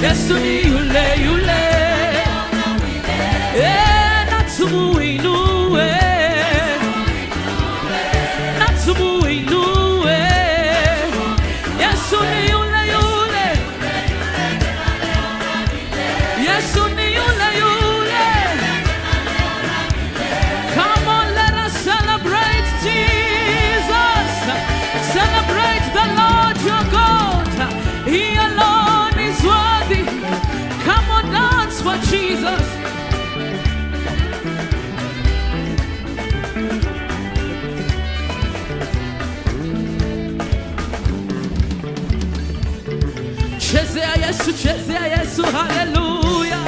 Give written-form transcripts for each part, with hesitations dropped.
Yesu ni yule yule. Natumuinue, natumuinue. Yesu ni yule yule. Yesu ni yule yule. Come on, let us celebrate Jesus. Celebrate the Lord your God. He alone is worthy. Come on, dance for Jesus. Chezea Yesu, hallelujah,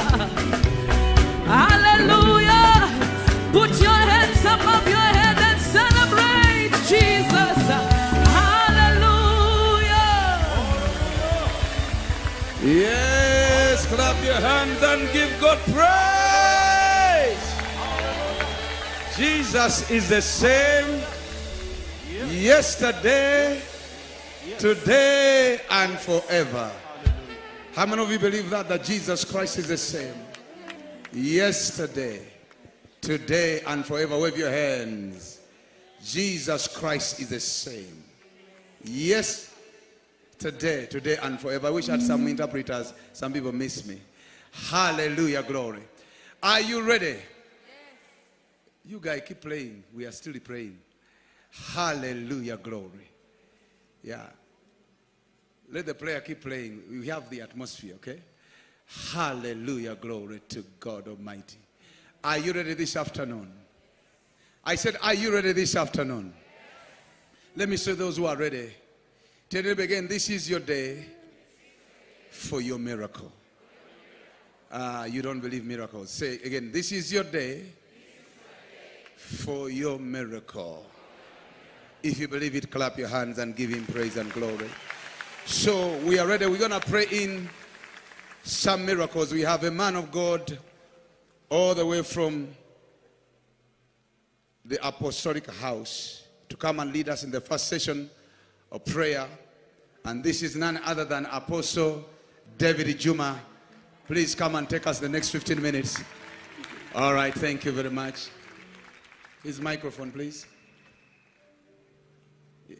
hallelujah. Put your hands above your head and celebrate Jesus, hallelujah. Yes, clap your hands and give God praise. Jesus is the same yesterday, today, and forever. How many of you believe that Jesus Christ is the same yesterday, today, and forever? Wave your hands. Jesus Christ is the same. Yes, today, and forever. I wish I had some interpreters. Some people miss me. Hallelujah, glory. Are you ready? Yes. You guys keep playing. We are still praying. Hallelujah, glory. Yeah. Let the player keep playing. We have the atmosphere, okay? Hallelujah, glory to God Almighty. Are you ready this afternoon? I said, are you ready this afternoon? Let me say those who are ready. Tell them again, this is your day for your miracle. You don't believe miracles. Say again, this is your day for your miracle. If you believe it, clap your hands and give him praise and glory. So we are ready. We're going to pray in some miracles. We have a man of God all the way from the apostolic house to come and lead us in the first session of prayer. And this is none other than Apostle David Juma. Please come and take us the next 15 minutes. All right, thank you very much. His microphone, please.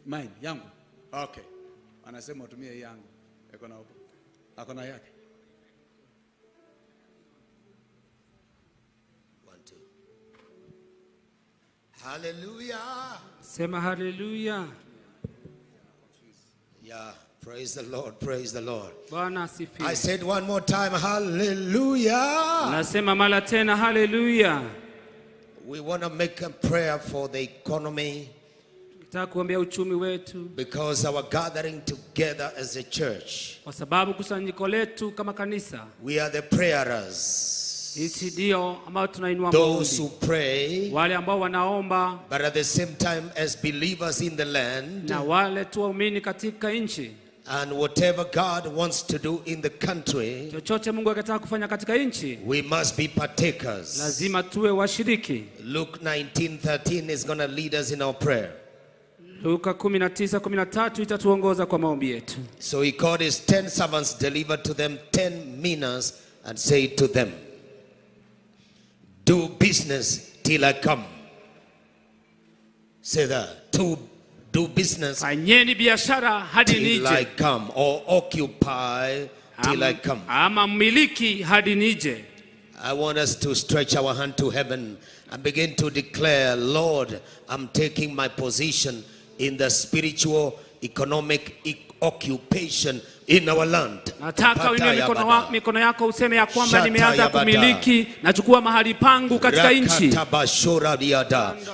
Mine, yangu. Okay. Anasema utumie yangu. Akona yake. 1, 2. Hallelujah. Sema hallelujah. Yeah, praise the Lord, praise the Lord. Bwana asifiwe. I said one more time, hallelujah. Nasema mara tena hallelujah. We want to make a prayer for the economy. Uchumi wetu. Because our gathering together as a church, kwa sababu kusanyiko letu kama kanisa, we are the prayers. Sisi ndio ambao tunainua maombi. Those who pray, wale ambao wanaomba, but at the same time as believers in the land, na wale tuwaamini katika nchi. And whatever God wants to do in the country, chochote Mungu akitaka kufanya katika nchi, we must be partakers. Lazima tuwe washiriki. Luke 19:13 is going to lead us in our prayer. Luka 19:13 itatuongoza kwa maombi yetu. So he called his 10 servants, delivered to them 10 minas, and said to them, do business till I come. Say that. To do business fanyeni biashara hadi nije. Till I come, or occupy till I come. Ama mmiliki hadi nije. I want us to stretch our hand to heaven and begin to declare, Lord, I'm taking my position in the spiritual, economic occupation in our land. Nataka uinue mikono yako useme ya kwamba nimeanza kumiliki na chukua mahali pangu katika nchi.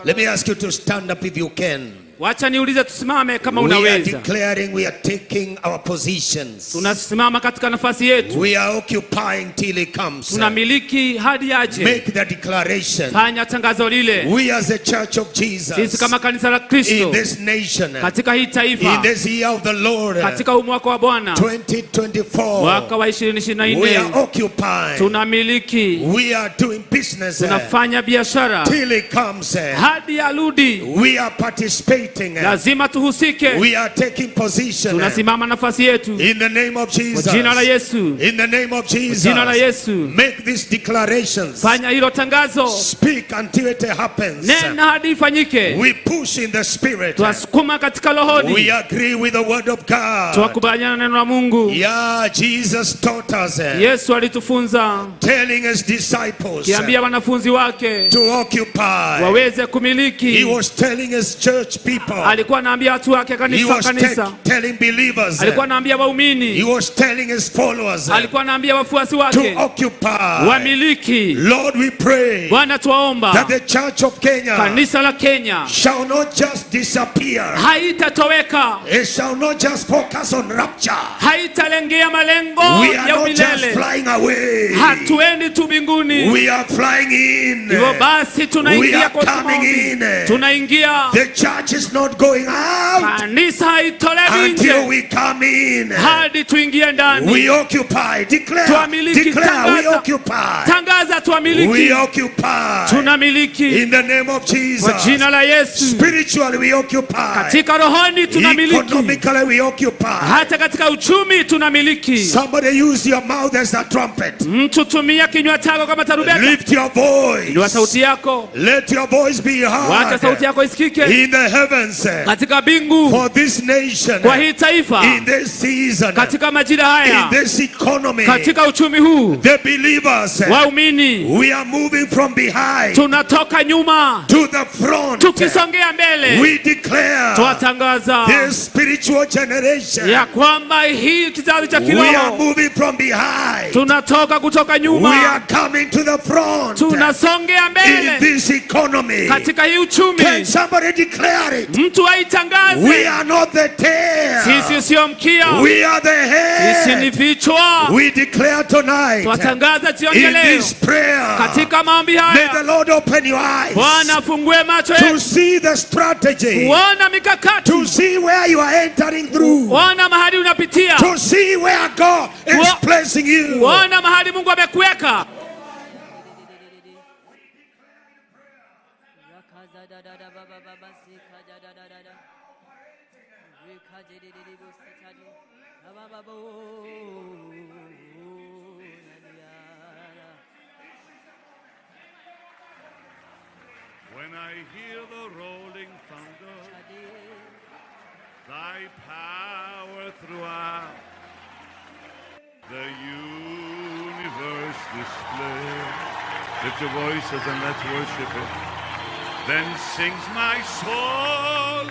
Let me ask you to stand up if you can. Wacha niulize tusimame kama unaweza. We are declaring, we are taking our positions. Tunasimama katika nafasi yetu. We are occupying till he comes. Tunamiliki hadi aje. Make the declaration. Fanya tangazo lile. We as a church of Jesus. Sisi kama kanisa la Kristo. In this nation. Katika hii taifa. In this year of the Lord. Katika huu mwaka wa Bwana. 2024. Mwaka wa 2024. We are occupying. Tunamiliki. We are doing business. Tunafanya biashara. Till he comes. Hadi arudi. We are participating participating. lazima tuhusike. We are taking position. Tunasimama nafasi yetu. In the name of Jesus. Kwa jina la Yesu. In the name of Jesus. Kwa jina la Yesu. Make these declarations. Fanya hilo tangazo. Speak until it happens. Nena hadi ifanyike. We push in the spirit. Tuasukuma katika rohoni. We agree with the word of God. Tuakubaliana na neno la Mungu. Yeah, Jesus taught us. Yesu alitufunza. Telling his disciples. Kiambia wanafunzi wake. To occupy. Waweze kumiliki. He was telling his church people. Alikuwa anaambia watu wake kanisa. Telling believers. Alikuwa anaambia waumini. He was telling his followers. Alikuwa anaambia wafuasi wake. To occupy. Wamiliki. Lord, we pray. Bwana tuwaomba. That the church of Kenya. Kanisa la Kenya. Shall not just disappear. Haitatoweka. It shall not just focus on rapture. Haitalengea malengo we are ya not umilele. Just flying away. Hatuendi tu mbinguni. We are flying in. Hivyo basi tunaingia kwa coming. Tunaingia. The church is not going out. Kanisa haitolewi nje. Until we come in. Hadi tuingie ndani. We occupy. Declare. Declare. We occupy. Tangaza tuamiliki. We occupy. Tunamiliki. In the name of Jesus. Kwa jina la Yesu. Spiritually we occupy. Katika rohoni tunamiliki. Economically we occupy. Hata katika uchumi tunamiliki. Somebody use your mouth as a trumpet. Mtu tumia kinywa chako kama tarumbeta. Lift your voice. Inua sauti yako. Let your voice be heard. Wacha sauti yako isikike. In the heavens. Katika mbingu. For this nation. Kwa hii taifa. In this season. Katika majira haya. In this economy. Katika uchumi huu. The believers. Waumini. We are moving from behind. Tunatoka nyuma. To the front. Tukisongea mbele. We declare. Tuatangaza. This spiritual generation. Ya kwamba hii kizazi cha kiroho. We are moving from behind. Tunatoka kutoka nyuma. We are coming to the front. Tunasongea mbele. In this economy. Katika hii uchumi. Can somebody declare it? Mtu aitangaze. We are not the tail. Sisi sio mkia. We are the head. Sisi ni vichwa. We declare tonight. Tuatangaza jioni ya leo. In this prayer. Katika maombi haya. May the Lord open your eyes. Bwana afungue macho yetu. To see the strategy. Kuona mikakati. To see where you are entering through. Kuona mahali unapitia. To see where God is placing you. Kuona mahali Mungu amekuweka. When I hear the rolling thunder, thy power throughout the universe display. Lift your voices and let's worship it. Then sings my soul,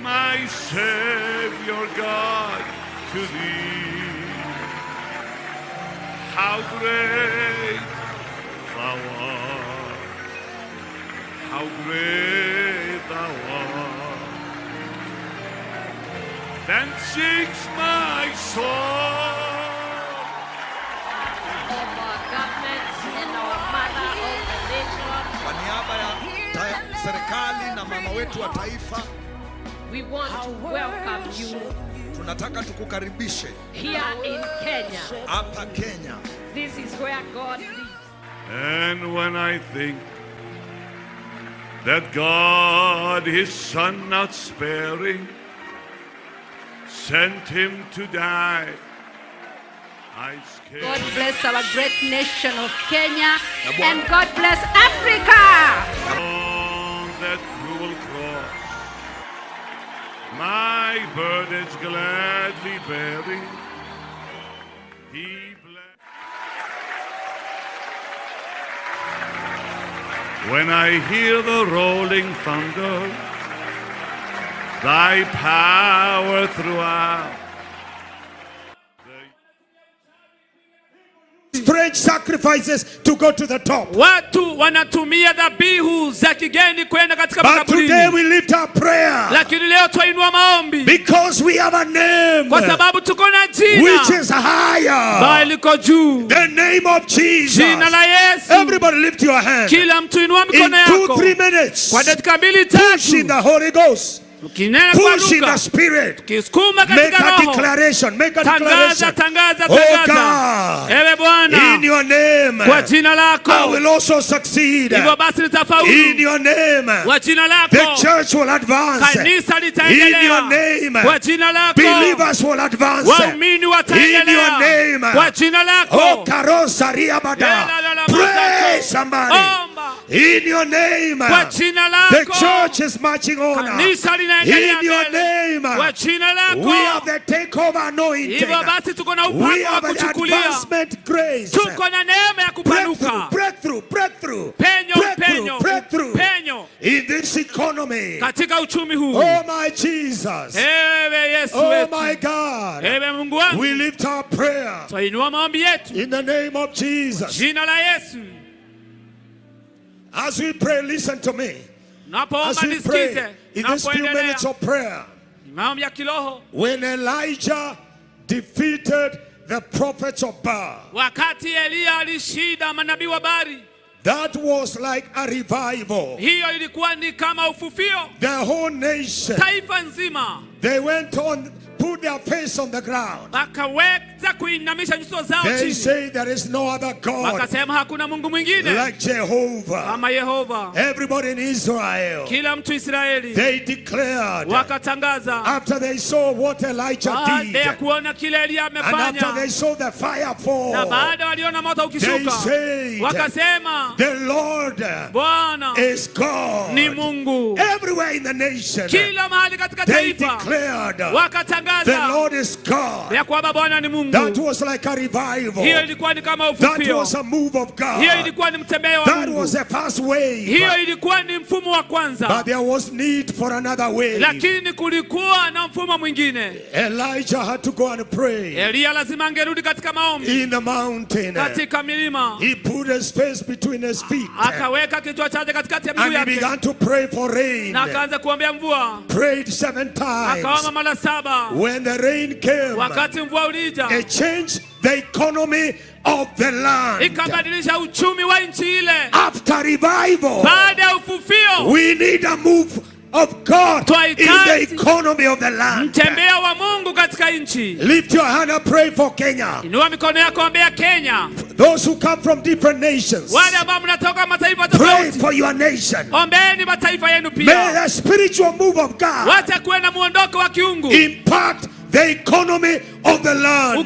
my Savior God, to thee. How great thou art, how great thou art. Then sings my soul. Kwa niaba ya serikali na mama wetu wa taifa, we want to welcome you. Tunataka tukukaribishe here in Kenya. Hapa Kenya. This is where God lives. And when I think that God, his son not sparing, sent him to die, I scarce. God bless our great nation of Kenya, and God bless Africa. On that cruel cross, my burdens gladly bearing, he bled. When I hear the rolling thunder, thy power throughout. Strange sacrifices to go to the top. Watu wanatumia dhabihu za kigeni kwenda katika But today makaburini. we lift our prayer. Lakini leo twainua maombi. Because we have a name. Kwa sababu tuko na jina. Which is higher. Bali liko juu. The name of Jesus. Jina la Yesu. Everybody lift your hand. Kila mtu inua mikono yako. In 2-3 minutes. Kwa dakika 2-3. Push in the Holy Ghost. Push in the spirit. Make a declaration. Make a declaration. Oh God, in your name, I will also succeed. In your name, the church will advance. In your name, believers will advance. In your name, oh Karosariabada, pray somebody. In your name, the church is marching on. In your name, we have the takeover anointing. We have an advancement grace. Breakthrough. In this economy. Oh my Jesus. Oh my God. We lift our prayer in the name of Jesus. As we pray, listen to me. As we pray in these few minutes of prayer, when Elijah defeated the prophets of Baal, that was like a revival. The whole nation, they went on, put their face on the ground. They say there is no other God like Jehovah. Everybody in Israel, they declared, after they saw what Elijah did, and after they saw the fire fall, they said, the Lord is God. Everywhere in the nation, they declared, the Lord is God. That was like a revival. That was a move of God. That was the first wave. But there was need for another wave. Elijah had to go and pray in the mountain. He put his face between his feet and he began to pray for rain. Prayed 7 times. When the rain came, it changed the economy of the land. After revival, we need a move of God in the economy of the land. Lift your hand and pray for Kenya. Those who come from different nations, pray for your nation. May the spiritual move of God impact the economy of the land.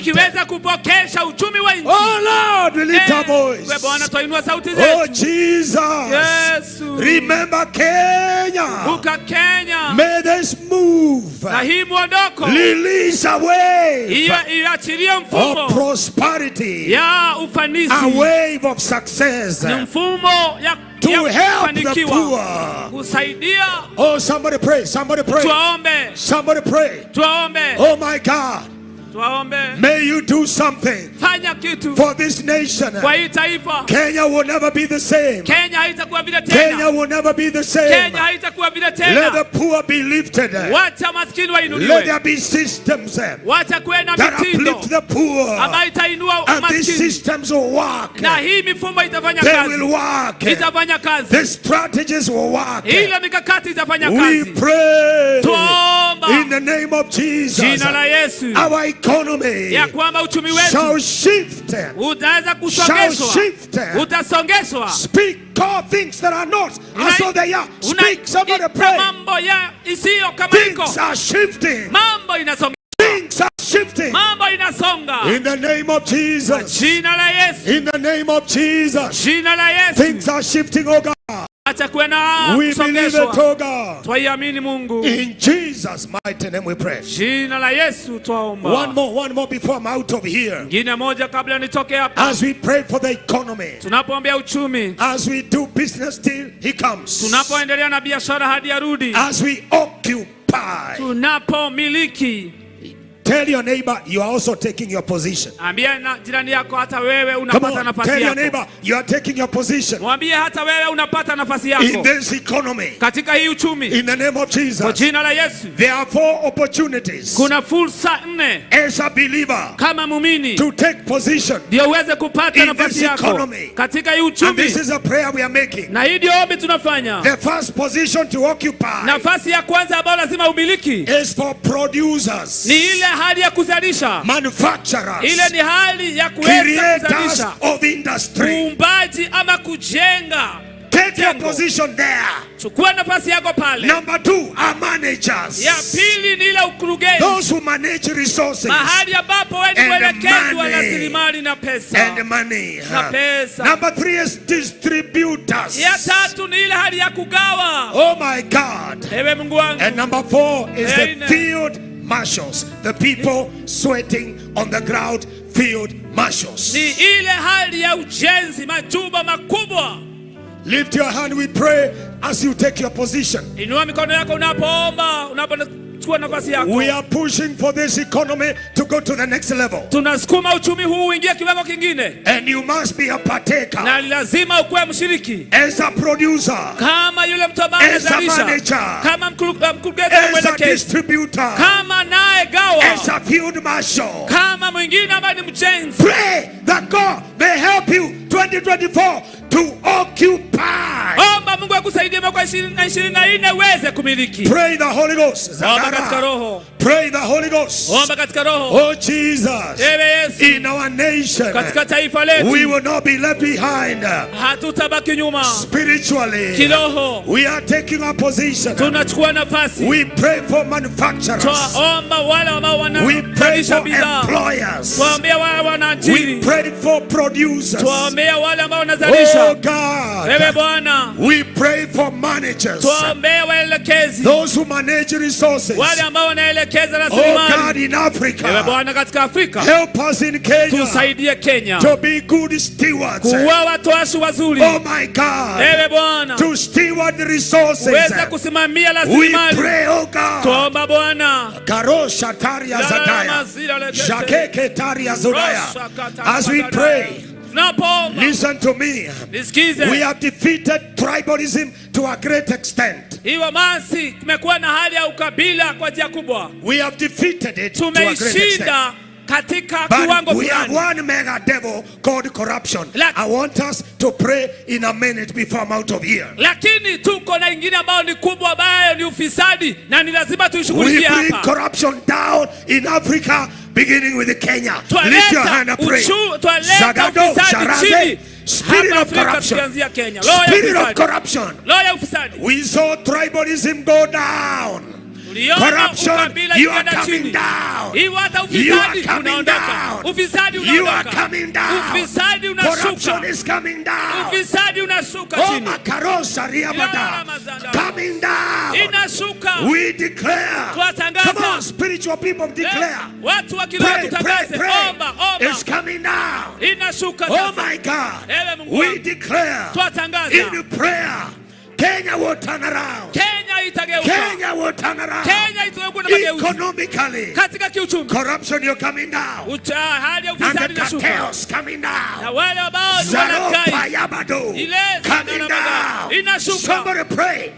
Oh Lord, we lift our voice. Oh Jesus, remember Kenya. May this move release a wave of prosperity, a wave of success to help the poor. Oh, somebody pray, somebody pray, somebody pray. Oh my God, may you do something for this nation. Kenya will never be the same. Kenya will never be the same. Let the poor be lifted. Let there be systems that uplift the poor, and these systems will work. They will work. The strategies will work. We pray in the name of Jesus. Our economy shall shift. Speak, call things that are not as though they are. Speak, somebody pray. Things are shifting. Things are shifting. In the name of Jesus. In the name of Jesus. Things are shifting, oh God. We believe it, oh God. In Jesus' mighty name we pray. One more before I'm out of here. As we pray for the economy, as we do business till He comes, as we occupy, Tell your neighbor you are also taking your position. Ambia jirani yako hata wewe Come unapata on, nafasi tell your yako. neighbor you are taking your position. Mwambie hata wewe unapata nafasi yako. In this economy. Katika hii uchumi. In the name of Jesus. Kwa jina la Yesu. There are 4 opportunities. Kuna fursa 4. As a believer. Kama muumini. To take position. Ndio uweze kupata nafasi yako. Katika hii uchumi. And this is a prayer we are making. Na hii ndio ombi tunafanya. The first position to occupy. Nafasi ya kwanza ambayo lazima umiliki. Is for producers. Ni ile hali ya kuzalisha. Manufacturers. Ile ni hali ya kuweza kuzalisha. Of industry. Uumbaji ama kujenga. Take your position there. Chukua nafasi yako pale. Number 2 are managers. Ya pili ni ile ukurugenzi. Those who manage resources. Mahali ambapo wewe ni mwelekezi wa rasilimali na pesa. And money. Na pesa. Number 3 is distributors. Ya tatu ni ile hali ya kugawa. Oh my God. Ewe Mungu wangu. And number 4 is the field marshals. The people sweating on the ground. Field marshals. Ni ile hali ya ujenzi, majumba makubwa. Lift your hand, we pray as you take your position. Inua mikono yako unapoomba, unapochukua nafasi yako. We are pushing for this economy to go to the next level. Tunasukuma uchumi huu uingie kiwango kingine. And you must be a partaker. Na lazima ukuwe mshiriki. As a producer. Kama yule mtu ambaye anazalisha. As a manager. Kama mkurugenzi wa mwelekezi. As a distributor. Kama naye gawa. As a field marshal. Kama mwingine ambaye ni mjenzi. Pray that God may help you 2024 to occupy. Omba Mungu akusaidie mwaka 2024 uweze kumiliki. Pray in the Holy Ghost. Omba katika roho. Pray in the Holy Ghost. Omba katika roho. Oh Jesus. In our nation. Katika taifa letu. We will not be left behind. Hatutabaki nyuma. Spiritually. Kiroho. We are taking our position. Tunachukua nafasi. We pray for manufacturers. Tuomba wale ambao we pray for employers. Tuombea wale wanaajiri. We pray for producers. Tuombea wale ambao wanazalisha. Oh God. Wewe Bwana. We pray for managers. Tuombea waelekezi. Those who manage resources. Wale ambao wanaelekeza rasilimali. Oh God, in Africa. Wewe Bwana katika Afrika. Help us in Kenya. Tusaidie Kenya. To be good stewards. Kuwa watuashi wazuri. Oh my God. Wewe Bwana. To steward the resources. Uweze kusimamia rasilimali. We pray, oh God. Tuomba Bwana. Karosha taria zadaya. Shakeke taria zodaya. As we pray. Listen to me. We have defeated tribalism to a great extent. Kumekuwa na hali ya ukabila kwa njia kubwa. We have defeated it to a great extent. Katika kiwango fulani. We have one mega devil called corruption. I want us to pray in a minute before I'm out of here. Lakini tuko na ingine ambayo ni kubwa ambayo ni ufisadi na ni lazima tuishughulikie hapa. We bring corruption down in Africa beginning with Kenya. Lift your hand and pray. Zagado, Sharaze, spirit of corruption. Spirit of corruption. We saw tribalism go down. Corruption, you are coming down. You are coming down. You are coming down. Corruption is coming down. Oh, Makarosa Riabada. Coming down. We declare. Come on, spiritual people declare. Pray, pray, pray. It's coming down. Oh my God. We declare in prayer. Kenya will turn around. Kenya will turn around. Economically. Corruption, you're coming down. And the cartels coming down. Zaro Payabado coming down. Somebody pray.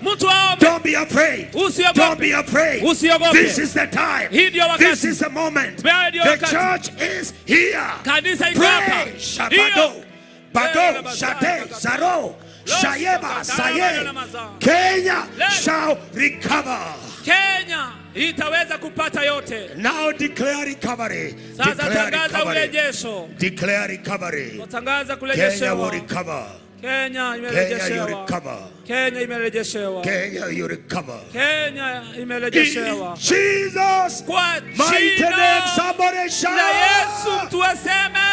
Don't be afraid. Don't be afraid. This is the time. This is the moment. The church is here. Pray. Shabado. Bado. Shade. Zaro. Shayeba, Saye. Kenya shall recover. Kenya itaweza kupata yote. Now declare recovery. Sasa tangaza urejesho. Declare recovery. Tangaza kurejeshewa. Kenya will recover. Kenya imerejeshewa. Kenya you recover. Kenya imerejeshewa. Kenya you recover. Kenya imerejeshewa. In Jesus mighty name, somebody shout. Na Yesu tuaseme.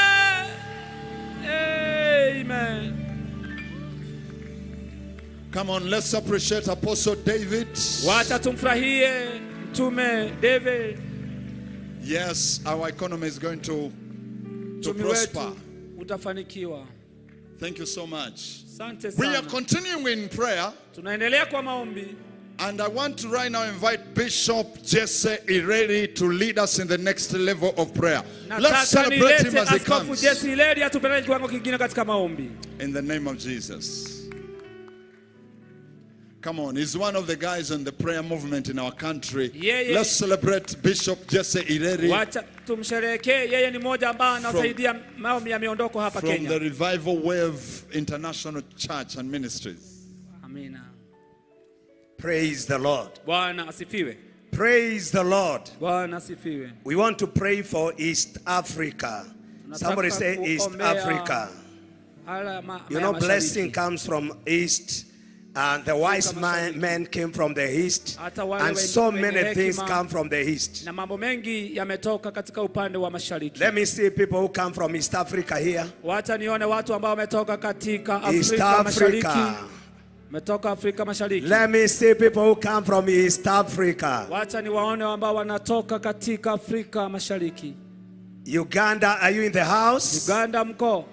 Amen. Come on, let's appreciate Apostle David. Wacha tumfurahie mtume David. Yes, our economy is going to prosper. Utafanikiwa. Thank you so much. Asante sana. We are continuing in prayer. Tunaendelea kwa maombi. And I want to right now invite Bishop Jesse Ireri to lead us in the next level of prayer. Let's celebrate him as he comes. In the name of Jesus. Come on, he's one of the guys in the prayer movement in our country. Let's celebrate Bishop Jesse Ireri from the Revival Wave International Church and Ministries. Amina. Praise the Lord. Bwana asifiwe. Praise the Lord. Bwana asifiwe. We want to pray for East Africa. Somebody say East Africa. You know, blessing comes from East. And the wise men came from the east, and so many things come from the east. Let me see people who come from East Africa here. East Africa. Let me see people who come from East Africa. Uganda, are you in the house? Uganda mko.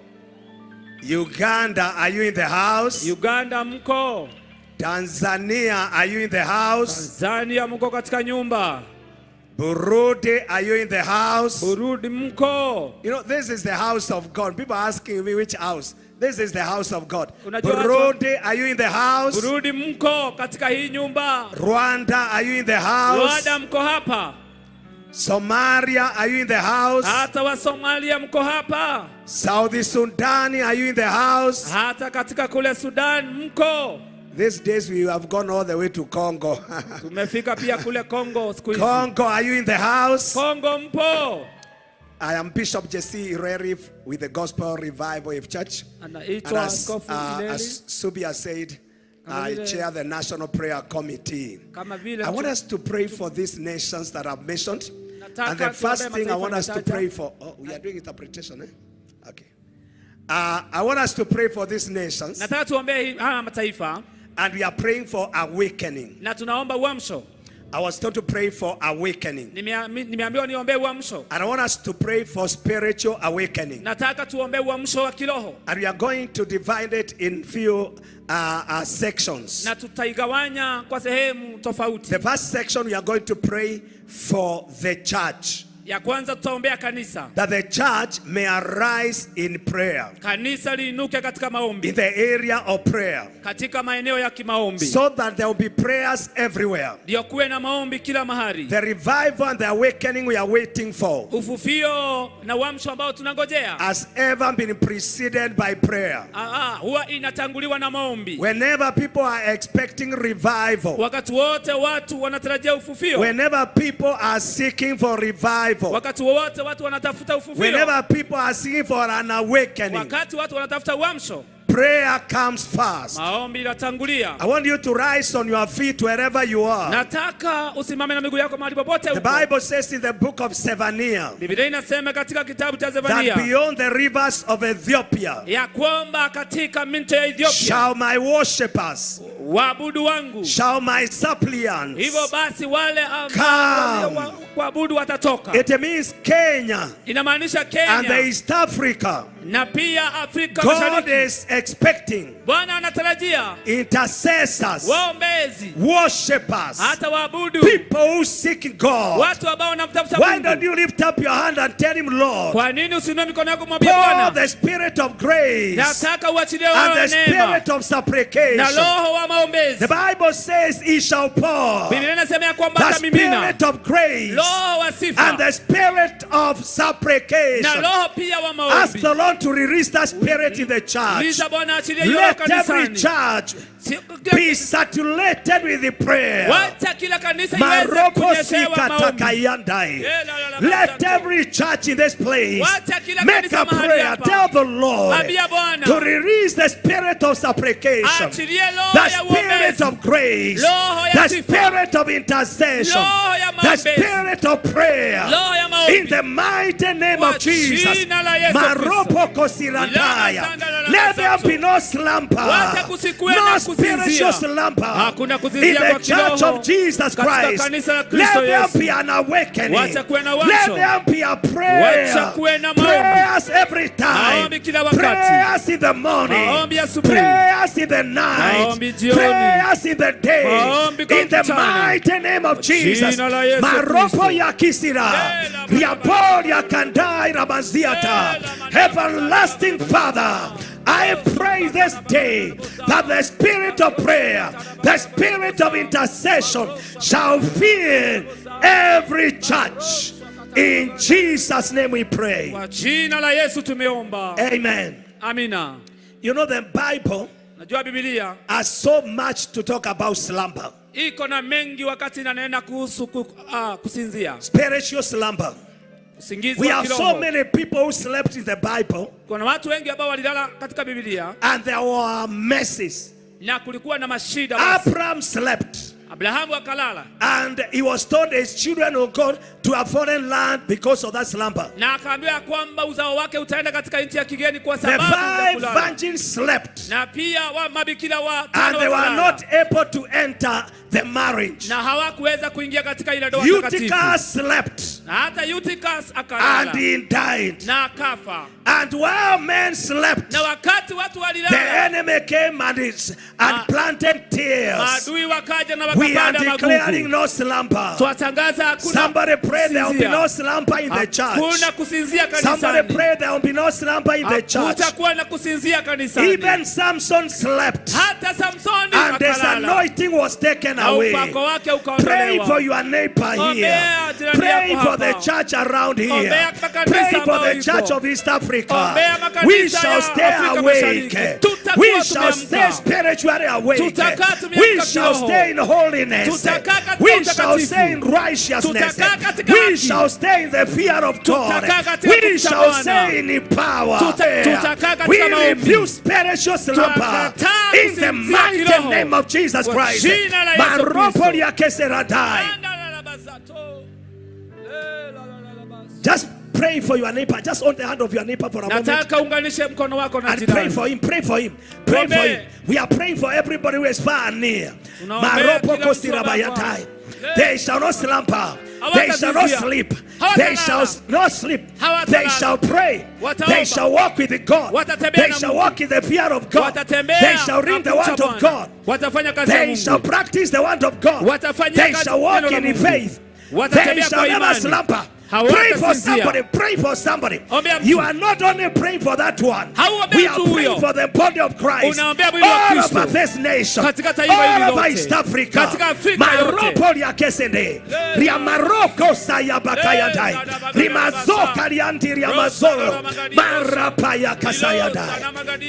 Uganda, are you in the house? Uganda mko. Tanzania, are you in the house? Tanzania mko katika nyumba. Burundi, are you in the house? Burundi mko. You know, this is the house of God. People are asking me which house. This is the house of God. Burundi, are you in the house? Burundi mko katika hii nyumba. Rwanda, are you in the house? Rwanda mko hapa. Somalia, are you in the house? Hata wa Somalia mko hapa. South Sudan, are you in the house? Hata katika kule Sudan mko. These days we have gone all the way to Congo. Tumefika pia kule Congo siku hizi. Congo, are you in the house? Congo mpo. I am Bishop Jesse Ireri with the Gospel Revival of Church. And as Subi has said, I chair the National Prayer Committee. I want us to pray for these nations that I've mentioned. And the first thing I want us to pray for, oh, we are doing interpretation, eh? Okay. I want us to pray for these nations. And we are praying for awakening. I was told to pray for awakening. And I want us to pray for spiritual awakening. And we are going to divide it in few sections. The first section we are going to pray for the church. That the church may arise in prayer. In the area of prayer. So that there will be prayers everywhere. The revival and the awakening we are waiting for has ever been preceded by prayer. Whenever people are expecting revival, whenever people are seeking for revival, whenever people are seeking for an awakening, prayer comes first. I want you to rise on your feet wherever you are. The Bible says in the book of Zephaniah that beyond the rivers of Ethiopia shall my worshippers, shall my suppliants come. It means Kenya and the East Africa. God is expecting intercessors, worshippers, people who seek God. Why don't you lift up your hand and tell him, Lord, pour the spirit of grace and the spirit of supplication. The Bible says he shall pour the spirit of grace and the spirit of supplication. Ask the Lord to release that spirit in the church. Let every church be saturated with the prayer. Let every church in this place make a prayer. Tell the Lord to release the spirit of supplication, the spirit of grace, the spirit of intercession, the spirit of prayer. In the mighty name of Jesus. Let there be no slumber, no spiritual slumber in the church of Jesus Christ. Let there be an awakening. Let there be a prayer. Prayer Prayers every time. Maombi kila wakati. Prayers in the morning. Maombi asubuhi. Prayers in the night. Maombi jioni. Prayers in the day. Maombi kwa In the mchana. mighty name of Jesus. Jina la Yesu Maropo Kristo. ya kisira. Ela Riapol ya kandai rabaziata. Everlasting Father, I pray this day that the spirit of prayer, the spirit of intercession shall fill every church. In Jesus' name we pray. Kwa jina la Yesu tumeomba. Amen. Amina. You know the Bible Najua Biblia has so much to talk about slumber. iko na mengi wakati inanena kuhusu kusinzia. Spiritual slumber. Usingizi We wa have so kiroho. many people who slept in the Bible Kuna watu wengi ambao walilala katika Biblia and there were messes. na kulikuwa na mashida. Basi Abraham slept. Abrahamu akalala And he was told his children will go to a foreign land because of that slumber. na akaambiwa kwamba uzao wake utaenda katika nchi ya kigeni kwa The sababu ya 5 kulala. virgins slept. Na pia mabikira wa And tano they were wakalala. not able to enter the marriage. Na hawakuweza kuingia katika ile ndoa takatifu. Eutychus slept. Na hata Eutychus And akalala he died. na akafa. And while men slept, Na wakati watu the walilala, enemy came and planted tears. maadui wakaja na We are wakapanda declaring magugu. no slumber. Twatangaza hakuna Somebody pray there will be kusinzia. no slumber in the church. Hakuna kusinzia Somebody kanisani. pray there will be no slumber in the church. Hakutakuwa na kusinzia kanisani. Even Samson slept. Hata Samsoni And his akalala. anointing was taken Na away. upako wake Pray ukaondolewa. for your neighbor here. Ombea jirani Pray yako for the hapa. church around here. Ombea kanisa Pray for ambao the iko. church of East Africa. Ombea makanisa We shall ya stay Afrika awake. Mashariki. Tutakuwa We shall stay tumeamka. spiritually awake. Tutakaa tumeamka We shall kiroho. stay in holiness. Tutakaa katika We utakatifu. shall stay in righteousness. Tutakaa katika We haki. shall stay in the fear of God. Tutakaa katika We kumcha shall Bwana. stay in power. Tutakaa katika We maombi. refuse spiritual slumber Tutakataa in the kusinzia mighty kiroho. name of Jesus Kwa Christ. jina la Yesu Maropo Kristo. ya keseradai. Just pray for your neighbor. Just on the hand of your neighbor for a moment. Nataka unganishe mkono wako na And pray jirani. for him, pray for him, pray for him. We are praying for everybody who is far and near. Tunaombea Maropo kila mtu kosirabayatai. ambaye- They shall not slumber. They shall not sleep. They shall not sleep. They shall pray. They shall walk with God. They shall walk in the fear of God. They shall read the word of God. Watafanya kazi ya They shall Mungu. practice the word of God. Watafanya They kazi shall walk neno la in Mungu. faith. They Watatembea shall kwa never imani. slumber. Hawatasinzia. Pray for somebody. Pray for somebody. Ombea mtu. You are not only praying for that one. Hauombei We are mtu praying huyo. for the body of Christ. Unaombea mwili wa All Kristo. over this nation. Katika taifa All hili over lote. East Africa. Katika Afrika yote. Maropo ya kesende. Ria maroko sayabakayadai. Rimazoka liandi riamazoro. Marapa ya kasayadai.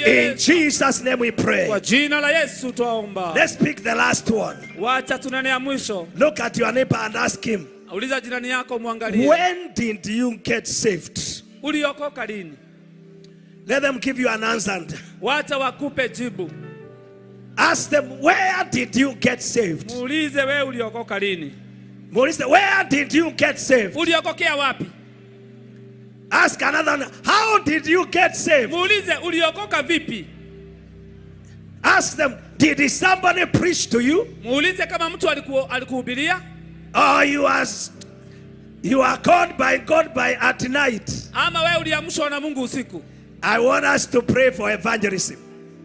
In Jesus' name we pray. Kwa jina la Yesu twaomba. Let's pick the last one. Wacha tunene ya mwisho. Look at your neighbor and ask him, Uliza jirani yako muangalie. when did you get saved? Uliokoka lini? Let them give you an answer. Wacha wakupe jibu. Ask them, where did you get saved? Muulize wewe uliokoka lini? Maurice, where did you get saved? Uliokokea wapi? Ask another one, how did you get saved? Muulize uliokoka vipi? Ask them, did somebody preach to you? Muulize kama mtu alikuhubiria Or you are called by God at night. ama wewe uliamshwa na Mungu usiku. I want us to pray for evangelism.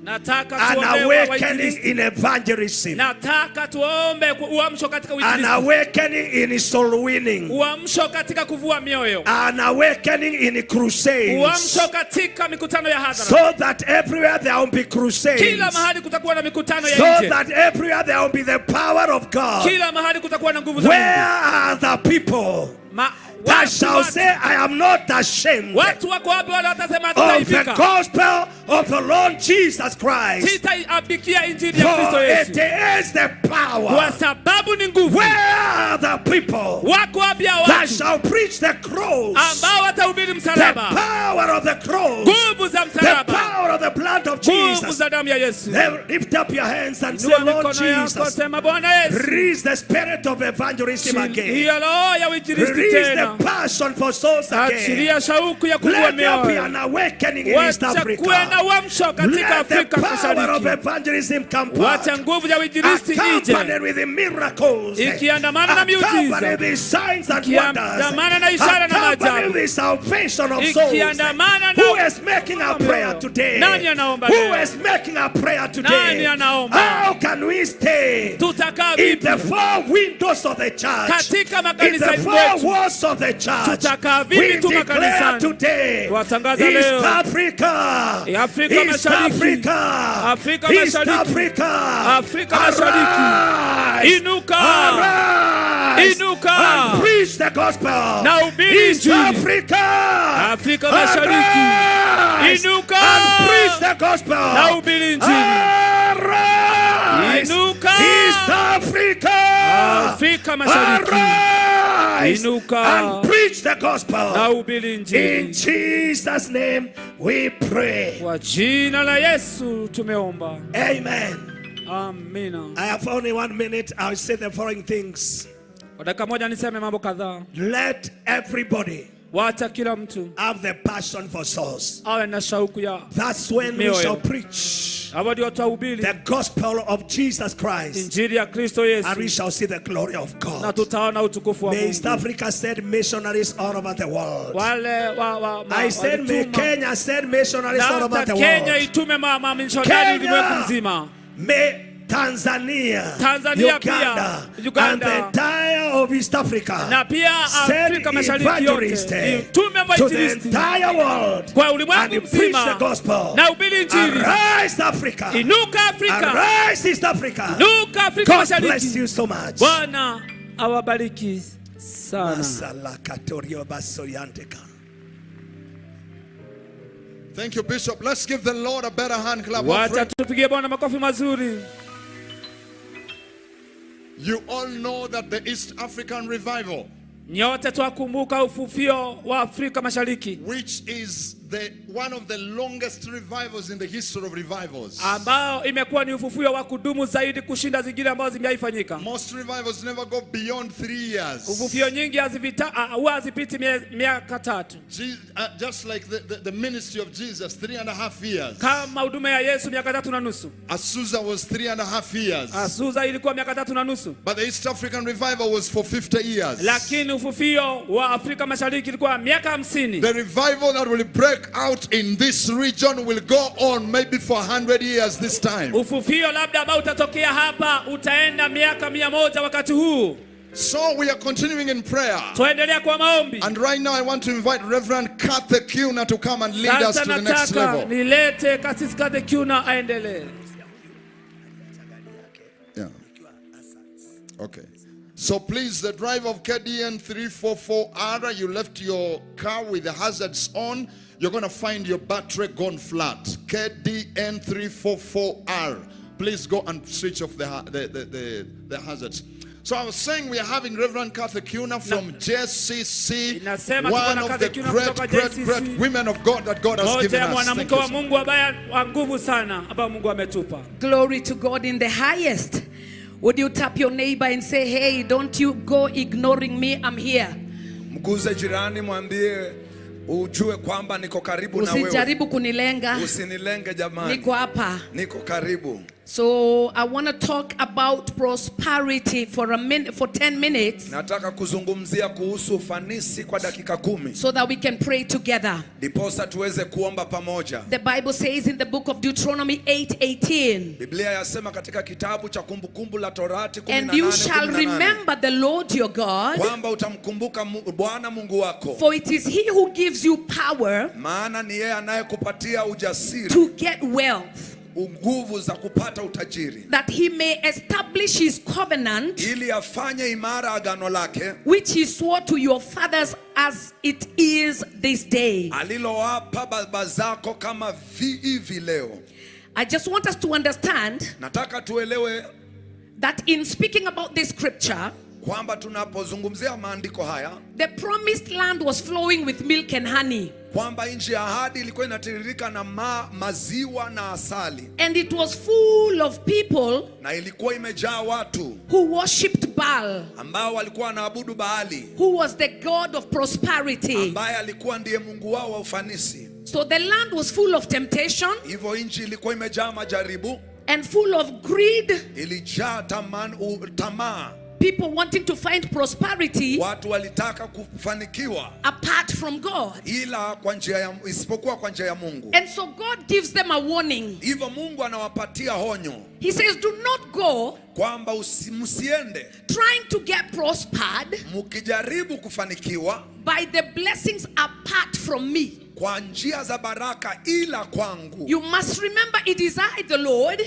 Nataka An tuombe awakening wainjilisti. in evangelism. Nataka tuombe uamsho katika An uinjilisti. awakening in soul winning. Uamsho katika kuvua mioyo. An awakening in crusades. Uamsho katika mikutano ya hadhara. So that everywhere there will be crusades. Kila mahali kutakuwa na mikutano ya So nje. that everywhere there will be the power of God. Kila mahali kutakuwa na nguvu za Where Mungu. are the people that Watu shall say, I am not ashamed watu wako wapi wale watasema of the hatutaibika? gospel of the Lord Jesus Christ? Sitaiabikia injili ya For Kristo Yesu. it is the Kwa power. sababu ni nguvu. Where are the people Wako wapi hao that watu shall preach the cross? ambao watahubiri The msalaba? power of the cross. Nguvu za The msalaba. power of the blood of Nguvu Jesus. Lift up your hands and say, Lord Jesus, release the spirit of evangelism again. Release the passion for souls again. Let there be an awakening in East Africa. Let the power of evangelism come back. Accompanied with the miracles. Accompanied with signs and wonders. Accompanied with the salvation of souls. Who is making a prayer today? Who is making a prayer today? How can we stay in the four windows of the church? In the four walls of the church. We declare today, East Africa, East Africa, East Africa, arise, and preach the gospel. East Africa, arise, and preach the gospel. Arise, East Africa, arise, and preach the gospel. In Jesus' name we pray. Amen. I have only 1 minute. I'll say the following things. Let everybody have the passion for souls. That's when we shall preach the gospel of Jesus Christ, and we shall see the glory of God. May East Africa send missionaries all over the world. I said, may Kenya send missionaries all over the world. Kenya, may Tanzania, Uganda, and the entire of East Africa send evangelists to the entire world and preach the gospel. Arise, Africa. Arise, East Africa. God bless you so much. Thank you, Bishop. Let's give the Lord a better hand clap. You all know that the East African revival, which is one of the longest revivals in the history of revivals. Most revivals never go beyond 3 years. Just like the ministry of Jesus, 3.5 years. Azusa was 3.5 years. But the East African revival was for 50 years. The revival that will break out in this region will go on maybe for 100 years this time. So we are continuing in prayer. And right now I want to invite Reverend Kathe Kiuna to come and lead us to the next level. Yeah. Okay. So please, the driver of KDN 344R, you left your car with the hazards on. You're going to find your battery gone flat. KDN 344R. Please go and switch off the hazards. So I was saying we are having Reverend Kathe Kiuna from JCC, one of the great women of God that God has given us. Thank you. Glory to God in the highest. Would you tap your neighbor and say, hey, don't you go ignoring me, I'm here. Mguze jirani mwambie ujue kwamba niko karibu na wewe. Usijaribu kunilenga. Usinilenge jamani. Niko hapa. Niko karibu. So I want to talk about prosperity for 10 minutes. Nataka kuzungumzia kuhusu ufanisi kwa dakika 10. So that we can pray together. Diposa tuweze kuomba pamoja. The Bible says in the book of Deuteronomy 8:18. Biblia yasema katika kitabu cha kumbukumbu la Torati 18:18. And you shall remember the Lord your God. Kwamba utamkumbuka Bwana Mungu wako. For it is he who gives you power. Maana ni yeye anayekupatia ujasiri. To get wealth. Nguvu za kupata utajiri. That he may establish his covenant. Ili afanye imara agano lake. Which he swore to your fathers as it is this day. Alilowapa baba zako kama hivi leo. I just want us to understand. Nataka tuelewe. That in speaking about this scripture. kwamba tunapozungumzia maandiko haya, the promised land was flowing with milk and honey. kwamba nchi ya ahadi ilikuwa inatiririka na maziwa na asali, And it was full of people na ilikuwa imejaa watu who worshipped Baal, ambao walikuwa wanaabudu Baali, who was the god of prosperity. ambaye alikuwa ndiye mungu wao wa ufanisi. So the land was full of temptation Hivyo nchi ilikuwa imejaa majaribu, and full of greed. ilijaa tamaa. People wanting to find prosperity Watu walitaka kufanikiwa apart from God. ila isipokuwa kwa njia ya Mungu. And so God gives them a warning. Hivyo Mungu anawapatia honyo He says, do not go kwamba msiende trying to get prospered mkijaribu kufanikiwa by the blessings apart from me. kwa njia za baraka ila kwangu. You must remember it is I, the Lord,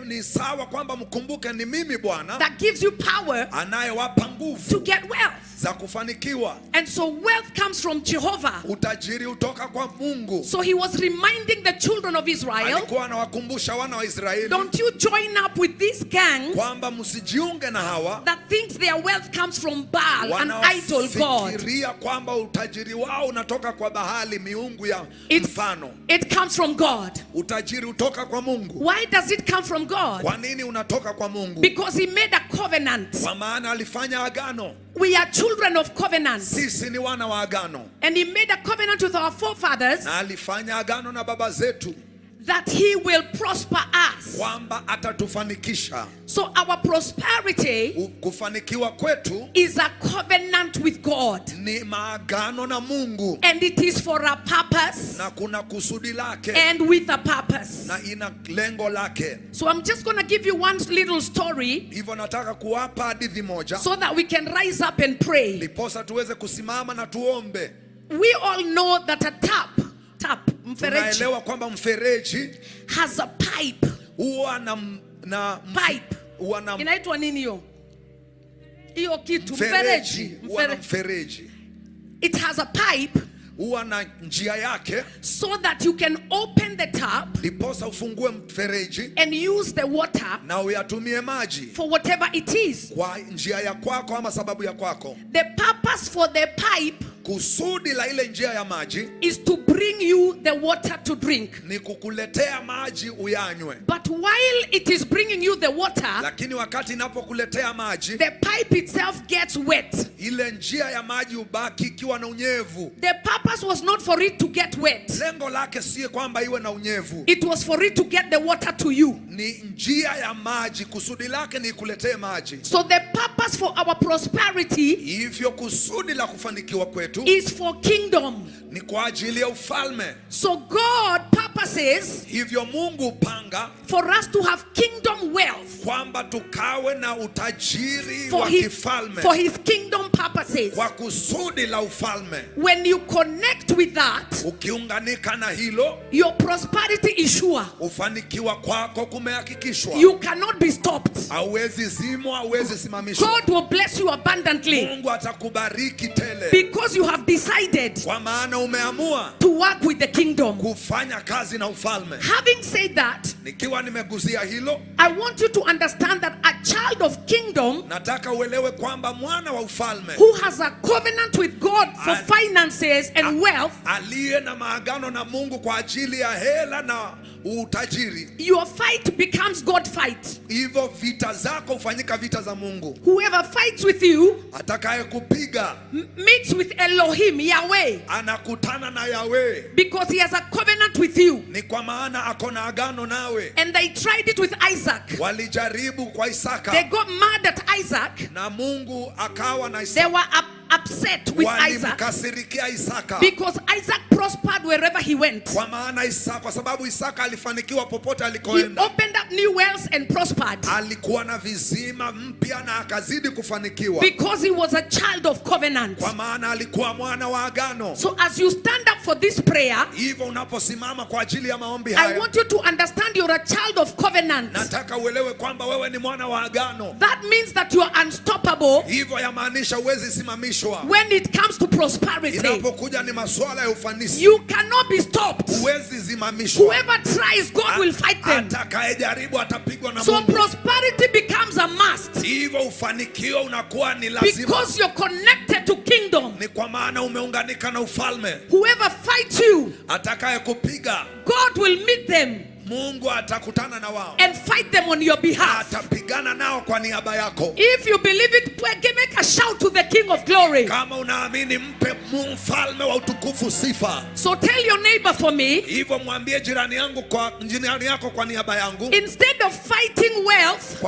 Ni sawa kwamba mkumbuke ni mimi Bwana that gives you power anayewapa to nguvu get wealth. za kufanikiwa. And so wealth comes from Jehovah. Utajiri utoka kwa Mungu. So he was reminding the children of Israel, Alikuwa anawakumbusha wana wa Israeli, don't you join up with this gang kwamba msijiunge na hawa that thinks their wealth comes from Baal, an idol god. wanaofikiria kwamba utajiri wao unatoka kwa Baali, miungu ya mfano. It comes from God. Utajiri utoka kwa Mungu. Why does it come from God? Kwa nini unatoka kwa Mungu? Because he made a covenant. Kwa maana alifanya agano. We are children of covenant. Sisi ni wana wa agano. And he made a covenant with our forefathers Na alifanya agano na baba zetu that he will prosper us. kwamba atatufanikisha. So our prosperity Kufanikiwa kwetu is a covenant with God. ni maagano na Mungu. And it is for a purpose Na kuna kusudi lake and with a purpose. na ina lengo lake. So I'm just going to give you one little story Hivyo nataka kuwapa hadithi moja so that we can rise up and pray. ndiposa tuweze kusimama na tuombe. We all know that a tap, mfereji, Tunaelewa kwamba mfereji has a pipe. huwa na Pipe. huwa na Inaitwa nini hiyo? Hiyo kitu mfereji, mfereji. huwa na mfereji. It has a pipe Huwa na njia yake so that you can open the tap ndiposa ufungue mfereji and use the water na uyatumie maji for whatever it is. kwa njia ya kwako ama sababu ya kwako. The purpose for the pipe Kusudi la ile njia ya maji is to bring you the water to drink. ni kukuletea maji uyanywe. But while it is bringing you the water, Lakini wakati inapokuletea maji, the pipe itself gets wet. ile njia ya maji ubaki ikiwa na unyevu. The purpose was not for it to get wet. Lengo lake si kwamba iwe na unyevu. It was for it to get the water to you. Ni njia ya maji, kusudi lake ni kuletee maji. So the purpose for our prosperity Hivyo kusudi la kufanikiwa kwetu is for kingdom. ni kwa ajili ya ufalme. So God purposes Hivyo Mungu panga for us to have kingdom wealth kwamba tukawe na utajiri wa kifalme for his kingdom purposes. kwa kusudi la ufalme. When you connect with that, Ukiunganika na hilo, your prosperity is sure. ufanikiwa kwako kumehakikishwa. You cannot be stopped. Hauwezi zimwa, hauwezi simamishwa. God will bless you abundantly Mungu atakubariki tele because you have decided kwa maana umeamua to work with the kingdom. kufanya kazi na ufalme. Having said that, Nikiwa nimeguzia hilo, I want you to understand that a child of kingdom nataka uelewe kwamba mwana wa ufalme who has a covenant with God for finances and wealth, aliye na maagano na Mungu kwa ajili ya hela na utajiri, your fight becomes God fight. hivyo vita zako hufanyika vita za Mungu. Whoever fights with you Atakaye kupiga meets with Elohim, Yahweh, anakutana na Yahweh, because he has a covenant with you. ni kwa maana ako na agano nawe. And they tried it with Isaac. Walijaribu kwa Isaka They got mad at Isaac. na Mungu akawa na They Isaka. were upset with Isaac Walimkasirikia Isaka because Isaac prospered wherever he went. kwa maana Isaka, kwa sababu Isaka alifanikiwa popote He alikoenda. opened up new wells and prospered Alikuwa na vizima mpya na akazidi kufanikiwa because he was a child of covenant. kwa maana alikuwa mwana wa agano. So as you stand up for this prayer, Hivyo unaposimama kwa ajili ya maombi I haya, want you to understand you're a child of covenant. nataka uelewe kwamba wewe ni mwana wa agano. That means that you are unstoppable Hivyo yamaanisha huwezi simamishwa kufanikishwa, when it comes to prosperity, inapokuja ni masuala ya ufanisi, you cannot be stopped. huwezi zimamishwa. Whoever tries, God will fight them. Atakayejaribu atapigwa na So Mungu. prosperity becomes a must. Hivyo ufanikio unakuwa ni lazima. Because you're connected to kingdom. Ni kwa maana umeunganika na ufalme. Whoever fights you, Atakaye kupiga, God will meet them Mungu atakutana na wao and fight them on your behalf. atapigana nao kwa niaba yako. If you believe it, make a shout to the King of Glory. Kama unaamini, mpe mfalme wa utukufu sifa. So tell your neighbor for me, Hivyo mwambie jirani yako kwa niaba yangu, instead of fighting wealth,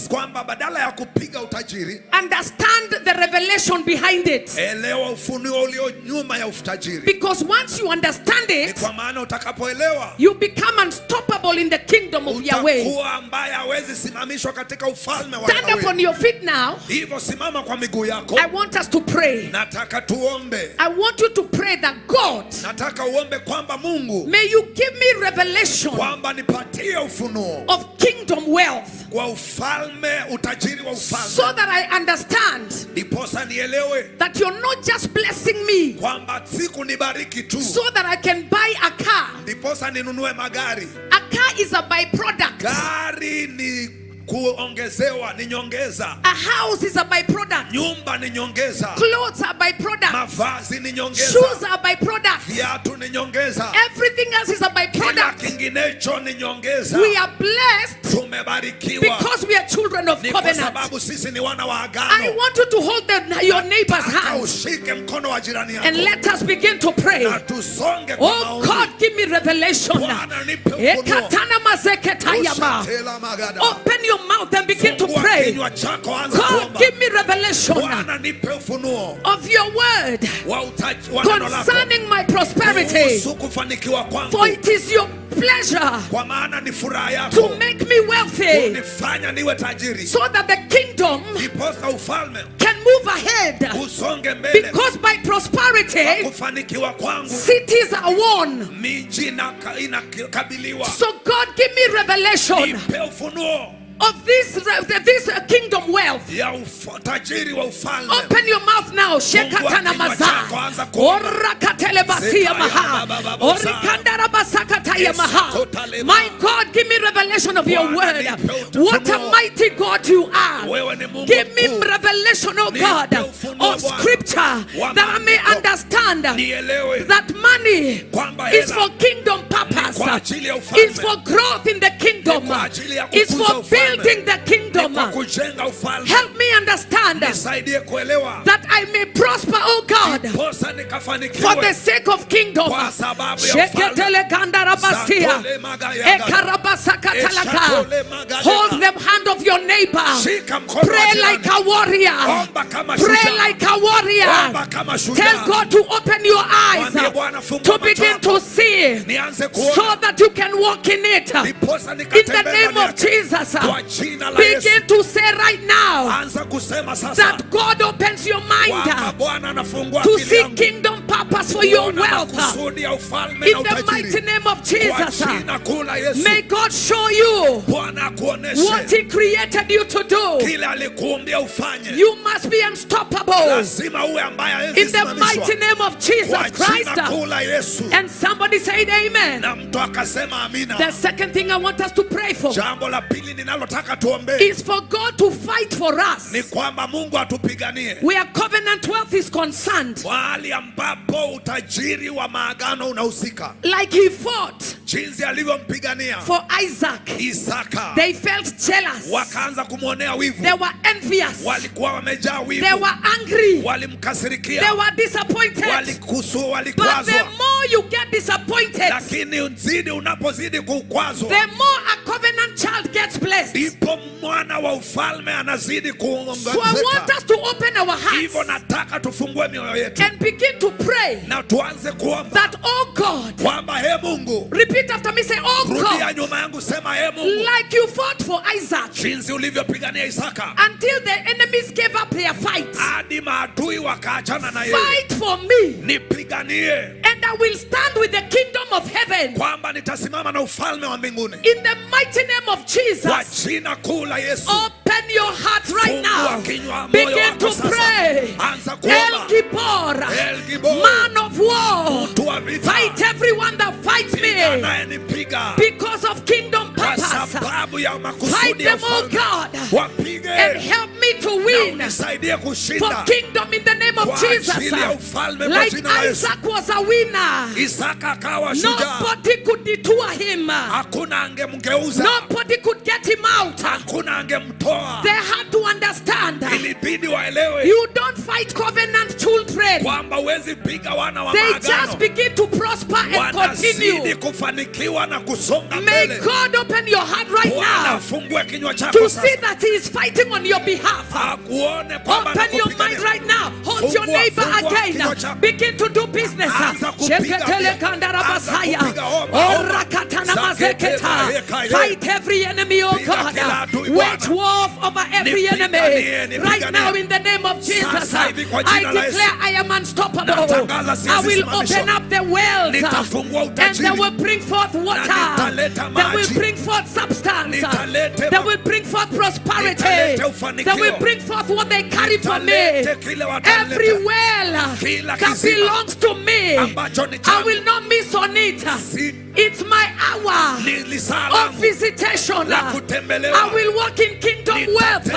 kwamba badala ya kupiga utajiri, understand the revelation behind it. elewa ufunuo ulio nyuma ya utajiri. Because once you understand Ni it, kwa maana utakapoelewa, you become unstoppable in the kingdom of Yahweh. utakuwa ambaye hawezi simamishwa katika ufalme wa Stand up on Yahweh. your feet now. Hivyo simama kwa miguu yako. I want us to pray. Nataka tuombe. I want you to pray that God, Nataka uombe kwamba Mungu, may you give me revelation kwamba nipatie ufunuo of kingdom wealth, kwa ufalme, utajiri wa ufalme, so that I understand ndiposa nielewe that you're not just blessing me kwamba siku nibariki tu, so that I can buy a car. ndiposa ninunue magari. A car is a byproduct. Gari ni kuongezewa, ni nyongeza. A house is a byproduct. Nyumba ni nyongeza. Clothes are byproducts. Mavazi ni nyongeza. Shoes are byproducts. Viatu ni nyongeza. Everything else is a Kila byproduct. kinginecho ni nyongeza. We are blessed Tumebarikiwa because we are children of ni kwa covenant. sababu sisi ni wana wa I agano. want you to hold your neighbor's Nataka hand ushike mkono wa jirani and yako let us begin to pray. na tusonge kwa Oh maombi. God, give me revelation. Bwana nipe ufunuo. Ekatana mazeketayama. Ushatela magada. Open your mouth and begin to Fungua pray. kinywa chako, anza God, kuomba. give me revelation Bwana nipe ufunuo of your word wa neno lako concerning my prosperity. kuhusu kufanikiwa For kwangu, it is your pleasure kwa maana ni furaha to yako make me wealthy, kunifanya niwe tajiri, so that the kingdom ndiposa ufalme can move ahead. usonge mbele. Because by prosperity, Kufanikiwa kwangu, cities are won. miji inakabiliwa. So God, give me revelation Nipe ufunuo of this kingdom wealth. ya tajiri wa ufalme. Open your mouth now. Shekatana maza. Orakatele basia maha. Orikandara basakataya maha. My God, give me revelation of your word. What a mighty God you are. Give me revelation, oh God, of scripture, that I may understand that money is for kingdom purpose, is for growth in the kingdom, is for building the kingdom. Help me understand that I may prosper, oh God, for the sake of kingdom. Hold the hand of your neighbor. Pray like a warrior. Pray like a warrior. Tell God to open your eyes to begin to see, so that you can walk in it. In the name of Jesus, begin to say right now that God opens your mind to see kingdom purpose for your wealth. In the mighty name of Jesus, may God show you what He created you to do. You must be unstoppable in the mighty name of Jesus Christ. And somebody said amen. The second thing I want us to pray for is for God to fight for us where covenant wealth is concerned. Like He fought for Isaac. They felt jealous. They were envious. They were angry. They were disappointed. But the more you get disappointed, the more a covenant child gets blessed. So I want us to open our hearts and begin to pray that, oh God, repeat after me, say, oh God, like you fought for Isaac until the enemies gave up their fight. hadi maadui wakaachana na yeye. Fight for me. Nipiganie. And I will stand with the kingdom of heaven. Kwamba nitasimama na ufalme wa mbinguni. In the mighty name of Jesus. Kwa jina kuu la Yesu. Open your heart right now. Kinywa, begin to sasa. pray. Anza kuomba. El Gibor. Man of war. Fight everyone that fights me. Because of kingdom purpose. Fight them, oh God. And help me to win. For kingdom in the name of Jesus. Like Isaac was a winner. Nobody could detour him. Nobody could get him out. They had to understand. You don't fight covenant children. They just begin to prosper and continue. May God open your heart right now to see that He is fighting on your behalf. Open your mind right now. Hold your neighbor again. Begin to do business. Fight every enemy, oh God. Wage war over every enemy. Right now in the name of Jesus, I declare I am unstoppable. I will open up the wells and they will bring forth water. They will bring forth substance. They will bring forth prosperity. They will bring forth what they carry from me. Every well that belongs to me, I will not miss on it. It's my hour of visitation. I will walk in kingdom wealth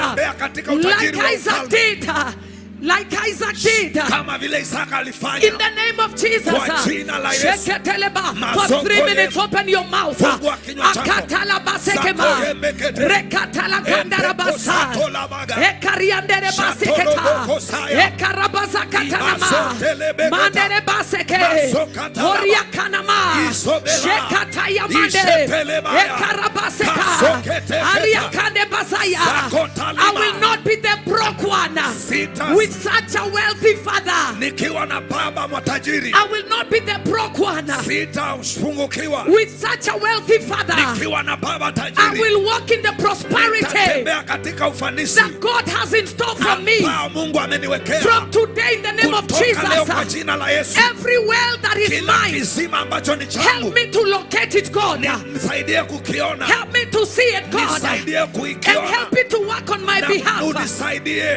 like Isaac did. Like Isaac did. In the name of Jesus. For 3 minutes open your mouth. Akatala basekema. Rekatala kandarabasa. Ekariandere baseketa. Ekarabazakatanama. Mandere baseke. Horiakanama. Shekataya mande. Ekarabaseka. Ariakane basaya. I will not be the broke one. With such a wealthy father, I will not be the broke one. With such a wealthy father, I will walk in the prosperity that God has in store for me. From today, in the name of Jesus, every well that is mine, help me to locate it, God. Help me to see it, God, and help me to work on my behalf.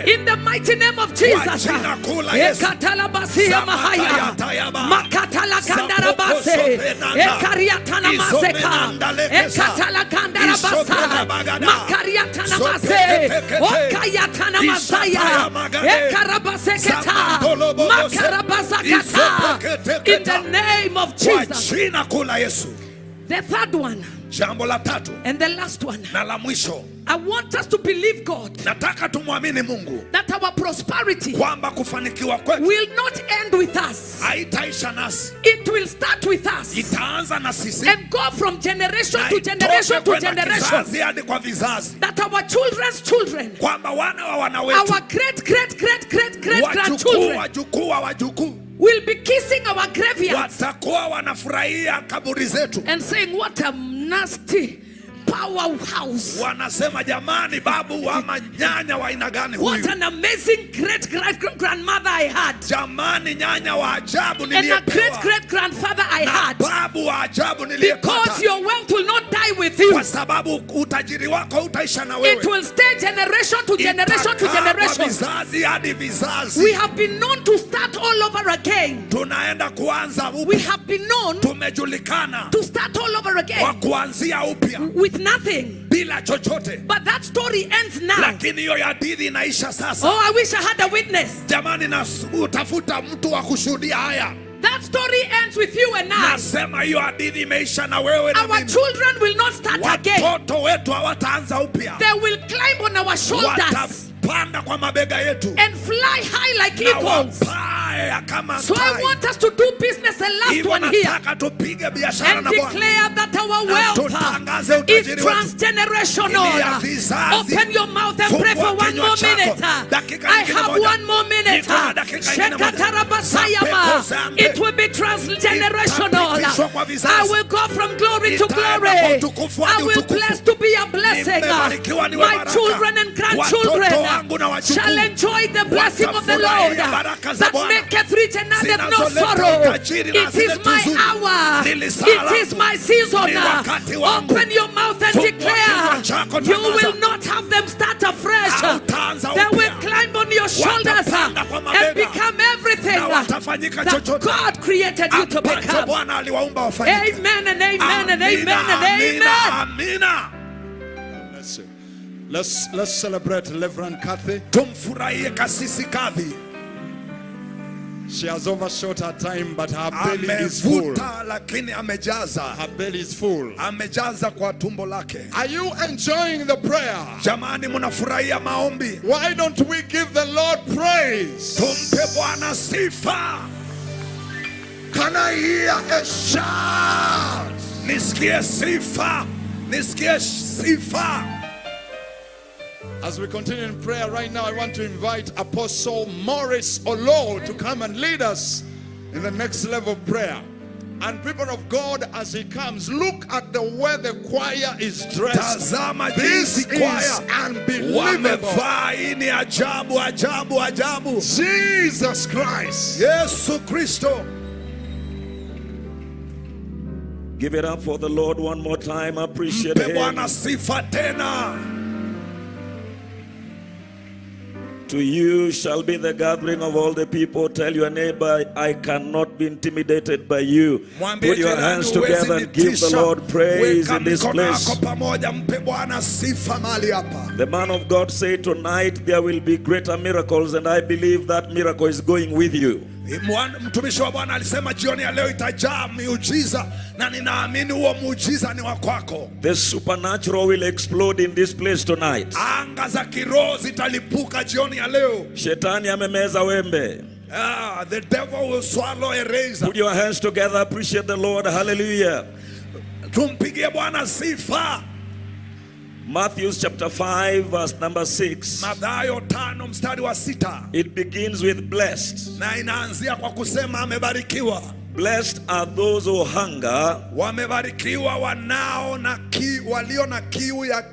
In the mighty name of Jesus. Ekatala basia mahaya. Makatala kandara base. Ekariatana maseka. Ekatala kandara basa. Makariatana mase. Okayatana masaya. Ekarabaseketa. Makarabasakata. In the name of Jesus. The third one. Jambo la tatu. And the last one. Na la mwisho. I want us to believe God. Nataka tumwamini Mungu. That our prosperity kwamba kufanikiwa kwetu will not end with us. Haitaisha nasi. It will start with us. Itaanza na sisi. And go from generation to generation to generation. Kizazi hadi kwa vizazi. That our children's children. Kwamba wana wa wana wetu. Our great grandchildren. Wajukuu. Will be kissing our graveyards. Watakuwa wanafurahia kaburi zetu. And saying, what a nasty powerhouse. Wanasema jamani, babu ama nyanya wa aina gani huyu? What an amazing great grandmother I had. Jamani, nyanya wa ajabu niliyepewa. And a great grandfather I had. Babu wa ajabu niliyepata. Because your wealth will not die with you. Kwa sababu utajiri wako utaisha na wewe. It will stay generation to generation to generation. Vizazi hadi vizazi. We have been known to start all over again. Tunaenda kuanza upya. We have been known tumejulikana to start all over again. Kwa kuanzia upya. With nothing. Bila chochote. But that story ends now. Lakini hiyo hadithi inaisha sasa. Oh, I wish I had a witness. Jamani, na utafuta mtu wa kushuhudia haya. That story ends with you and I. Nasema hiyo hadithi imeisha na wewe na mimi. Our children will not start again. Watoto wetu hawataanza upya. They will climb on our shoulders. Watapanda kwa mabega yetu. And fly high like eagles. So I want us to do business, the last one here, and declare that our wealth is transgenerational. Open your mouth and pray for 1 more minute. I have 1 more minute. It will be transgenerational. I will go from glory to glory. I will bless to be a blessing. My children and grandchildren shall enjoy the blessing of the Lord that maketh rich and addeth no sorrow. It is my hour. It is my season. Open your mouth and declare. You will not have them start afresh. They will climb on your shoulders and become everything that God created you to become. Amen and amen and amen and amen. Let's celebrate Reverend Kathy. She has overshot her time, but her belly is full. Her belly is full. Are you enjoying the prayer? Why don't we give the Lord praise? Can I hear a shout? As we continue in prayer right now, I want to invite Apostle Morris Olo to come and lead us in the next level of prayer. And people of God, as he comes, look at the way the choir is dressed. This is unbelievable. Jesus Christ. Yesu Kristo. Give it up for the Lord one more time. Appreciate him. To you shall be the gathering of all the people. Tell your neighbor, I cannot be intimidated by you. Put your hands together and give the Lord praise in this place. The man of God said tonight there will be greater miracles, and I believe that miracle is going with you. Mtumishi wa Bwana alisema jioni ya leo itajaa miujiza, na ninaamini huo muujiza ni wa kwako. The supernatural will explode in this place tonight. Anga za kiroho zitalipuka jioni ya leo. Shetani amemeza wembe. The devil will swallow a razor. Put your hands together, appreciate the Lord. Hallelujah. Tumpigie Bwana sifa. Matthew chapter 5 verse number 6. Mathayo 5 mstari wa 6. It begins with blessed. Na inaanzia kwa kusema amebarikiwa. Blessed are those who hunger, wamebarikiwa wanao na walio na kiu ya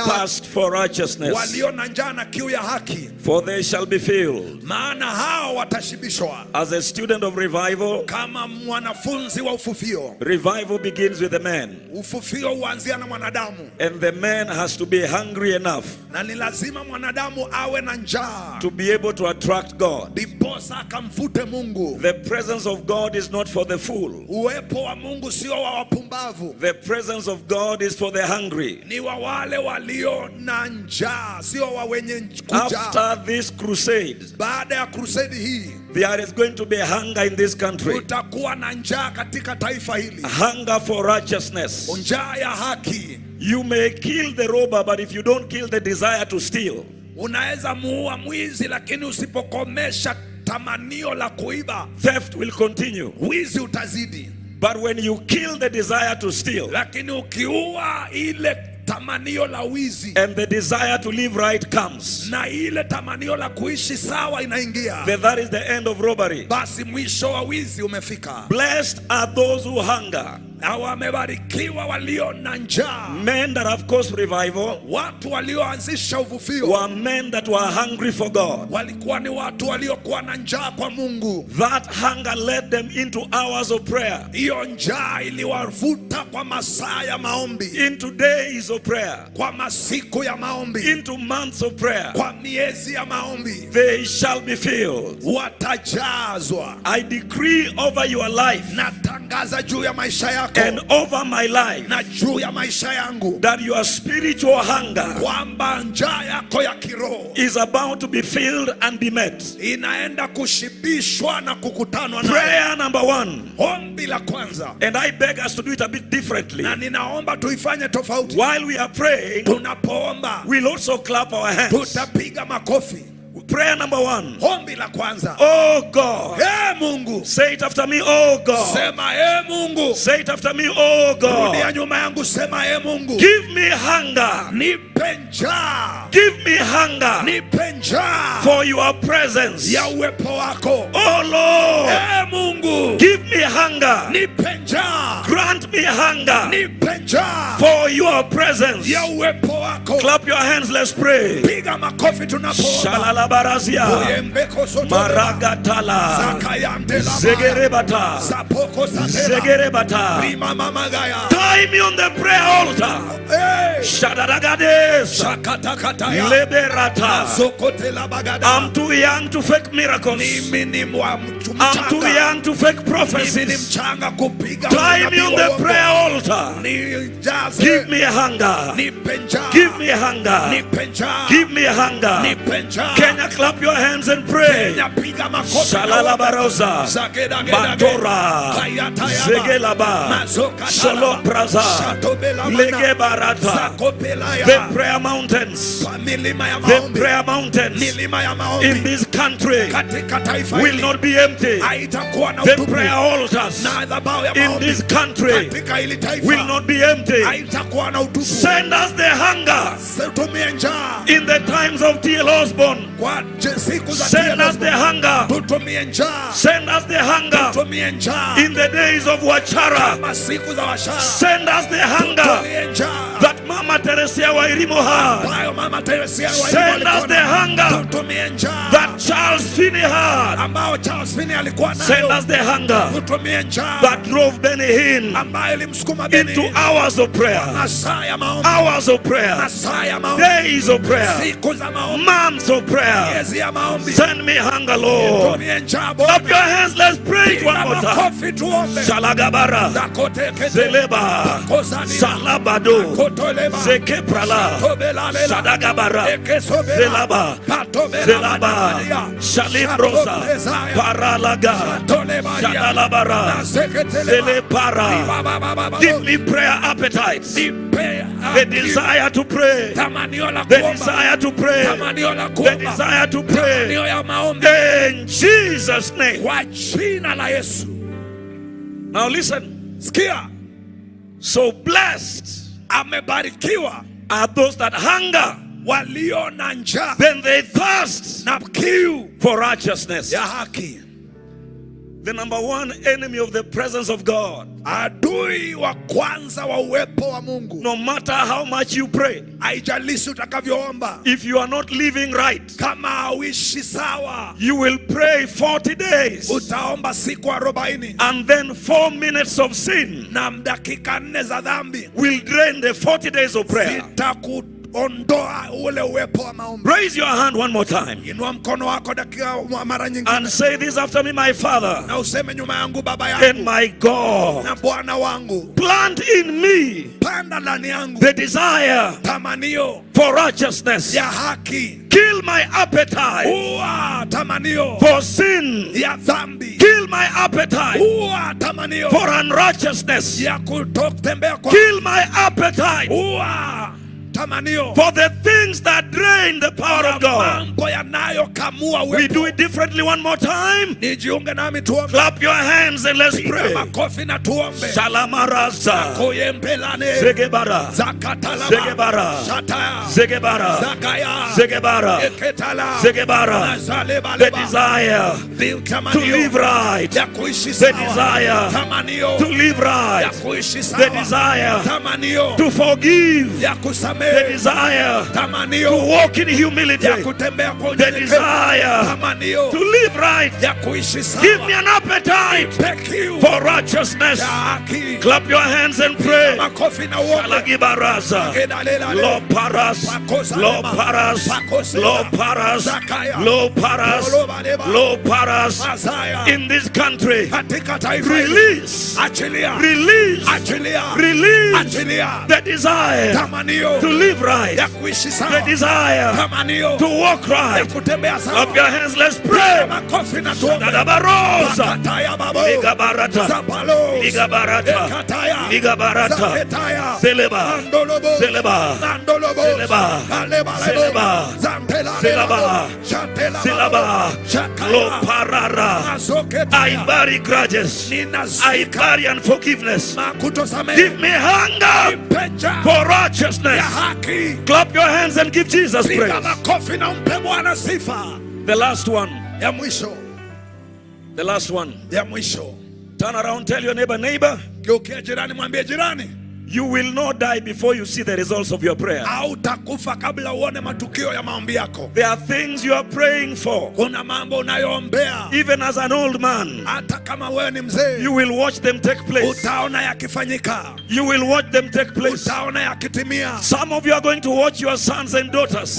thirst for righteousness, walio na njaa na kiu ya haki, for they shall be filled. Maana hao watashibishwa. As a student of revival, kama mwanafunzi wa ufufio, revival begins with a man. Ufufio huanzia na mwanadamu. And the man has to be hungry enough, na ni lazima mwanadamu awe na njaa, to be able to attract God. Diposa akamvute Mungu. The presence of God is not for the fool. Uwepo wa Mungu sio wa wapumbavu. The presence of God is for the hungry. Ni wa wale walio na njaa, sio wa wenye kujaa. After this crusade, baada ya crusade hii, there is going to be a hunger in this country. Utakuwa na njaa katika taifa hili. Hunger for righteousness. Njaa ya haki. You may kill the robber, but if you don't kill the desire to steal, unaweza muua mwizi lakini usipokomesha tamanio la kuiba, theft will continue. Wizi utazidi. But when you kill the desire to steal, lakini ukiua ile tamanio la wizi, and the desire to live right comes, na ile tamanio la kuishi sawa inaingia, then that is the end of robbery. Basi mwisho wa wizi umefika. Blessed are those who hunger. Na wamebarikiwa walio na njaa. Men that have caused revival, watu walioanzisha uvuvio, were men that were hungry for God. Walikuwa ni watu waliokuwa na njaa kwa Mungu. That hunger led them into hours of prayer. Hiyo njaa iliwavuta kwa masaa ya maombi. Into days of prayer. Kwa masiku ya maombi. Into months of prayer. Kwa miezi ya maombi. They shall be filled. Watajazwa. I decree over your life, natangaza juu ya maisha yako, and over my life, na juu ya maisha yangu, that your spiritual hunger, kwamba njaa yako ya kiroho, is about to be filled and be met. Inaenda kushibishwa na kukutanwa na. Prayer number 1. Ombi la kwanza. And I beg us to do it a bit differently. Na ninaomba tuifanye tofauti. While we are praying, tunapoomba, we'll also clap our hands. Tutapiga makofi. Prayer number 1. Ombi la kwanza. Oh God. Mungu. Say it after me, oh God. Sema Mungu. Say it after me, oh God. Rudia nyuma yangu, sema Mungu. Give me hunger. Nipe njaa. Give me hunger. Nipe njaa. For your presence. Ya uwepo wako. Oh Lord. Mungu. Give me hunger. Nipe njaa. Grant me hunger. Nipe njaa. For your presence. Ya uwepo wako. Clap your hands, let's pray. Piga makofi tunapoomba. Shalalabarazia. Maragatala. Zegerebata. Zegerebata. Tie me on the prayer altar. Shadadagades. Liberata. I'm too young to fake miracles. I'm too young to fake prophecies. Tie me on the prayer altar. Give me hunger. Give me hunger. Give me hunger. Kenya, clap your hands and pray. Shalalabarosa. Batora. Zegelaba. Sholopraza. Legebarata. The prayer mountains. The prayer mountains in this country will not be empty. The prayer altars in this country will not be empty. Send us the hunger in the times of T.L. Osborne. Send us the hunger. Send us the hunger in the days of Wachara. Send us the hunger that Mama Teresa Wairimu had. Send us the hunger that Charles Finney had. Send us the hunger that drove Benny Hinn into hours of prayer. Hours of prayer. Days of prayer. Months of prayer. Send me hunger, Lord. Up your hands, let's pray it one more time. Shalagabara. Zeleba. Salabado. Zekeprala. Shadagabara. Zelaba. Zelaba. Shalibrosa. Paralaga. Shadalabara. Zelepara. Give me prayer appetites. The desire to pray. The desire to pray. The desire to pray. In Jesus' name. Now listen. So blessed are those that hunger, then they thirst for righteousness. The number one enemy of the presence of God, no matter how much you pray, if you are not living right, you will pray 40 days and then 4 minutes of sin will drain the 40 days of prayer. Raise your hand one more time and say this after me. My Father and my God, plant in me the desire for righteousness. Kill my appetite for sin. Kill my appetite for unrighteousness. Kill my appetite for the things that drain the power of God. We do it differently one more time. Clap your hands and let's pray. Shalamarasa. Zegebara. Zegebara. Zegebara. Zegebara. Zegebara. The desire to live right. The desire to live right. The desire to forgive. The desire to walk in humility. The desire to live right. Give me an appetite for righteousness. Clap your hands and pray. Shalagibarasa. Lo paras. Lo paras. Lo paras. Lo paras. Lo paras. In this country, release. Release. Release. Achilia. The desire Tamanio. to live right. Ya kuishi sawa. The desire Tamanio. to walk right. Ya kutembea sawa. Up your hands, let's pray. Makofi na tuombe. Dadabarosa. Bakataya babo. Ligabarata. Zapalo. Ligabarata. Ekataya. Ligabarata. Zaketaya. Seleba. Mandolobo. Seleba. Mandolobo. Seleba. Aleba. Seleba. Zantela. Selaba. Shatela. Selaba. Shakaya. Lo parara. I bury grudges. I bury unforgiveness. Give me hunger for righteousness. Clap your hands and give Jesus praise. The last one. The last one. Turn around, tell your neighbor, you will not die before you see the results of your prayer. There are things you are praying for. Even as an old man, you will watch them take place. You will watch them take place. Some of you are going to watch your sons and daughters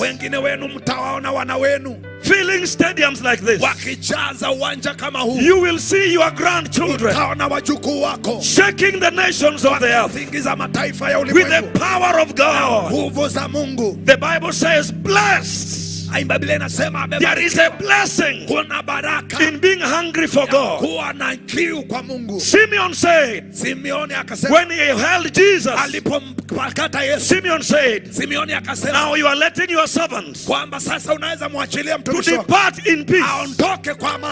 filling stadiums like this. You will see your grandchildren shaking the nations of the earth with the power of God. The Bible says, blessed. There is a blessing in being hungry for God. Simeon said, when he held Jesus, Simeon said, now you are letting your servants to depart in peace,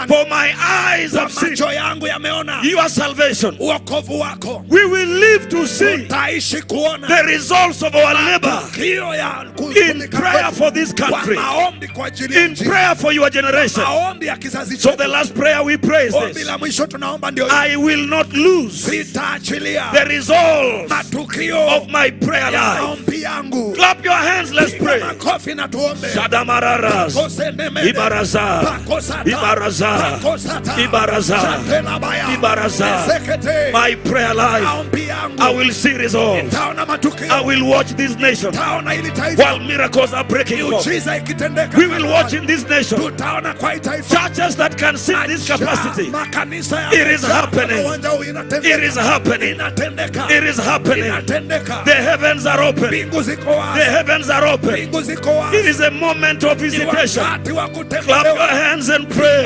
for my eyes have seen your salvation. We will live to see the results of our labor in prayer for this country, in prayer for your generation. So the last prayer we pray is this: I will not lose the results of my prayer life. Clap your hands, let's pray. Shadamararas, Ibaraza, Ibaraza, Ibaraza, Ibaraza. My prayer life, I will see results. I will watch this nation while miracles are breaking forth. We will watch in this nation churches that can see this capacity. It is happening. It is happening. It is happening. The heavens are open. The heavens are open. It is a moment of visitation. Clap your hands and pray.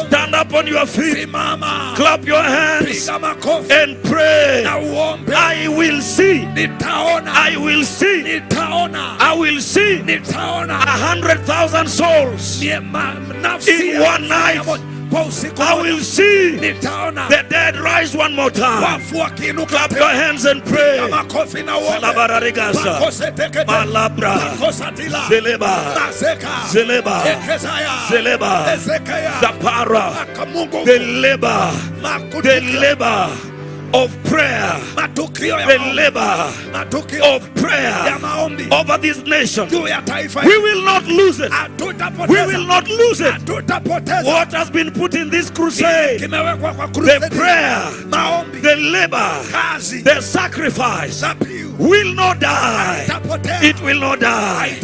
Stand up on your feet. Clap your hands and pray. I will see. I will see. I will see 100,000 souls in one night. I will see the dead rise one more time. Clap your hands and pray. Malabra, Zeleba, Zeleba, Zeleba, Zapara, the labor of prayer, the labor of prayer over this nation. We will not lose it. We will not lose it. What has been put in this crusade, the prayer, the labor, the sacrifice, will not die. It will not die.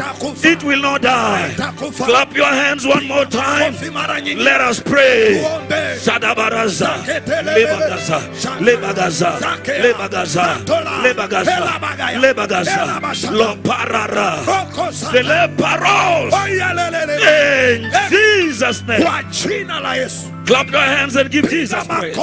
It will not die. Clap your hands one more time. Let us pray. Shadabaraza, Lebagaza, Lebagaza, Lebagaza, Lebagaza, Lebagaza, Loparara, Seleparos. In Jesus' name. Clap your hands and give Jesus praise.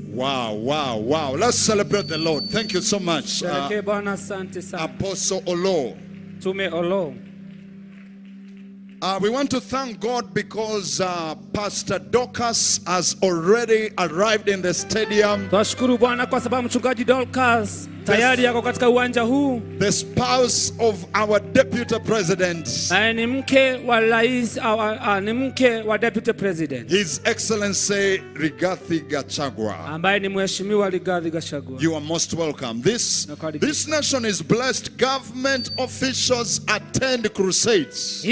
Wow, wow, wow. Let's celebrate the Lord. Thank you so much. Apostle Olo. We want to thank God because Pastor Dorcas has already arrived in the stadium. The spouse of our deputy president, His Excellency Rigathi Gachagua. You are most welcome. This nation is blessed. Government officials attend crusades.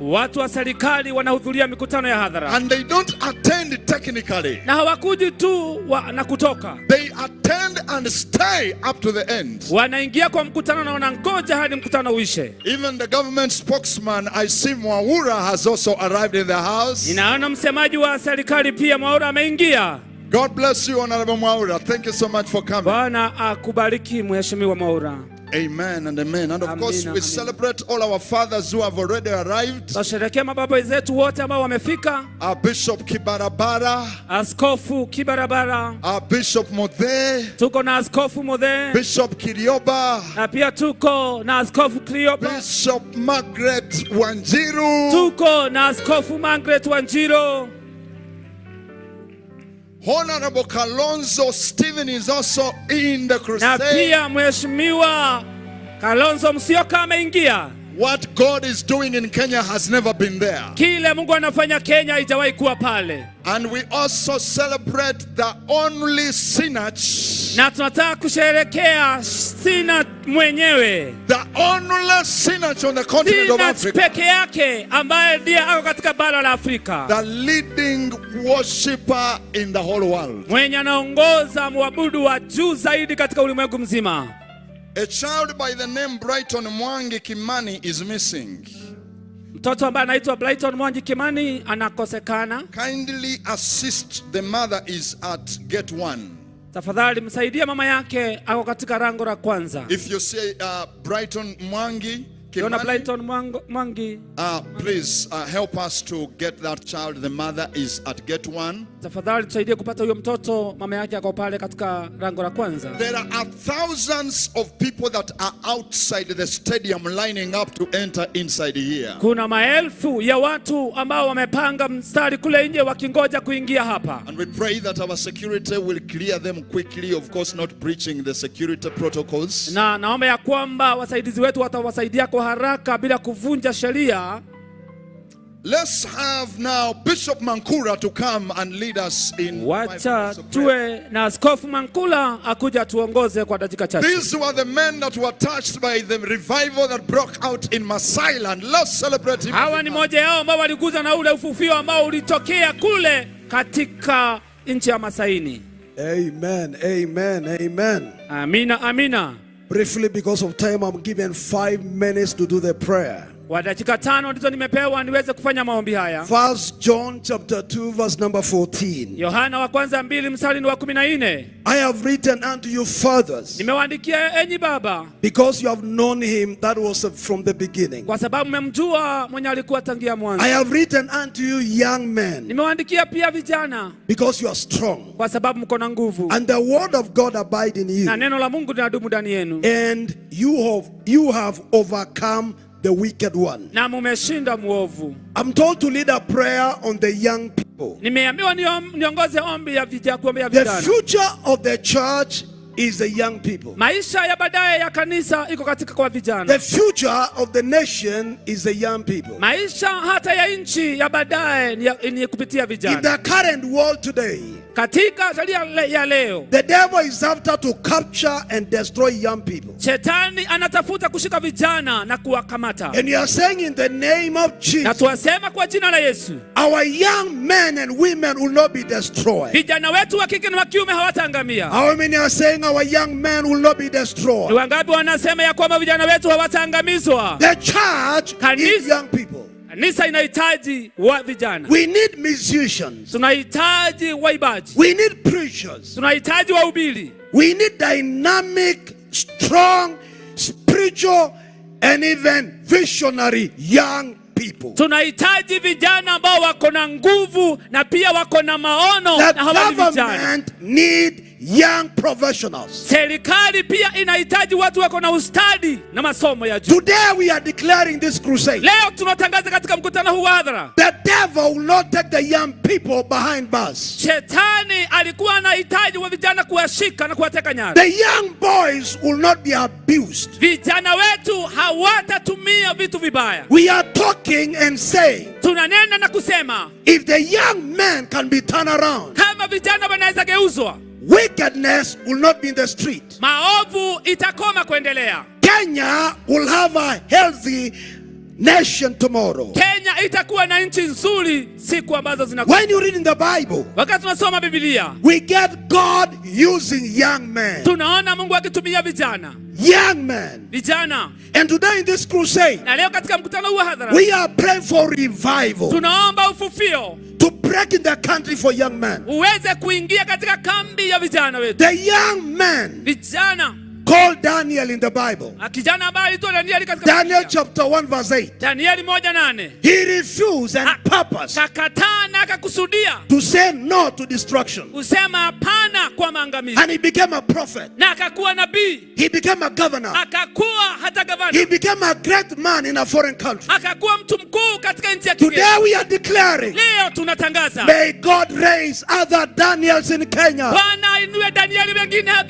Watu wa serikali wanahudhuria mikutano ya hadhara. And they don't attend technically. Na hawakuji tu na kutoka. They attend and stay up to the end. Wanaingia kwa mkutano na wanangoja hadi mkutano uishe. Even the government spokesman, I see Mwaura, has also arrived in the house. Ninaona msemaji wa serikali pia Mwaura ameingia. God bless you, Honorable Mwaura. Thank you so much for coming. Bwana akubariki mheshimiwa Mwaura. Amen and amen. And of course we celebrate all our fathers who have already arrived. Tasherehekea mababa zetu wote ambao wamefika. Our Bishop Kibarabara. Askofu Kibarabara. Our Bishop Modhe. Tuko na Askofu Modhe. Bishop Kirioba. Na pia tuko na Askofu Kirioba. Bishop Margaret Wanjiru. Tuko na Askofu Margaret Wanjiru. Honorable Kalonzo Stephen is also in the crusade. Na pia mheshimiwa Kalonzo Musyoka ameingia. What God is doing in Kenya has never been there. Kile Mungu anafanya Kenya haijawahi kuwa pale. And we also celebrate the only synod. Na tunataka kusherehekea synod mwenyewe. The only synod on the continent of Africa. Peke yake ambaye ndiye ako katika bara la Afrika. The leading worshipper in the whole world. Mwenye anaongoza mwabudu wa juu zaidi katika ulimwengu mzima. A child by the name Brighton Mwangi Kimani is missing. Mtoto ambaye anaitwa Brighton Mwangi Kimani anakosekana. Kindly assist, the mother is at gate 1. Tafadhali msaidie mama yake, ako katika rango la kwanza. If you say Brighton Mwangi Kimani, please help us to get that child. The mother is at gate 1. Tafadhali tusaidie kupata huyo mtoto, mama yake ako pale katika rango la kwanza. There are thousands of people that are outside the stadium lining up to enter inside here. Kuna maelfu ya watu ambao wamepanga mstari kule nje wakingoja kuingia hapa. And we pray that our security will clear them quickly, of course not breaching the security protocols. Na naomba ya kwamba wasaidizi wetu watawasaidia kwa haraka bila kuvunja sheria. Let's have now Bishop Mankura to come and lead us in. Wacha tuwe na Askofu Mankula akuja tuongoze kwa dakika chache. These were the men that were touched by the revival that broke out in Masailand. Let's celebrate him. Hawa ni moja yao ambao waliguza na ule ufufio ambao ulitokea kule katika nchi ya Masaini. Amen, amen, amen. Amina, amina. Briefly, because of time, I'm given 5 minutes to do the prayer. Kwa dakika 5 ndizo nimepewa niweze kufanya maombi haya. 1 John chapter 2 verse number 14. Yohana wa kwanza 2 mstari wa 14. I have written unto you fathers. Nimewaandikia enyi baba. Because you have known him that was from the beginning. Kwa sababu mmemjua mwenye alikuwa tangia mwanzo. I have written unto you young men. Nimewaandikia pia vijana. Because you are strong. Kwa sababu mko na nguvu. And the word of God abide in you. Na neno la Mungu linadumu ndani yenu. And you have overcome the wicked one. Na mumeshinda muovu. I'm told to lead a prayer on the young people. Nimeambiwa niongoze ombi ya vijana. The future of the church is the young people. Maisha ya baadaye ya kanisa iko katika kwa vijana. The future of the nation is the young people. Maisha hata ya nchi ya baadaye ni kupitia vijana. In the current world today, katika sheria ya leo, the devil is after to capture and destroy young people. Shetani anatafuta kushika vijana na kuwakamata. And you are saying in the name of Jesus. Na tuwasema kwa jina la Yesu. Our young men and women will not be destroyed. Vijana wetu wa kike na wa kiume hawataangamia. How many are saying our young men will not be destroyed? Ni wangapi wanasema ya kwamba vijana wetu hawataangamizwa? The church needs young people. Kanisa inahitaji wa vijana. We need musicians. Tunahitaji waibaji. We need preachers. Tunahitaji wahubiri. We need dynamic, strong, spiritual and even visionary young people. Tunahitaji vijana ambao wako na nguvu na pia wako na maono na hawa vijana. The government need young professionals. Serikali pia inahitaji watu wako na ustadi na masomo ya juu. Today we are declaring this crusade. Leo tunatangaza katika mkutano huu hadhara. The devil will not take the young people behind bars. Shetani alikuwa anahitaji wa vijana kuwashika na kuwateka nyara. The young boys will not be abused. Vijana wetu hawatatumia vitu vibaya. We are talking and saying, tunanena na kusema, if the young men can be turned around, kama vijana wanaweza geuzwa, wickedness will not be in the street. Maovu itakoma kuendelea. Kenya will have a healthy nation tomorrow. Kenya itakuwa na nchi nzuri siku ambazo zinakuja. When you read in the Bible, wakati tunasoma Biblia, we get God using young men. Tunaona Mungu akitumia vijana. Young men. Vijana. And today in this crusade, na leo katika mkutano huu hadhara, we are praying for revival. Tunaomba ufufio. To break in the country for young men. Uweze kuingia katika kambi ya vijana wetu. The young men. Vijana. Called Daniel in the Bible. Daniel chapter 1 verse 8. He refused and purposed to say no to destruction. And he became a prophet. He became a governor. He became a great man in a foreign country. Today we are declaring, may God raise other Daniels in Kenya.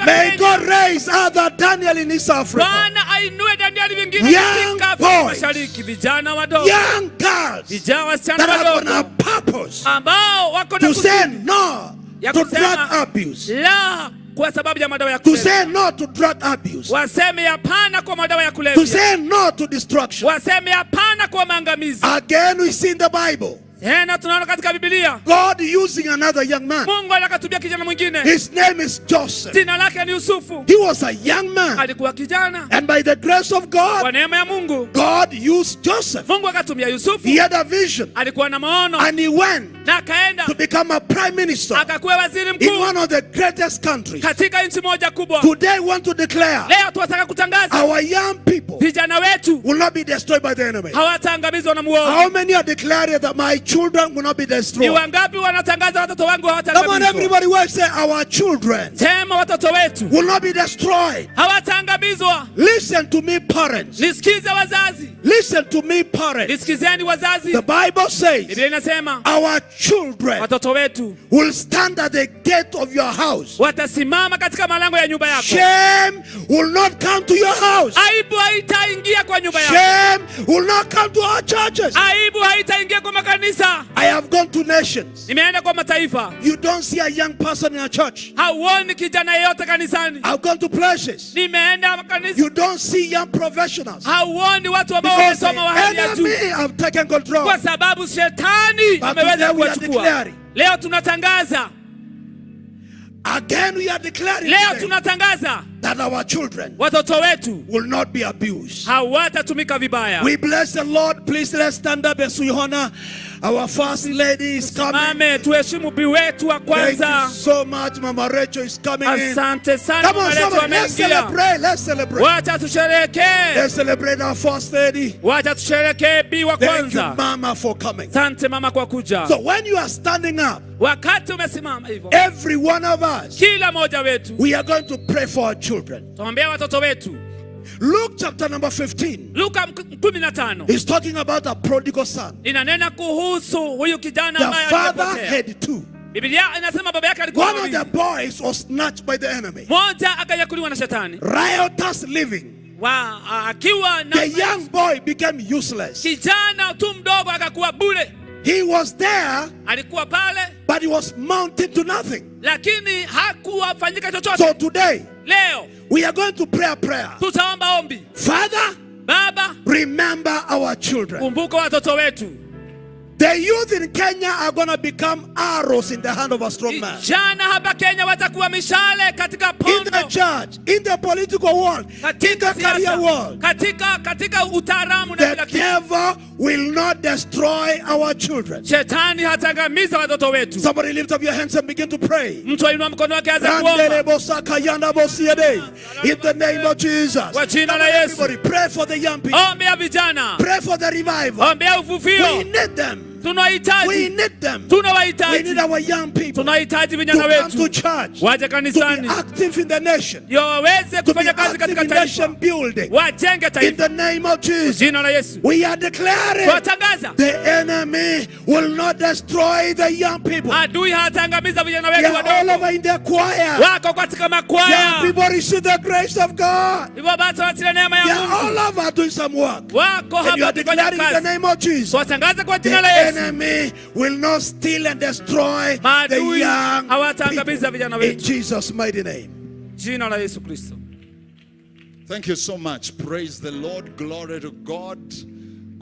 May God raise other Daniel in East Africa. Young boys, young girls that are on a purpose to say no to drug abuse. To say no to drug abuse. To say no to destruction. Again we see in the Bible God using another young man. His name is Joseph. He was a young man. And by the grace of God, God used Joseph. He had a vision. And he went to become a prime minister in one of the greatest countries. Today I want to declare our young people will not be destroyed by the enemy. How many are declaring that my children will not be destroyed? Come on, everybody, will say our children will not be destroyed. Listen to me, parents. Listen to me, parents. The Bible says our children will stand at the gate of your house. Shame will not come to your house. Shame will not come to our churches. I have gone to nations. You don't see a young person in a church. I've gone to places. You don't see young professionals. Because the enemy have taken control. But today we are declaring. Again we are declaring that our children will not be abused. We bless the Lord. Please let's stand up as we honor our first lady is coming. Thank you so much. Mama Rachel is coming in. Come on, somebody, let's celebrate. Let's celebrate. Let's celebrate our first lady. Thank you, Mama, for coming. So when you are standing up, every one of us, we are going to pray for our children. Luke chapter number 15. He's talking about a prodigal son. The father had two. One of the boys was snatched by the enemy. Riotous living. The young boy became useless. He was there, but he was mounting to nothing. So today, we are going to pray a prayer. Father, remember our children. The youth in Kenya are going to become arrows in the hand of a strong man. In the church, in the political world, in the career world, the devil will not destroy our children. Somebody lift up your hands and begin to pray. In the name of Jesus. Everybody pray for the young people. Pray for the revival. We need them. We need them. We need our young people to come to church, to be active in the nation, to be active in nation building. In the name of Jesus, we are declaring the enemy will not destroy the young people. They are all over in the choir. Young people receive the grace of God. They are all over doing some work. And you are declaring in the name of Jesus, the enemy will not steal and destroy the young people. In Jesus' mighty name. Thank you so much. Praise the Lord. Glory to God.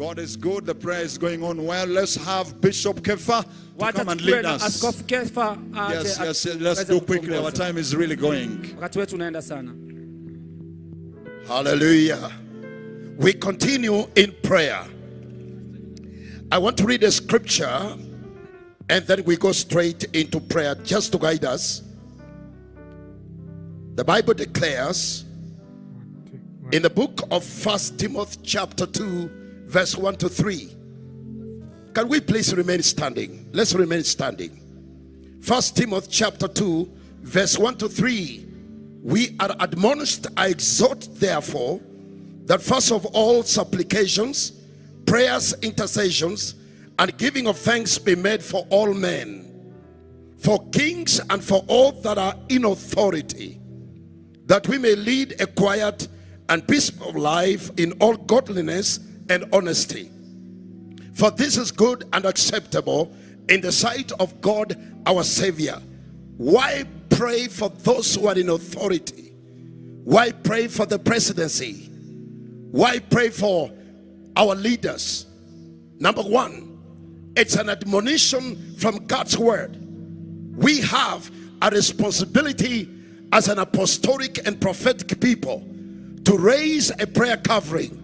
God is good. The prayer is going on well. Let's have Bishop Kefa to come and lead us. Yes, let's do quickly. Our time is really going. Hallelujah. We continue in prayer. I want to read a scripture and then we go straight into prayer just to guide us. The Bible declares in the book of 1 Timothy chapter 2 verse 1 to 3. Can we please remain standing? Let's remain standing. 1 Timothy chapter 2 verse 1 to 3. We are admonished, I exhort therefore, that first of all supplications, prayers, intercessions, and giving of thanks be made for all men, for kings and for all that are in authority, that we may lead a quiet and peaceful life in all godliness and honesty. For this is good and acceptable in the sight of God our Savior. Why pray for those who are in authority? Why pray for the presidency? Why pray for our leaders? Number one, it's an admonition from God's word. We have a responsibility as an apostolic and prophetic people to raise a prayer covering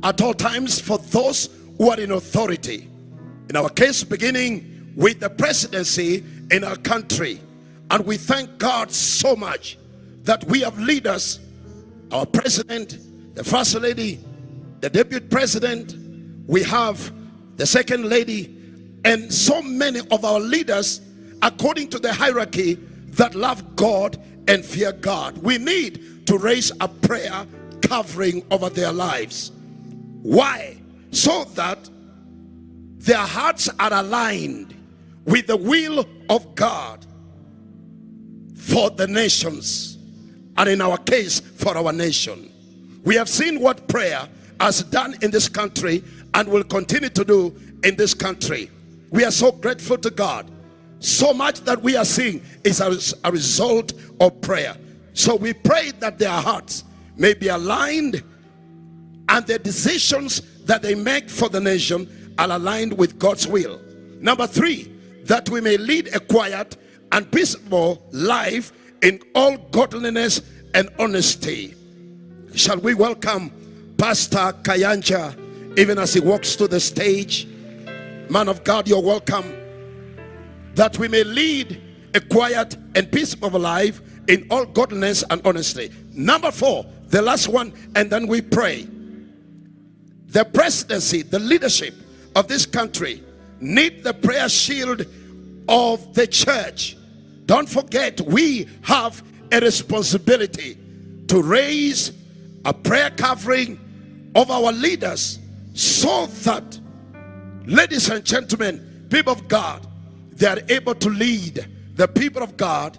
at all times for those who are in authority. In our case, beginning with the presidency in our country. And we thank God so much that we have leaders, our president, the first lady, the deputy president, we have the second lady, and so many of our leaders according to the hierarchy that love God and fear God. We need to raise a prayer covering over their lives. Why? So that their hearts are aligned with the will of God for the nations, and in our case for our nation. We have seen what prayer has done in this country and will continue to do in this country. We are so grateful to God. So much that we are seeing is a result of prayer. So we pray that their hearts may be aligned and the decisions that they make for the nation are aligned with God's will. Number three, that we may lead a quiet and peaceful life in all godliness and honesty. Shall we welcome Pastor Kayanja even as he walks to the stage? Man of God, you're welcome. That we may lead a quiet and peaceful life in all godliness and honesty. Number four, the last one, and then we pray. The presidency, the leadership of this country need the prayer shield of the church. Don't forget, we have a responsibility to raise a prayer covering of our leaders so that, ladies and gentlemen, people of God, they are able to lead the people of God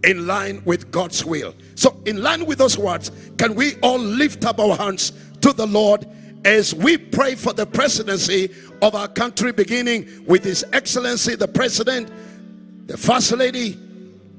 in line with God's will. So in line with those words, can we all lift up our hands to the Lord as we pray for the presidency of our country, beginning with His Excellency the President, the First Lady,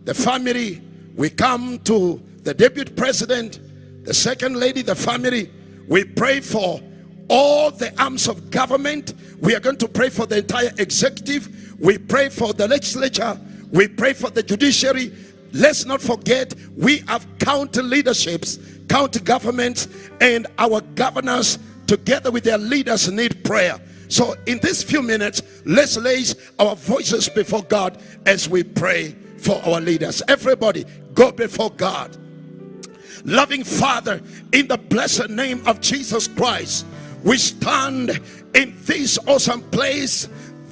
the family. We come to the Deputy President, the Second Lady, the family. We pray for all the arms of government. We are going to pray for the entire executive. We pray for the legislature. We pray for the judiciary. Let's not forget, we have county leaderships, county governments, and our governors together with their leaders need prayer. So in these few minutes, let's raise our voices before God as we pray for our leaders. Everybody, go before God. Loving Father, in the blessed name of Jesus Christ, we stand in this awesome place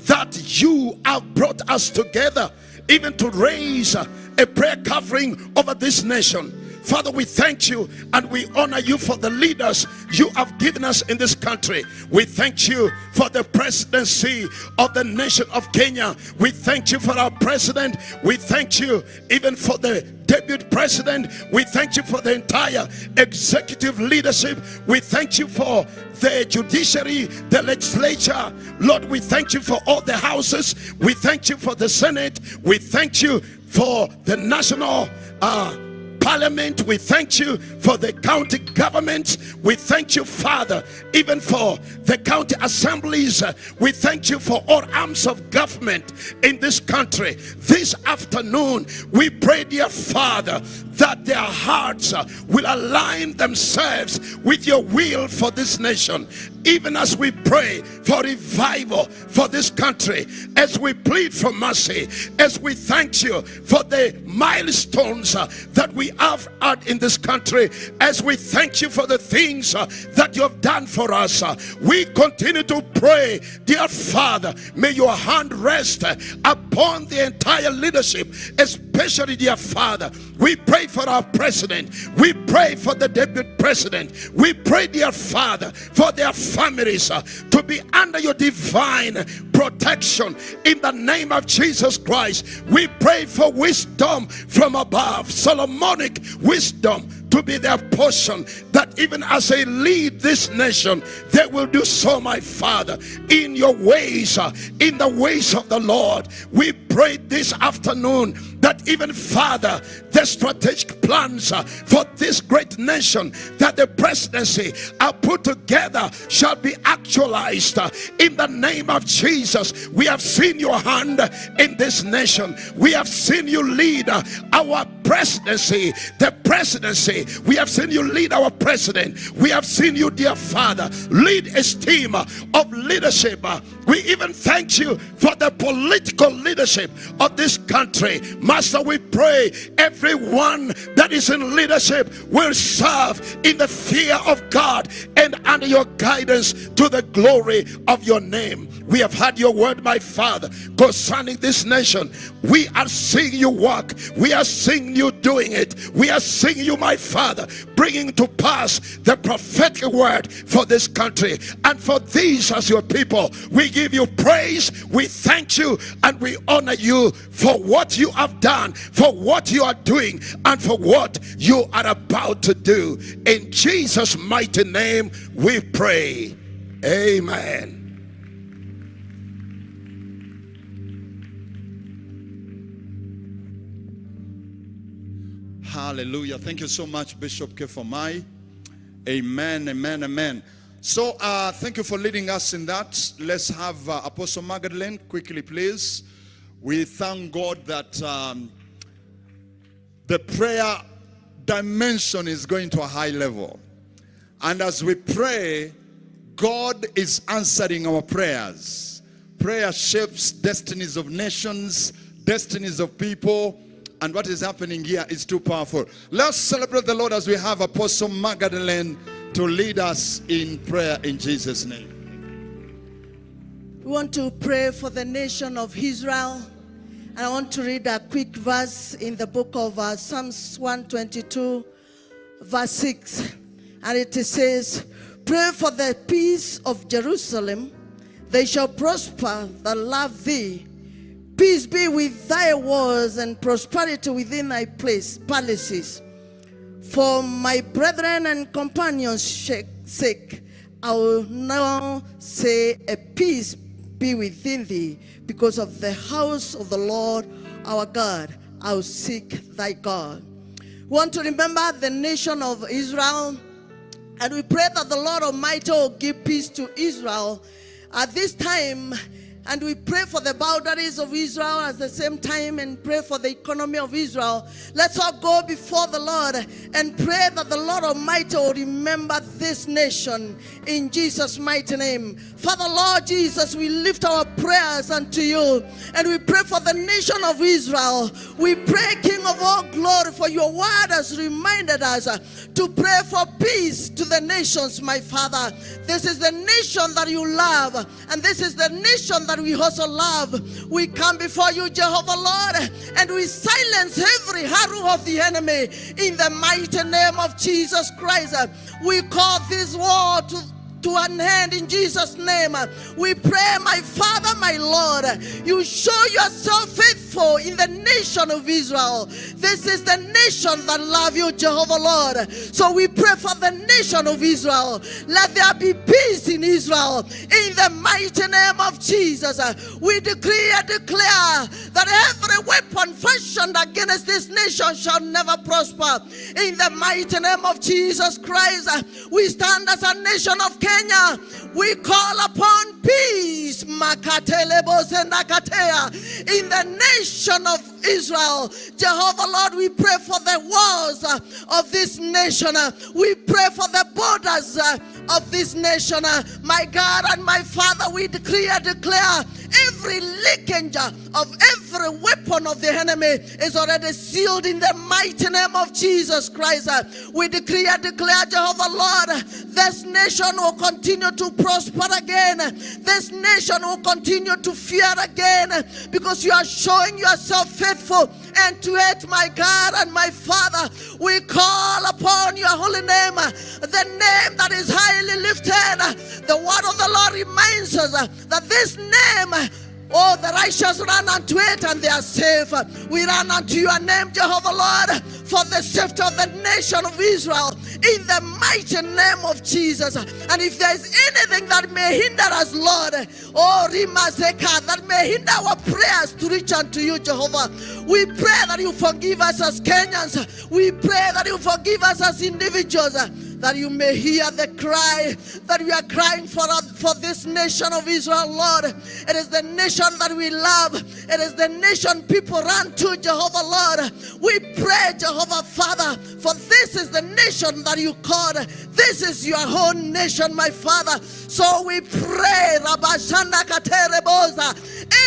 that you have brought us together, even to raise a prayer covering over this nation. Father, we thank you and we honor you for the leaders you have given us in this country. We thank you for the presidency of the nation of Kenya. We thank you for our president. We thank you even for the deputy president. We thank you for the entire executive leadership. We thank you for the judiciary, the legislature. Lord, we thank you for all the houses. We thank you for the Senate. We thank you for the national parliament. We thank you for the county government. We thank you, Father, even for the county assemblies. We thank you for all arms of government in this country. This afternoon, we pray, dear Father, that their hearts will align themselves with your will for this nation. Even as we pray for revival for this country, as we plead for mercy, as we thank you for the milestones that we have had in this country, as we thank you for the things that you have done for us, we continue to pray, dear Father, may your hand rest upon the entire leadership, especially, dear Father, we pray for our president, we pray for the deputy president, we pray, dear Father, for their families to be under your divine protection in the name of Jesus Christ. We pray for wisdom from above, Solomonic wisdom to be their portion, that even as they lead this nation, they will do so, my Father, in your ways, in the ways of the Lord. We pray this afternoon that even, Father, the strategic plans for this great nation that the presidency are put together shall be actualized in the name of Jesus. We have seen your hand in this nation. We have seen you lead our presidency, the presidency. We have seen you lead our president. We have seen you, dear Father, lead a team of leadership. We even thank you for the political leadership of this country. Master, we pray everyone that is in leadership will serve in the fear of God and under your guidance to the glory of your name. We have heard your word, my Father, concerning this nation. We are seeing you work. We are seeing you doing it. We are seeing you, my Father, bringing to pass the prophetic word for this country. And for these as your people, we give you praise, we thank you, and we honor you for what you have done, for what you are doing, and for what you are about to do. In Jesus' mighty name we pray. Amen. Hallelujah. Thank you so much, Bishop Kefomai. Amen, amen, amen. So thank you for leading us in that. Let's have Apostle Magdalene quickly, please. We thank God that the prayer dimension is going to a high level. And as we pray, God is answering our prayers. Prayer shapes destinies of nations, destinies of people. And what is happening here is too powerful. Let's celebrate the Lord as we have Apostle Magdalene to lead us in prayer in Jesus' name. We want to pray for the nation of Israel. And I want to read a quick verse in the book of Psalms 122, verse 6. And it says, pray for the peace of Jerusalem. They shall prosper that love thee. Peace be with thy walls and prosperity within thy palaces. For my brethren and companions' sake, I will now say a peace be within thee. Because of the house of the Lord our God, I will seek thy God. We want to remember the nation of Israel. And we pray that the Lord Almighty will give peace to Israel at this time. And we pray for the boundaries of Israel at the same time and pray for the economy of Israel. Let's all go before the Lord and pray that the Lord Almighty will remember this nation in Jesus' mighty name. Father, Lord Jesus, we lift our prayers unto you and we pray for the nation of Israel. We pray, King of all glory, for your word has reminded us to pray for peace to the nations, my Father. This is the nation that you love, and this is the nation that we also love. We come before you, Jehovah Lord, and we silence every arrow of the enemy in the mighty name of Jesus Christ. We call this war to an end in Jesus' name. We pray, my Father, my Lord, you show yourself faithful in the nation of Israel. This is the nation that love you, Jehovah Lord. So we pray for the nation of Israel. Let there be peace in Israel in the mighty name of Jesus. We decree and declare that every weapon fashioned against this nation shall never prosper. In the mighty name of Jesus Christ, we stand as a nation of Kenya. We call upon peace. In the nation of Israel, Jehovah Lord, we pray for the walls of this nation. We pray for the borders of this nation. My God and my Father, we declare every leakage of every weapon of the enemy is already sealed in the mighty name of Jesus Christ. We declare, Jehovah Lord, this nation will continue to prosper again. This nation will continue to fear again, because you are showing yourself faithful and to it, my God and my Father. We call upon your holy name, the name that is highly lifted. The word of the Lord reminds us that this name, oh, the righteous run unto it and they are safe. We run unto your name, Jehovah Lord, for the safety of the nation of Israel, in the mighty name of Jesus. And if there is anything that may hinder us, Lord, oh, Rimazeka, that may hinder our prayers to reach unto you, Jehovah, we pray that you forgive us as Kenyans. We pray that you forgive us as individuals, that you may hear the cry that we are crying for this nation of Israel, Lord. It is the nation that we love. It is the nation people run to, Jehovah, Lord. We pray, Jehovah, Father, for this is the nation that you called. This is your own nation, my Father. So we pray, Rabashanda Katereboza,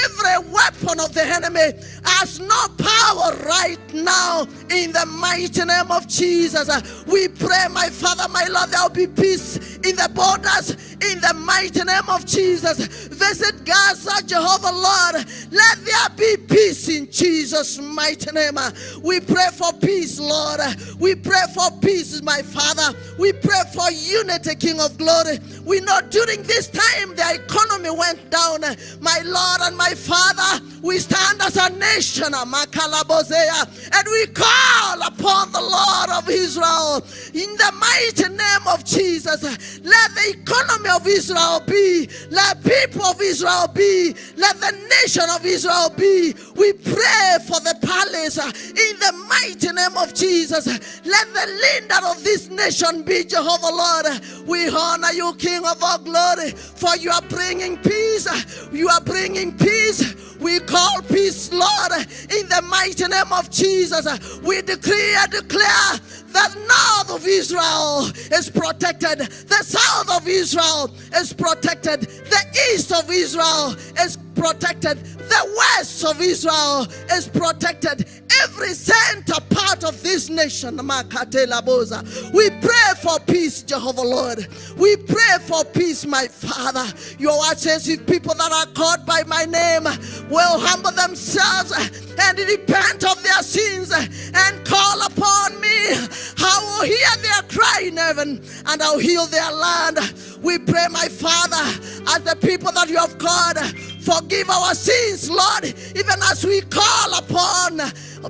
every weapon of the enemy has no power right now, in the mighty name of Jesus. We pray, my Father, my Lord, there will be peace in the borders, in the mighty name of Jesus. Visit Gaza, Jehovah Lord. Let there be peace in Jesus' mighty name. We pray for peace, Lord. We pray for peace, my Father. We pray for unity, King of glory. We know during this time the economy went down. My Lord and my Father, we stand as a nation, Makalabozea, and we call upon the Lord of Israel in the mighty name of Jesus. Let the economy of Israel be. Let people of Israel be. Let the nation of Israel be. We pray for the palace in the mighty name of Jesus. Let the leader of this nation be, Jehovah Lord. We honor you, King of all glory, for you are bringing peace. You are bringing peace. We call peace, Lord, in the mighty name of Jesus. We declare that north of Israel is protected, the south of Israel is protected, the east of Israel is protected, the west of Israel is protected, every center part of this nation. We pray for peace, Jehovah Lord. We pray for peace, my Father. Your word says, if people that are called by my name will humble themselves and repent of their sins and call upon me, I will hear their cry in heaven and I'll heal their land. We pray, my Father, as the people that you have called, forgive our sins, Lord, even as we call upon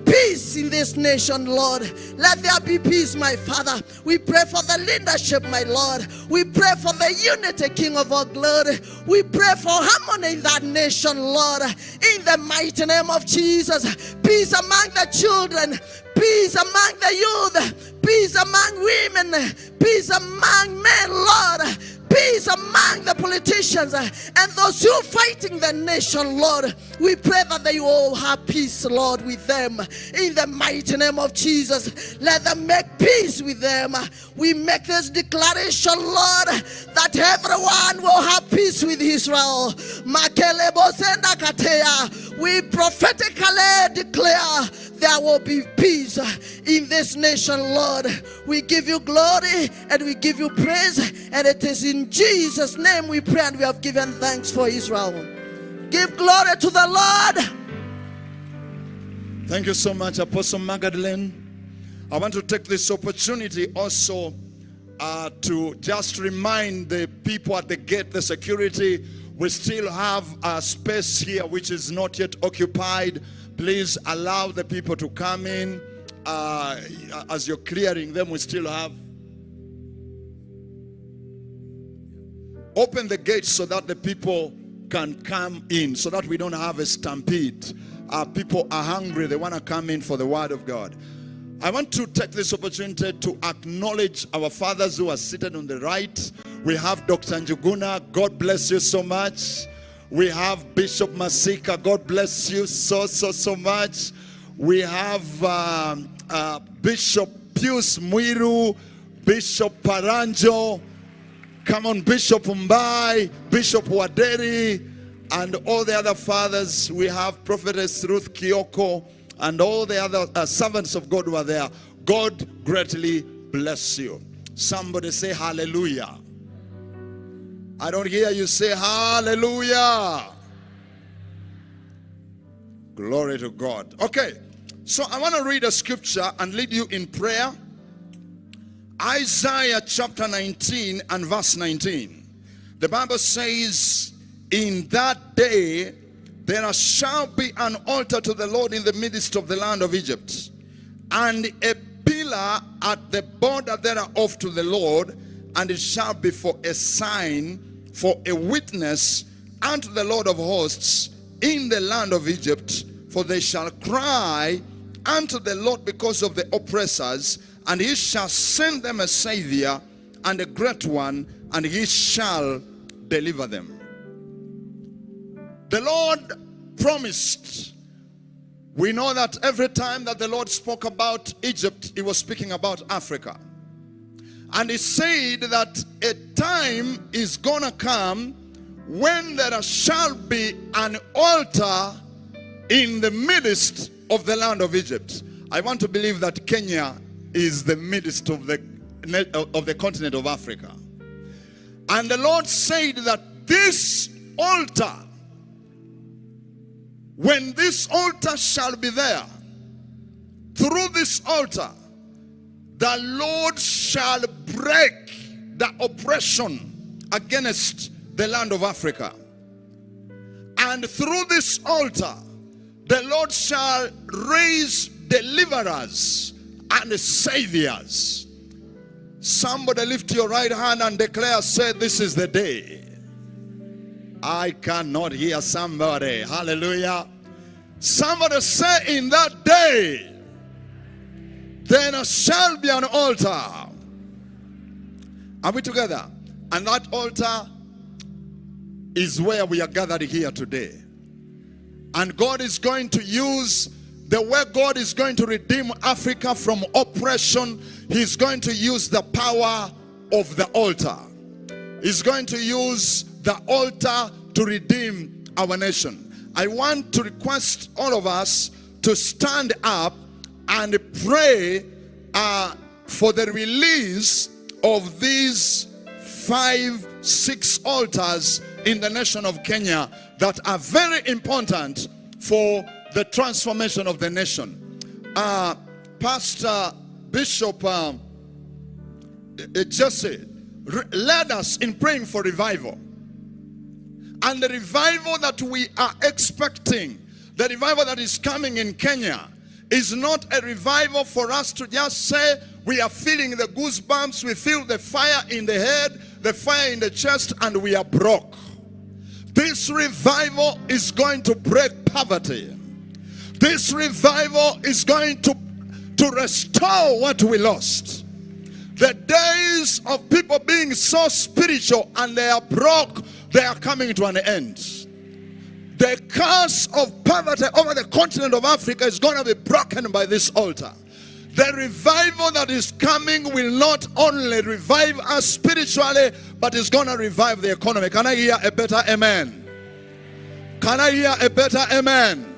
peace in this nation, Lord. Let there be peace, my Father. We pray for the leadership, my Lord. We pray for the unity, King of all glory. We pray for harmony in that nation, Lord, in the mighty name of Jesus. Peace among the children, peace among the youth, peace among women, peace among men, Lord. Peace among the politicians and those who are fighting the nation, Lord. We pray that they all have peace, Lord, with them. In the mighty name of Jesus, let them make peace with them. We make this declaration, Lord, that everyone will have peace with Israel. We prophetically declare there will be peace in this nation, Lord. We give you glory and we give you praise, and it is in Jesus' name we pray, and we have given thanks for Israel. Give glory to the Lord. Thank you so much, Apostle Magdalene. I want to take this opportunity also to just remind the people at the gate, the security, we still have a space here which is not yet occupied. Please allow the people to come in. As you're clearing them, we still have. Open the gates so that the people can come in so that we don't have a stampede. People are hungry. They want to come in for the word of God. I want to take this opportunity to acknowledge our fathers who are seated on the right. We have Dr. Njuguna. God bless you so much. We have Bishop Masika. God bless you so much. We have Bishop Pius Mwiru, Bishop Paranjo. Come on, Bishop Mbai, Bishop Waderi, and all the other fathers. We have Prophetess Ruth Kioko and all the other servants of God who are there. God greatly bless you. Somebody say hallelujah. I don't hear you say hallelujah. Glory to God. Okay, so I want to read a scripture and lead you in prayer. Isaiah chapter 19 and verse 19. The Bible says, in that day there shall be an altar to the Lord in the midst of the land of Egypt, and a pillar at the border thereof to the Lord, and it shall be for a sign, for a witness unto the Lord of hosts in the land of Egypt. For they shall cry unto the Lord because of the oppressors, and he shall send them a savior and a great one, and he shall deliver them. The Lord promised. We know that every time that the Lord spoke about Egypt, he was speaking about Africa. And he said that a time is gonna come when there shall be an altar in the midst of the land of Egypt. I want to believe that Kenya is the midst of the continent of Africa. And the Lord said that this altar, when this altar shall be there, through this altar, the Lord shall break the oppression against the land of Africa. And through this altar, the Lord shall raise deliverers and saviors. Somebody lift your right hand and declare, say, this is the day. I cannot hear somebody. Hallelujah. Somebody say, in that day there shall be an altar. Are we together? And that altar is where we are gathered here today. And God is going to use the way God is going to redeem Africa from oppression. He's going to use the power of the altar. He's going to use the altar to redeem our nation. I want to request all of us to stand up and pray for the release of these 5-6 altars in the nation of Kenya that are very important for the transformation of the nation. Pastor Bishop Jesse led us in praying for revival. And the revival that we are expecting, the revival that is coming in Kenya, is not a revival for us to just say we are feeling the goosebumps, we feel the fire in the head, the fire in the chest, and we are broke. This revival is going to break poverty. This revival is going to restore what we lost. The days of people being so spiritual and they are broke, they are coming to an end. The curse of poverty over the continent of Africa is going to be broken by this altar. The revival that is coming will not only revive us spiritually, but is going to revive the economy. Can I hear a better amen? Can I hear a better amen?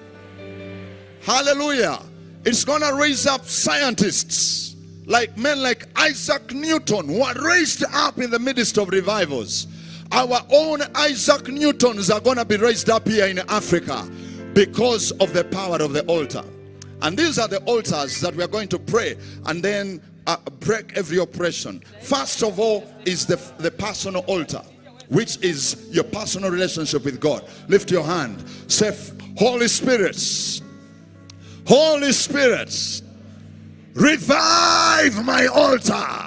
Hallelujah. It's going to raise up scientists, like men like Isaac Newton, who are raised up in the midst of revivals. Our own Isaac Newtons are going to be raised up here in Africa because of the power of the altar. And these are the altars that we are going to pray and then break every oppression. First of all is the personal altar, which is your personal relationship with God. Lift your hand. Say, Holy Spirit, Holy Spirit, revive my altar.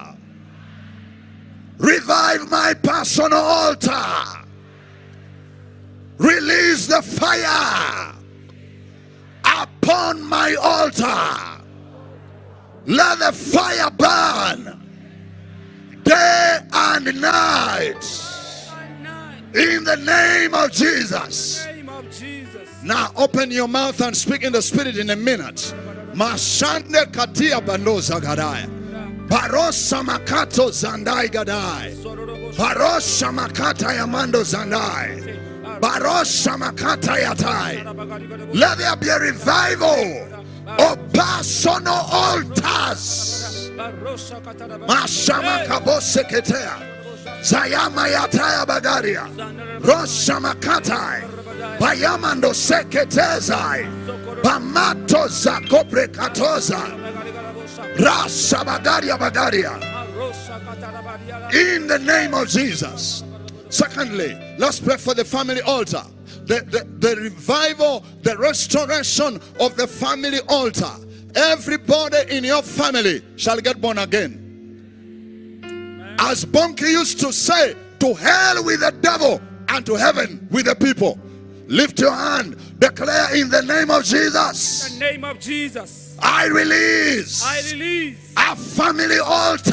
Revive my personal altar. Release the fire upon my altar. Let the fire burn day and night. In the name of Jesus. Now open your mouth and speak in the spirit in a minute. Mashande katia bandoza gadaya. Barosa makato zandai gadai. Barosa makata yamando zandai. Barosa makata yatai. Let there be a revival of personal altars. Mashama kabose ketea. Zayama yataya bagaria. Rosha makatai. Bayamando seketezai. Bamato zakopre katoza. Rasha bagaria bagaria. In the name of Jesus. Secondly, let's pray for the family altar. The revival, the restoration of the family altar. Everybody in your family shall get born again. As Bonki used to say, to hell with the devil and to heaven with the people. Lift your hand, declare in the name of Jesus. In the name of Jesus. I release a family altar.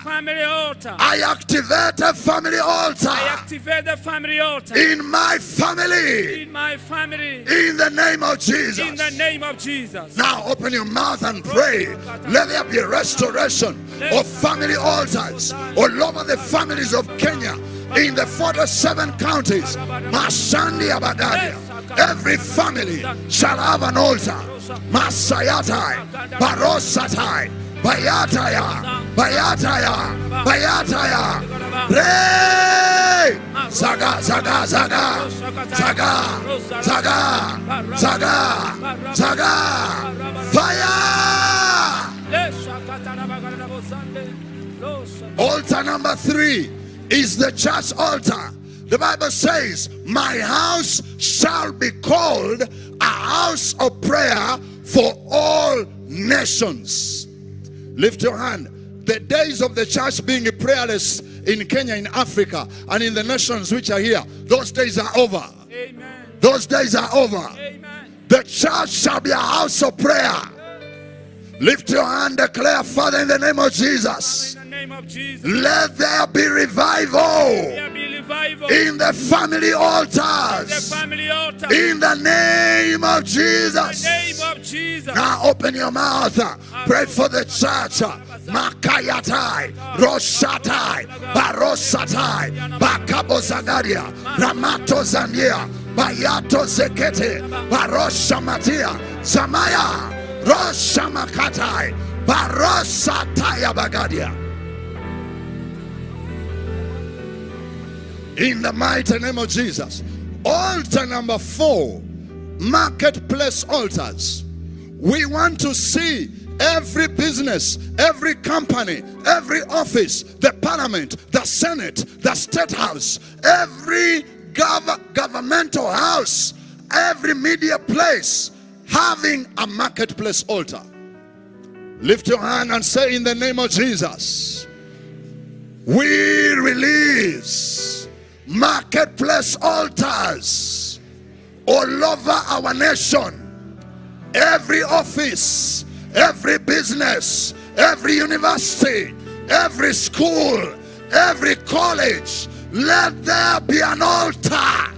Family altar. I activate a family altar. I activate the family altar. In my family. In my family. In the name of Jesus. In the name of Jesus. Now open your mouth and pray. Let there be a restoration of family altars all over the families of Kenya. In the 47 counties. Mashandi Abagadia. Every family shall have an altar. Masayatai, Barosatai, Bayataya, Bayataya, Bayataya. Pray! Zaga, Zaga, Zaga, Zaga, Zaga, Zaga, Zaga. Fire! Altar number 3 is the church altar. The Bible says, my house shall be called a house of prayer for all nations. Lift your hand. The days of the church being prayerless in Kenya, in Africa, and in the nations which are here, those days are over. Amen. Those days are over. Amen. The church shall be a house of prayer. Lift your hand, declare, Father, in the name of Jesus. In the name of Jesus. Let there be revival. In the family altars. In the name of Jesus. Now open your mouth. Pray for the church. Makayatai, Roshatai, Barosatai, Bakabozagaria, Ramato Zandia, Bayato Zekete, Baroshamatia, Zamaya, Roshamakatai, Barosataya Bagadia. In the mighty name of Jesus. Altar number 4, marketplace altars. We want to see every business, every company, every office, the parliament, the senate, the state house, every governmental house, every media place having a marketplace altar. Lift your hand and say, in the name of Jesus, we release marketplace altars all over our nation. Every office, every business, every university, every school, every college, let there be an altar.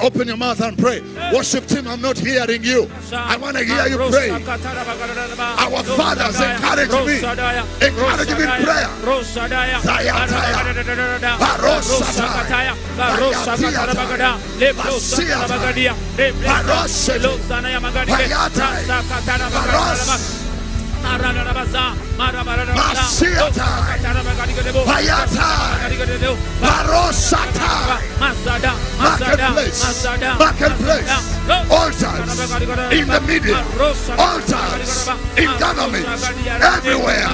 Open your mouth and pray. Worship team, I'm not hearing you. I want to hear you pray. Our fathers encourage me. Encourage me in prayer. Marketplace, altars in the media, altars in government, everywhere,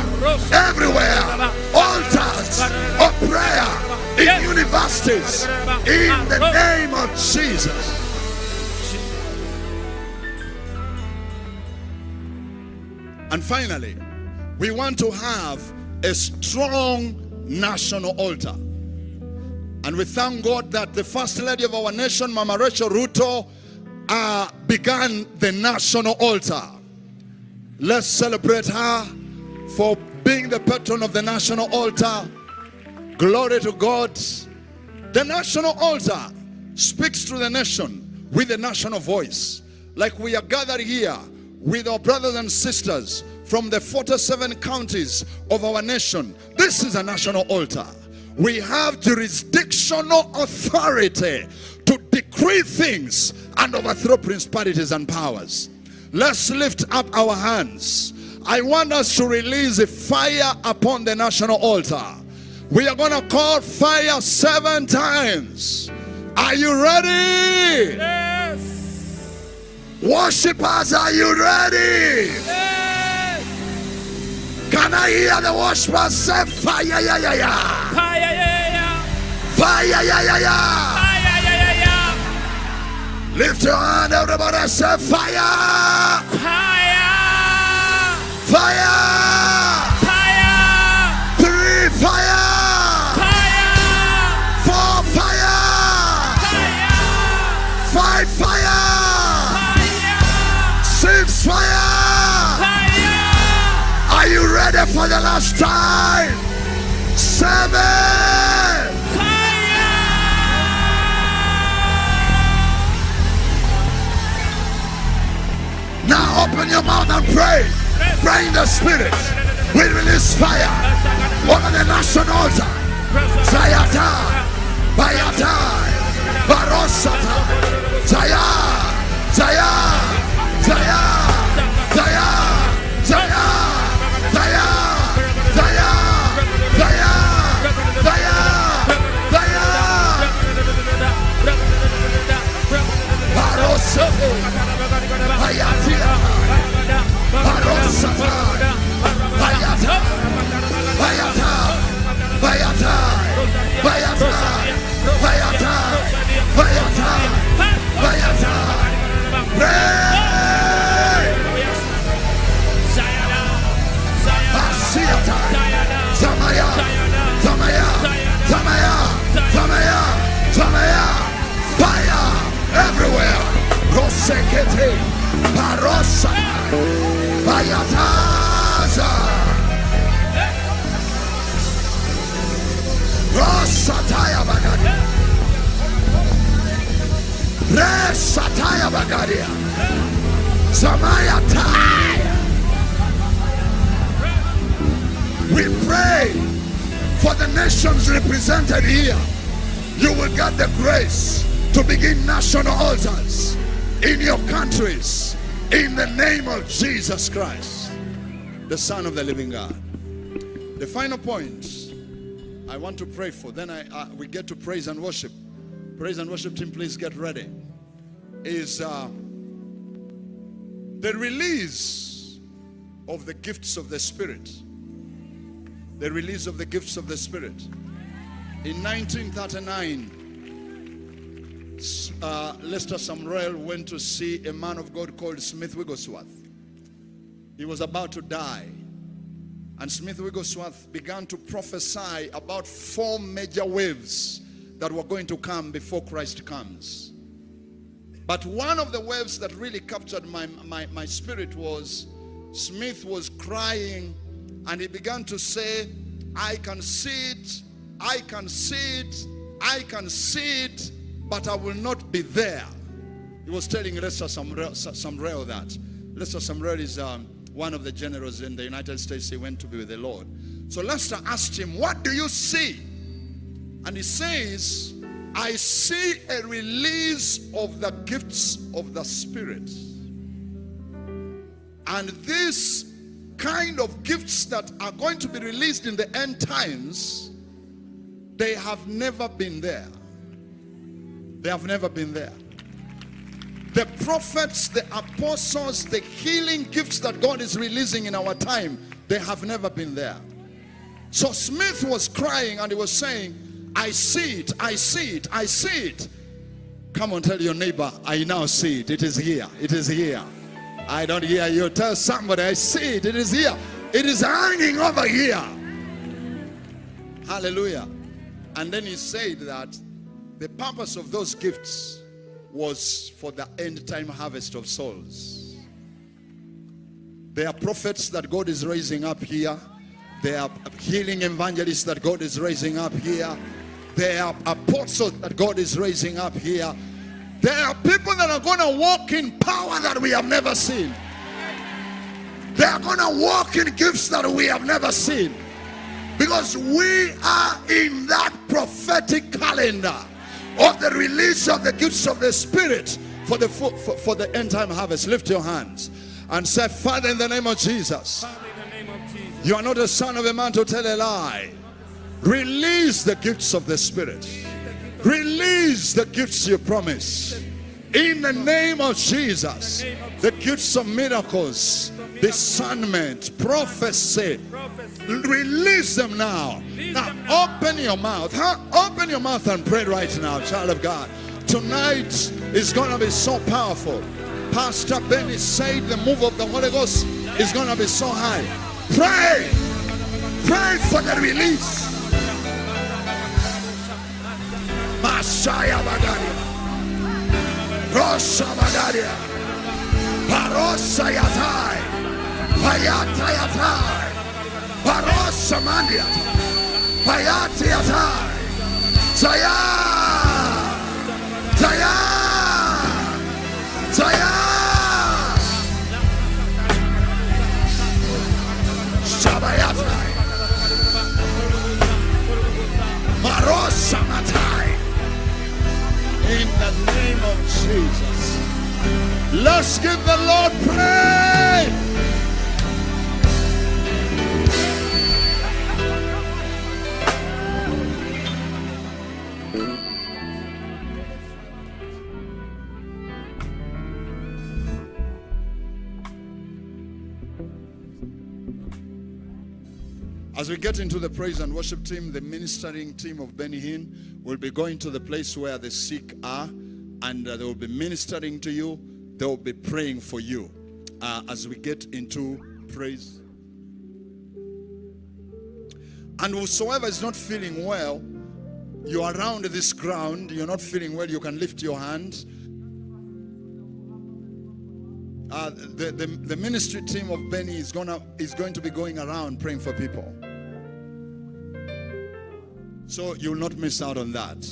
altars of prayer in universities, in the name of Jesus. And finally, we want to have a strong national altar. And we thank God that the First Lady of our nation, Mama Rachel Ruto, began the national altar. Let's celebrate her for being the patron of the national altar. Glory to God. The national altar speaks to the nation with the national voice. Like we are gathered here with our brothers and sisters from the 47 counties of our nation. This is a national altar. We have jurisdictional authority to decree things and overthrow principalities and powers. Let's lift up our hands. I want us to release a fire upon the national altar. We are going to call fire 7 times. Are you ready? Yes. Worshippers, are you ready? Yes. Can I hear the worshippers say fire, yeah, yeah, yeah? Fire, yeah, yeah, yeah. Fire, yeah, yeah, yeah. Fire, yeah, yeah, yeah. Lift your hand, everybody, say fire. Fire. Fire. Fire. 3 fire. Fire. 4 fire. Fire. 5 fire. Fire. 6 fire. Fire. Are you ready for the last time? 7. Fire. Now open your mouth and pray. Pray in the spirit. We release fire over the national altar. Zayata, Bayata, Barosata, Zaya, Zaya, Zaya, Zaya, Zaya, Zaya, Zaya, Zaya, Zaya, Zaya, Barosata, Bayatia, Barosata, Bayata, Bayata, Bayata, Bayata, Bayata, Bayata, Bayata. Pray. Asiata, Zamaya, Zamaya, Zamaya, Zamaya, Zamaya. Fire everywhere. Rosekete, Barosa, Bayataza, Rosataya Bagadia, Resataya Bagadia, Zamaya Taya. We pray for the nations represented here. You will get the grace to begin national altars in your countries, in the name of Jesus Christ, the Son of the living God. The final point I want to pray for, then we get to praise and worship. Praise and worship team, please get ready. Is the release of the gifts of the Spirit. The release of the gifts of the Spirit. In 1939, Lester Sumrall went to see a man of God called Smith Wigglesworth. He was about to die. And Smith Wigglesworth began to prophesy about 4 major waves that were going to come before Christ comes. But one of the waves that really captured my spirit was Smith was crying and he began to say, I can see it, I can see it, I can see it, but I will not be there. He was telling Lester Sumrall that. Lester Sumrall is one of the generals in the United States. He went to be with the Lord. So Lester asked him, what do you see? And he says, I see a release of the gifts of the Spirit. And this kind of gifts that are going to be released in the end times, they have never been there. They have never been there. The prophets, the apostles, the healing gifts that God is releasing in our time, they have never been there. So Smith was crying and he was saying, I see it, I see it, I see it. Come on, tell your neighbor, I now see it. It is here. It is here. I don't hear you. Tell somebody, I see it. It is here. It is hanging over here. Hallelujah. And then he said that the purpose of those gifts was for the end time harvest of souls. There are prophets that God is raising up here. There are healing evangelists that God is raising up here. There are apostles that God is raising up here. There are people that are going to walk in power that we have never seen. They are going to walk in gifts that we have never seen. Because we are in that prophetic calendar of the release of the gifts of the Spirit for the end time harvest. Lift your hands and say, Father, in the name of Jesus, you are not a son of a man to tell a lie. Release the gifts of the Spirit. Release the gifts you promise. In the name of Jesus, the gifts of miracles, discernment, prophecy, release them now. Now open your mouth. Open your mouth and pray right now, child of God. Tonight is going to be so powerful. Pastor Benny said the move of the Holy Ghost is going to be so high. Pray. Pray for the release. Messiah Bagaria, Rosa Bagaria, Parosa Yatai, Payata Yatai, Parosa Mandia, Payata Yatai, Zaya, Zaya, Zaya, Shabayatai, Parosa Matai. In the name of Jesus, let's give the Lord praise. As we get into the praise and worship team, the ministering team of HINN will be going to the place where the sick are, and they will be ministering to you. They will be praying for you as we get into praise. And whosoever is not feeling well, you are around this ground, you're not feeling well, you can lift your hand. The ministry team of Benny is going to be going around praying for people. So you'll not miss out on that.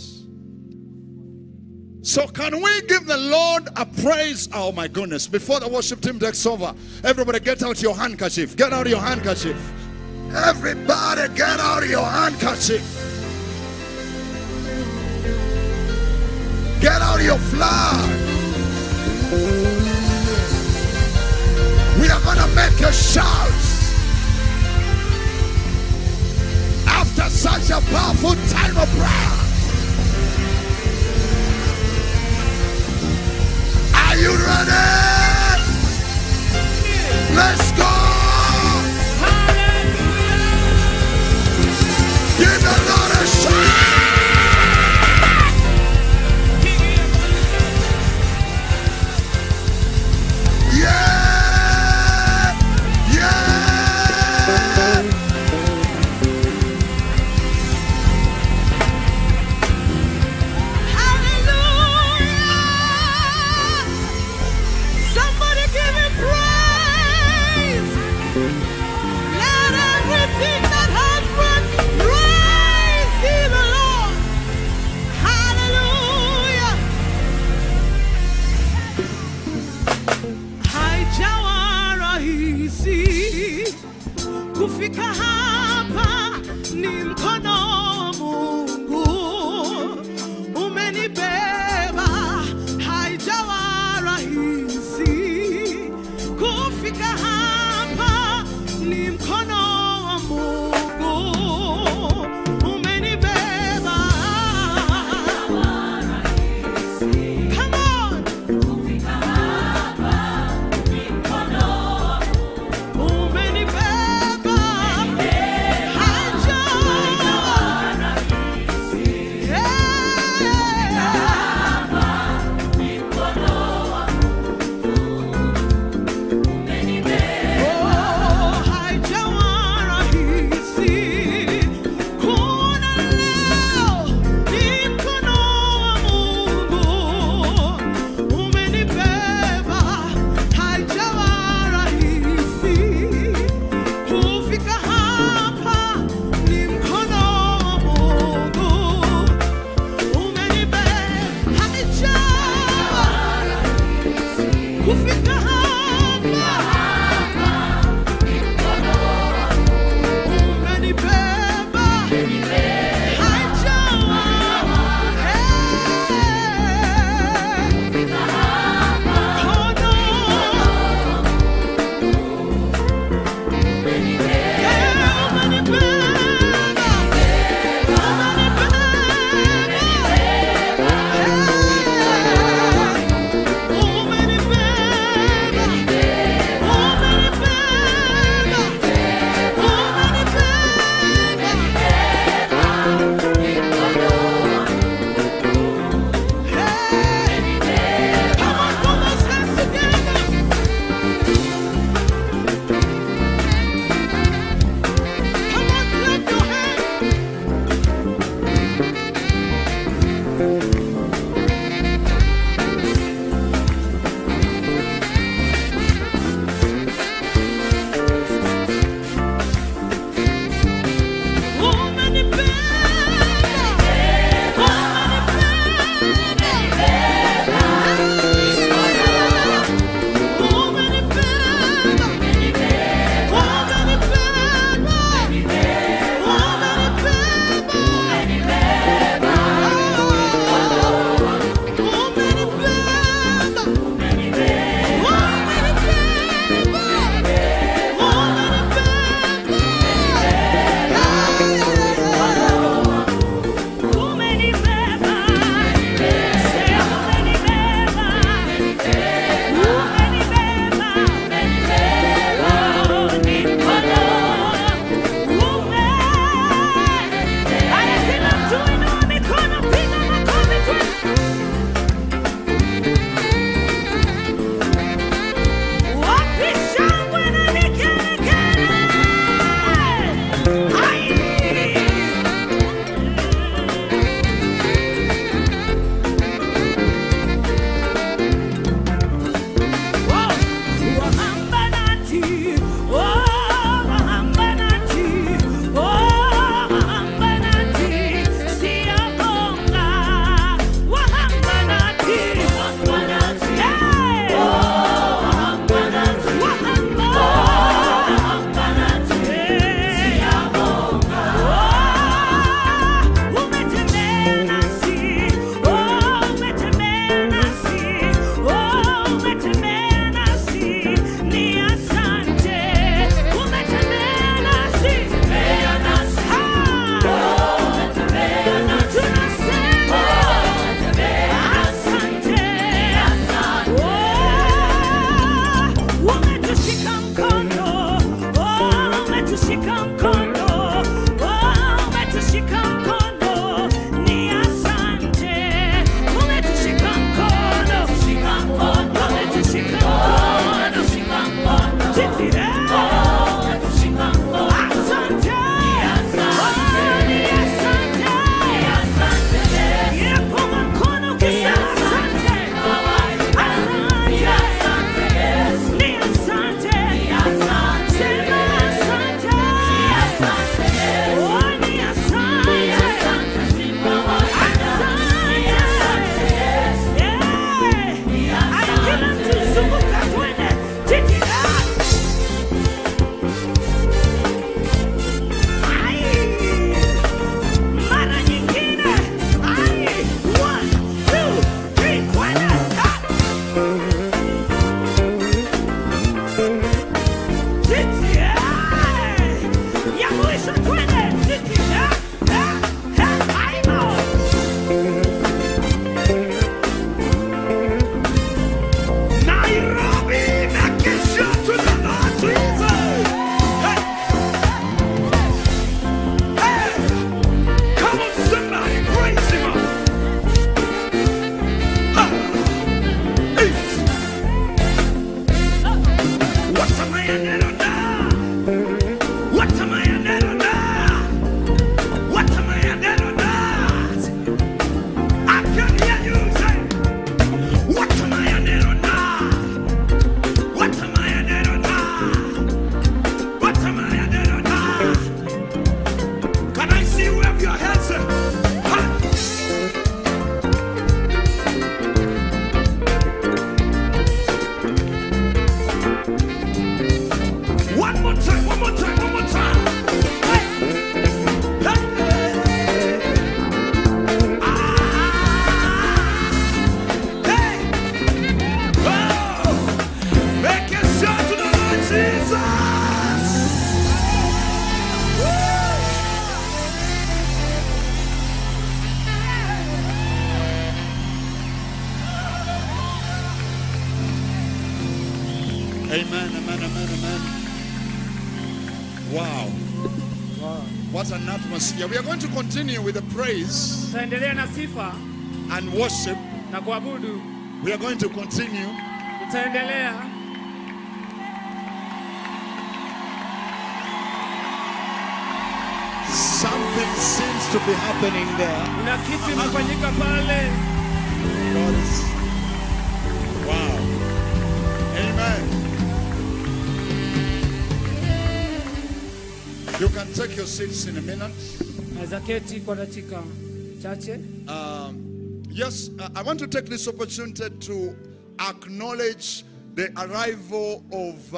So can we give the Lord a praise? Oh my goodness. Before the worship team takes over, everybody get out your handkerchief. Get out your handkerchief. Everybody get out your handkerchief. Get out your flag. We are going to make a shout. After such a powerful time of prayer. Are you ready? Let's go. Give the Lord a shout. Kufika hapa ni mkono wa Mungu umenibeba, haijawa rahisi. Kufika hapa ni mkono wa Mungu umenibeba, haijawa rahisi. Come on. Kufika hapa ni mkono wa Mungu umenibeba. Haijawa Amen, amen, amen, amen. Wow. What an atmosphere. We are going to continue with the praise Tutaendelea na sifa and worship. na kuabudu. We are going to continue. Tutaendelea. Something seems to be happening there. Kuna kitu kinafanyika pale. God is... Wow. Amen. You can take your seats in a minute. Zaketi kwa dakika chache. Yes, I want to take this opportunity to acknowledge the arrival of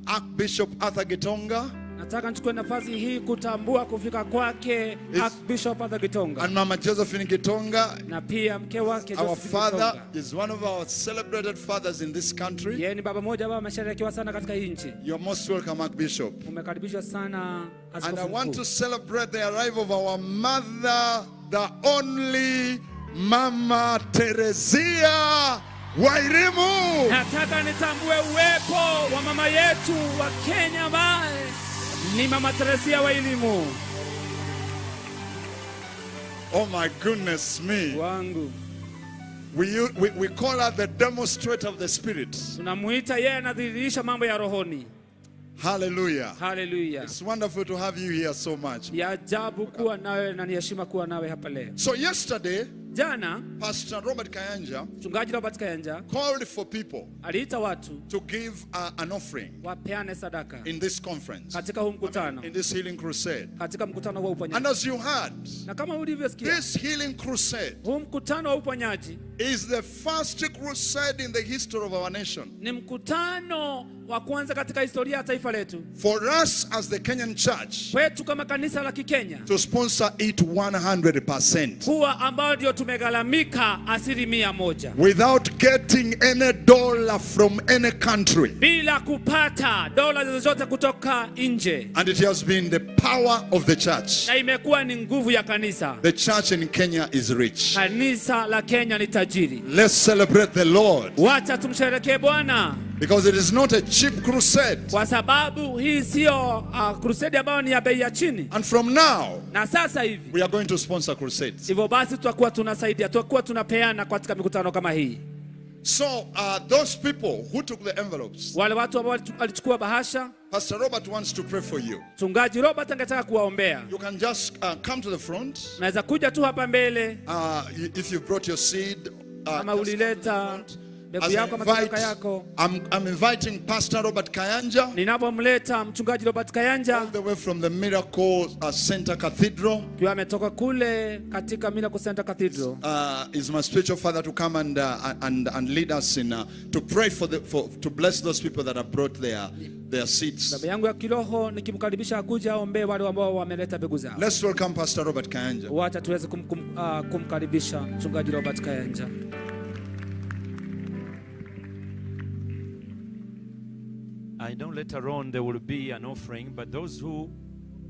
Archbishop Arthur Gitonga. Nataka nichukue nafasi hii kutambua kufika kwake Archbishop Arthur Gitonga. And Mama Josephine Gitonga. Na pia mke wake Our father is one of our celebrated fathers in this country. Yeye ni baba mmoja ambaye amesherekewa sana katika hii nchi. You're most welcome, Archbishop. Umekaribishwa sana askofu. And I want to celebrate the arrival of our mother, the only Mama Teresia Wairimu. Nataka nitambue uwepo wa mama yetu wa Kenya ambaye ni Mama Teresia Wairimu. Oh my goodness me. Wangu. We call her the demonstrator of the Spirit. Tunamuita yeye anadhihirisha mambo ya rohoni. Hallelujah. Hallelujah. It's wonderful to have you here so much. Ya ajabu kuwa nawe na ni heshima kuwa nawe hapa leo. So yesterday, jana Pastor Robert Kayanja mchungaji Robert Kayanja called for people aliita watu to give an offering wapeane sadaka in this conference, katika huu mkutano, in this healing crusade. katika mkutano wa uponyaji. And as you heard, na kama ulivyosikia, this healing crusade huu mkutano wa uponyaji is the first crusade in the history of our nation. Ni mkutano wa kwanza katika historia ya taifa letu. For us as the Kenyan church, kwetu kama kanisa la Kikenya, to sponsor it 100%. Kuwa ambao ndio tumegalamika 100%. Without getting any dollar from any country. Bila kupata dola zozote kutoka nje. And it has been the power of the church. Na imekuwa ni nguvu ya kanisa. The church in Kenya is rich. Kanisa la Kenya ni tajiri. Let's celebrate the Lord. Wacha tumsherehekee Bwana. Because it is not a cheap crusade. Kwa sababu hii sio crusade ambayo ni ya bei ya chini. And from now, na sasa hivi, we are going to sponsor crusades. Hivyo basi tutakuwa tunasaidia, tutakuwa tunapeana katika mikutano kama hii. So those people who took the envelopes, wale watu ambao walichukua bahasha, Pastor Robert wants to pray for you. Mchungaji Robert angetaka kuwaombea. You can just come to the front. Naweza kuja tu hapa mbele. If you brought your seed, kama ulileta mbegu yako, matunda yako. I'm inviting Pastor Robert Kayanja. Ninapomleta mchungaji Robert Kayanja all the way from the Miracle Center Cathedral. Pia ametoka kule katika Miracle Center Cathedral. Is my spiritual father to come and lead us in to pray to bless those people that have brought their seeds. Baba yangu ya kiroho nikimkaribisha akuja aombe wale ambao wameleta mbegu zao. Let's welcome Pastor Robert Kayanja. Wacha tuweze kumkaribisha mchungaji Robert Kayanja. I know later on there will be an offering, but those who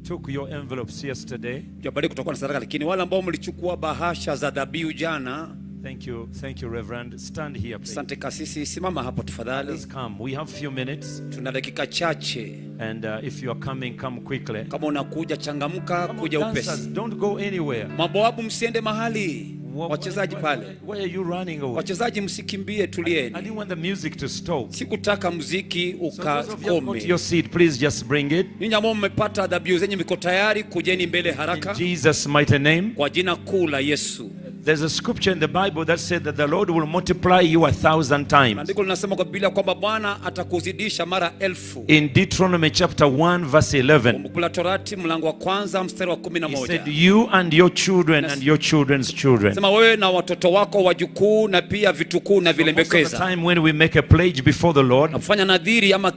took your envelopes yesterday, kutakuwa na sadaka, lakini wale ambao mlichukua bahasha za dhabihu jana, thank you Reverend. Stand here please. Asante kasisi, simama hapo tafadhali. Let's come. We have few minutes. Tuna dakika chache. And if you are coming, come quickly. Kama unakuja changamka, kuja upesi. Don't go anywhere. Mabawabu msiende mahali. Wachezaji pale. Where are you running away? Wachezaji msikimbie, tulieni. I didn't want the music to stop. Sikutaka muziki ukakome. Your seat, please just bring it. Ninyi ambao mmepata dhabihu zenyu mko tayari, kujeni mbele haraka. In Jesus' mighty name. Kwa jina kuu la Yesu. There's a scripture in the Bible that said that the Lord will multiply you 1,000 times. Andiko linasema kwa Biblia kwamba Bwana atakuzidisha mara 1000. In Deuteronomy chapter 1 verse 11. Kumbukumbu la Torati mlango wa kwanza mstari wa 11. He said you and your children and your children's children. Sema wewe na watoto wako wajukuu na pia vitukuu na vilembekeza. So time when we make a pledge before the Lord, kufanya nadhiri ama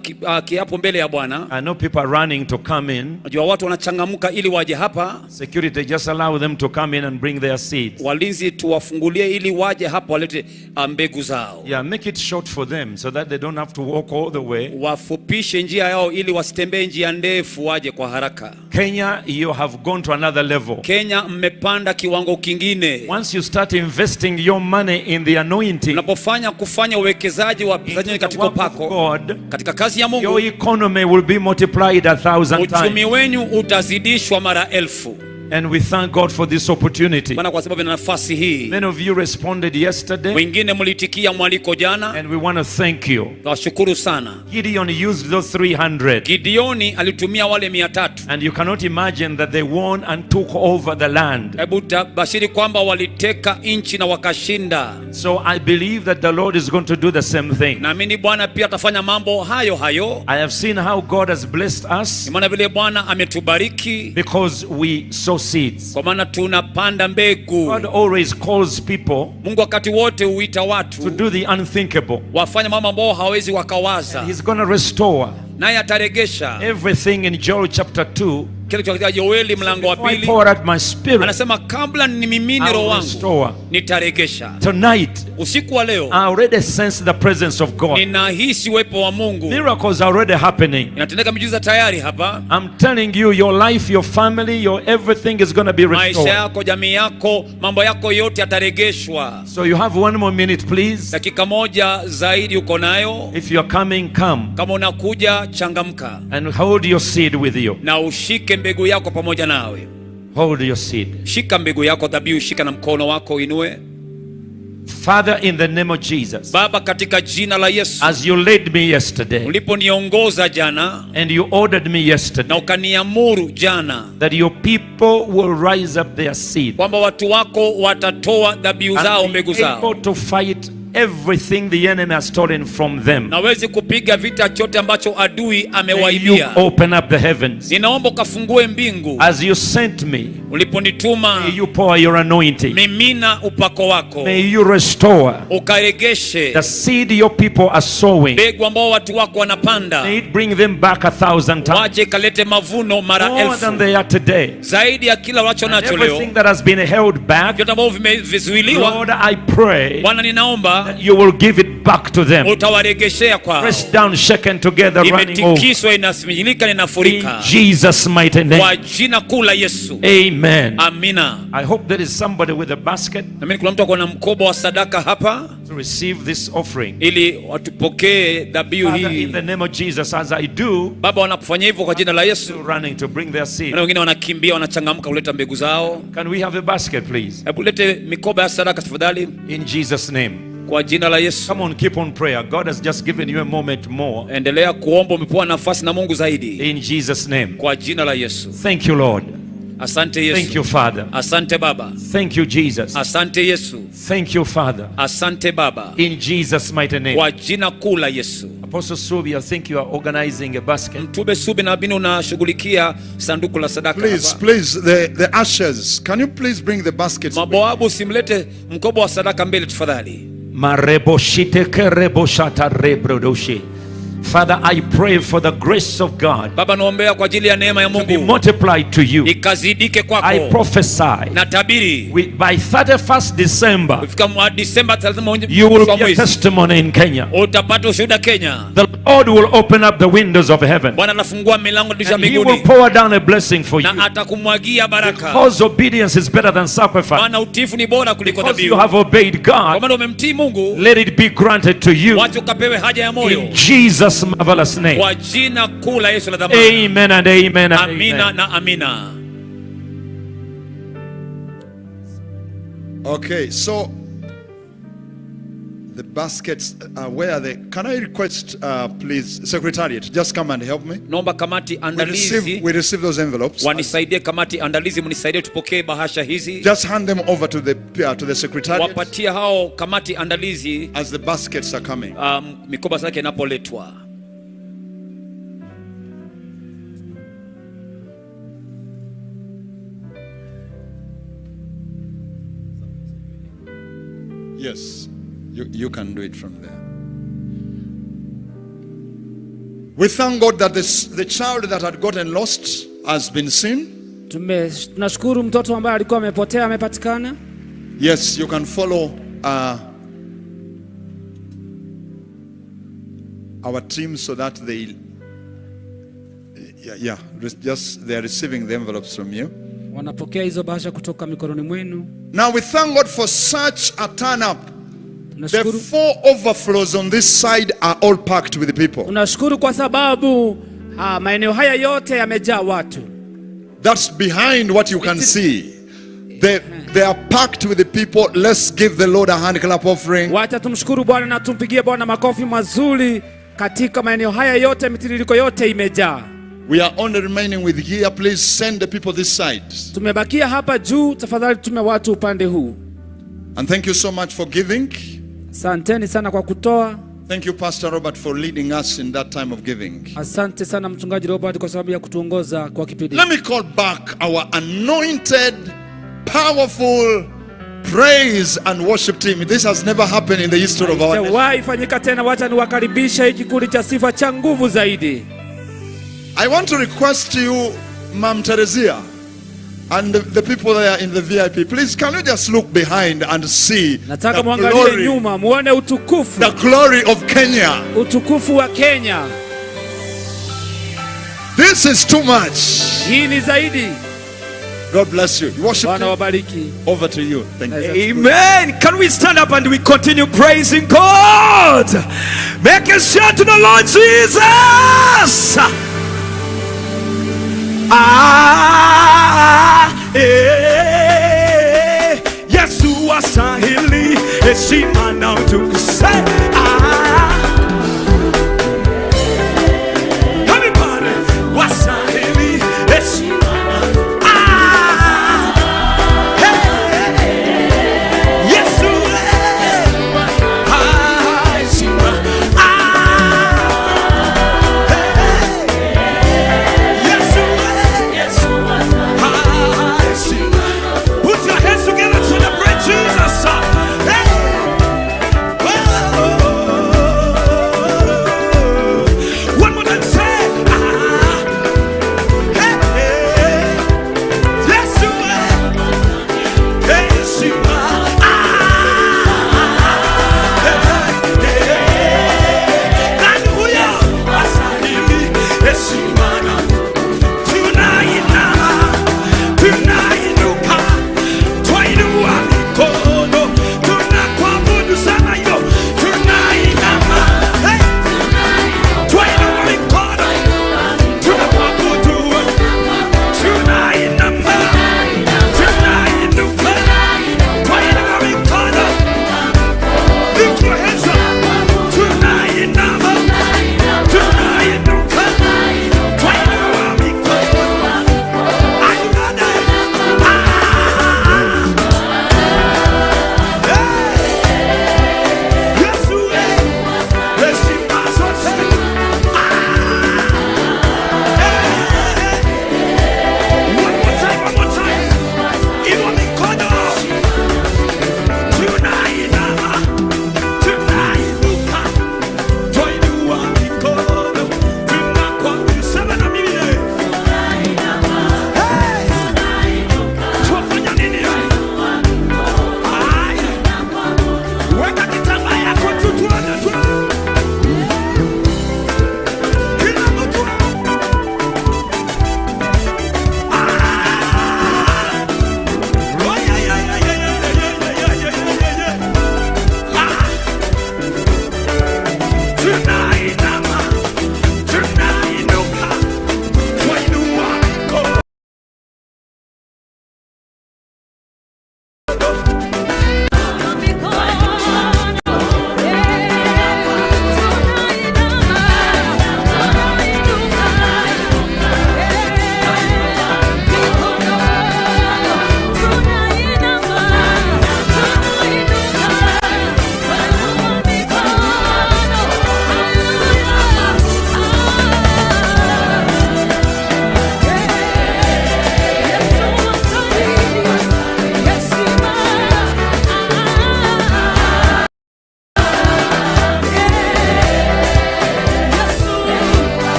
kiapo mbele ya Bwana. I know people are running to come in. Najua watu wanachangamka ili waje hapa. Security just allow them to come in and bring their seeds. Walinzi hizi tuwafungulie ili waje hapa walete mbegu zao. Yeah, make it short for them so that they don't have to walk all the way. Wafupishe njia yao ili wasitembee njia ndefu, waje kwa haraka. Kenya, you have gone to another level. Kenya, mmepanda kiwango kingine. Once you start investing your money in the anointing, kufanya uwekezaji wa pesa katika upako, katika kazi ya Mungu, your economy will be multiplied 1,000 times. Uchumi wenu utazidishwa mara 1000. And we thank God for this opportunity. Kwa sababu na nafasi hii. Many of you responded yesterday. Wengine mlitikia mwaliko jana. And we want to thank you. Tunashukuru sana. Gideon used those 300. Gideoni alitumia wale 300. And you cannot imagine that they won and took over the land. Hebu bashiri kwamba waliteka nchi na wakashinda. So I believe that the Lord is going to do the same thing. Naamini Bwana pia atafanya mambo hayo hayo. I have seen how God has blessed us. Maana vile Bwana ametubariki. Because we sow seeds. Kwa maana tunapanda mbegu. God always calls people. Mungu wakati wote huita watu to do the unthinkable. Wafanya mambo ambao hawezi wakawaza. He's going to restore. Naye ataregesha everything in Joel chapter 2. Kile cha Yoeli mlango wa 2. Pour out my spirit. Anasema kabla nimimine roho wangu nitaregesha. Tonight, usiku wa leo, I already sense the presence of God. Ninahisi uwepo wa Mungu. Miracles are already happening. Inatendeka miujiza tayari hapa. I'm telling you, your life, your family, your everything is going to be restored. Maisha yako, jamii yako, mambo yako yote yataregeshwa. So you have 1 more minute, please. Dakika moja zaidi uko nayo. If you are coming, come. Kama unakuja, changamka. And hold your seed with you. Na ushike mbegu yako pamoja nawe. Hold your seed. Shika mbegu yako, dhabihu shika na mkono wako inue. Father, in the name of Jesus, Baba, katika jina la Yesu, as you led me yesterday, uliponiongoza jana, and you ordered me yesterday, na ukaniamuru jana, that your people will rise up their seed, kwamba watu wako watatoa dhabihu zao, mbegu zao, able to fight everything the enemy has stolen from them. Nawezi kupiga vita chote ambacho adui amewaibia. May you open up the heavens. Ninaomba kafungue mbingu. As you sent me, uliponituma, may you pour your anointing. Mimina upako wako. May you restore ukaregeshe the seed your people are sowing. Mbegu ambao watu wako wanapanda. May it bring them back 1,000 times. Waje kalete mavuno mara 1000. More than they are today. Zaidi ya kila wanacho nacho leo. Everything that has been held back, vyote ambavyo vimezuiliwa. Lord, I pray. Bwana, ninaomba you will give it back to them. Utawaregeshea kwao. Pressed down, shaken together, running over. Imetikiswa, inasimilika, ninafurika. In Jesus' mighty name. Kwa jina kuu la Yesu. Amen. Amina. I hope there is somebody with a basket. Na mimi kuna mtu ako na mkoba wa sadaka hapa. To receive this offering. Ili watupokee dhabihu hii. Father, in the name of Jesus, as I do. Baba, wanapofanya hivyo kwa jina la Yesu. Running to bring their seed. Na wengine wanakimbia, wanachangamka kuleta mbegu zao. Can we have a basket, please? Hebu lete mikoba ya sadaka tafadhali. In Jesus' name. Kwa jina la Yesu. Come on, keep on prayer. God has just given you a moment more. Endelea kuomba, umepewa nafasi na Mungu zaidi. In Jesus' name. Kwa jina la Yesu. Thank you, Lord. Asante Yesu. Thank you, Father. Asante Baba. Thank you, Jesus. Asante Yesu. Thank you, Father. Asante Baba. In Jesus' mighty name. Kwa jina kuu la Yesu. Apostle Subi, I think you are organizing a basket. Mtume Subi, na binu unashughulikia sanduku la sadaka hapa. Please, the ushers, can you please bring the baskets? Maboabu, simlete mkoba wa sadaka mbele tafadhali. Father, I pray for the grace of God. Baba, naombea kwa ajili ya neema ya Mungu. To be multiplied to you. Ikazidike kwako. I prophesy. Natabiri. By 31st December. Kufika December 31. You will be a testimony in Kenya. Utapata ushuhuda Kenya. The Lord will open up the windows of heaven. Bwana anafungua milango ya mbinguni. He will pour down a blessing for you. Na atakumwagia baraka. Because obedience is better than sacrifice. Maana utiifu ni bora kuliko dhabihu. Because you have obeyed God. Kwa maana umemtii Mungu. Let it be granted to you. Wacha ukapewe haja ya moyo. In Jesus' marvelous name. Kwa jina kuu la Yesu la dhamani. Amen and amen and amina amen. Na amina. Okay, so the baskets, where are they? Can I request, please, Secretariat, just come and help me? Naomba kamati andalizi. We receive those envelopes. Wanisaidie kamati andalizi, mnisaidie tupokee bahasha hizi. Just hand them over to the Secretariat. Wapatie hao kamati andalizi. As the baskets are coming. Mikoba zake inapoletwa. Yes, you can do it from there. We thank God that the child that had gotten lost has been seen. Tunashukuru mtoto ambaye alikuwa amepotea amepatikana. Yes, you can follow our team so that they, just they are receiving the envelopes from you. Wanapokea hizo bahasha kutoka mikononi mwenu. Now we thank God for such a turn up. The 4 overflows on this side are all packed with the people. Tunashukuru kwa sababu maeneo haya yote yamejaa watu. That's behind what you can see. They are packed with the people. Let's give the Lord a hand clap offering. Wacha tumshukuru Bwana na tumpigie Bwana makofi mazuri. Katika maeneo haya yote mitiririko yote imejaa. We are only remaining with here. Please send the people this side. Tumebakia hapa juu, tafadhali tume watu upande huu. And thank you so much for giving. Asanteni sana kwa kutoa. Thank you Pastor Robert for leading us in that time of giving. Asante sana mchungaji Robert kwa sababu ya kutuongoza kwa kipindi. Let me call back our anointed, powerful praise and worship team. This has never happened in the history of our nation. Haifanyika tena, wacha niwakaribisha hiki kikundi cha sifa cha nguvu zaidi. I want to request you, Ma'am Teresia, and the people there in the VIP, please can you just look behind and see the glory of Kenya. Utukufu wa Kenya. This is too much. Hii ni zaidi. God bless you. Worship team, over to you. Thank you. Amen. Can we stand up and we continue praising God? Make a shout to the Lord Jesus. Yesu asahili heshima na utukufu. Everybody wasahili heshima. Put your hands together, celebrate Jesus. Hey! Whoa!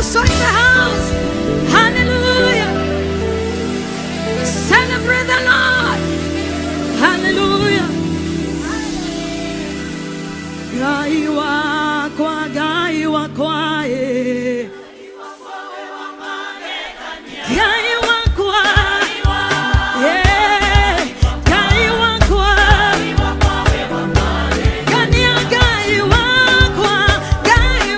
also in the house. Hallelujah. Celebrate the Lord. Hallelujah. Gai wakwa, gai wakwa, eh. Gai wakwa, yeah. Gai wakwa, gania gai wakwa, eh.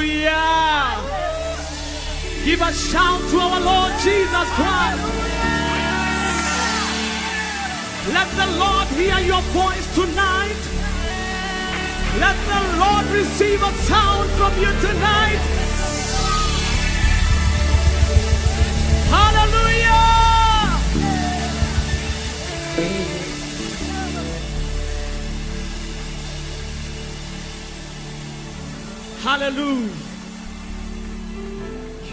Hallelujah. Give a shout to our Lord Jesus Christ. Let the Lord hear your voice tonight. Let the Lord receive a sound from you tonight. Hallelujah. Hallelujah.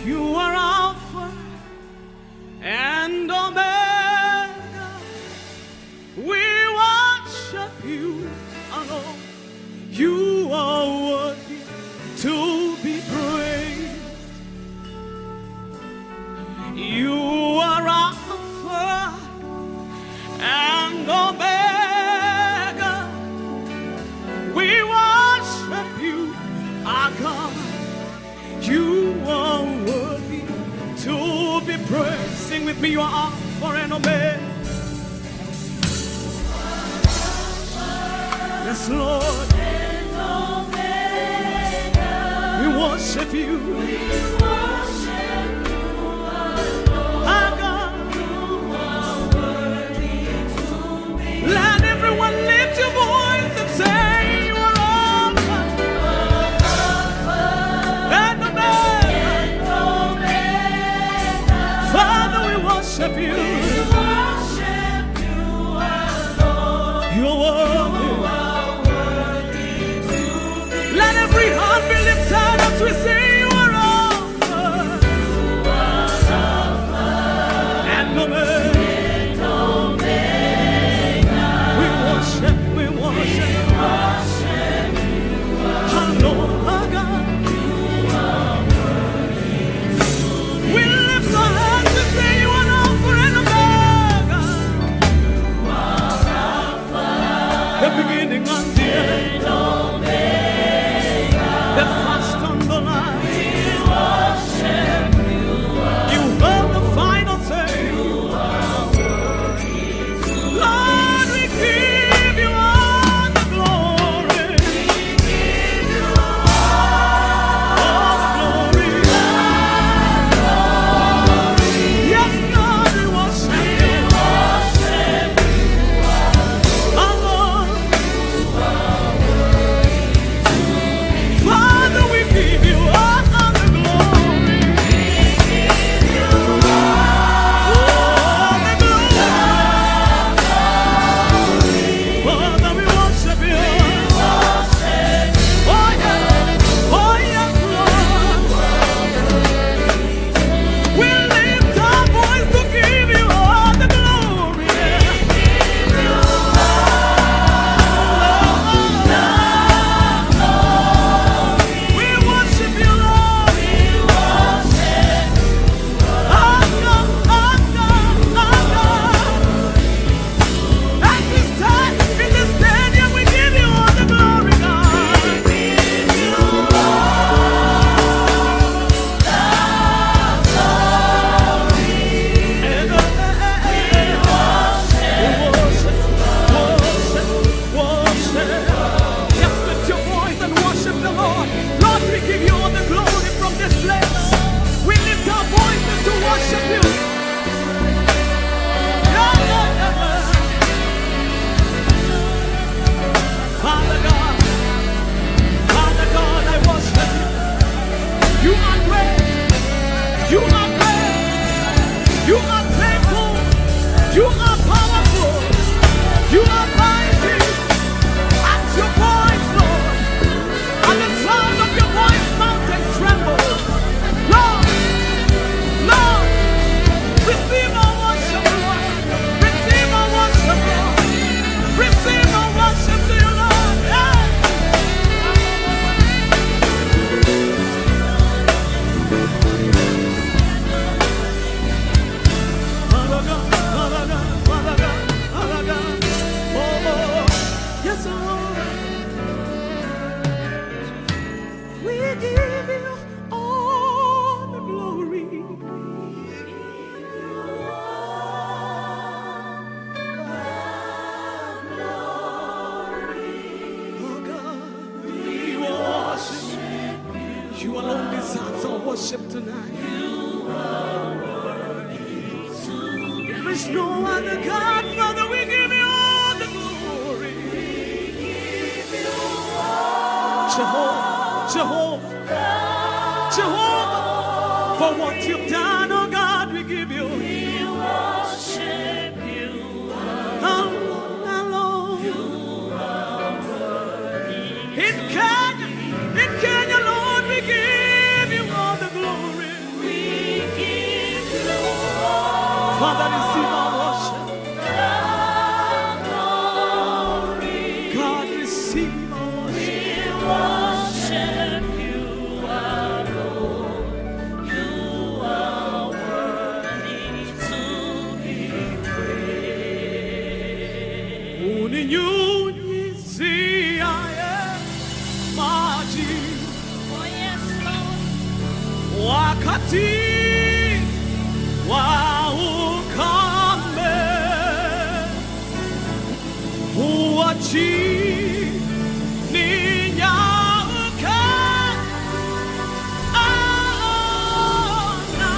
You are Alpha and Omega. We worship you alone. You are worthy to be praised. You are Alpha and Omega. We worship you, our God. You are worthy to be praised. Sing with me, you are Alpha and Omega. Yes, Lord. We worship you. Our God. Let everyone lift your voice and say, you are Alpha and Omega. Father, we worship you. You are worthy. Let every heart be lifted as we say you are Alpha and Omega. We worship our Lord, our God. We lift our hands and say you are Alpha and Omega. The beginning and the end. The first and the last. You are the final say. Lord, we give you all the glory. All the glory. Yes, God, we worship you. Our Lord. Father, we give you all the glory. All the glory. Father, we worship you. Oh yes, Lord. We lift our voice to give you all the glory. We worship you, Lord. Our God, our God, our God. At this time, in this stadium, we give you all the glory, God. Yes, lift your voice and worship the Lord. Lord, we give you all the glory from this place. We lift our voices to worship you. Father God, I worship you. You are great. You are great. You are faithful. You are powerful. You are mighty. At your voice, Lord. At the sound of your voice, mountains tremble. Lord, Lord, receive our worship, Lord. Receive our worship, Lord. Receive our worship to you, Lord. Yeah. Father God, Father God, Father God, Father God. Oh, yes, Lord. We give you all the glory. Oh God, we worship you. You alone alone deserves our worship tonight. There is no other God, Father, we give you all the glory. Jehovah, Jehovah, Jehovah, for what you've done, oh God, we give you. We worship you alone. You are worthy. In Kenya, Lord, we give you all the glory. We give you all. Father, receive our worship. Glory. God, receive our worship. We worship you alone. You are worthy to be praised. Uninyunyiziaye maji. Oh yes, Lord. Wakati wa ukame huachi ninyauke. Ona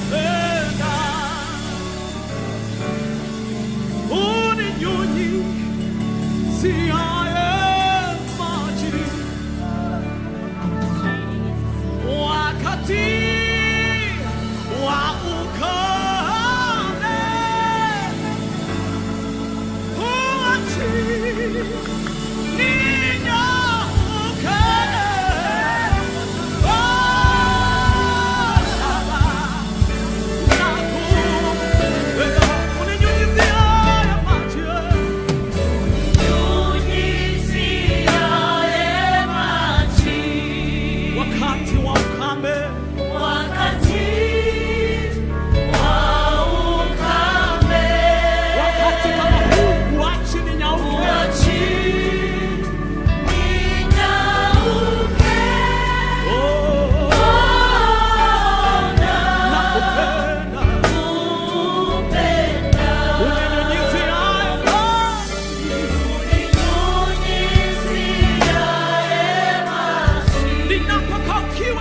upenda uninyunyiziaye maji. Wakati wa ukame huachi ninyauke. Uninyunyiziaye maji. Wakati wa ukame, wakati kama huu huachi ninyauke. Nakupenda. Uninyunyiziaye maji. Ninapokaukiwa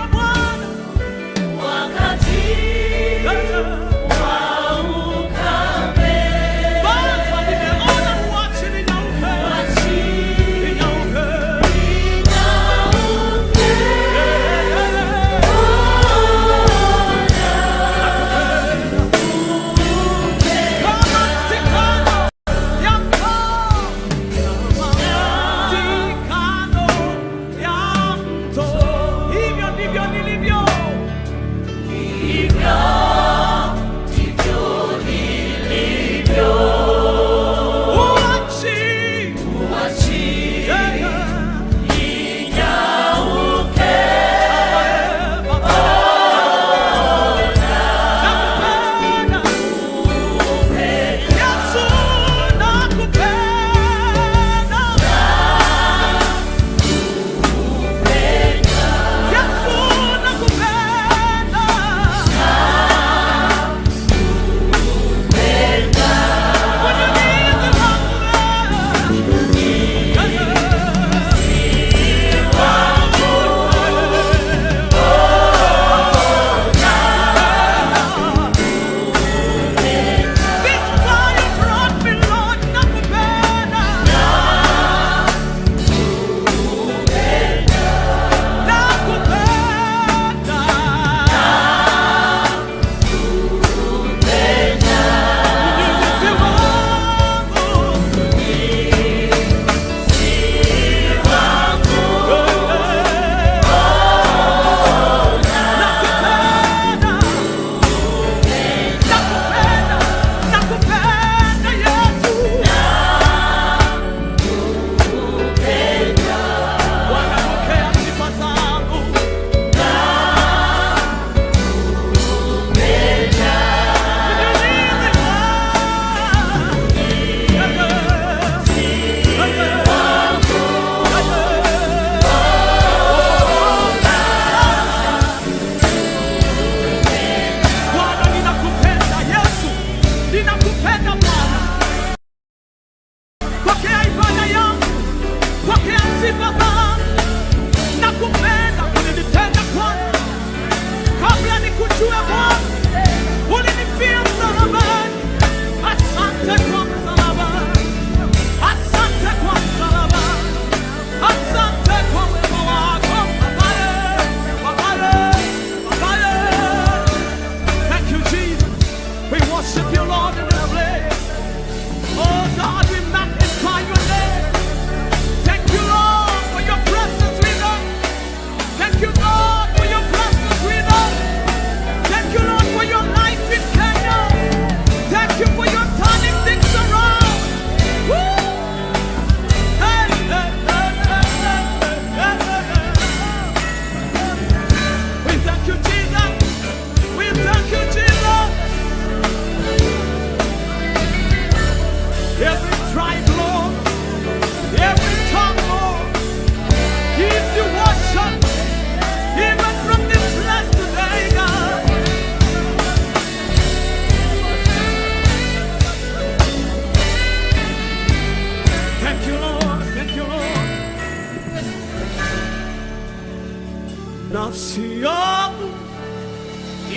nafsi yangu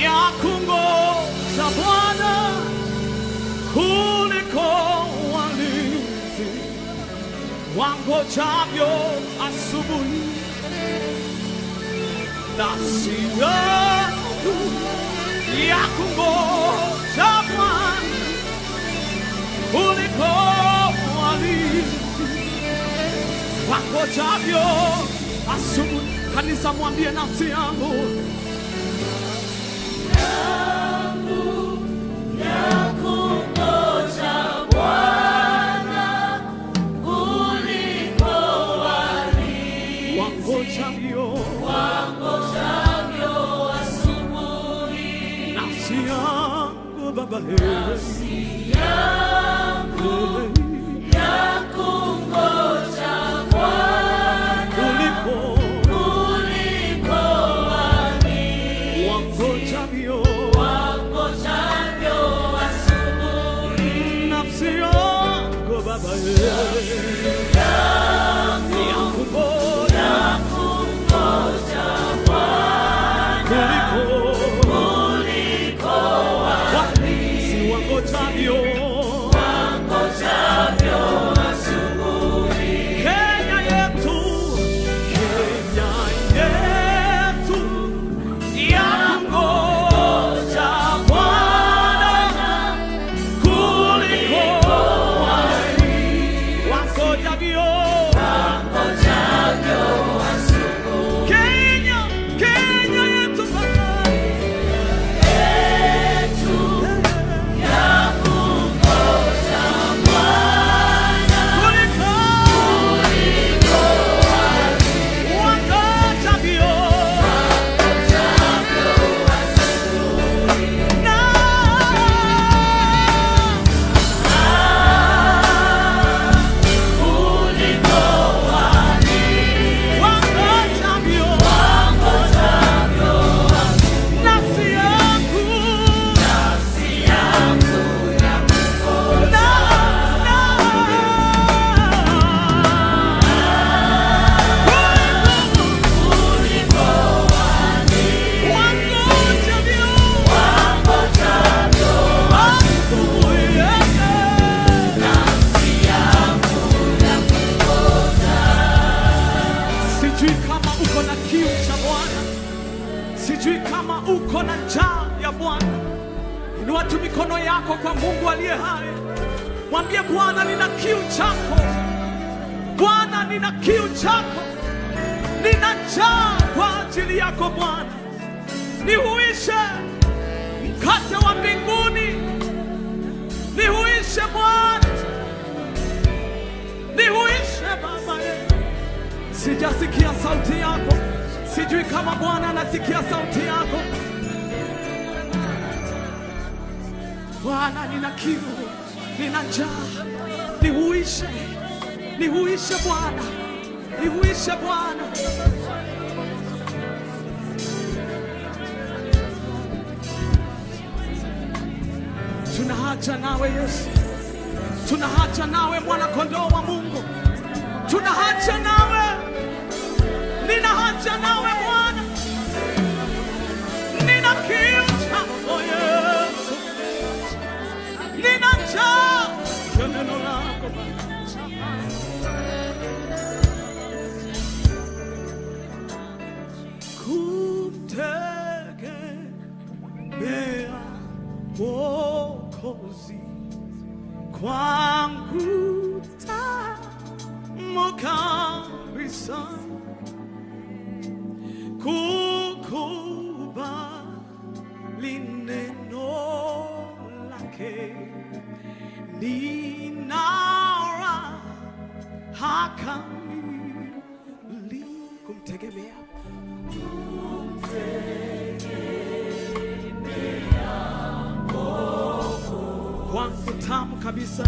ya kungoja Bwana kuliko walinzi wangojavyo asubuhi. Nafsi yangu ya kungoja Bwana kuliko walinzi wangojavyo asubuhi. Kanisa, mwambie nafsi yangu ya kungoja Bwana kuliko walinzi wangojavyo asubuhi. Nafsi yangu Baba, nafsi yangu ya kungoja Bwana kuliko asubuhi. Nafsi yangu Baba, ya kungoja Bwana kuliko walinzi wangojavyo asubuhi. Kenya yetu ya kungoja Bwana kuliko walinzi wangojavyo asubuhi. Kenya yetu Baba, ya kungoja Bwana kuliko walinzi wangojavyo Sijui kama uko na njaa ya Bwana. Inua tu mikono yako kwa Mungu aliye hai. Mwambie Bwana, nina kiu chako. Bwana, nina kiu chako. Nina njaa kwa ajili yako Bwana. Nihuishe mkate wa mbinguni. Nihuishe Bwana. Nihuishe Baba. Sijasikia sauti yako. Sijui kama Bwana anasikia sauti yako. Bwana, nina kiu, nina njaa. Nihuishe. Nihuishe Bwana. Nihuishe Bwana. Tuna haja nawe Yesu. Tuna haja nawe Mwana Kondoo wa Mungu. Tuna haja nawe. Nina haja nawe Bwana. Nina kiu chako Yesu. Nina njaa ya neno lako Bwana. Kutegemea Mwokozi kwangu tamu kabisa. Kukubali neno lake nina raha kamili. Kumtegemea kwangu tamu kabisa.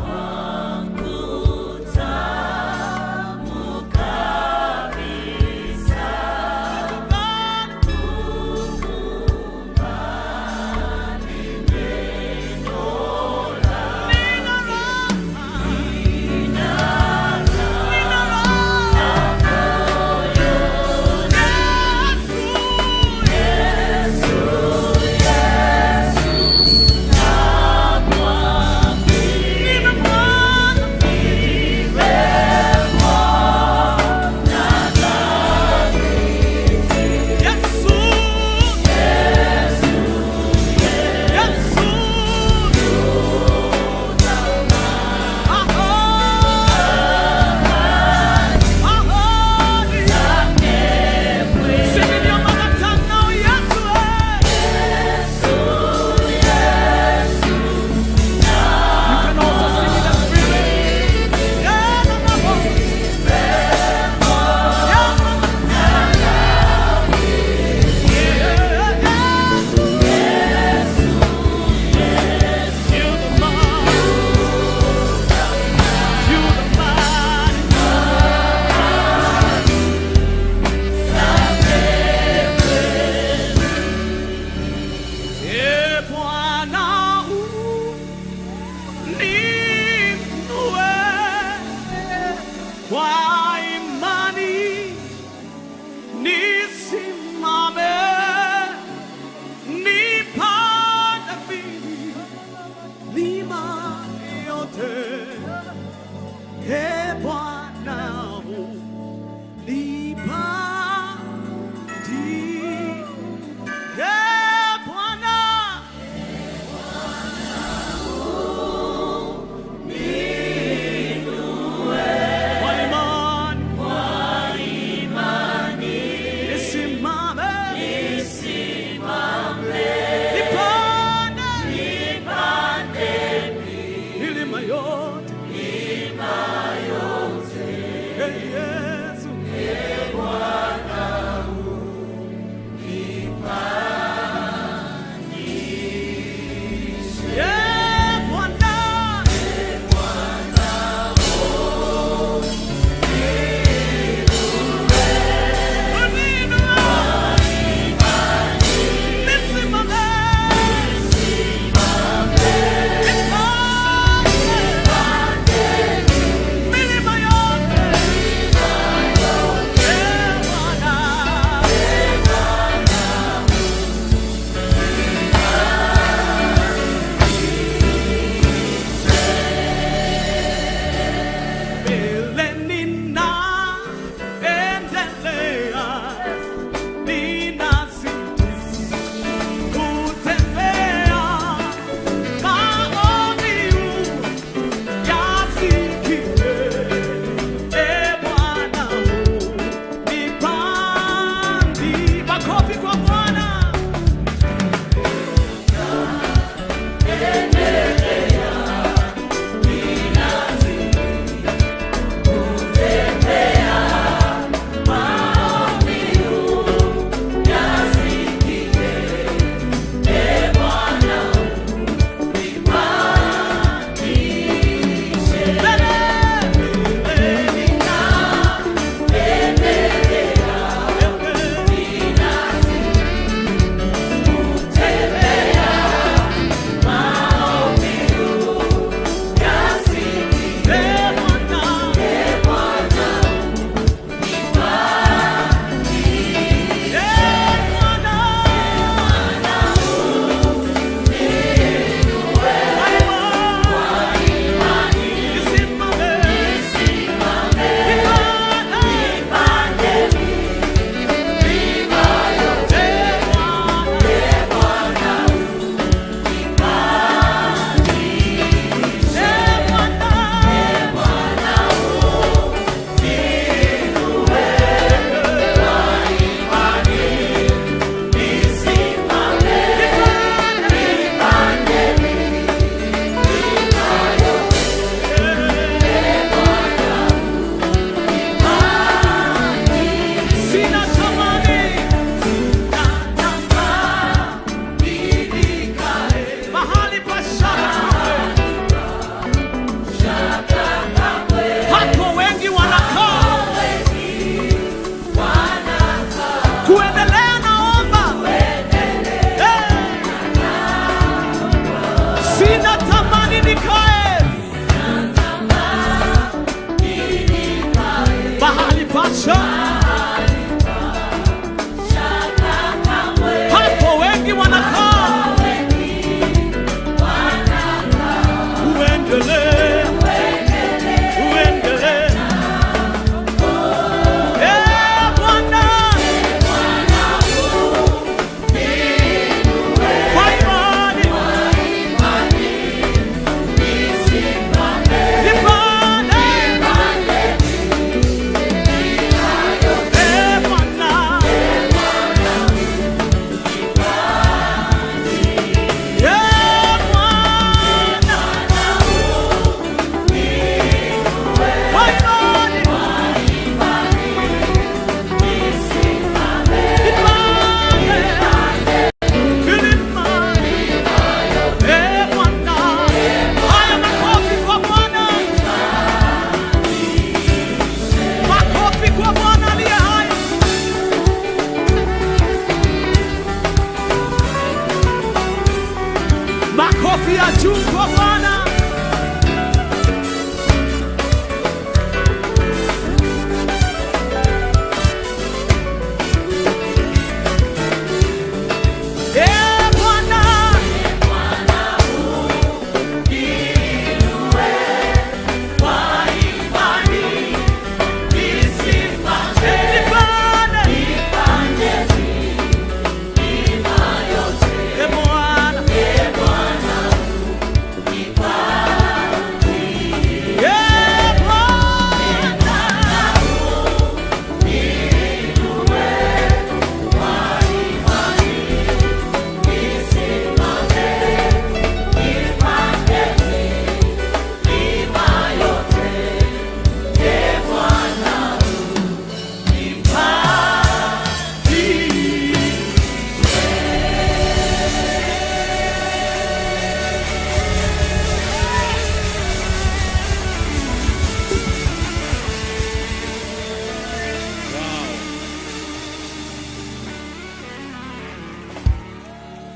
juu kwa Bwana.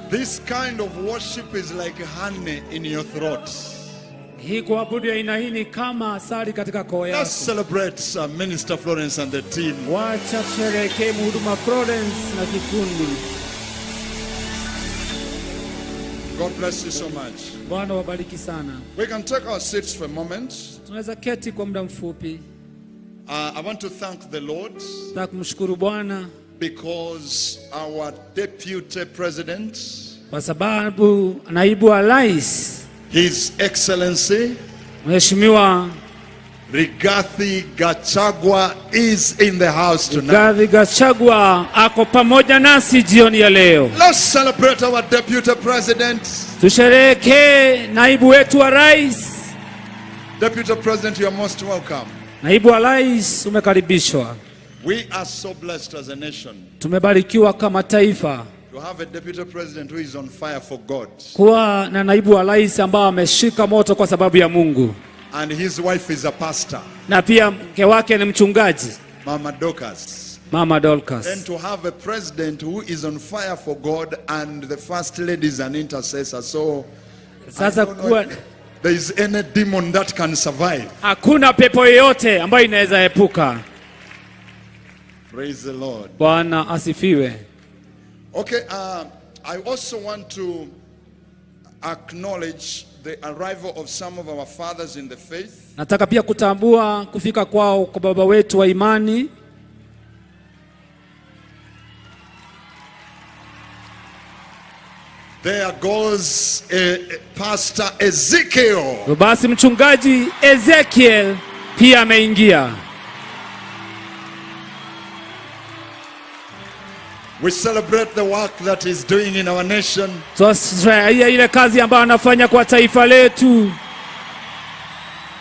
This kind of worship is like honey in your throat. Hii kuabudu ya aina hii ni kama asali katika koo yako. Let's celebrate Minister Florence and the team. Wacha tusherehekee mhuduma Florence na kikundi. God bless you so much. Bwana wabariki sana. We can take our seats for a moment. Tunaweza keti kwa muda mfupi. I want to thank the Lord. Nataka kumshukuru Bwana because our deputy president, kwa sababu naibu wa rais, His Excellency Mheshimiwa Rigathi Gachagua is in the house tonight. Rigathi Gachagua ako pamoja nasi jioni ya leo. Let's celebrate our deputy president. Tusherehekee naibu wetu wa rais. Deputy President, you are most welcome. Naibu wa rais umekaribishwa. We are so blessed as a nation. Tumebarikiwa kama taifa to have a deputy president who is on fire for God. Kuwa na naibu wa rais ambao ameshika moto kwa sababu ya Mungu. And his wife is a pastor. Na pia mke wake ni mchungaji. Mama Dorcas. Mama Dorcas. And to have a president who is on fire for God and the first lady is an intercessor. So sasa kuwa there is any demon that can survive. Hakuna pepo yoyote ambayo inaweza epuka. Praise the Lord. Bwana asifiwe. Okay, I also want to acknowledge the arrival of some of our fathers in the faith. Nataka pia kutambua kufika kwao kwa baba wetu wa imani. There goes Pastor Ezekiel. Basi mchungaji Ezekiel pia ameingia. We celebrate the work that he's doing in our nation. Tunafurahia ile kazi ambayo anafanya kwa taifa letu.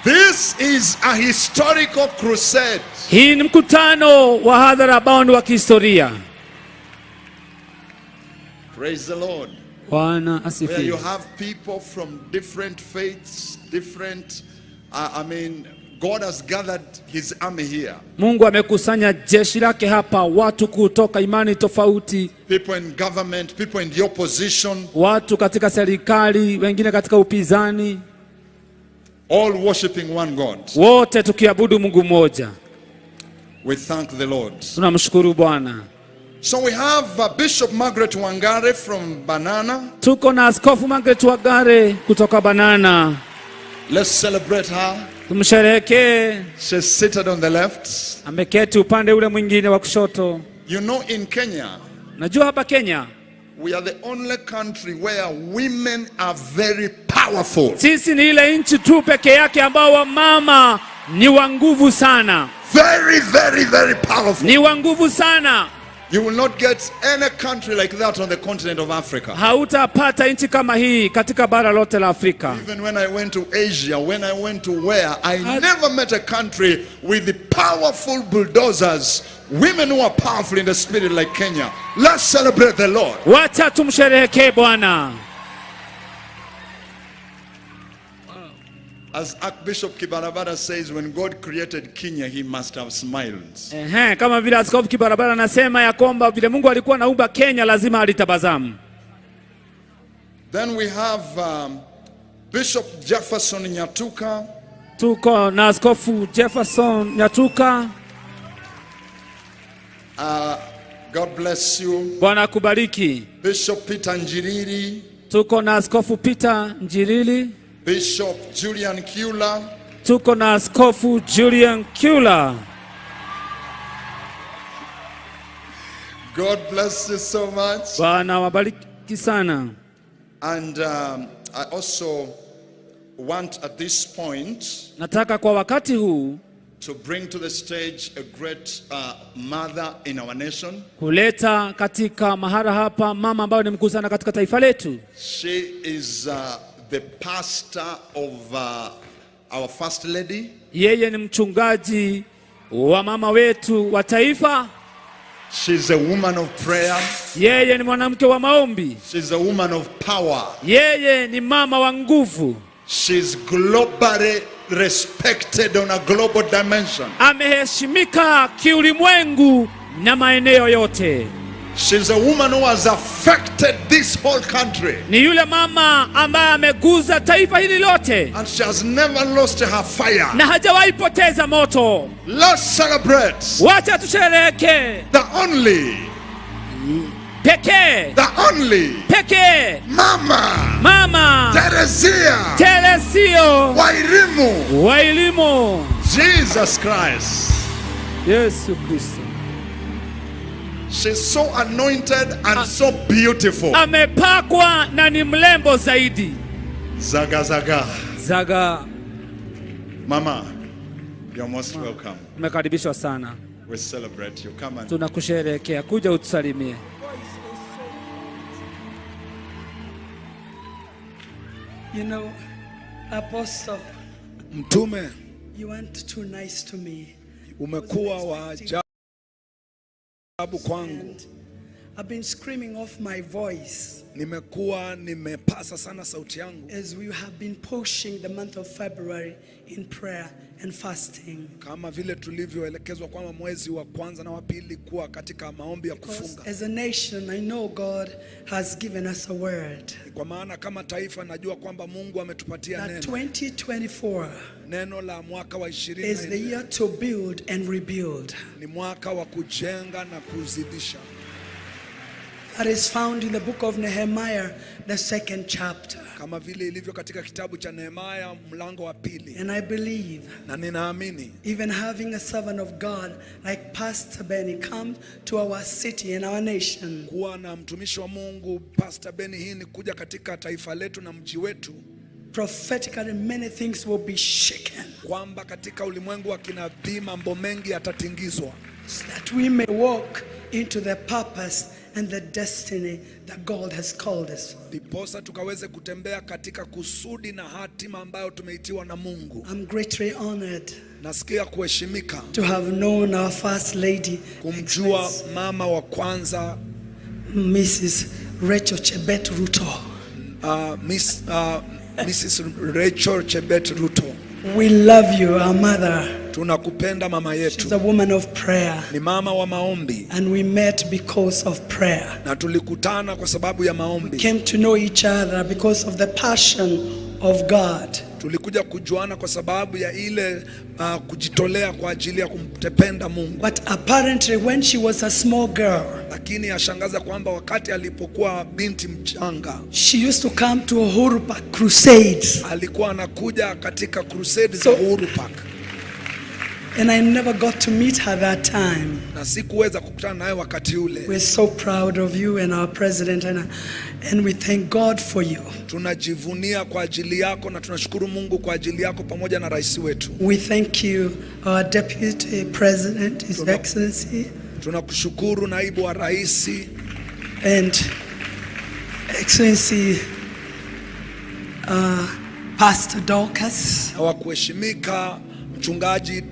This is a historical crusade. Hii ni mkutano wa hadhara ambao ni wa kihistoria. Praise the Lord. Bwana asifiwe. Where you have people from different faiths, different God has gathered his army here. Mungu amekusanya jeshi lake hapa, watu kutoka imani tofauti. People in government, people in the opposition. Watu katika serikali, wengine katika upinzani. All worshiping one God. Wote tukiabudu Mungu mmoja. We thank the Lord. Tunamshukuru Bwana. So we have Bishop Margaret Wangare from Banana. Tuko na Askofu Margaret Wangare kutoka Banana. Let's celebrate her. Tumsherehekee. She's seated on the left. Ameketi upande ule mwingine wa kushoto. You know, in Kenya, najua hapa Kenya, we are the only country where women are very powerful. Sisi ni ile nchi tu peke yake ambao wamama ni wa nguvu sana. Very, very, very powerful. Ni wa nguvu sana. You will not get any country like that on the continent of Africa. Hautapata nchi kama hii katika bara lote la Afrika. Even when I went to Asia, when I went to where, I never met a country with the powerful bulldozers, women who are powerful in the spirit like Kenya. Let's celebrate the Lord. Wacha tumsherehekee Bwana. As Archbishop Kibarabara says, when God created Kenya, he must have smiled. Kama vile Askofu Kibarabara anasema ya kwamba vile Mungu alikuwa anaumba Kenya lazima alitabasamu. Then we have Bishop Jefferson Nyatuka. Tuko na Askofu Jefferson Nyatuka. God bless you. Bwana kubariki. Bishop Peter Njiriri. Tuko na Askofu Peter Njiriri. Bishop Julian Kula. Tuko na Askofu Julian Kula. God bless you so much. Bwana wabariki sana. And I also want at this point nataka kwa wakati huu to bring to the stage a great mother in our nation. Kuleta katika mahara hapa mama ambayo ni mkuu sana katika taifa letu. She is the pastor of our first lady. Yeye ni mchungaji wa mama wetu wa taifa. She's a woman of prayer. Yeye ni mwanamke wa maombi. She's a woman of power. Yeye ni mama wa nguvu. She's globally respected on a global dimension. Ameheshimika kiulimwengu na maeneo yote. She's a woman who has affected this whole country. Ni yule mama ambaye ameguza taifa hili lote. And she has never lost her fire. Na hajawahi poteza moto. Let's celebrate. Wacha tusherehekee. The only. Pekee. The only. Pekee. Mama. Teresio. Wairimu. Jesus Christ. Yesu Kristo. She's so anointed and so beautiful. Amepakwa na ni mlembo zaidi. Zaga. Mama, you're most welcome. Umekaribishwa sana. We celebrate you. Come on. Tunakusherehekea. Kuja utusalimie. You know, Apostle, Mtume, you weren't too nice to me. Umekuwa wa ajabu kwangu. I've been screaming off my voice. Nimekuwa nimepasa sana sauti yangu. As we have been pushing the month of February in prayer and fasting. Kama vile tulivyoelekezwa kwamba mwezi wa kwanza na wa pili kuwa katika maombi ya kufunga. As a nation, I know God has given us a word. Kwa maana kama taifa najua kwamba Mungu ametupatia neno. 2024 neno la mwaka wa 20 is the year to build and rebuild. Ni mwaka wa kujenga na kuzidisha. That is found in the book of Nehemiah, the 2nd chapter. Kama vile ilivyo katika kitabu cha Nehemia mlango wa pili. And I believe, na ninaamini, even having a servant of God like Pastor Benny come to our city and our nation. Kuwa na mtumishi wa Mungu Pastor Benny HINN kuja katika taifa letu na mji wetu. Prophetically many things will be shaken. Kwamba katika ulimwengu wa kinabii mambo mengi yatatingizwa. So that we may walk into the purpose and the destiny that God has called us for. Diposa tukaweze kutembea katika kusudi na hatima ambayo tumeitiwa na Mungu. I'm greatly honored. Nasikia kuheshimika. To have known our first lady. Kumjua mama wa kwanza Mrs. Rachel Chebet Ruto. Mrs. Rachel Chebet Ruto. We love you, our mother. Tunakupenda mama yetu. She's a woman of prayer. Ni mama wa maombi. And we met because of prayer. Na tulikutana kwa sababu ya maombi. We came to know each other because of the passion of God. Tulikuja kujuana kwa sababu ya ile kujitolea kwa ajili ya kumtependa Mungu. But apparently when she was a small girl, lakini yashangaza kwamba wakati alipokuwa binti mchanga, she used to come to Uhuru Park crusades. Alikuwa anakuja katika crusade za Uhuru Park. And I never got to meet her that time. Na sikuweza kukutana naye wakati ule. We're so proud of you and our president and we thank God for you. Tunajivunia kwa ajili yako na tunashukuru Mungu kwa ajili yako pamoja na rais wetu. We thank you, our deputy president, His Excellency. Tunakushukuru naibu wa rais and Excellency Pastor Dorcas. Hawakuheshimika mchungaji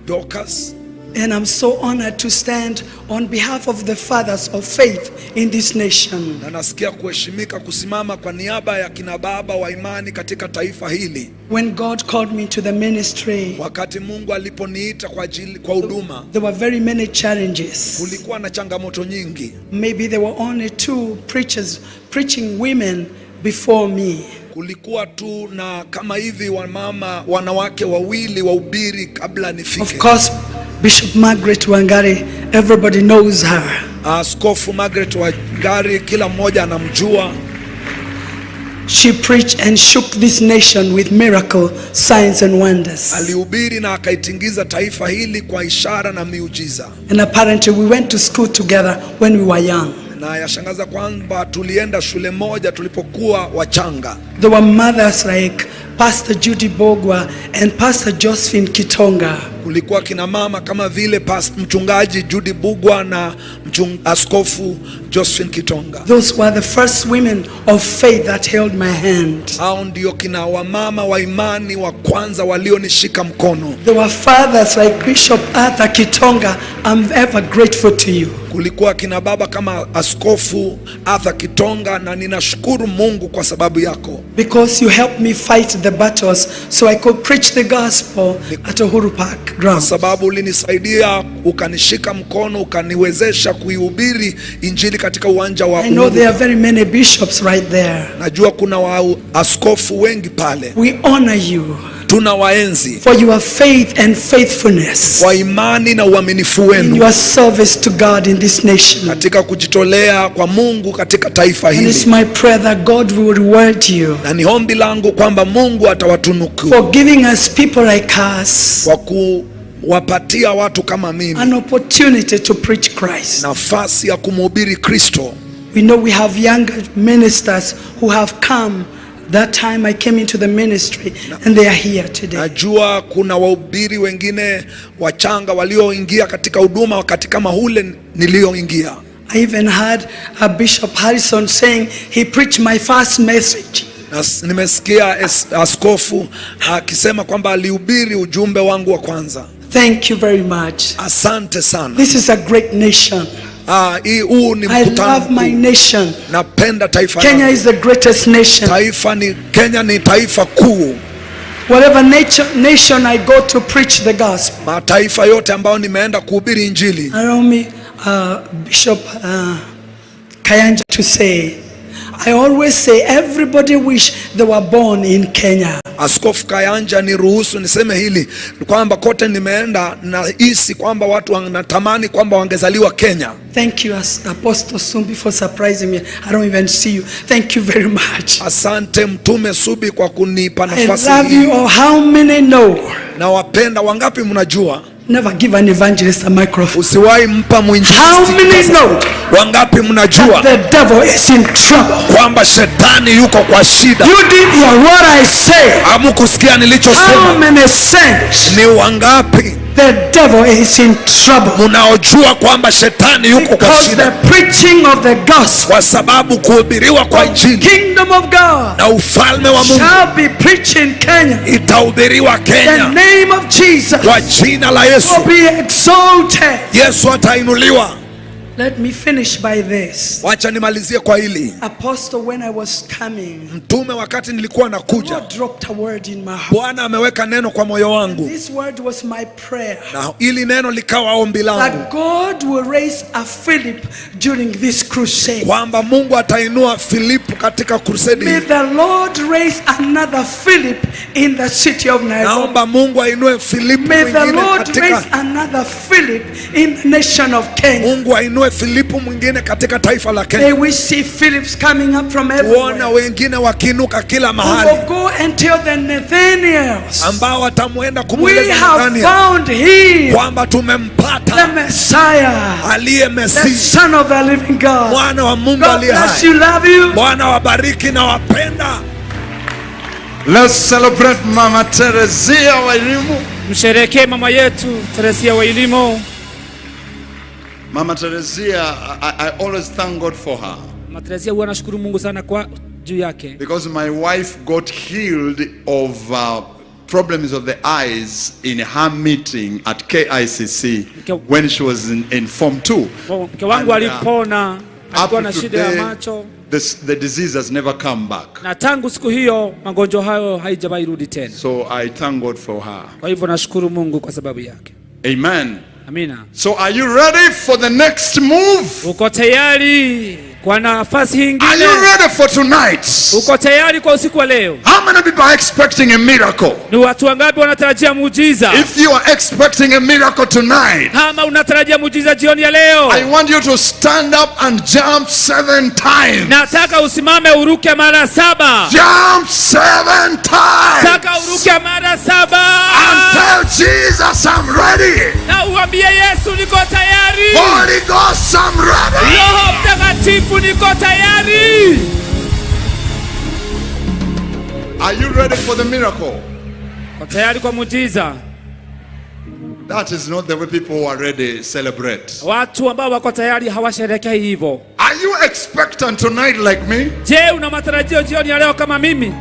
Dorcas. And I'm so honored to stand on behalf of the fathers of faith in this nation. Na nasikia kuheshimika kusimama kwa niaba ya kina baba wa imani katika taifa hili. When God called me to the ministry, wakati Mungu aliponiita kwa huduma, there were very many challenges. Kulikuwa na changamoto nyingi. Maybe there were only 2 preachers preaching women before me. Kulikuwa tu na kama hivi wanawake wawili wahubiri kabla nifike. Of course, Bishop Margaret Wangari, everybody knows her. Askofu Margaret Wangari kila mmoja anamjua. She preached and shook this nation with miracle, signs and wonders. Alihubiri na akaitingiza taifa hili kwa ishara na miujiza. And apparently we went to school together when we were young. Na yashangaza kwamba tulienda shule moja tulipokuwa wachanga. There were mothers like Pastor Judy Bogwa and Pastor Josephine Kitonga. Kulikuwa kina mama kama vile mchungaji Judy Bugwa na askofu Josephine Kitonga. Those were the first women of faith that held my hand. Hao ndio kina wamama wa imani wa kwanza walionishika mkono. There were fathers like Bishop Arthur Kitonga. I'm ever grateful to you. Kulikuwa kina baba kama askofu Arthur Kitonga na ninashukuru Mungu kwa sababu yako. Because you helped me fight the battles so I could preach the gospel at Uhuru Park. Kwa sababu ulinisaidia ukanishika mkono ukaniwezesha kuihubiri injili katika uwanja wa I know there are very many bishops right there. Najua kuna askofu wengi pale. We honor you. Tunawaenzi for your faith and faithfulness, kwa imani na uaminifu wenu, in your service to God in this nation, katika kujitolea kwa Mungu katika taifa hili. And it's my prayer that God will reward you, na ni ombi langu kwamba Mungu atawatunuku for giving us people like us, kwa kuwapatia watu kama mimi an opportunity to preach Christ, nafasi ya kumhubiri Kristo. We know we have younger ministers who have come. That time I came into the ministry and they are here today. Najua kuna wahubiri wengine wachanga walioingia katika huduma wakati kama ule nilioingia. I even heard Bishop Harrison saying he preached my first message. Nimesikia askofu akisema kwamba alihubiri ujumbe wangu wa kwanza. Thank you very much. Asante sana. This is a great nation. I love my nation. Napenda taifa. Kenya is the greatest nation. Kenya ni taifa kuu. Whatever nation I go to preach the gospel. Mataifa yote ambao nimeenda kuhubiri injili. Allow me Bishop Kayanja to say, I always say everybody wish they were born in Kenya. Askofu Kayanja niruhusu niseme hili kwamba kote nimeenda na hisi kwamba watu wanatamani kwamba wangezaliwa Kenya. Thank you Apostle Sumbi for surprising me. I don't even see you. Thank you very much. Asante Mtume Subi kwa kunipa nafasi hii. I love you all. How many know? Na wapenda wangapi mnajua? Never give an evangelist a microphone. Usiwahi mpa mwinjilisti. How many know? Wangapi mnajua? The devil is in trouble. Kwamba shetani yuko kwa shida. You didn't hear what I say. Hamukusikia nilichosema. How many saints? Ni wangapi? The devil is in trouble. Munaojua kwamba shetani yuko kwa shida. Because the preaching of the gospel, kwa sababu kuhubiriwa kwa injili, kingdom of God, na ufalme wa Mungu, shall be preached in Kenya. Itahubiriwa Kenya. The name of Jesus, kwa jina la Yesu, will be exalted. Yesu atainuliwa. Let me finish by this. Wacha nimalizie kwa hili. Apostle, when I was coming, mtume wakati nilikuwa nakuja, God dropped a word in my heart. Bwana ameweka neno kwa moyo wangu. This word was my prayer. Na hili neno likawa ombi langu. That God will raise a Philip during this crusade. Kwamba Mungu atainua Philip katika crusade. May the Lord raise another Philip in the city of Nairobi. Naomba Mungu ainue Philip mwingine katika. May the Lord katika raise another Philip in the nation of Kenya. Mungu ainue Filipu mwingine katika taifa la Kenya. May we see Philips coming up from everywhere. Tuona wengine wakinuka kila mahali. We will go and tell the Nathaniels. Ambao watamuenda kumweleza Nathaniel. We have found him. Kwamba tumempata. The Messiah. Aliye Mesiya. The Son of the living God. Mwana wa Mungu aliye hai. God bless you, love you. Bwana wabariki na wapenda. Let's celebrate Mama Teresia Wairimu. Msherehekee mama yetu Teresia Wairimu. Mama Teresia, I always thank God for her. Mama Teresia huwa nashukuru Mungu sana kwa juu yake. Because my wife got healed of problems of the eyes in her meeting at KICC when she was in Form 2. Mke wangu alipona, alikuwa na shida ya macho. The disease has never come back. Na tangu siku hiyo magonjwa hayo haijawahi rudi tena. So I thank God for her. Kwa hivyo nashukuru Mungu kwa sababu yake. Amen. Amina. So are you ready for the next move? Uko tayari Kwa nafasi Are nyingine, you ready for tonight? uko tayari kwa usiku wa leo? How many people are expecting a miracle? Ni watu wangapi wanatarajia muujiza? If you are expecting a miracle tonight, kama unatarajia muujiza jioni ya leo, I want you to stand up and jump 7 times. nataka usimame uruke mara 7. Jump 7 times. Nataka uruke mara 7. And tell Jesus I'm ready. Na uambie Yesu niko tayari. Holy Ghost I'm ready. Roho Mtakatifu niko tayari. Are you ready for the miracle? Uko tayari kwa muujiza? That is not the way people who are ready celebrate. Watu ambao wako tayari hawasherehekea hivyo. Are you expectant tonight like me? Je, una matarajio jioni ya leo kama mimi?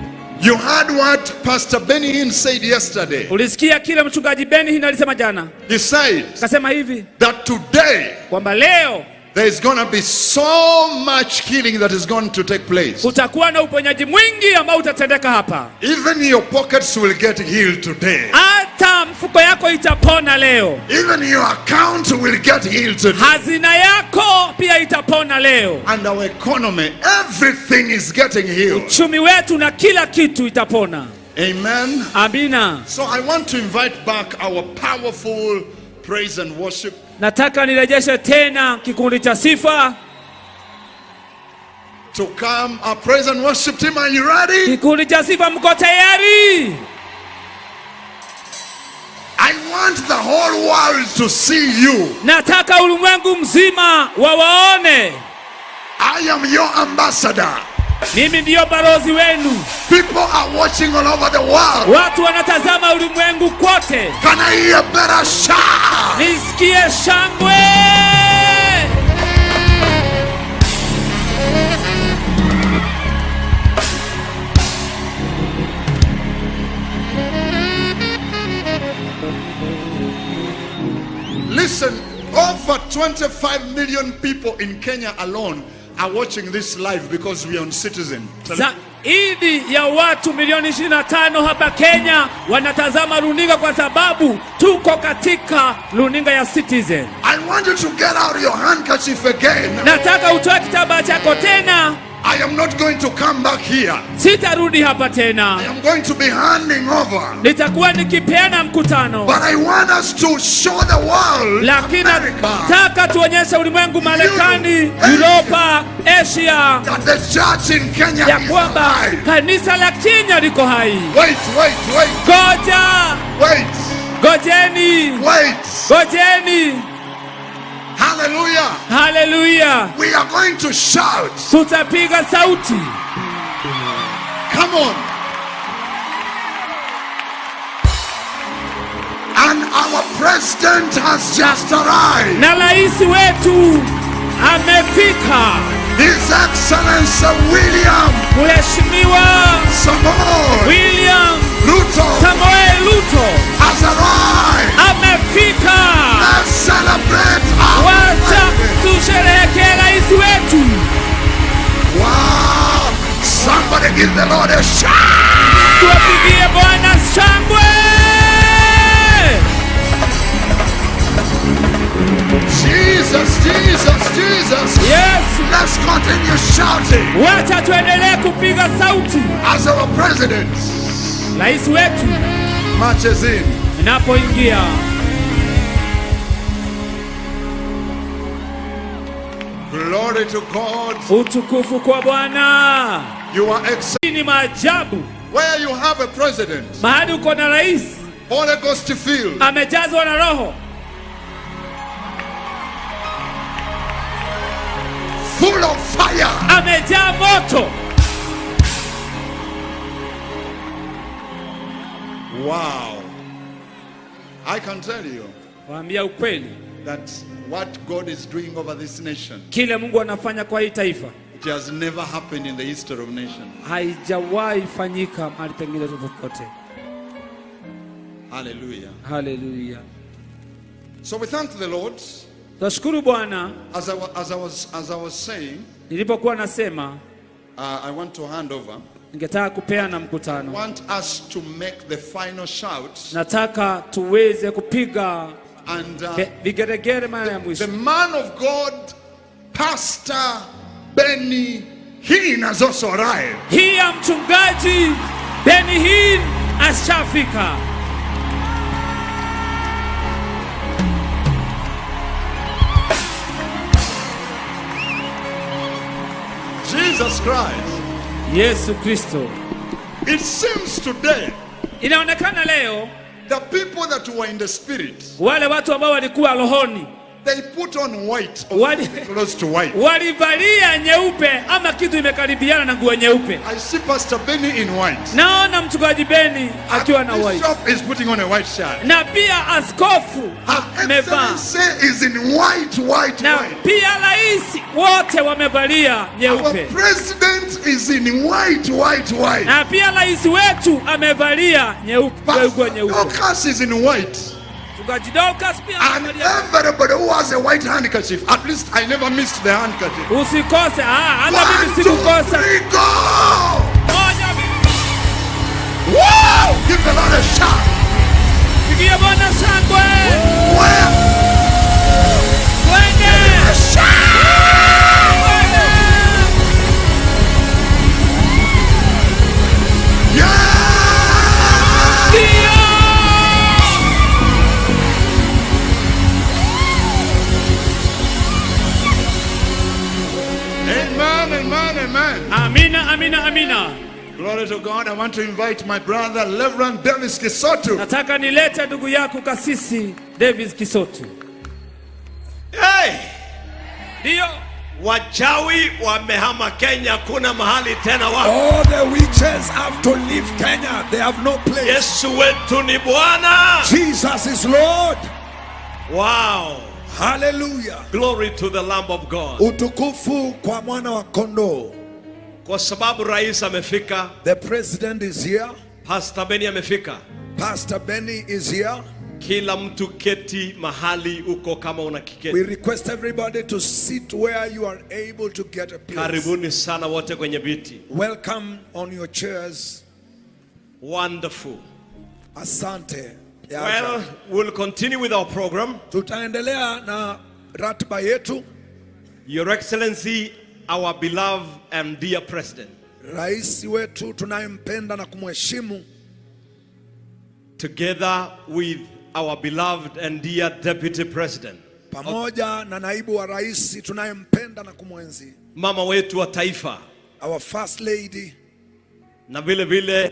You heard what Pastor Benny Hinn said yesterday. Ulisikia kile mchungaji Benny Hinn alisema jana? He said Kasema hivi, that today kwamba leo there is going to be so much healing that is going to take place. kutakuwa na uponyaji mwingi ambao utatendeka hapa. Even your pockets will get healed today. Hata mfuko yako itapona leo. Even your account will get healed today. Hazina yako pia itapona leo. And our economy, everything is getting healed. Uchumi wetu na kila kitu itapona. Amen. Amina. So I want to invite back our powerful praise and worship. Nataka nirejeshe tena kikundi cha sifa To come, our praise and worship team, are you ready? Kikundi cha sifa, mko tayari? I want the whole world to see you. Nataka ulimwengu mzima wawaone. I am your ambassador. Mimi ndio balozi wenu. People are watching all over the world. Watu wanatazama ulimwengu kote. Can I hear better shout? Nisikie shangwe. Listen, over 25 million people in Kenya alone are watching this live because we are on Citizen. Zaidi ya watu milioni 25 hapa Kenya wanatazama runinga kwa sababu tuko katika runinga ya Citizen. I want you to get out your handkerchief again. Nataka utoe kitambaa chako tena. I am not going to come back here. Sitarudi hapa tena. I am going to be handing over. Nitakuwa nikipeana mkutano. But I want us to show the world. Lakini nataka tuonyeshe ulimwengu, Marekani, Europa, Asia, that the church in Kenya ya kwamba kanisa la Kenya liko hai. Wait. Goja. Wait. Gojeni. Wait. Gojeni. Hallelujah. Hallelujah. We are going to shout. Tutapiga sauti. Come on. And our president has just arrived. Na rais wetu amefika. His Excellency William Mheshimiwa William Samoei Ruto has arrived. Amefika. Let's celebrate our Wacha tusherehekee rais wetu. Wow! Somebody give the Lord a shout. Tuwapigie Bwana shangwe. Jesus. Yes. Let's continue shouting. Wacha tuendelee kupiga sauti. As our president, rais wetu marches in. Inapoingia. Glory to God. Utukufu kwa Bwana. You are excellent. Ni maajabu. Where you have a president, mahali uko na rais, Holy Ghost filled, amejazwa na Roho, full of fire, amejaa moto. Wow. I can tell you waambia ukweli that what God is doing over this nation, kile Mungu anafanya kwa hii taifa, it has never happened in the history of nations. haijawahi fanyika mahali pengine popote. Hallelujah. Hallelujah. So we thank the Lord. Tashukuru Bwana. As I was saying, nilipokuwa nasema, I want to hand over. Ningetaka kupeana mkutano. I want us to make the final shout. Nataka tuweze kupiga and vigeregere mara ya mwisho. The man of God, Pastor Benny HINN has also arrived. Hii ya mchungaji Benny HINN ashafika. Jesus Christ. Yesu Kristo. It seems today, inaonekana leo, the people that were in the spirit, wale watu ambao walikuwa rohoni, they put on white or close to white. Walivalia nyeupe ama kitu imekaribiana na nguo nyeupe. I see Pastor Benny in white. Naona mchungaji Benny akiwa na white. Bishop is putting on a white shirt. Na pia askofu amevaa. Is in white. Na pia rais wote wamevalia nyeupe. Our president is in white. Na pia rais wetu amevalia nyeupe. Lucas is in white. And everybody who has a white handkerchief, at least I never missed the handkerchief. Usikose, hata mimi sikukosa. Wow! Give the Lord a shout. Pigia Bwana shangwe. Amina. Glory to God. I want to invite my brother Reverend Davis Kisotu. Nataka nilete ndugu yako kasisi Davis Kisotu. Hey! Ndio. Wachawi wamehama Kenya, kuna mahali tena wako. All the witches have to leave Kenya. They have no place. Yesu wetu ni Bwana. Jesus is Lord. Wow. Hallelujah. Glory to the Lamb of God. Utukufu kwa mwana wa kondoo. Kwa sababu rais amefika. The president is here. Pastor Benny amefika. Pastor Benny is here. Kila mtu keti mahali uko kama una kiketi. We request everybody to sit where you are able to get a place. Karibuni sana wote kwenye viti. Welcome on your chairs. Wonderful. Asante. Well, we'll continue with our program. Tutaendelea na ratiba yetu. Your Excellency, our beloved and dear President. Rais wetu tunayempenda na kumheshimu. Together with our beloved and dear Deputy President. Pamoja na naibu wa rais tunayempenda na kumwenzi. Mama wetu wa taifa. Our first lady. Na vile vile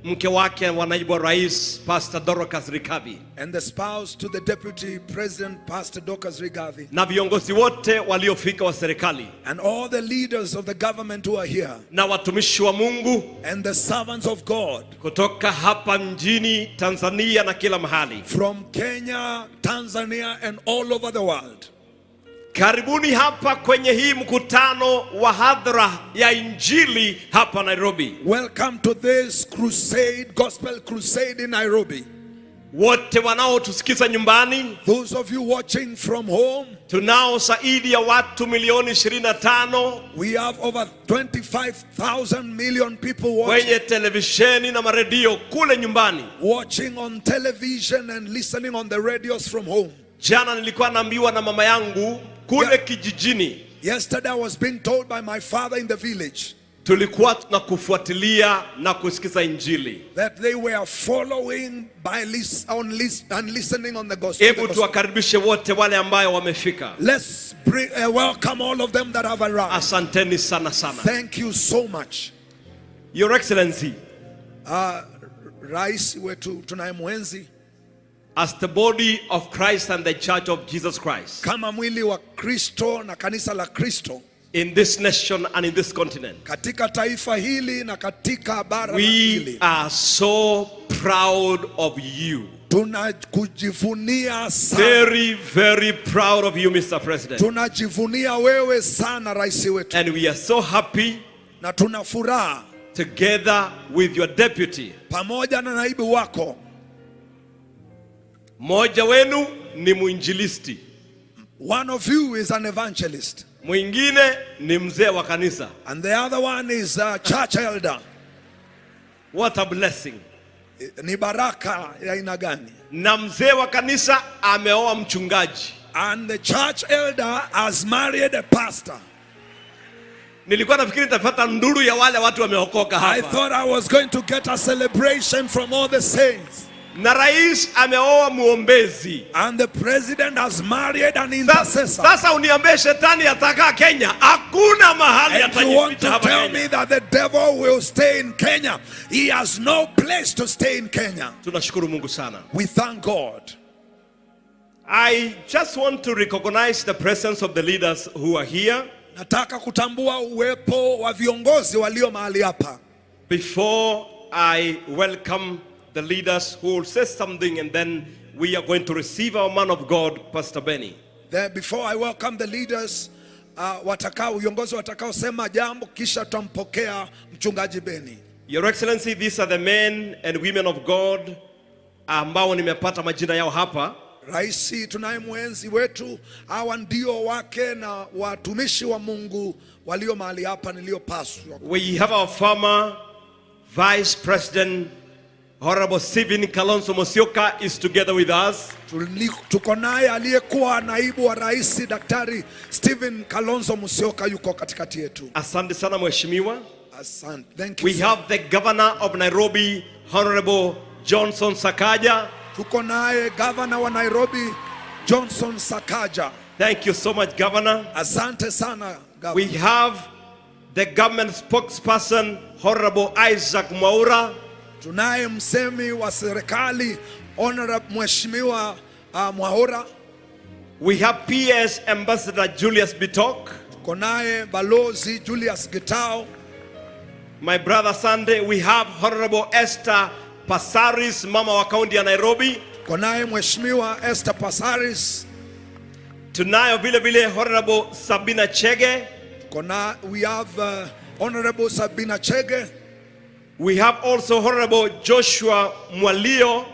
mke wake wa naibu wa rais Pastor Dorcas Rigathi. And the spouse to the Deputy President Pastor Dorcas Rigathi. Na viongozi wote waliofika wa serikali. And all the leaders of the government who are here. Na watumishi wa Mungu. And the servants of God. Kutoka hapa mjini Tanzania na kila mahali. From Kenya, Tanzania and all over the world. Karibuni hapa kwenye hii mkutano wa hadhara ya Injili hapa Nairobi. Welcome to this crusade, gospel crusade in Nairobi. Wote wanaotusikiza nyumbani, those of you watching from home, tunao zaidi ya watu milioni 25. We have over 25,000 million people watching. Kwenye televisheni na maredio kule nyumbani. Watching on television and listening on the radios from home. Jana nilikuwa naambiwa na mama yangu kule kijijini. Yesterday I was being told by my father in the village. Tulikuwa tunakufuatilia na kusikiza Injili. That they were following by listening on the gospel. Hebu tuwakaribishe wote wale ambao wamefika. Let's welcome all of them that have arrived. Asanteni sana sana. Thank you so much. Your Excellency. Rais wetu tunayemwenzi. As the body of Christ and the church of Jesus Christ. Kama mwili wa Kristo na kanisa la Kristo. In this nation and in this continent. Katika taifa hili na katika bara hili. We are so proud of you. Tunakujivunia sana. Very, very proud of you, Mr. President. Tunajivunia wewe sana rais wetu. And we are so happy. Na tuna furaha. Together with your deputy. Pamoja na naibu wako. Mmoja wenu ni muinjilisti. One of you is an evangelist. Mwingine ni mzee wa kanisa. And the other one is a church elder. What a blessing. Ni baraka ya aina gani? Na mzee wa kanisa ameoa mchungaji. And the church elder has married a pastor. Nilikuwa nafikiri nitapata nduru ya wale watu wameokoka hapa. I thought I was going to get a celebration from all the saints. Na rais ameoa muombezi. And the president has married an intercessor. Sasa uniambie shetani atakaa Kenya. Hakuna mahali atajificha hapa. You want to tell me that the devil will stay in Kenya? He has no place to stay in Kenya. Tunashukuru Mungu sana. We thank God. I just want to recognize the presence of the leaders who are here. Nataka kutambua uwepo wa viongozi walio mahali hapa. Before I welcome the leaders who will say something, and then we are going to receive our man of God, Pastor Benny. Then before I welcome the leaders, viongozi watakao sema jambo, kisha tutampokea mchungaji Benny. Your Excellency, these are the men and women of God ambao nimepata majina yao hapa. Raisi, tunaye mwenzi wetu, hawa ndio wake na watumishi wa Mungu walio mahali hapa niliopaswa. We have our former Vice President Honorable Stephen Kalonzo Musyoka is together with us. Tuko naye aliyekuwa naibu wa rais Daktari Stephen Kalonzo Musyoka yuko katikati yetu. Asante sana mheshimiwa. Asante. Thank you. We have the Governor of Nairobi, Honorable Johnson Sakaja. Tuko naye Governor wa Nairobi, Johnson Sakaja. Thank you so much, Governor. Asante sana, Governor. We have the government spokesperson, Honorable Isaac Mwaura. Tunaye msemi wa serikali, Honorable Mheshimiwa Mwaura. We have PS Ambassador Julius Bitok. Tuko naye Balozi Julius Gitao. My brother Sunday, we have Honorable Esther Pasaris, mama wa kaunti ya Nairobi. Konaye Mheshimiwa Esther Pasaris. Tunayo vile vile Honorable Sabina Chege. We have Honorable Sabina Chege. We have also Honorable Joshua Mwalio.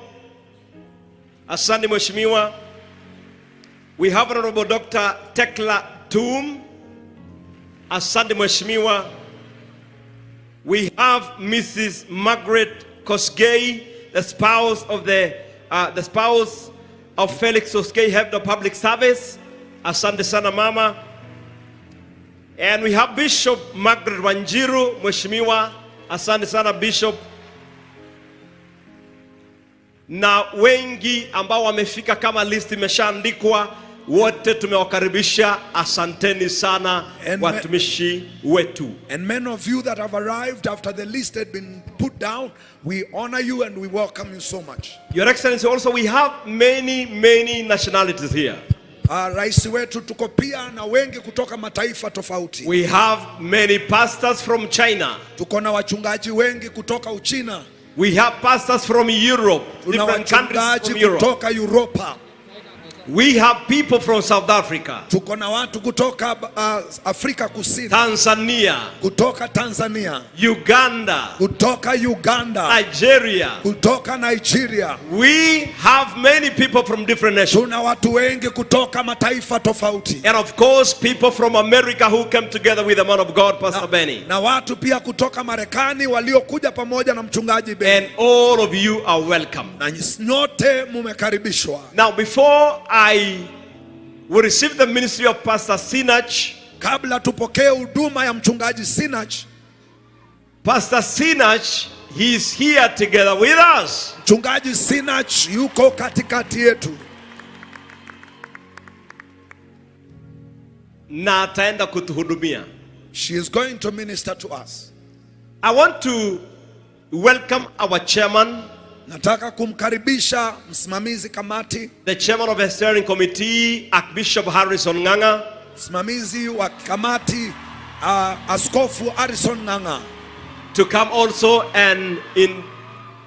Asante mheshimiwa. We have Honorable Dr. Tekla Tum. Asante mheshimiwa. We have Mrs. Margaret Kosgei, the spouse of Felix Kosgei, head of public service. Asante sana mama. And we have Bishop Margaret Wanjiru, mheshimiwa. Asante sana Bishop. Na wengi ambao wamefika kama list imeshaandikwa, wote tumewakaribisha. Asanteni sana watumishi wetu. And many of you that have arrived after the list had been put down, we honor you and we welcome you so much. Your Excellency, also we have many nationalities here. Rais wetu tuko pia na wengi kutoka mataifa tofauti. We have many pastors from China. Tuko na wachungaji wengi kutoka Uchina. We have pastors from Europe, different countries from Europe. Kutoka Europa. We have people from South Africa. Tuko na watu kutoka Afrika Kusini. Tanzania. Kutoka Tanzania. Uganda. Kutoka Uganda. Nigeria. Kutoka Nigeria. We have many people from different nations. Tuna watu wengi kutoka mataifa tofauti. And of course people from America who came together with the man of God, Pastor Benny. Na watu pia kutoka Marekani waliokuja pamoja na mchungaji Benny. And all of you are welcome. Na nyote mumekaribishwa. Now before I will receive the ministry of Pastor Sinach, kabla tupokee huduma ya mchungaji Sinach, Pastor Sinach, he is here together with us. Mchungaji Sinach yuko katikati yetu. Na ataenda kutuhudumia. She is going to minister to us. I want to welcome our chairman. Nataka kumkaribisha msimamizi kamati, the chairman of the steering committee, Archbishop Harrison Nganga. Msimamizi wa kamati, Askofu Harrison Nganga, to come also and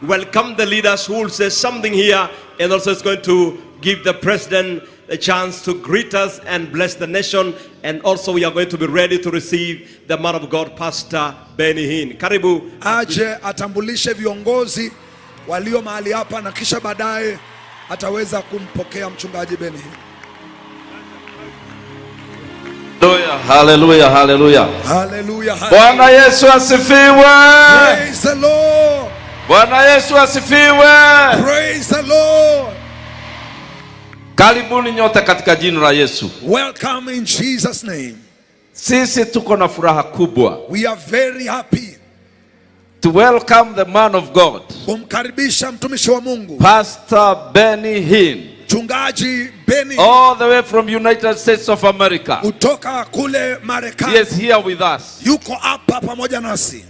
welcome the leaders who will say something here, and also is going to give the president a chance to greet us and bless the nation. And also we are going to be ready to receive the man of God, Pastor Benny HINN. Karibu. Aje atambulishe viongozi walio mahali hapa na kisha baadaye ataweza kumpokea mchungaji Benny. Hallelujah, hallelujah. Hallelujah. Bwana Yesu asifiwe. Praise the Lord. Bwana Yesu asifiwe. Praise the Lord. Karibuni nyote katika jina la Yesu. Welcome in Jesus name. Sisi tuko na furaha kubwa. We are very happy to welcome the man of God, kumkaribisha mtumishi wa Mungu, Pastor Benny HINN, mchungaji Benny, all the way from United States of America. kutoka kule Marekani. He is here with us. Yuko hapa pamoja nasi.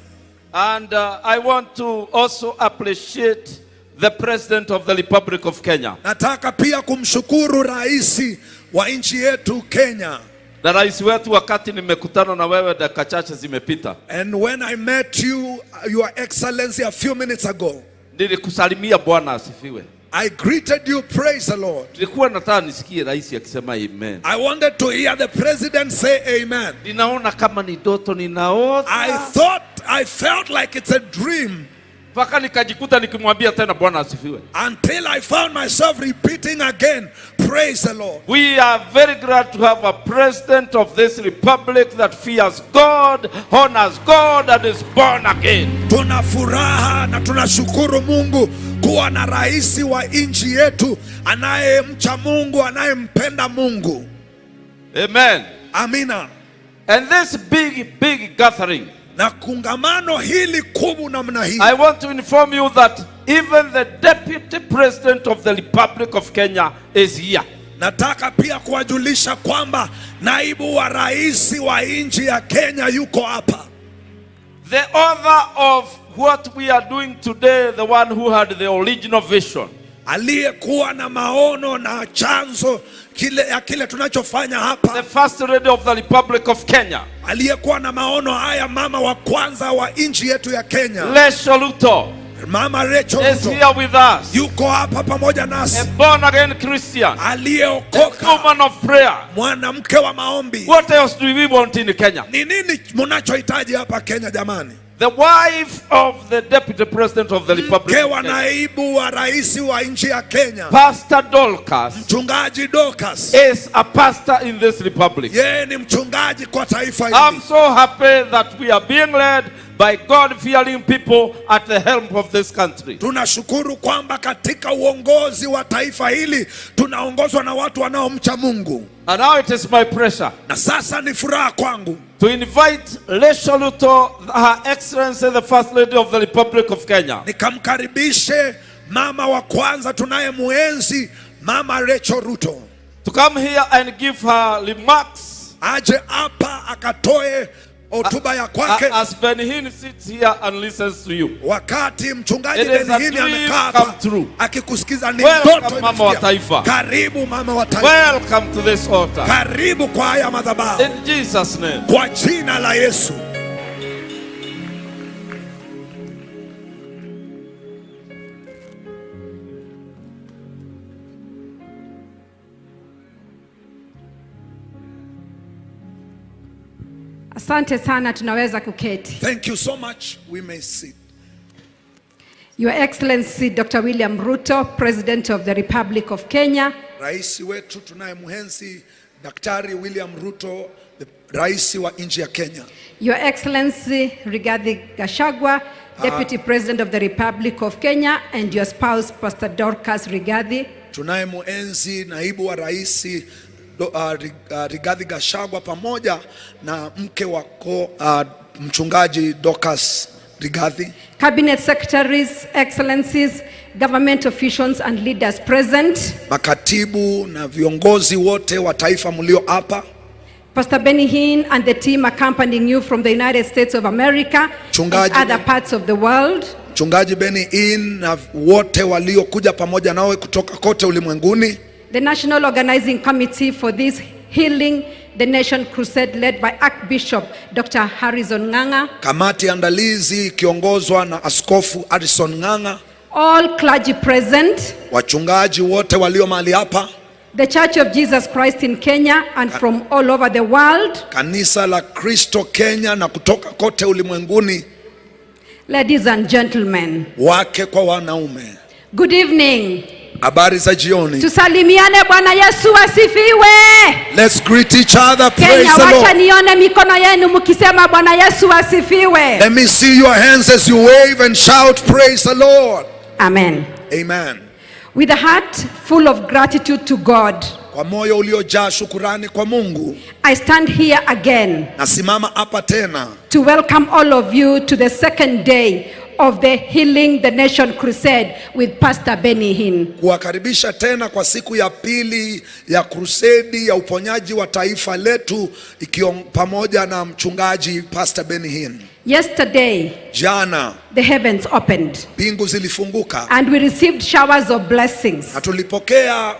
And I want to also appreciate the President of the Republic of Kenya. Nataka pia kumshukuru raisi wa nchi yetu Kenya. Na rais wetu wakati nimekutana na wewe dakika chache zimepita. And when I met you, Your Excellency, a few minutes ago, nilikusalimia Bwana asifiwe. I greeted you, praise the Lord. Nilikuwa nataka nisikie rais akisema amen. I wanted to hear the president say amen. Ninaona kama ni ndoto ninaota. I felt like it's a dream. Paka nikajikuta nikimwambia tena Bwana asifiwe. Until I found myself repeating again, praise the Lord. We are very glad to have a president of this republic that fears God, honors God, and is born again. Tuna furaha na tunashukuru Mungu kuwa na raisi wa nchi yetu anayemcha Mungu, anayempenda Mungu. Amen. Amina. And this big gathering, na kungamano hili kubwa namna hii, I want to inform you that even the Deputy President of the Republic of Kenya is here. Nataka pia kuwajulisha kwamba naibu wa rais wa nchi ya Kenya yuko hapa. The author of what we are doing today, the one who had the original vision, aliyekuwa na maono na chanzo kile tunachofanya hapa, the First Lady of the Republic of Kenya, aliyekuwa na maono haya, mama wa kwanza wa nchi yetu ya Kenya, Rachel Ruto, Mama Rachel is here with us. Yuko hapa pamoja nasi. A born again Christian, aliyeokoka, a woman of prayer, mwanamke wa maombi. What else do we want in Kenya? Ni nini mnachohitaji hapa Kenya jamani? The wife of the Deputy President of the Republic of Kenya, naibu wa rais wa nchi ya Kenya, Pastor Dorcas, mchungaji Dorcas, is a pastor in this republic. Yeye ni mchungaji kwa taifa hili. I'm so happy that we are being led by God-fearing people at the helm of this country. Tunashukuru kwamba katika uongozi wa taifa hili tunaongozwa na watu wanaomcha Mungu. And now it is my pleasure, na sasa ni furaha kwangu, to invite Rachel Ruto, Her Excellency the First Lady of the Republic of Kenya, nikamkaribishe mama wa kwanza tunayemuenzi, Mama Rachel Ruto, to come here and give her remarks. Aje hapa akatoe hotuba ya kwake. As Benny HINN sits here and listens to you. Wakati mchungaji Benny HINN amekaa hapa akikusikiza, ni ndoto mama wa taifa. Karibu mama wa taifa. Welcome to this altar. Karibu kwa haya madhabahu. In Jesus' name. Kwa jina la Yesu. Asante sana, tunaweza kuketi. Thank you so much. We may sit. Your Excellency Dr. William Ruto, President of the Republic of Kenya. Raisi wetu tunayemwenzi Daktari William Ruto, the raisi wa nchi ya Kenya. Your Excellency Rigathi Gachagua, Deputy President of the Republic of Kenya, and your spouse Pastor Dorcas Rigathi. Tunayemwenzi naibu wa raisi Rigathi Gachagua pamoja na mke wako mchungaji Dorcas Rigathi. Cabinet Secretaries, Excellencies, government officials and leaders present. Makatibu na viongozi wote wa taifa mlio hapa. Pastor Benny HINN and the team accompanying you from the United States of America and other parts of the world. Mchungaji Benny HINN na wote waliokuja pamoja nawe kutoka kote ulimwenguni. The National Organizing Committee for this Healing the Nation Crusade led by Archbishop Dr. Harrison Ng'ang'a. Kamati andalizi ikiongozwa na Askofu Harrison Ng'ang'a. All clergy present. Wachungaji wote walio mahali hapa. The Church of Jesus Christ in Kenya and from all over the world. Kanisa la Kristo Kenya na kutoka kote ulimwenguni. Ladies and gentlemen. Wake kwa wanaume. Good evening. Habari za jioni. Tusalimiane. Bwana Yesu asifiwe. Let's greet each other. Praise Kenya, the Lord. wacha nione mikono yenu mkisema Bwana Yesu asifiwe. Let me see your hands as you wave and shout praise the Lord. Amen. Amen. With a heart full of gratitude to God. kwa moyo uliojaa shukurani kwa Mungu. I stand here again Nasimama hapa tena to welcome all of you to the second day of the Healing the Nation Crusade with Pastor Benny Hinn. Kuwakaribisha tena kwa siku ya pili ya crusade ya uponyaji wa taifa letu ikiwa pamoja na mchungaji Pastor Benny Hinn. Yesterday, jana, the heavens opened. Mbingu zilifunguka. And we received showers of blessings. Na tulipokea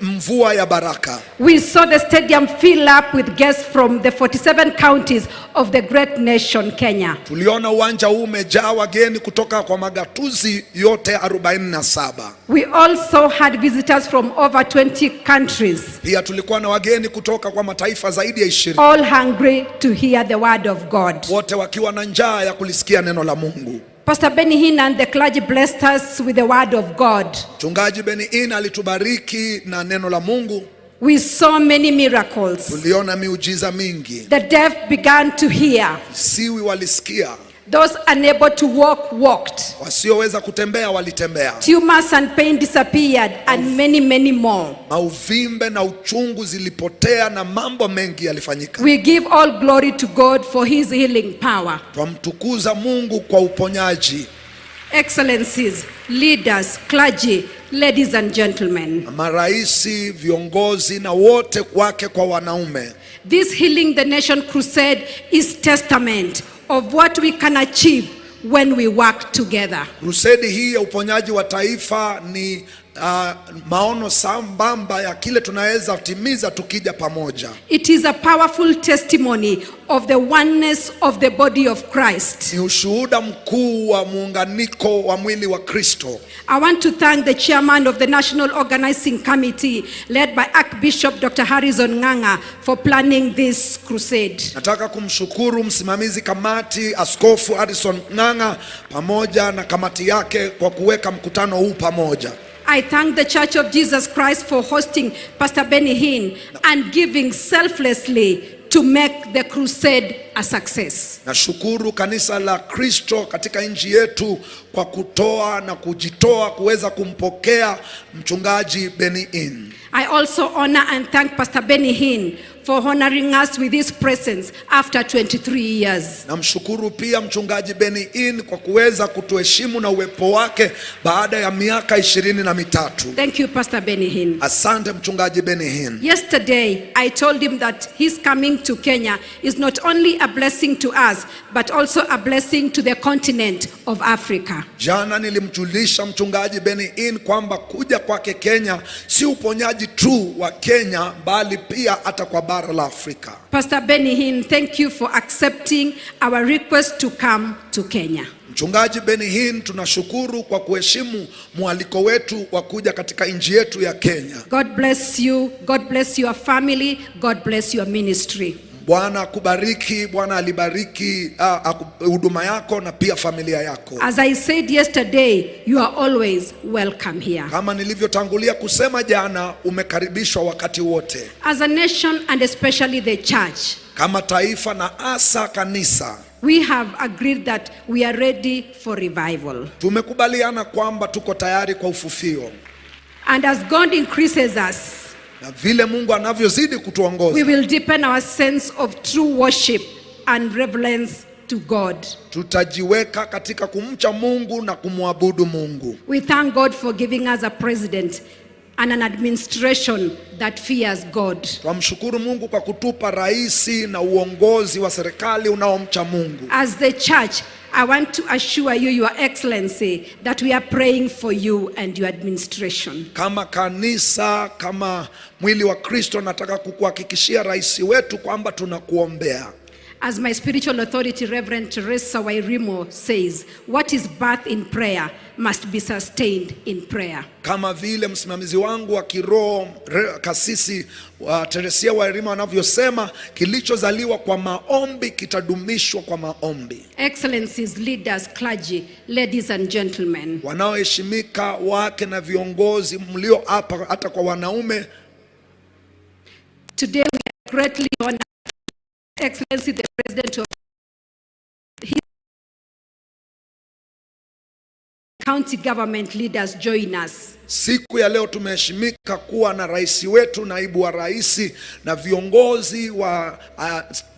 mvua ya baraka. We saw the stadium fill up with guests from the 47 counties of the great nation Kenya. Tuliona uwanja huu umejaa wageni kutoka kwa magatuzi yote 47. We also had visitors from over 20 countries. Pia tulikuwa na wageni kutoka kwa mataifa zaidi ya 20. All hungry to hear the word of God. Wote wakiwa na njaa ya kulisikia neno la Mungu. Pastor Benny Hinn and the clergy blessed us with the word of God. Mchungaji Benny Hinn alitubariki na neno la Mungu. We saw many miracles. Tuliona miujiza mingi. The deaf began to hear. Siwi walisikia. Those unable to walk walked. Wasioweza kutembea walitembea. Tumors and pain disappeared and many more. Mauvimbe na uchungu zilipotea na mambo mengi yalifanyika. We give all glory to God for his healing power. Twamtukuza Mungu kwa uponyaji. Excellencies, leaders, clergy, ladies and gentlemen. Maraisi, viongozi na wote kwake kwa wanaume. This Healing the Nation Crusade is testament of what we can achieve when we work together. Crusade hii ya uponyaji wa taifa ni maono sambamba ya kile tunaweza timiza tukija pamoja. It is a powerful testimony of the oneness of the body of Christ. Ni ushuhuda mkuu wa muunganiko wa mwili wa Kristo. I want to thank the chairman of the National Organizing Committee led by Archbishop Dr. Harrison Ng'ang'a for planning this crusade. Nataka kumshukuru msimamizi kamati Askofu Harrison Ng'ang'a pamoja na kamati yake kwa kuweka mkutano huu pamoja. I thank the Church of Jesus Christ for hosting Pastor Benny Hinn and giving selflessly to make the crusade a success. Nashukuru kanisa la Kristo katika nchi yetu kwa kutoa na kujitoa kuweza kumpokea mchungaji Benny Hinn. I also honor and thank Pastor Benny Hinn for honoring us with his presence after 23 years. Namshukuru pia mchungaji Benny Hinn kwa kuweza kutuheshimu na uwepo wake baada ya miaka 23. Thank you, Pastor Benny Hinn. Asante mchungaji Benny Hinn. Yesterday, I told him that his coming to Kenya is not only a blessing to us, but also a blessing to the continent of Africa. Jana nilimjulisha mchungaji Benny Hinn kwamba kuja kwake Kenya si uponyaji tu wa Kenya bali pia hata kwa bara la Afrika. Pastor Benny Hinn, thank you for accepting our request to come to Kenya. Mchungaji Benny Hinn, tunashukuru kwa kuheshimu mwaliko wetu wa kuja katika nchi yetu ya Kenya. God bless you. God bless your family. God bless your ministry. Bwana kubariki, Bwana alibariki huduma yako na pia familia yako. As I said yesterday, you are always welcome here. Kama nilivyotangulia kusema jana, umekaribishwa wakati wote. As a nation and especially the church, kama taifa na hasa kanisa, we have agreed that we are ready for revival. Tumekubaliana kwamba tuko tayari kwa ufufio. And as God increases us, na vile Mungu anavyozidi kutuongoza, we will deepen our sense of true worship and reverence to God. Tutajiweka katika kumcha Mungu na kumwabudu Mungu. We thank God for giving us a president and an administration that fears God. Tunamshukuru Mungu kwa kutupa raisi na uongozi wa serikali unaomcha Mungu. As the church, I want to assure you, Your Excellency, that we are praying for you and your administration. Kama kanisa, kama mwili wa Kristo, nataka kukuhakikishia rais wetu kwamba tunakuombea. As my spiritual authority, Reverend Teresa Wairimo, says, what is birthed in prayer must be sustained in prayer. Kama vile msimamizi wangu wa kiroho kasisi Teresa Wairimo anavyosema, kilichozaliwa kwa maombi kitadumishwa kwa maombi. Excellencies, leaders, clergy, ladies and gentlemen, wanaoheshimika wake na viongozi mlio hapa, hata kwa wanaume, today we are greatly honored, Excellency the President of his county government leaders join us. Siku ya leo tumeheshimika kuwa na rais wetu, naibu wa rais na viongozi wa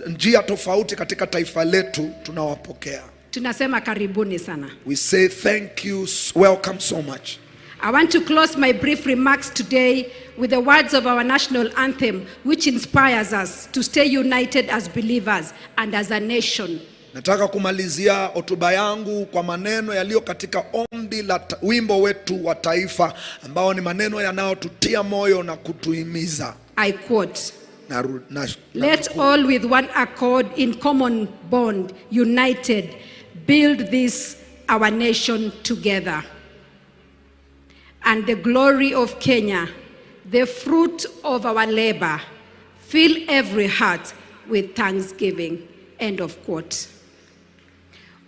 njia tofauti katika taifa letu tunawapokea. Tunasema karibuni sana. We say thank you, welcome so much. I want to close my brief remarks today with the words of our national anthem, which inspires us to stay united as believers and as a nation. Nataka kumalizia hotuba yangu kwa maneno yaliyo katika ombi la wimbo wetu wa taifa, ambao ni maneno yanayotutia moyo na kutuhimiza. I quote, let all with one accord in common bond, united, build this our nation together. And the glory of Kenya, the fruit of our labor, fill every heart with thanksgiving. End of quote.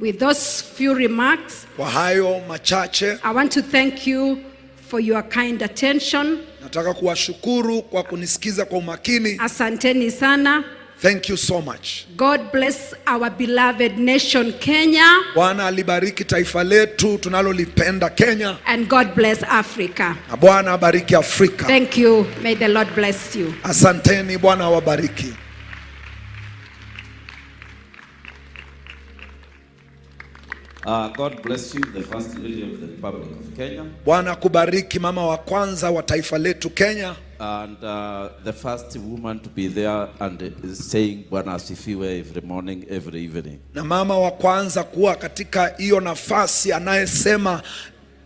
With those few remarks, kwa hayo machache, I want to thank you for your kind attention. Nataka kuwashukuru kwa kunisikiza kwa umakini. Asanteni sana. Thank you so much. God bless our beloved nation Kenya. Bwana alibariki taifa letu tunalolipenda Kenya. And God bless Africa. Na Bwana abariki Afrika. Thank you. May the Lord bless you. Asanteni, Bwana awabariki. God bless you, the First Lady of the Republic of Kenya. Bwana kubariki mama wa kwanza wa taifa letu Kenya. And the first woman to be there and saying Bwana asifiwe every morning, every evening. Na mama wa kwanza kuwa katika hiyo nafasi anayesema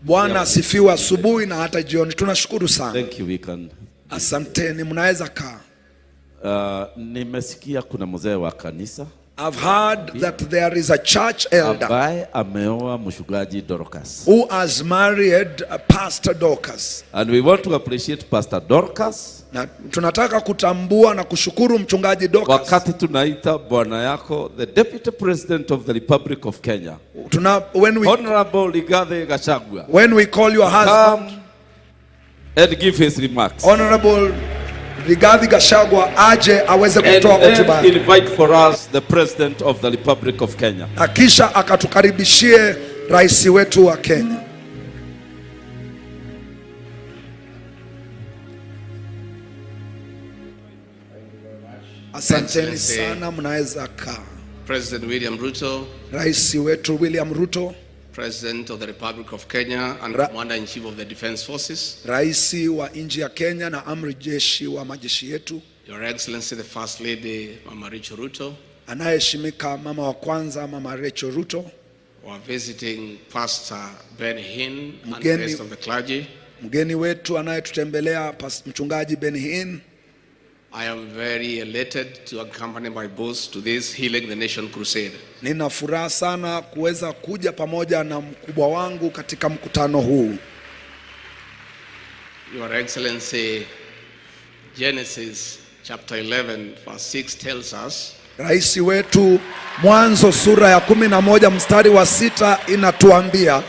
Bwana asifiwe asubuhi na hata jioni. Tunashukuru sana. Thank you, we can. Asanteni, mnaweza kaa. Nimesikia kuna mzee wa kanisa. I've heard that there is a church elder ambaye ameoa mchungaji Dorcas, who has married Pastor Dorcas. And we want to appreciate Pastor Dorcas. Na tunataka kutambua na kushukuru mchungaji Dorcas. Wakati tunaita bwana yako the Deputy President of the Republic of Kenya, Honorable Rigathi Gachagua, when we call your husband, come and give his remarks. Honorable Rigathi Gachagua aje aweze kutoa hotuba. And invite for us the President of the Republic of Kenya. Akisha akatukaribishie rais wetu wa Kenya. Asanteni sana, mnaweza kaa. President William Ruto, rais wetu William Ruto, President of the Republic of Kenya and Commander-in-Chief of the Defense Forces, Raisi wa nchi ya Kenya na amri jeshi wa majeshi yetu, Your Excellency the First Lady Mama Rachel Ruto, anayeheshimika mama wa kwanza Mama Rachel Ruto, our visiting Pastor Ben HINN and the rest of the clergy, mgeni wetu anayetutembelea mchungaji Ben HINN. I am very elated to accompany my boss to this Healing the Nation Crusade. Nina furaha sana kuweza kuja pamoja na mkubwa wangu katika mkutano huu. Your Excellency, Genesis chapter 11 verse 6 tells us, Rais wetu Mwanzo sura ya 11 mstari wa 6 inatuambia,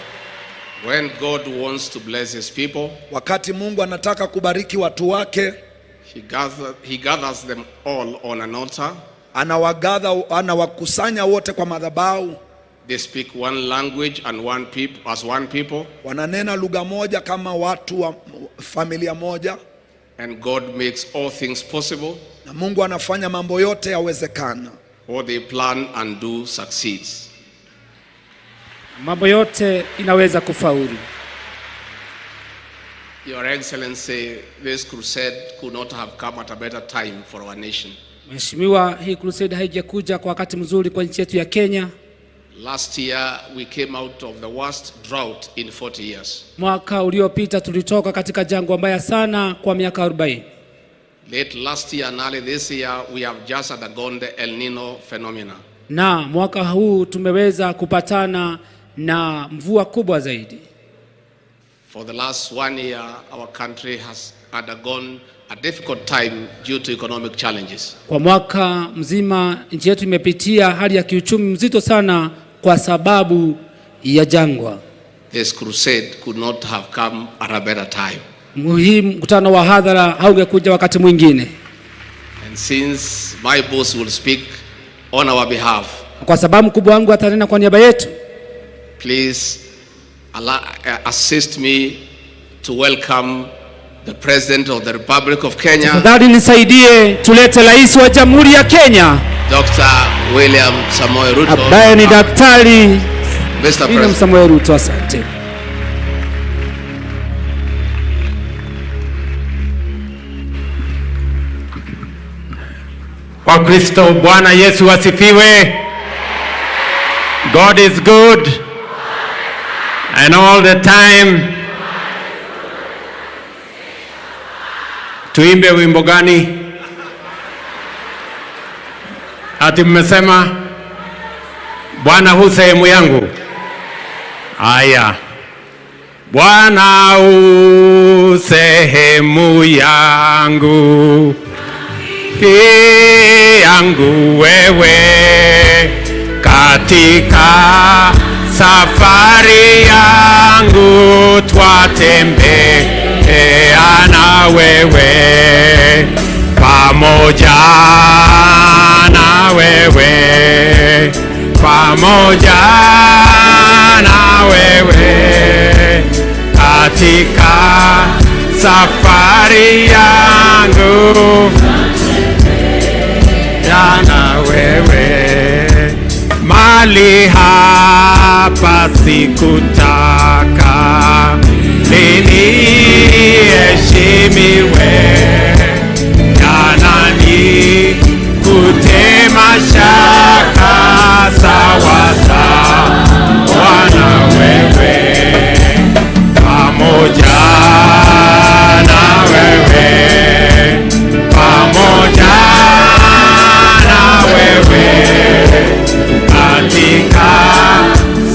when God wants to bless his people, wakati Mungu anataka kubariki watu wake, he gathers them all on an altar. Anawakusanya wote kwa madhabahu. They speak one language and as one people. Wananena lugha moja kama watu wa familia moja. And God makes all things possible. Na Mungu anafanya mambo yote yawezekana. What they plan and do succeeds. Mambo yote inaweza kufaulu. Your Excellency, this crusade could not have come at a better time for our nation. Mheshimiwa, hii crusade haijakuja kwa wakati mzuri kwa nchi yetu ya Kenya. Last year we came out of the worst drought in 40 years. Mwaka uliopita tulitoka katika jangwa mbaya sana kwa miaka 40. Late last year and early this year we have just undergone the El Nino phenomena. Na mwaka huu tumeweza kupatana na mvua kubwa zaidi. For the last 1 year, our country has undergone a difficult time due to economic challenges. Kwa mwaka mzima nchi yetu imepitia hali ya kiuchumi mzito sana kwa sababu ya jangwa. This crusade could not have come at a better time. Muhimu mkutano wa hadhara haungekuja wakati mwingine. And since my boss will speak on our behalf, kwa sababu mkubwa wangu atanena kwa niaba yetu, please assist me to welcome the President of the Republic of Kenya. Tafadhali nisaidie tulete rais wa Jamhuri ya Kenya, Dr. William Samoei Ruto. ambaye ni Daktari William Samoei Ruto. Asante. Kwa Kristo, Bwana Yesu asifiwe. God is good and all the time. Tuimbe wimbo gani? Ati mmesema Bwana hu sehemu yangu. Aya. Bwana hu sehemu yangu, yangu wewe, katika safari yangu twatembea na wewe, pamoja na wewe, pamoja na wewe, katika safari yangu na wewe. Mali hapa sikutaka niheshimiwe, yanani kutema shaka sawa sawa na wewe, pamoja na wewe, pamoja na wewe, katika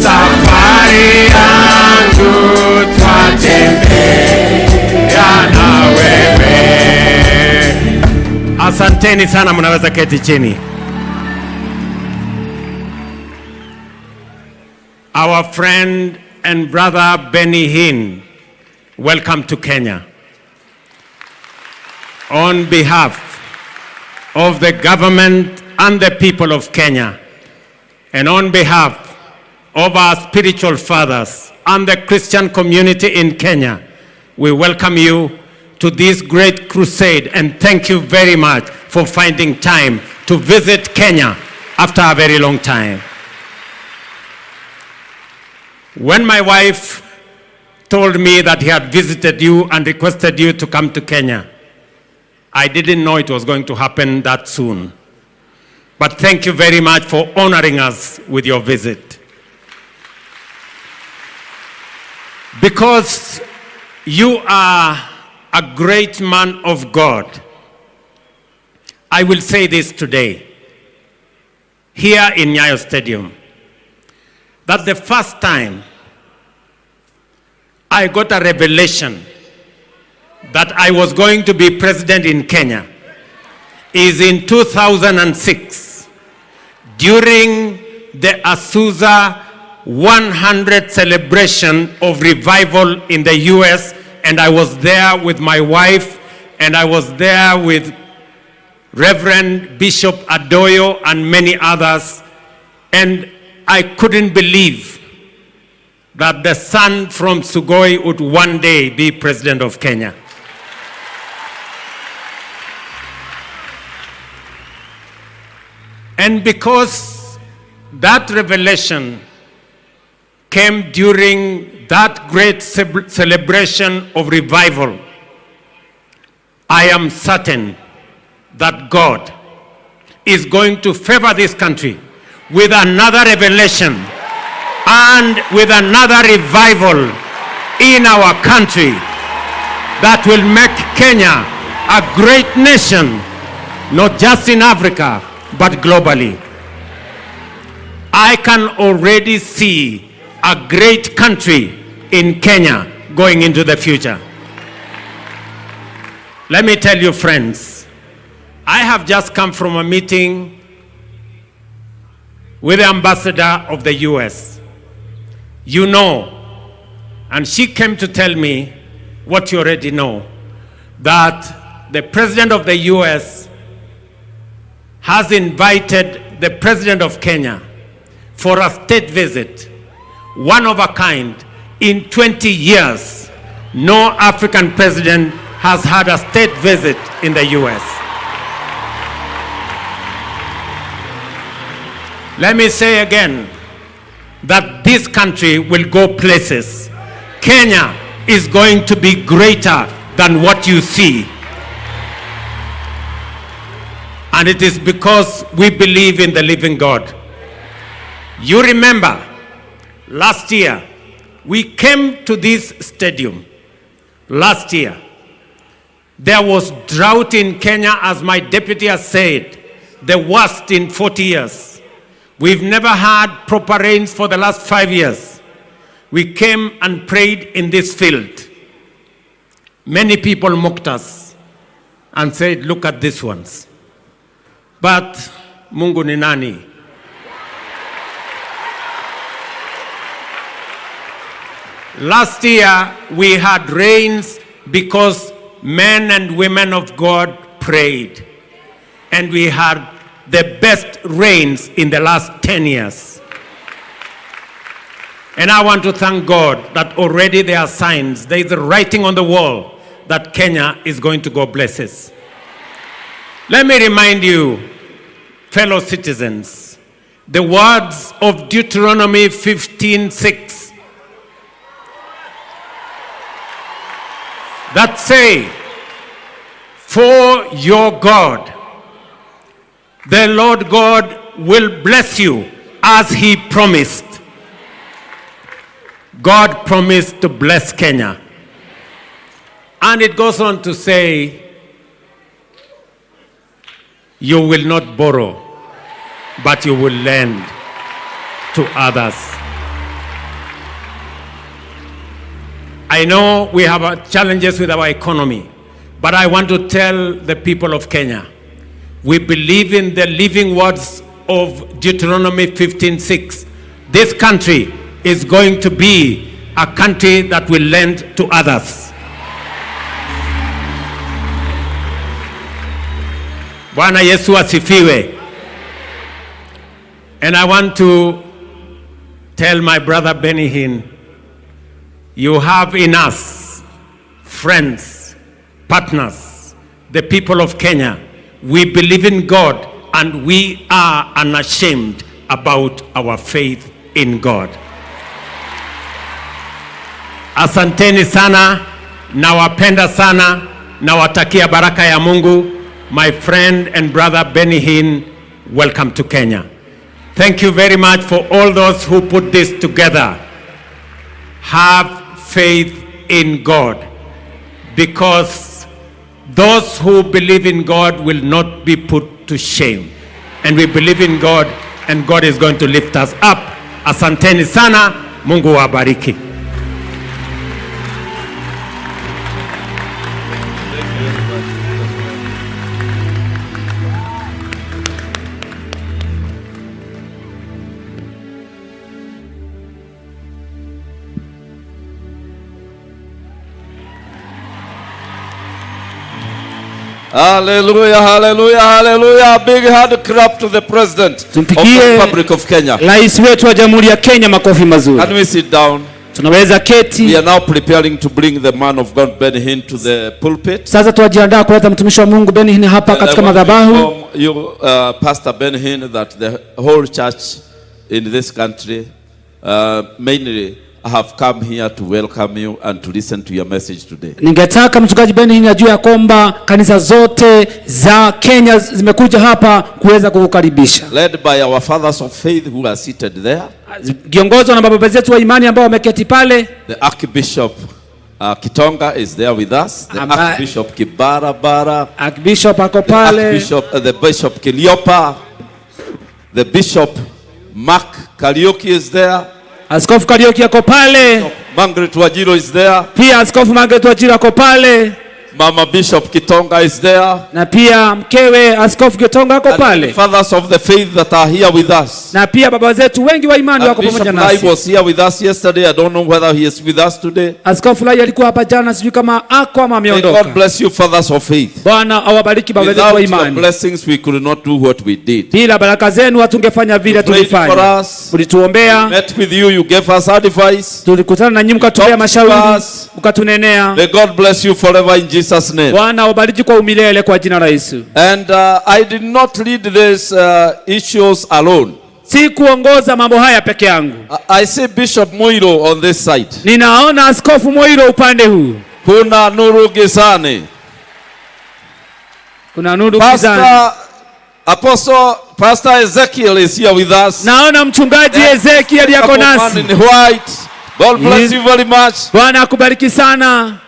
safari yangu twatembea na wewe. Asanteni sana, mnaweza keti chini. Our friend and brother Benny HINN, welcome to Kenya. On behalf of the government and the people of Kenya, and on behalf of our spiritual fathers and the Christian community in Kenya, we welcome you to this great crusade and thank you very much for finding time to visit Kenya after a very long time. When my wife told me that he had visited you and requested you to come to Kenya, I didn't know it was going to happen that soon. But thank you very much for honoring us with your visit. Because you are a great man of God, I will say this today, here in Nyayo Stadium, that the first time I got a revelation that I was going to be president in Kenya is in 2006, during the Azusa 100 celebration of revival in the US, and I was there with my wife, and I was there with Reverend Bishop Adoyo and many others, and I couldn't believe that the son from Sugoi would one day be president of Kenya. And because that revelation came during that great celebration of revival, I am certain that God is going to favor this country with another revelation and with another revival in our country that will make Kenya a great nation, not just in Africa, but globally. I can already see a great country in Kenya going into the future. Let me tell you, friends, I have just come from a meeting with the ambassador of the US. You know, and she came to tell me what you already know, that the president of the US has invited the president of Kenya for a state visit, one of a kind, in 20 years, no African president has had a state visit in the US. Let me say again that this country will go places. Kenya is going to be greater than what you see. And it is because we believe in the living God. You remember, last year, we came to this stadium. Last year, there was drought in Kenya, as my deputy has said, the worst in 40 years. We've never had proper rains for the last 5 years. We came and prayed in this field. Many people mocked us and said, look at these ones. But Mungu ni nani? Last year we had rains because men and women of God prayed. And we had the best rains in the last 10 years. And I want to thank God that already there are signs, there is a writing on the wall that Kenya is going to go places. Let me remind you, fellow citizens, the words of Deuteronomy 15:6 that say, for your God, the Lord God will bless you as he promised. God promised to bless Kenya. And it goes on to say, you will not borrow, but you will lend to others. I know we have challenges with our economy, but I want to tell the people of Kenya, we believe in the living words of Deuteronomy 15:6. This country is going to be a country that will lend to others. Bwana Yesu asifiwe. And I want to tell my brother Benny Hinn, you have in us friends, partners, the people of Kenya. We believe in God and we are unashamed about our faith in God. Asanteni sana, nawapenda sana, nawatakia baraka ya Mungu. My friend and brother Benny Hinn, welcome to Kenya. Thank you very much for all those who put this together. Have faith in God, because those who believe in God will not be put to shame. And we believe in God, and God is going to lift us up. Asanteni sana, Mungu wabariki. Hallelujah, hallelujah, hallelujah. Big hand clap to the President of the Republic of Kenya. Rais wetu wa Jamhuri ya Kenya, makofi mazuri. Can we sit down? Tunaweza keti. We are now preparing to bring the man of God Benny Hinn to the pulpit. Sasa tunajiandaa kuleta mtumishi wa Mungu Benny Hinn hapa katika madhabahu. You Pastor Benny Hinn, that the whole church in this country mainly have come here to welcome you and to listen to your message today. Ningetaka mchungaji Benny Hinn ajue ya kwamba kanisa zote za Kenya zimekuja hapa kuweza kukukaribisha. Led by our fathers of faith who are seated there. Kiongozwa na baba zetu wa imani ambao wameketi pale. The Archbishop Kitonga is there with us. The Archbishop Kibarabara. Archbishop ako pale. The Bishop Kiliopa. The Bishop Mark Kariuki is there. Askofu Kariuki ako pale. Margaret Wajiro is there. Pia Askofu Margaret Wajiro ako pale. Mama Bishop Kitonga is there. Na pia mkewe Askofu Kitonga ako pale. The fathers of the faith that are here with us. Na pia baba zetu wengi wa imani wako pamoja nasi. Bishop Lai was here with us yesterday. I don't know whether he is with us today. Askofu Lai alikuwa hapa jana, sijui kama ako ama ameondoka. God bless you, fathers of faith. Bwana awabariki baba zetu wa imani. Without your blessings we could not do what we did. Bila baraka zenu hatungefanya vile tulifanya. Ulituombea. Met with you, you gave us advice. Tulikutana na nyinyi mkatupea mashauri, mkatunenea. May God bless you forever in Jesus name. Bwana awabariki kwa umilele kwa jina la Yesu. And I did not lead these issues alone. Si kuongoza mambo haya peke yangu. I see Bishop Moiro on this side. Ninaona Askofu Moiro upande huu. Kuna nuru gizani. Kuna nuru gizani. Apostle Pastor Ezekiel is here with us. Naona mchungaji Ezekiel yako nasi. In white. God bless you very much. Bwana akubariki sana.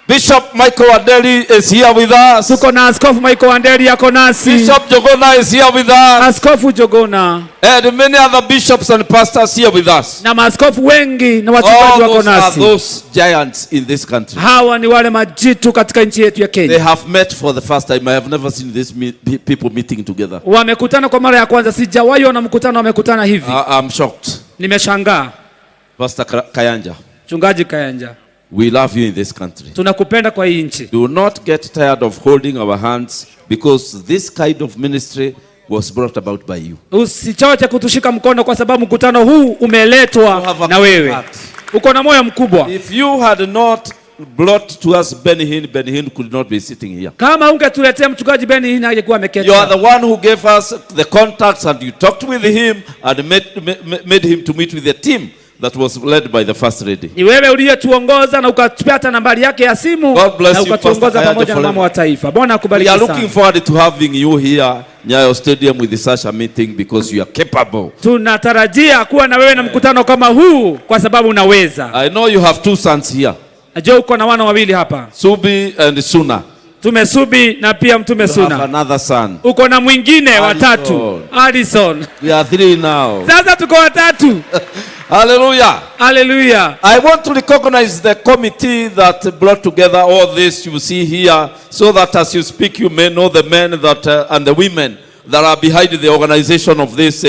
Bishop Michael Wanderi is here with us. Tuko na Askofu Michael Wanderi yako nasi. Bishop Jogona is here with us. Askofu Jogona. And many other bishops and pastors here with us. Na maaskofu wengi na wachungaji wako nasi. All those giants in this country. Hawa ni wale majitu katika nchi yetu ya Kenya. They have met for the first time. I have never seen these people meeting together. Wamekutana kwa mara ya kwanza. Sijawahi ona mkutano wamekutana hivi. I'm shocked. Nimeshangaa. Pastor Kayanja. Mchungaji Kayanja. We love you in this country. Tunakupenda kwa hii nchi. Do not get tired of holding our hands because this kind of ministry was brought about by you. Usichoche kutushika mkono kwa sababu mkutano huu umeletwa na wewe. Uko na moyo mkubwa. If you had not brought to us Ben Hinn could not be sitting here. Kama ungetuletea mchungaji Ben Hinn angekuwa ameketi. You are the one who gave us the contacts and you talked with him and made him to meet with the team that was led by the first lady. Ni wewe uliyetuongoza na ukatupata nambari yake ya simu na ukatuongoza pamoja na mama wa taifa. Bwana akubariki sana. We are looking forward to having you here Nyayo Stadium with such a meeting because you are capable. Tunatarajia kuwa na wewe na mkutano kama huu kwa sababu unaweza. I know you have two sons here. Najua uko na wana wawili hapa. Subi and Suna. Mtume Subi na pia Mtume Suna. You have another son. Uko na mwingine watatu. Addison. We are three now. Sasa tuko watatu. Hallelujah. Hallelujah. I want to recognize the committee that brought together all this you see here so that as you speak you may know the men that and the women that are behind the organization of this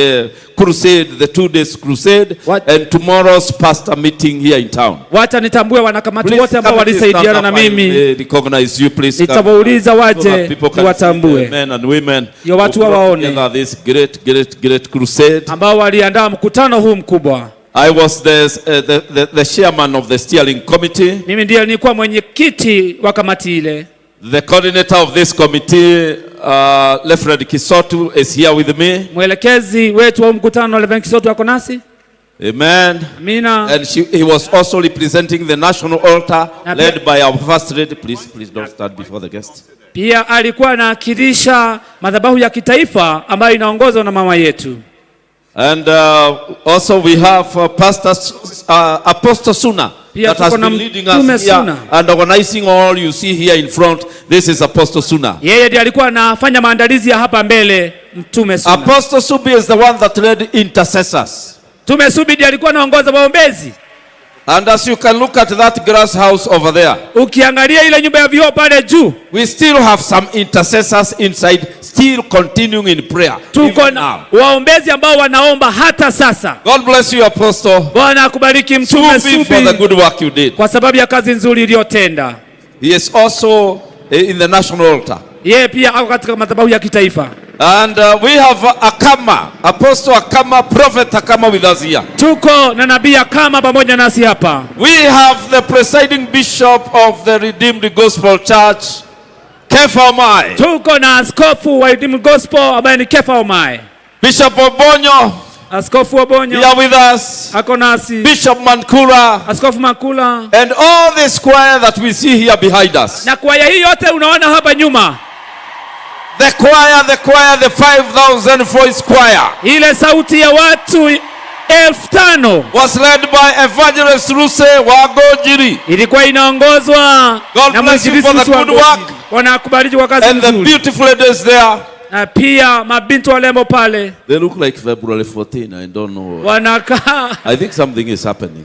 crusade, the 2 days crusade, and tomorrow's pastor meeting here in town. Wacha nitambue wanakamati wote ambao walisaidiana na mimi. Recognize you, please. Nitawauliza waje niwatambue. Men and women. Yo watu waone. This great crusade. Ambao waliandaa mkutano huu mkubwa. I was the chairman of the steering committee. Mimi ndiye nilikuwa mwenyekiti wa kamati ile. The coordinator of this committee, Lefred Kisotu, is here with me. Mwelekezi wetu wa mkutano Lefred Kisotu ako nasi. Amen. Amina. And he was also representing the national altar led by our first lady. Please don't stand before the guest. Pia alikuwa anawakilisha madhabahu ya kitaifa ambayo inaongozwa na mama yetu. And also we have Pastor Apostle Suna that has been leading us here and organizing all you see here in front. This is Apostle Suna. Yeye ndiye alikuwa anafanya maandalizi ya hapa mbele. Mtume Suna. Apostle Subi is the one that led intercessors. Mtume Subi ndiye alikuwa anaongoza waombezi. And as you can look at that grass house over there, ukiangalia ile nyumba ya vioo pale juu, we still have some intercessors inside still continuing in prayer. Tuko na waombezi ambao wanaomba hata sasa. God bless you, Apostle. Bwana akubariki Mtume Subi for the good work you did. Kwa sababu ya kazi nzuri iliyotenda. He is also in the national altar. Yeye pia ako katika madhabahu ya kitaifa. And we have Akama, Apostle Akama, Prophet Akama with us here. Tuko na nabii Akama pamoja nasi hapa. We have the presiding bishop of the Redeemed Gospel Church, Kefa Omai. Tuko na askofu wa Redeemed Gospel ambaye ni Kefa Omai. Bishop Obonyo. Askofu Obonyo. Here with us. Ako nasi. Bishop Mankula. Askofu Mankula. And all this choir that we see here behind us. Na kwaya hii yote unaona hapa nyuma. The choir, the 5,000 voice choir. Ile sauti ya watu 5,000 was led by Evangelist Ruse Wagojiri. Ilikuwa inaongozwa na mwinjilisti for the good work. Wanakubariki kwa kazi nzuri. And the beautiful ladies there. Na pia mabinti walembo pale. They look like February 14. I don't know. Wanakaa. I think something is happening.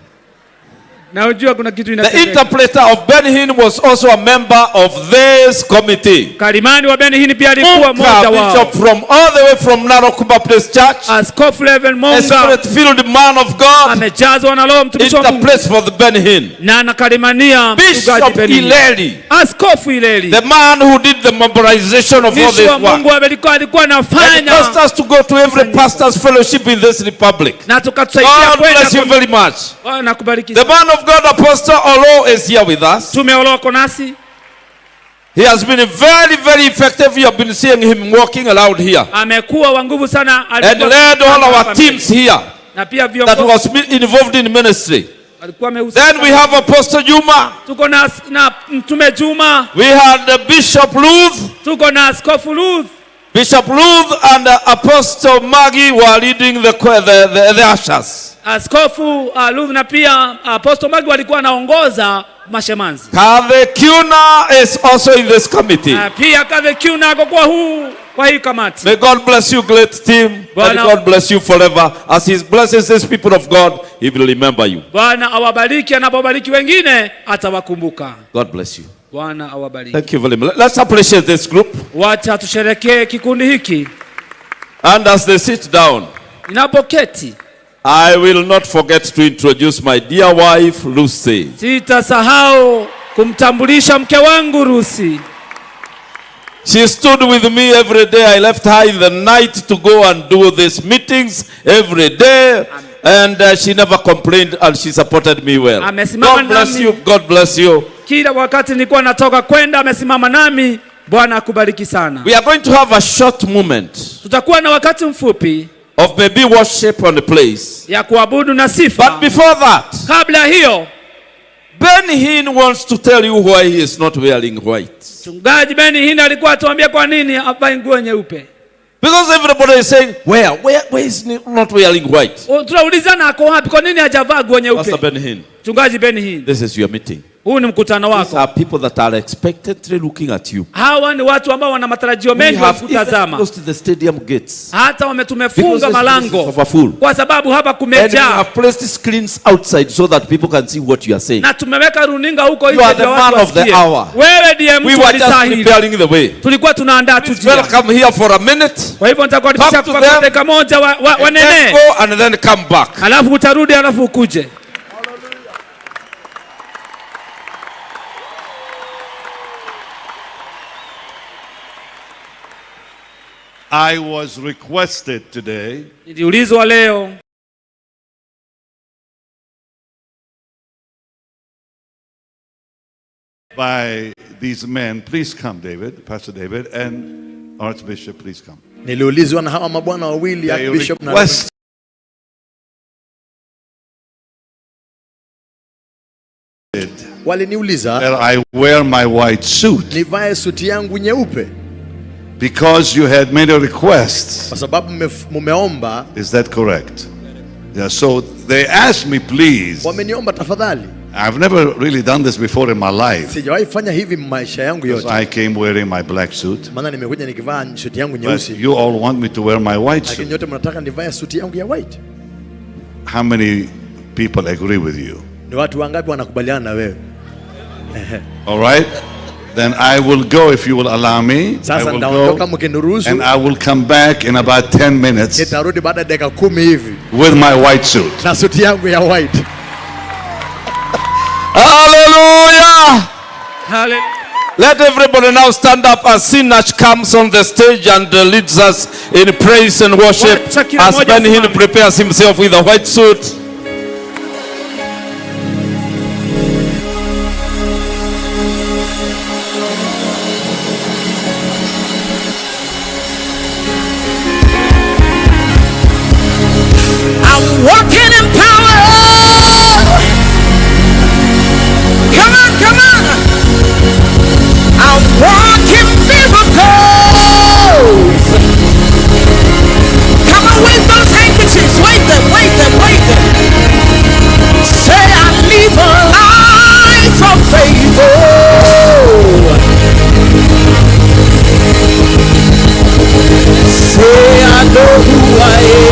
The interpreter of Ben Hinn was also a member of this committee. Kalimani wa Ben Hinn pia alikuwa mmoja wao. Bishop from all the way from Narok Baptist Church. Askofu Level Monga. A spirit-filled man of God. Amejazwa na Roho mtumishi wa Mungu. Interprets for the Ben Hinn. Na anakalimania Bishop Ileli. Askofu Ileli. The man who did the mobilization of all this work. Mungu alikuwa anafanya. And caused us to go to every pastor's fellowship in this republic. Na tukatusaidia God bless you very much. The man of God, Apostle Olo, is here with us. He has been very, very effective. You have been seeing him walking around here. And led all our teams here that was involved in ministry. Then we have Apostle Juma. We had Bishop Ruth. Bishop Ruth and Apostle Maggie were leading the ushers. Askofu Ruth na pia Apostle Maggie walikuwa naongoza mashemanzi. Kave Kuna is also in this committee. Pia Kave Kuna kwa hii kamati. May God bless you, great team. May God bless you forever. As he blesses these people of God, he will remember you. Bwana awabariki, anapobariki wengine atawakumbuka. God bless you. Bwana awabariki. Thank you very much. Let's appreciate this group. Wacha tusherekee kikundi hiki. And as they sit down, inapoketi, I will not forget to introduce my dear wife, Lucy. Sitasahau kumtambulisha mke wangu Lucy. She stood with me every day. I left her in the night to go and do these meetings every day. And she never complained and she supported me well. God bless you. God bless you. Kila wakati nilikuwa natoka kwenda amesimama nami. Bwana akubariki sana. We are going to have a short moment. Tutakuwa na wakati mfupi of maybe worship on the place. Ya kuabudu na sifa. But before that, kabla hiyo, Ben Hinn wants to tell you why he is not wearing white. Mchungaji Ben Hinn alikuwa atuambia kwa nini havae nguo nyeupe. Because everybody is saying, where is he not wearing white? Tunaulizana ako wapi, kwa nini hajavaa nguo nyeupe? Pastor Ben Hinn. Mchungaji Ben Hinn. This is your meeting. Huu ni mkutano wako. These are people that are expectantly looking at you. Hawa ni watu ambao wana matarajio mengi kutazama. Close to the stadium gates. Hata tumefunga malango kwa sababu hapa kumejaa. And we have placed screens outside so that people can see what you are saying. Na tumeweka runinga huko nje ndio watu wasikie. You are the man of the hour. Wewe ndiye mtu wa saa hii. We were just preparing the way. Tulikuwa tunaandaa tu njia. Welcome here for a minute. Kwa hivyo nitakukaribisha kwa dakika moja wanene. Go and then come back. Alafu utarudi alafu ukuje. I was requested today niliulizwa leo by these men, please come David, Pastor David and Archbishop, please come. Niliulizwa na hawa mabwana wawili, Archbishop na waliniuliza that I wear my white suit. Nivae suti yangu nyeupe. Because you had made a request. Kwa sababu mumeomba. Is that correct? Yeah, so they asked me please. Wameniomba tafadhali. I've never really done this before in my life. Sijawahi fanya hivi maisha yangu yote. I came wearing my black suit. Maana nimekuja nikivaa suti yangu nyeusi. You all want me to wear my white suit. Lakini yote mnataka nivae suti yangu ya white. How many people agree with you? Ni watu wangapi wanakubaliana na wewe? All right. Then I will go if you will allow me. I will go, and I will come back in about 10 minutes with my white suit. Hallelujah! Let everybody now stand up as Sinach comes on the stage and leads us in praise and worship as Ben Hinn prepares himself with a white suit. Walking in power. Come on, come on. I'm walking miracles. Come on, wave those handkerchiefs. Wave them, wave them, wave them. Say I live a life of favor. Say I know who I am.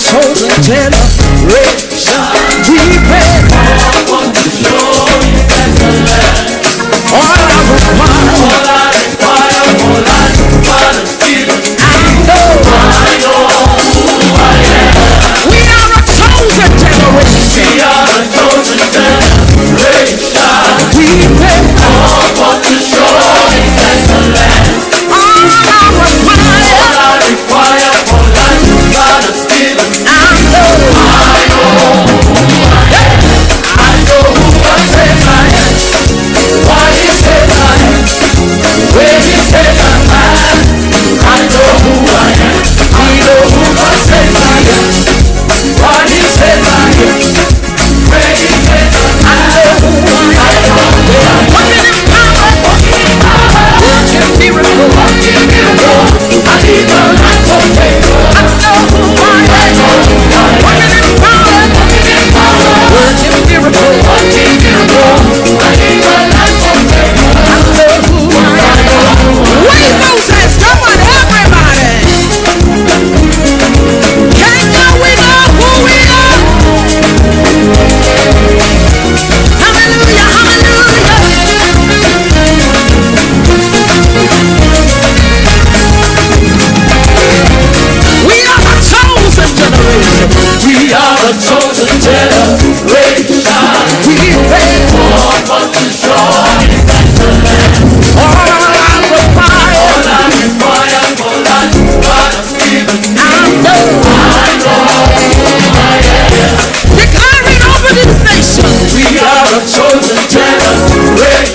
chosen generation. We pray for the show is excellent. All I require for life, but still I know who I am. We are a chosen generation. We are a chosen generation. We pray for the show is excellent. All I require for life, but still I know who I am. I know who God says I am. What He says I am. Where He says I'm at. I know who I am. I know who God says I am. What He says I am. Where He says I'm at. I know who I am. Working in power. Working miracle. I need the light of faith. I know who I am. Working in power. Working miracle. I need the light of faith. I know who I am. Wave those hands. Come on, everybody. Can we know who we are? Hallelujah, hallelujah. We are a chosen generation. We are a chosen generation. We pray for the show is excellent. All I require for life, but still I know who I am. Declaring over this nation. We are a chosen generation.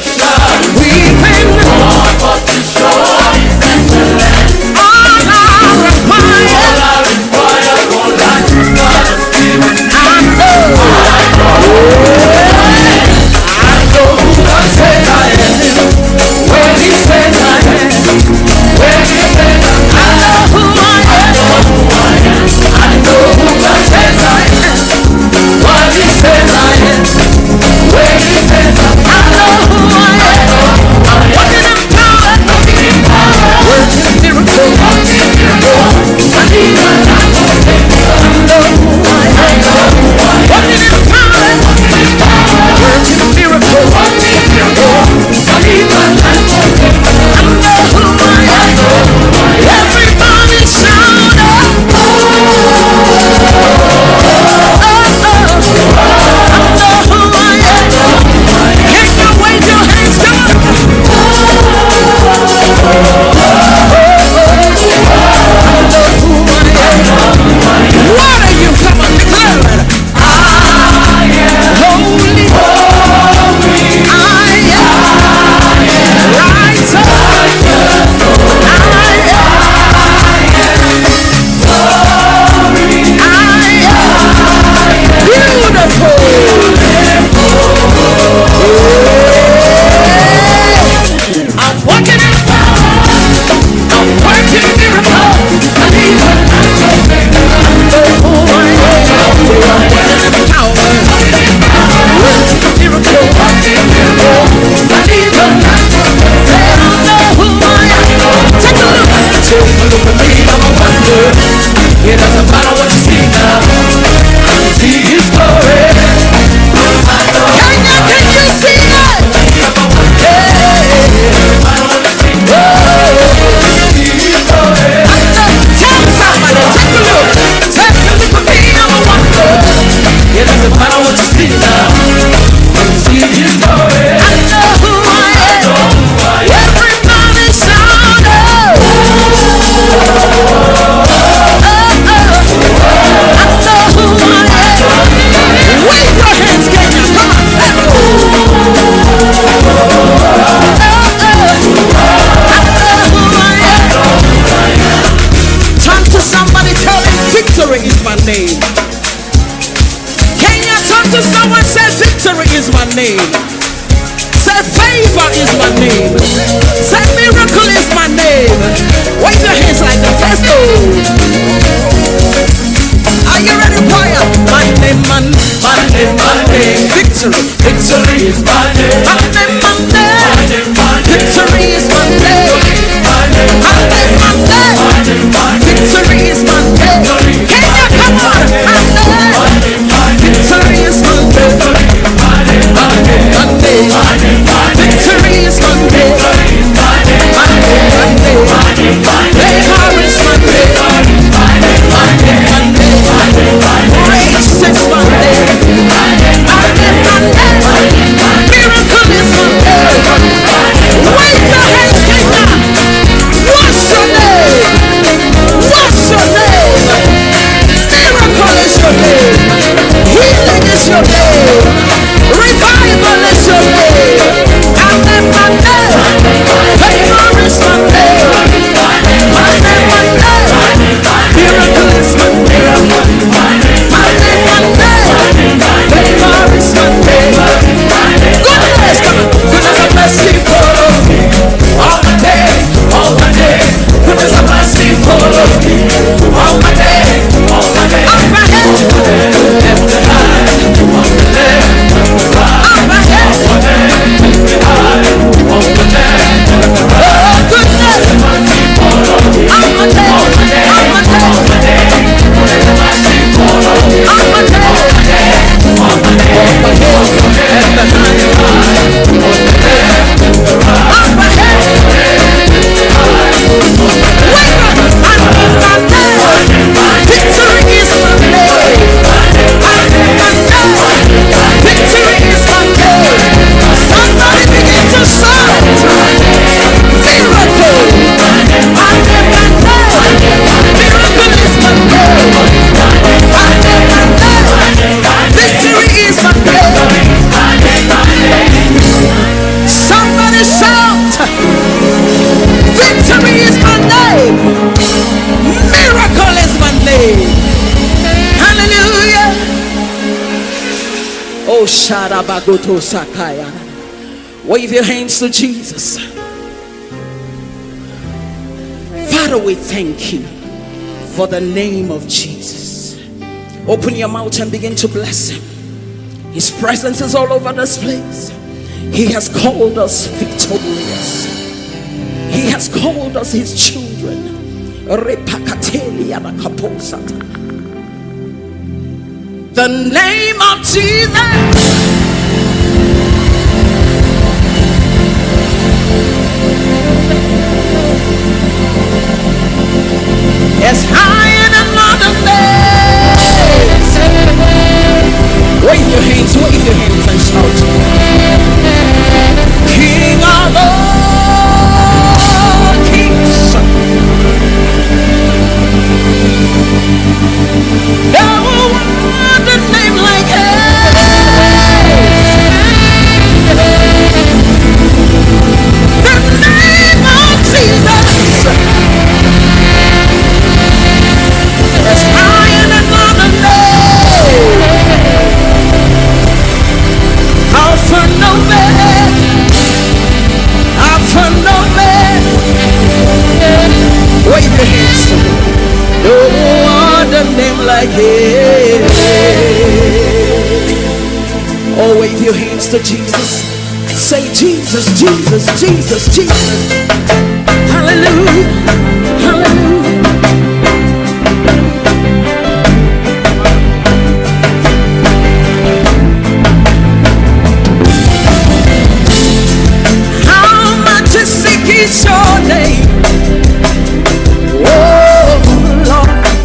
We pray for the show is excellent. All I require for life, but still I know who God says I am. Where He says I am. Where He says I know who I am. I know who God says I am. What He says I am. Where He says I know who I am. Working in power. Working miracle. I need a light of faith. I know who I am. Working in power. Working miracle. I need a light of faith. I know who I am. Everybody shout out. It doesn't matter what you see now. I can see His glory. Can you see it? Tell somebody, take a look. Take a look at me, I'm a wonder. It doesn't matter what you see now. I can see His glory. I know who I am. Everybody shout out. Wave your hands, Kenya. Come on, let's go. Turn to somebody, tell him victory is my name. Kenya, turn to someone, say victory is my name. Say favor is my name. Say miracle is my name. Wave your hands like that. Let's go. Are you ready, choir? My name, victory. victory. Victory is my name. Monday, Monday. Victory is my name. Monday, Monday. Victory is my name. Can you come on? Monday. Victory is my name. Monday. Victory is my name. Wave your hands to Jesus. Father, we thank you for the name of Jesus. Open your mouth and begin to bless him. His presence is all over this place. He has called us victorious. He has called us his children. The name of Jesus is higher than other names. Wave your hands and shout. King of all kings. No other name like his. The name of Jesus is higher than other names. Alpha and Omega. Alpha and Omega. Wave your hands to me. No other name like his. Oh, wave your hands to Jesus. Say Jesus, Jesus, Jesus, Jesus. Hallelujah, hallelujah. How much is seeking your name? Oh Lord,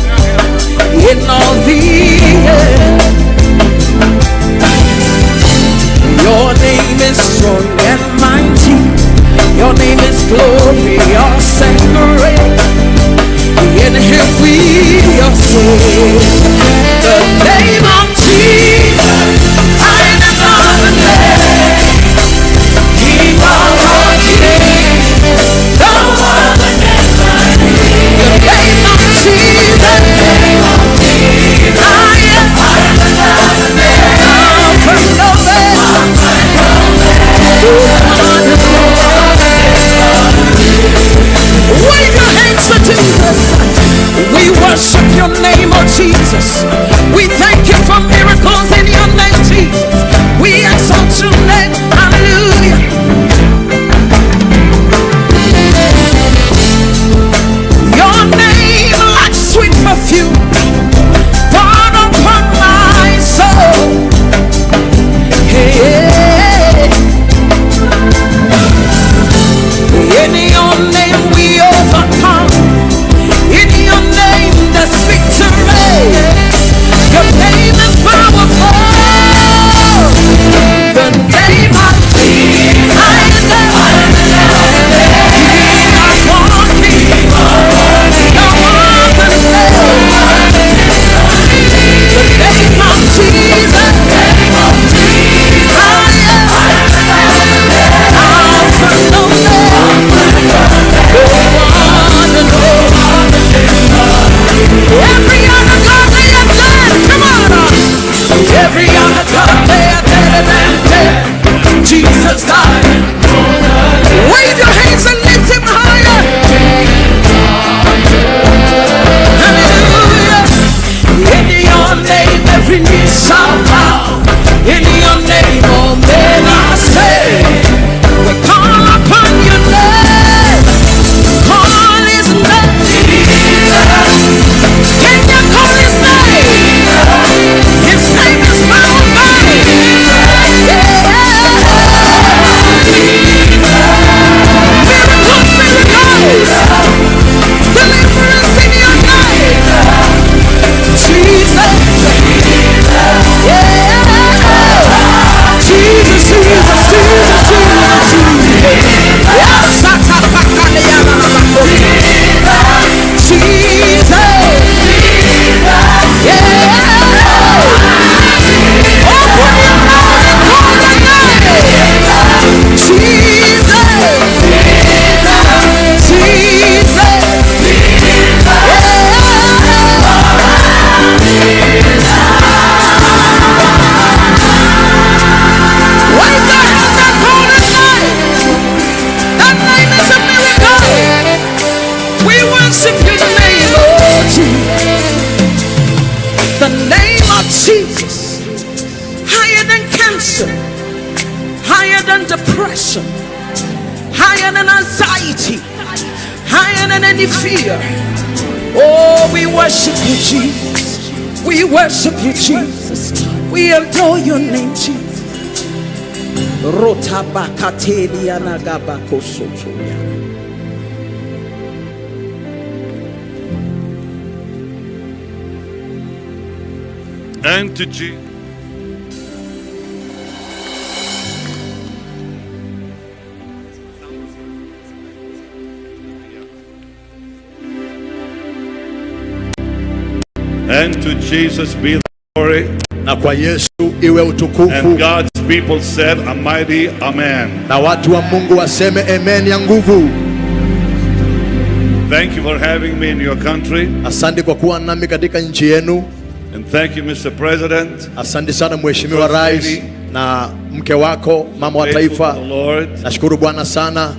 in all the earth. Your name is strong and mighty. Your name is glorious and great. cancer, higher than depression, higher than anxiety, higher than any fear. Oh, we worship you, Jesus. We worship you, Jesus. We adore your name, Jesus. And to Jesus. And to Jesus be the glory. Na kwa Yesu iwe utukufu. And God's people said a mighty amen. Na watu wa Mungu waseme amen ya nguvu. Thank you for having me in your country. Asante kwa kuwa nami katika nchi yenu. And thank you, Mr. President. Asante sana Mheshimiwa Rais na mke wako, mama wa taifa. Nashukuru Bwana sana.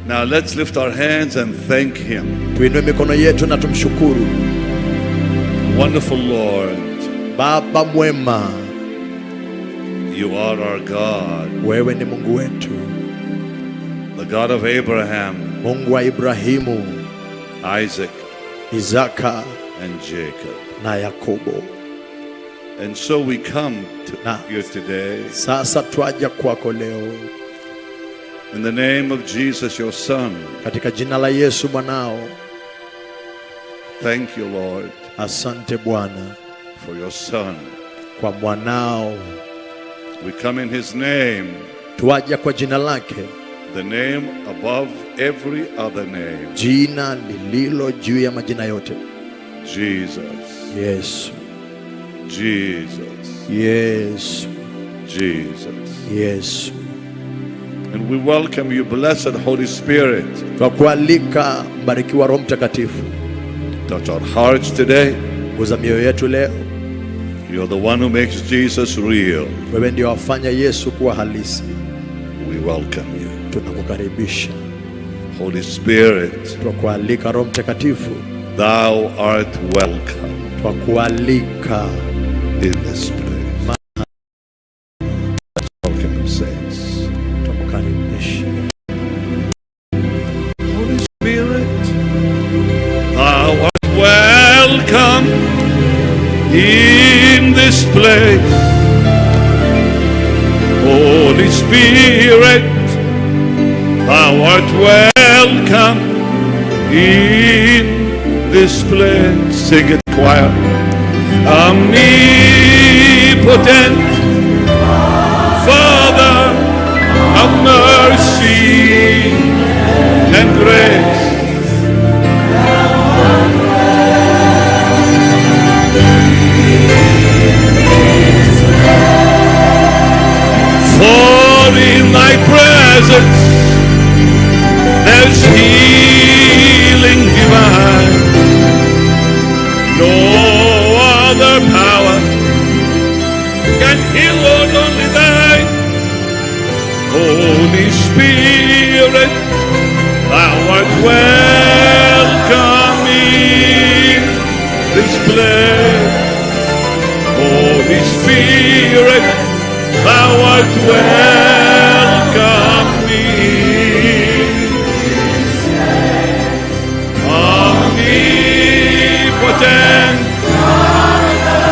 Now let's lift our hands and thank him. Tuinue mikono yetu na tumshukuru. Wonderful Lord. Baba mwema. You are our God. Wewe ni Mungu wetu. The God of Abraham. Mungu wa Ibrahimu, Isaac, Isaka and Jacob. Na Yakobo. And so we come to you today. Sasa twaja kwako leo. In the name of Jesus your son. Katika jina la Yesu mwanao. Thank you, Lord. Asante Bwana. For your son. Kwa mwanao. We come in his name. Twaja kwa jina lake. The name above every other name. Jina lililo juu ya majina yote. Jesus. Yesu. Jesus. Yesu. Jesus. Yesu. And we welcome you, blessed Holy Spirit. Twakualika mbarikiwa Roho Mtakatifu. Touch our hearts today. Guza mioyo yetu leo. You're the one who makes Jesus real. Wewe ndio wafanya Yesu kuwa halisi. We welcome you. Tunakukaribisha. Holy Spirit. Twakualika Roho Mtakatifu. Thou art welcome. Twakualika in this place. Let's welcome him, saints. Twakukaribisha. Holy Spirit, thou art welcome in this place. Holy Spirit, thou art welcome in this place. Sing it, choir. Omnipotent Father of mercy and grace, for in thy presence there's healing divine. No other power can heal, Lord, only thine. Holy Spirit, thou art welcome in this place. Holy Spirit, thou art welcome in this place. Omnipotent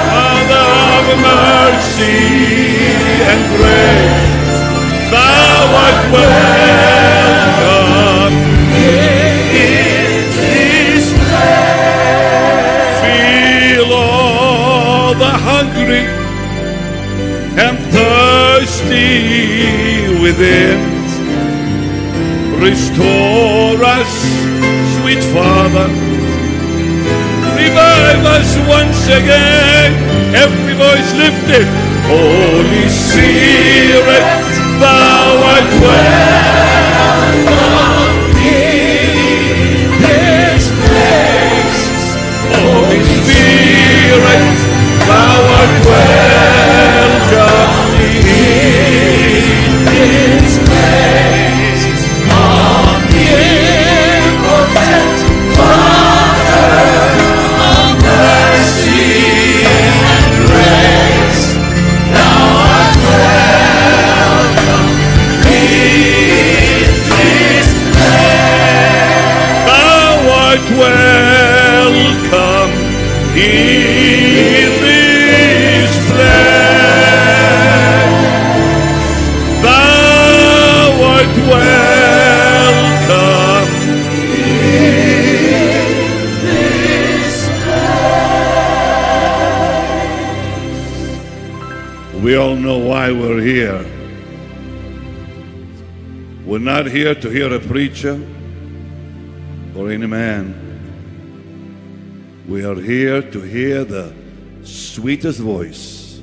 Father of mercy and grace, thou art welcome in this place. Fill all the hungry and thirsty within. Restore us, sweet Father. Revive us once again. Every voice lifted. Holy Spirit, thou art welcome in this place. Holy Spirit, thou art welcome in this place. Omnipotent Father of mercy and grace, thou art welcome. why we're here. We're not here to hear a preacher or any man. We are here to hear the sweetest voice,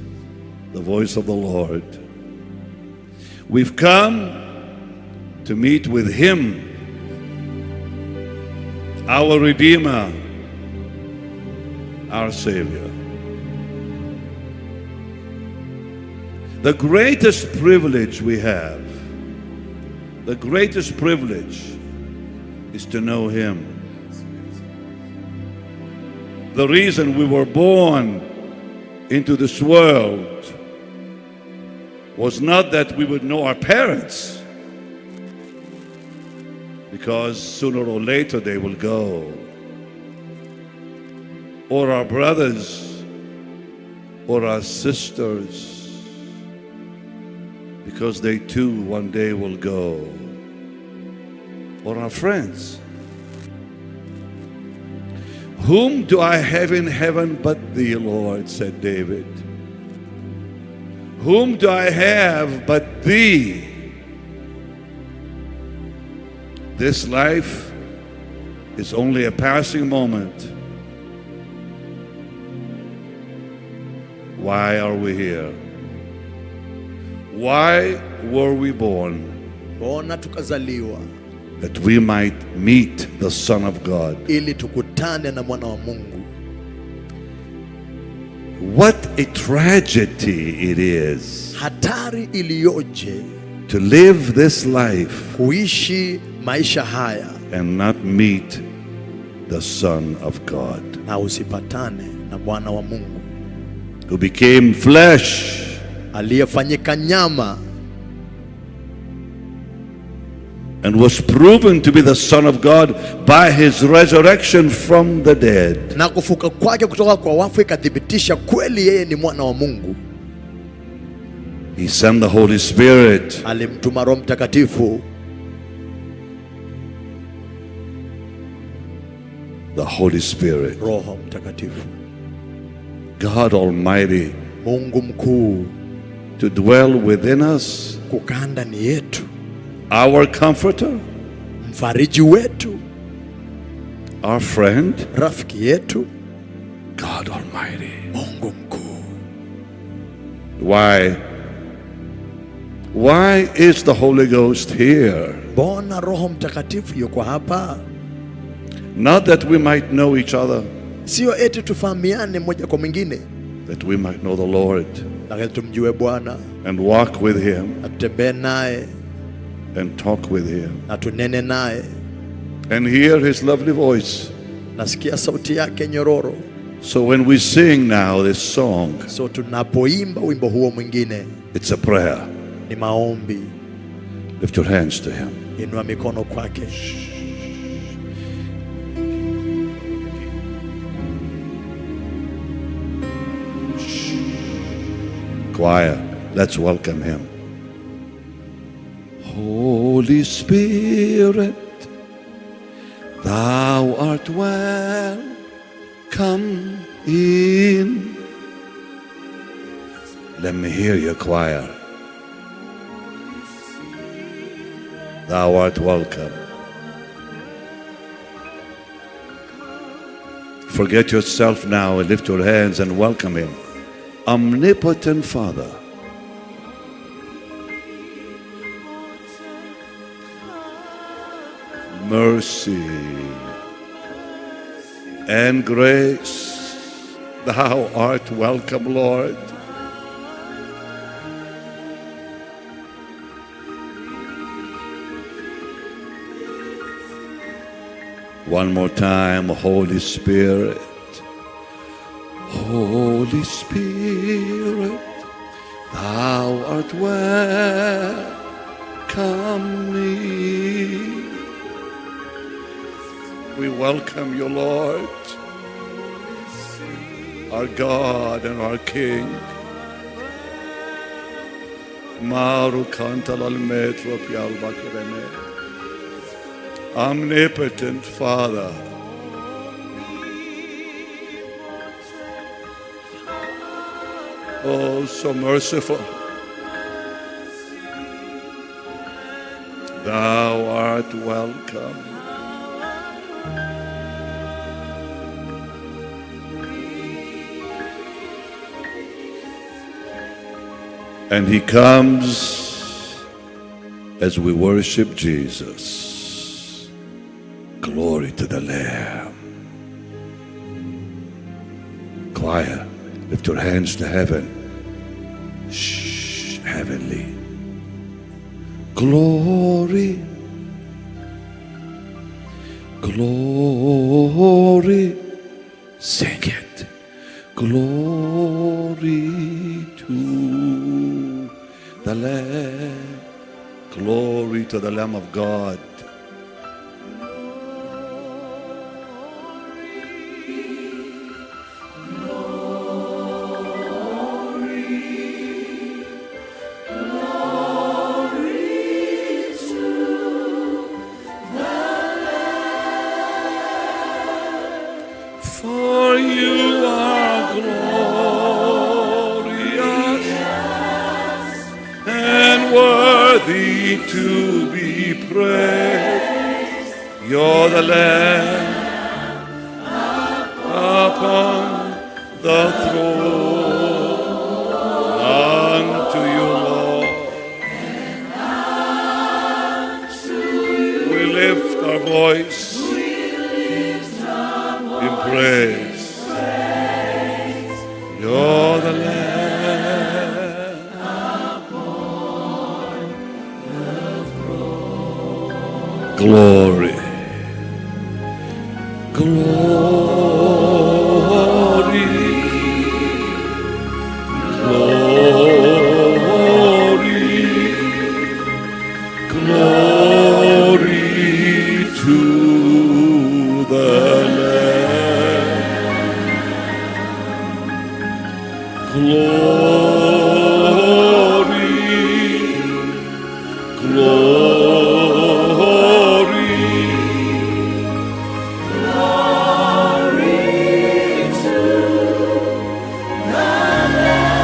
the voice of the Lord. We've come to meet with Him, our Redeemer, our Savior. The greatest privilege we have, the greatest privilege is to know Him. The reason we were born into this world was not that we would know our parents, because sooner or later they will go, or our brothers or our sisters, because they too one day will go, or our friends. Whom do I have in heaven but thee, Lord, said David. Whom do I have but thee? This life is only a passing moment. Why are we here? Why were we born? Bona tukazaliwa that we might meet the Son of God. ili tukutane na mwana wa Mungu. What a tragedy it is Hatari iliyoje to live this life kuishi maisha haya and not meet the Son of God, na usipatane na mwana wa Mungu who became flesh, aliyefanyika nyama, and was proven to be the Son of God by His resurrection from the dead. Na kufuka kwake kutoka kwa wafu ikathibitisha kweli yeye ni mwana wa Mungu. He sent the Holy Spirit. Alimtuma Roho Mtakatifu. The Holy Spirit. Roho Mtakatifu. God Almighty. Mungu mkuu. To dwell within us. Kukaa ndani yetu. Our comforter, mfariji wetu, our friend, rafiki yetu, God Almighty. Mungu mkuu. Why is the Holy Ghost here? Bona Roho Mtakatifu yuko hapa. Not that we might know each other, sio eti tufahamiane moja kwa mwingine, that we might know the Lord, lakini tumjue Bwana, and walk with Him, atembee naye, and talk with Him, na tunene naye, and hear His lovely voice. Nasikia sauti yake nyororo. So when we sing now this song, so tunapoimba wimbo huo mwingine, it's a prayer. Ni maombi. Lift your hands to Him. Inua mikono kwake. Choir, let's welcome Him. Holy Spirit, Thou art welcome in. Let me hear your choir. Thou art welcome. Forget yourself now and lift your hands and welcome Him. Omnipotent Father, mercy and grace, Thou art welcome, Lord. One more time, Holy Spirit. Holy Spirit, Thou art welcome me. We welcome You, Lord, our God and our King. Maru kantal al metro pialba kireme. Omnipotent Father, oh, so merciful, Thou art welcome. And he comes as we worship Jesus. Glory to the Lamb. Choir, lift your hands to heaven. Shh, heavenly. Glory, glory, sing it. Glory to the Lamb. Glory to the Lamb of God. For you are glorious and worthy to be praised. You're the Lamb upon the throne. Unto you, Lord, we lift our voice in praise. You're the Lamb upon the throne. Glory, glory, glory, glory to the glory, glory, glory to the Lamb.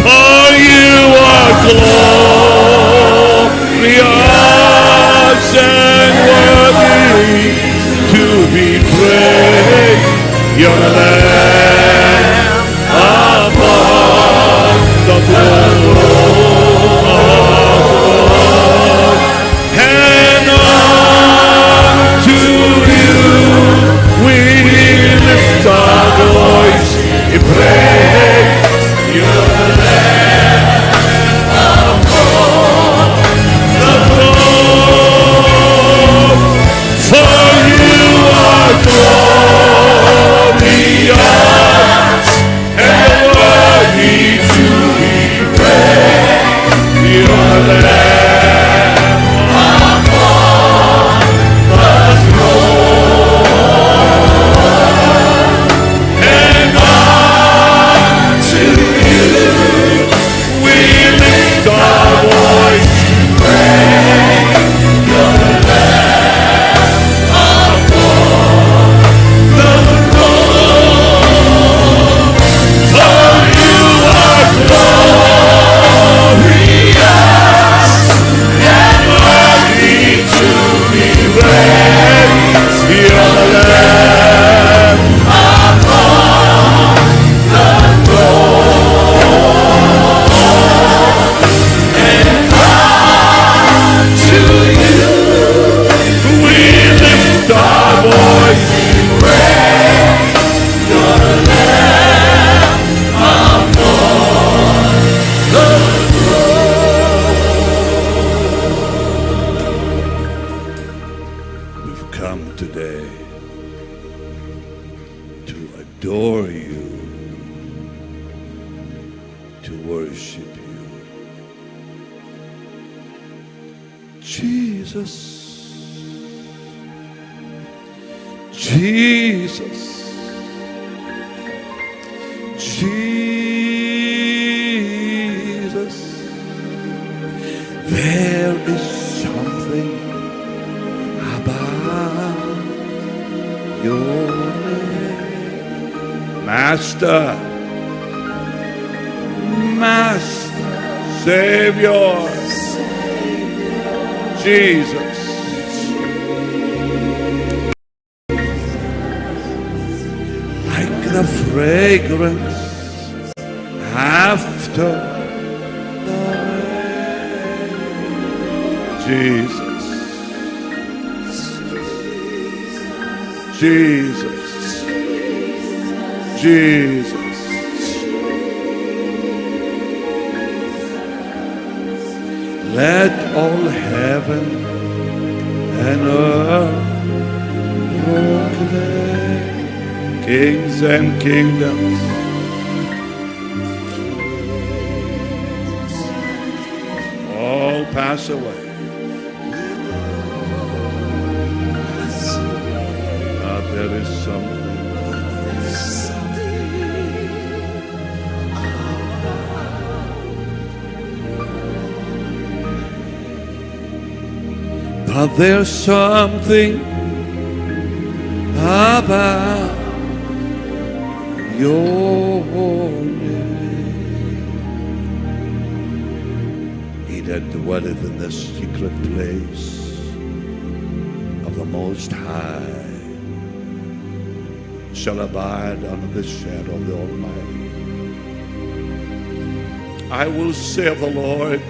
For you are glorious and worthy to be praised. You're the Lamb upon the throne, and unto you we lift our voice in praise. You're the Lamb upon the throne, for you are glorious and worthy to be praised. You're the Lamb upon the throne, and unto you we lift our voice in praise. You're the Lamb upon the throne, for you are glorious and worthy to be praised. You're the Lamb upon the throne, and unto you we lift our voice in praise. You're the Lamb upon the throne. We've come today to adore you, to worship you. Jesus, Jesus, Jesus. There is something about your name. Master, Master, Savior, Jesus. Like the fragrance after the rain. Jesus. Jesus. Jesus. Let all heaven and earth proclaim. Kings and kingdoms, all pass away. But there is something. But there's something about your name. He that dwelleth in the secret place of the Most High shall abide under the shadow of the Almighty. I will say of the Lord,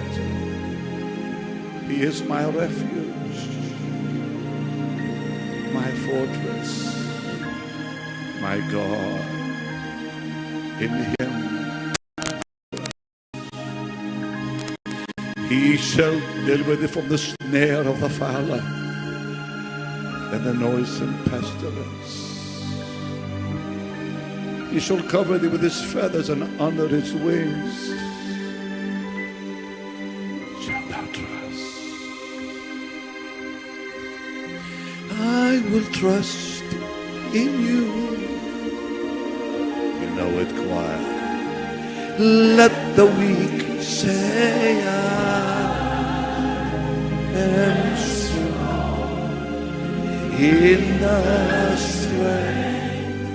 He is my refuge, my fortress, my God. In Him He shall deliver thee from the snare of the fowler and the noisome pestilence. He shall cover thee with His feathers, and under His wings shalt thou trust. I will trust in you. You know it, choir. Let the weak say I am strong in the strength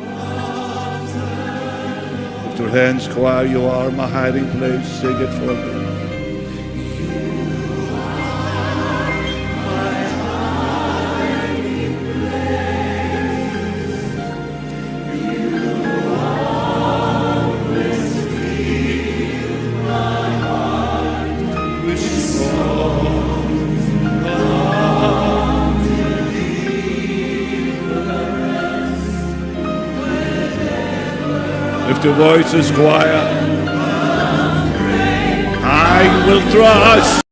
of the Lord. Lift your hands, choir. You are my hiding place. Sing it for me. Lift your voices, choir. I will trust.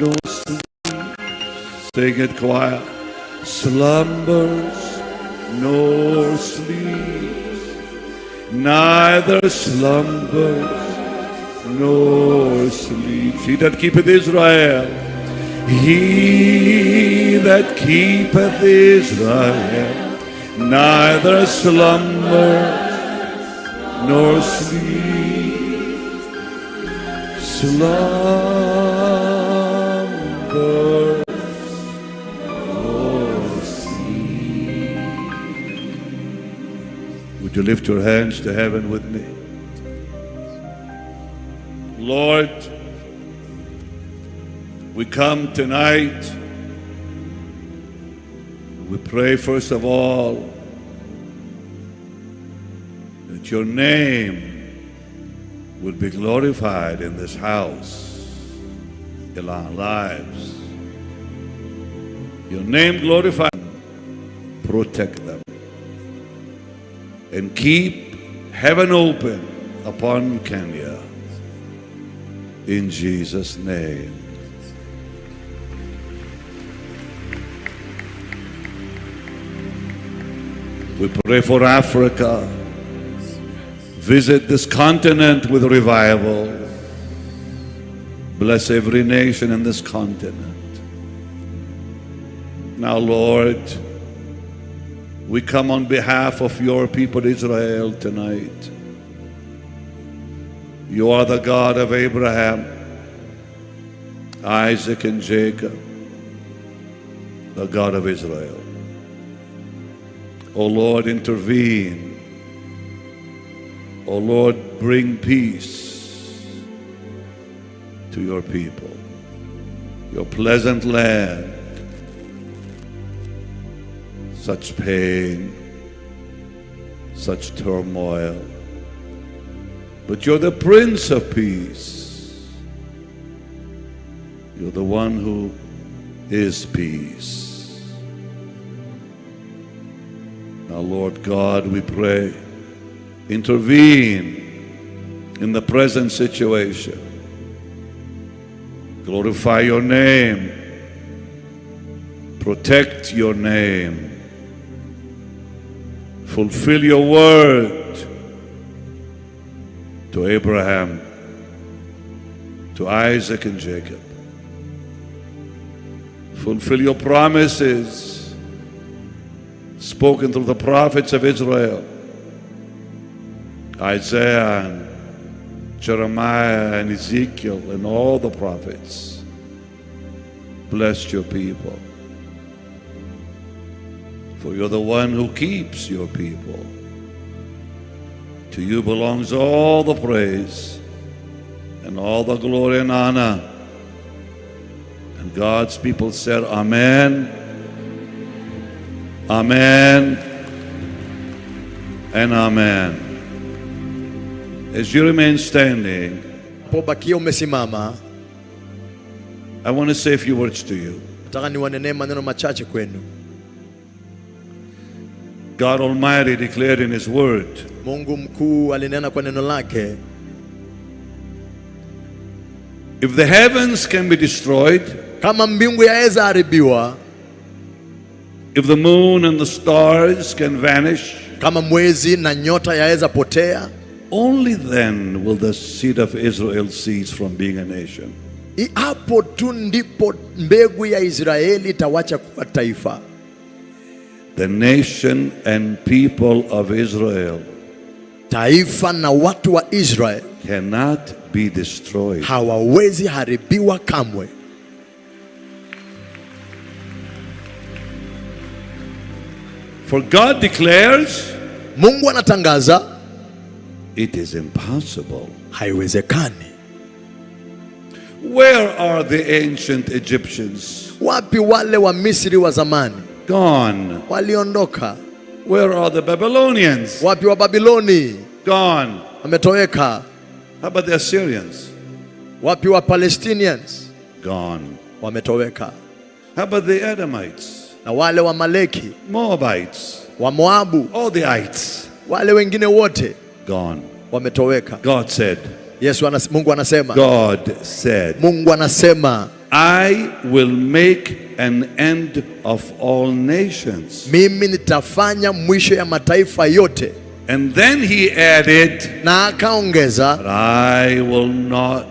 no sleep. Sing it, choir. Slumbers nor sleep, neither slumbers nor sleep. He that keepeth Israel, he that keepeth Israel, neither slumbers nor sleep. Slumber. Would you lift your hands to heaven with me? Lord, we come tonight. We pray first of all that your name would be glorified in this house, in our lives. Your name glorified. Protect them. And keep heaven open upon Kenya. In Jesus' name. We pray for Africa. Visit this continent with revival. Bless every nation in this continent. Now, Lord, we come on behalf of your people Israel tonight. You are the God of Abraham, Isaac, and Jacob, the God of Israel. O Lord, intervene. O Lord, bring peace to your people, your pleasant land. Such pain, such turmoil. But you're the Prince of Peace. You're the one who is peace. Now, Lord God, we pray, intervene in the present situation. Glorify your name. Protect your name. Fulfill your word to Abraham, to Isaac and Jacob. Fulfill your promises spoken through the prophets of Israel, Isaiah and Jeremiah and Ezekiel and all the prophets. Bless your people. For you're the one who keeps your people. To you belongs all the praise and all the glory and honor. And God's people said, Amen, Amen, and Amen. As you remain standing, I want to say a few words to you. God Almighty declared in His Word, if the heavens can be destroyed, if the moon and the stars can vanish, only then will the seed of Israel cease from being a nation. The nation and people of Israel cannot be destroyed. For God declares, it is impossible. Where are the ancient Egyptians? Gone. Where are the Babylonians? Gone. How about the Assyrians? Gone. How about the Edomites? Moabites? All the ites? Gone. God said. Mungu anasema. God said. Mungu anasema. I will make an end of all nations. Mimi nitafanya mwisho ya mataifa yote. And then he added, na akaongeza, I will not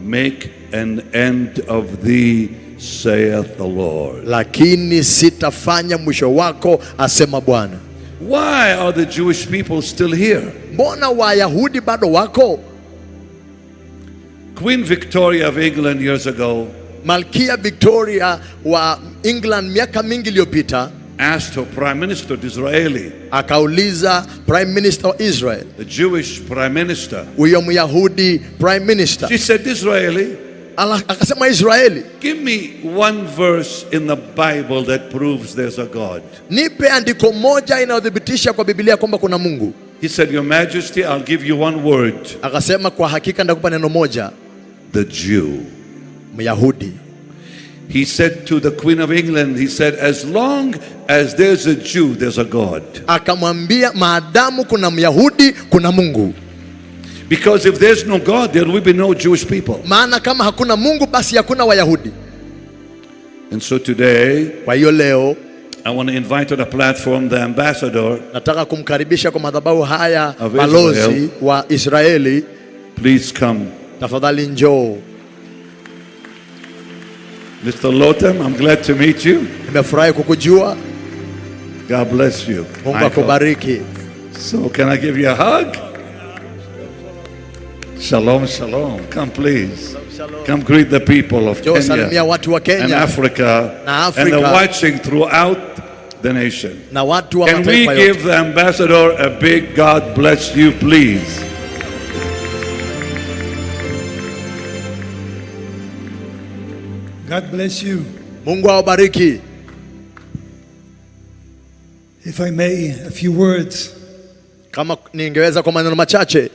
make an end of thee, saith the Lord. Lakini sitafanya mwisho wako, asema Bwana. Why are the Jewish people still here? Mbona Wayahudi bado wako? Queen Victoria of England years ago, Malkia Victoria wa England miaka mingi iliyopita, asked her prime minister, the Israeli, akauliza prime minister wa Israel, the Jewish prime minister, huyo Myahudi prime minister, she said, Israeli, akasema Israeli, give me one verse in the Bible that proves there's a God. Nipe andiko moja inayothibitisha kwa Biblia kwamba kuna Mungu. He said, Your Majesty, I'll give you one word. Akasema kwa hakika ndakupa neno moja. The Jew. Myahudi. He said to the Queen of England, he said, as long as there's a Jew, there's a God. Akamwambia maadamu kuna Myahudi, kuna Mungu. Because if there's no God, there will be no Jewish people. Maana kama hakuna Mungu, basi hakuna Wayahudi. And so today, kwa hiyo leo, I want to invite to the platform the ambassador. Nataka kumkaribisha kwa madhabahu haya balozi wa Israeli. Please come. Tafadhali njoo. Mr. Lotham, I'm glad to meet you. Nimefurahi kukujua. God bless you. Mungu akubariki. So can I give you a hug? Shalom, shalom. Come please. Come greet the people of Kenya and Africa, and they're watching throughout the nation. Can we give the ambassador a big God bless you, please? God bless you. Mungu awabariki. If I may, a few words. Kama ningeweza kwa maneno machache.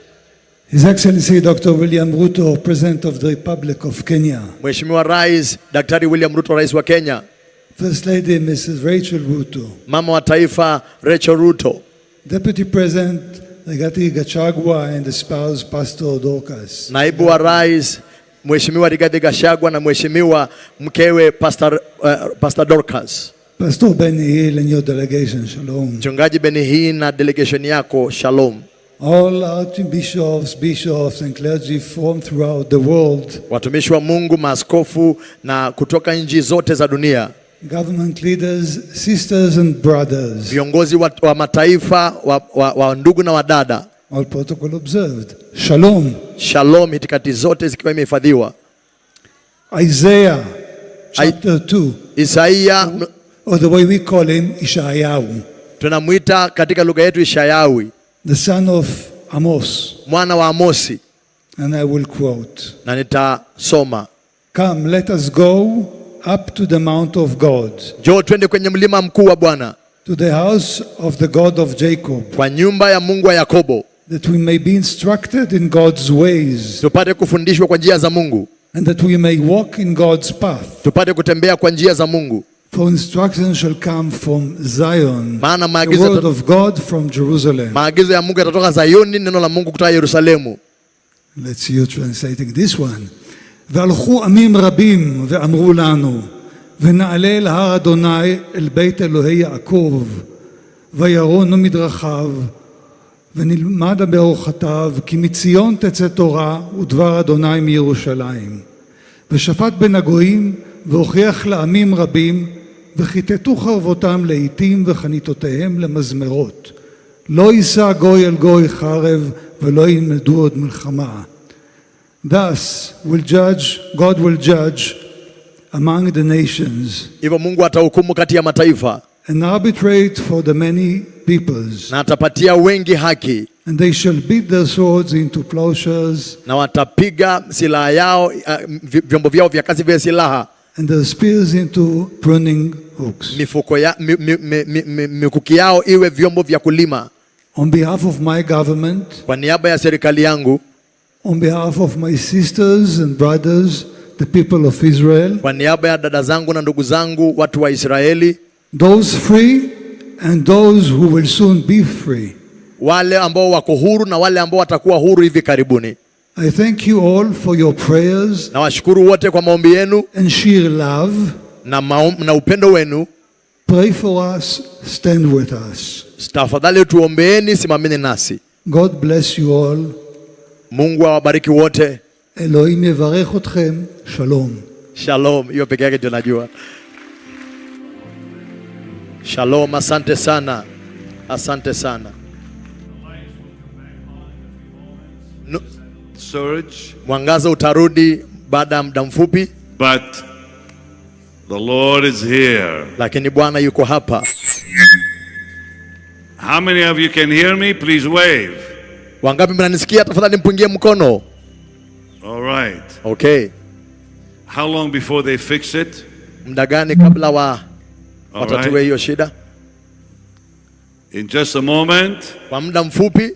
His Excellency Dr. William Ruto, President of the Republic of Kenya. Mheshimiwa Rais Daktari William Ruto, Rais wa Kenya. First Lady Mrs. Rachel Ruto. Mama wa Taifa Rachel Ruto. Deputy President Rigathi Gachagua and the spouse Pastor Dorcas. Naibu wa Rais Mheshimiwa Rigathi Gachagua na Mheshimiwa mkewe Pastor Dorcas. Pastor Benny Hill and your delegation, shalom. Mchungaji Benny Hill na delegation yako, shalom. All archbishops, bishops and clergy from throughout the world. Watumishi wa Mungu, maaskofu na kutoka nchi zote za dunia. Government leaders, sisters and brothers. Viongozi wa mataifa, wa ndugu na wadada. All protocol observed. Shalom. Shalom, itikadi zote zikiwa imehifadhiwa. Isaiah chapter 2. Isaiah, or the way we call him, Ishayahu. Tunamuita katika lugha yetu Ishayahu. The son of Amos. Mwana wa Amosi. And I will quote. Na nitasoma. Come, let us go up to the mount of God. Njoo twende kwenye mlima mkuu wa Bwana. To the house of the God of Jacob. Kwa nyumba ya Mungu wa Yakobo. That we may be instructed in God's ways. Tupate kufundishwa kwa njia za Mungu. And that we may walk in God's path. Tupate kutembea kwa njia za Mungu. For instruction shall come from Zion. Maana the word of God from Jerusalem. Maagizo ya Mungu yatatoka Zayuni, neno la Mungu kutoka Yerusalemu. Let's see you translating this one. והלכו עמים רבים ואמרו לנו, ונעלה אל הר אדוני אל בית אלוהי יעקב, וירונו מדרכיו, ונלמד באורחותיו, כי מציון תצא תורה ודבר אדוני מירושלים. ושפט בין הגויים והוכיח לעמים רבים, וכיתתו חרבותם לעיתים וחניתותיהם למזמרות. לא יישא גוי אל גוי חרב ולא ילמדו עוד מלחמה. Thus God will judge among the nations. Hivyo Mungu atahukumu kati ya mataifa. And arbitrate for the many peoples. Na atapatia wengi haki. And they shall beat their swords into plowshares. Na watapiga silaha yao, vyombo vyao vya kazi vya silaha. And their spears into pruning hooks. Mikuki yao iwe vyombo vya kulima. On behalf of my government. Kwa niaba ya serikali yangu. On behalf of my sisters and brothers, the people of Israel. Kwa niaba ya dada zangu na ndugu zangu, watu wa Israeli. Those free and those who will soon be free. Wale ambao wako huru na wale ambao watakuwa huru hivi karibuni. I thank you all for your prayers. Na washukuru wote kwa maombi yenu. And sheer love. Na upendo wenu. Pray for us, stand with us. Tafadhali tuombeeni, simameni nasi. God bless you all. Mungu awabariki wote. Elohim yevarech otchem. Shalom. Shalom, hiyo peke yake tunajua. Shalom, asante sana. Asante sana. No. Surge. Mwangaza utarudi baada ya muda mfupi. But the Lord is here. Lakini Bwana yuko hapa. How many of you can hear me? Please wave. Wangapi mnanisikia? Tafadhali mpungie mkono. All right. Okay. How long before they fix it? Muda gani kabla watatue hiyo shida? In just a moment. Kwa muda mfupi.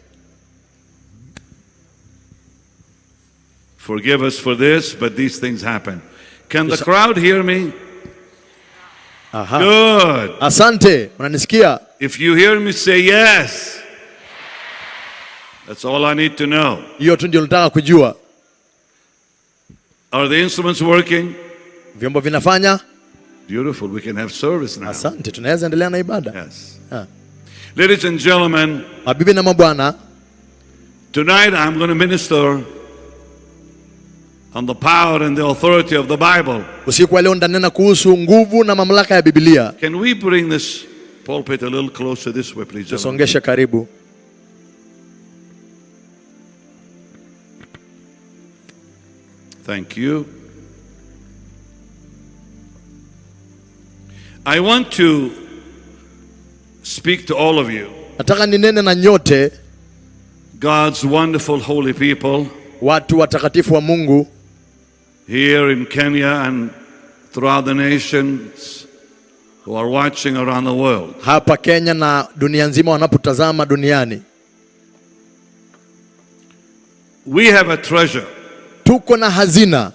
Forgive us for this, but these things happen. Can the crowd hear me? Aha. Good. Asante, unanisikia? If you hear me, say yes. That's all I need to know. Hiyo tu ndio nataka kujua. Are the instruments working? Vyombo vinafanya? Beautiful. We can have service now. Asante, tunaweza endelea na ibada. Yes. Ladies and gentlemen, mabibi na mabwana, tonight I'm going to minister on the power and the authority of the Bible. Usiku wa leo ndanena kuhusu nguvu na mamlaka ya Biblia. Can we bring this pulpit a little closer this way, please? Tusongeshe karibu. Thank you. I want to speak to all of you. Nataka ninene na nyote, God's wonderful holy people, watu watakatifu wa Mungu, here in Kenya and throughout the nations who are watching around the world. Hapa Kenya na dunia nzima wanapotazama duniani. We have a treasure. Tuko na hazina.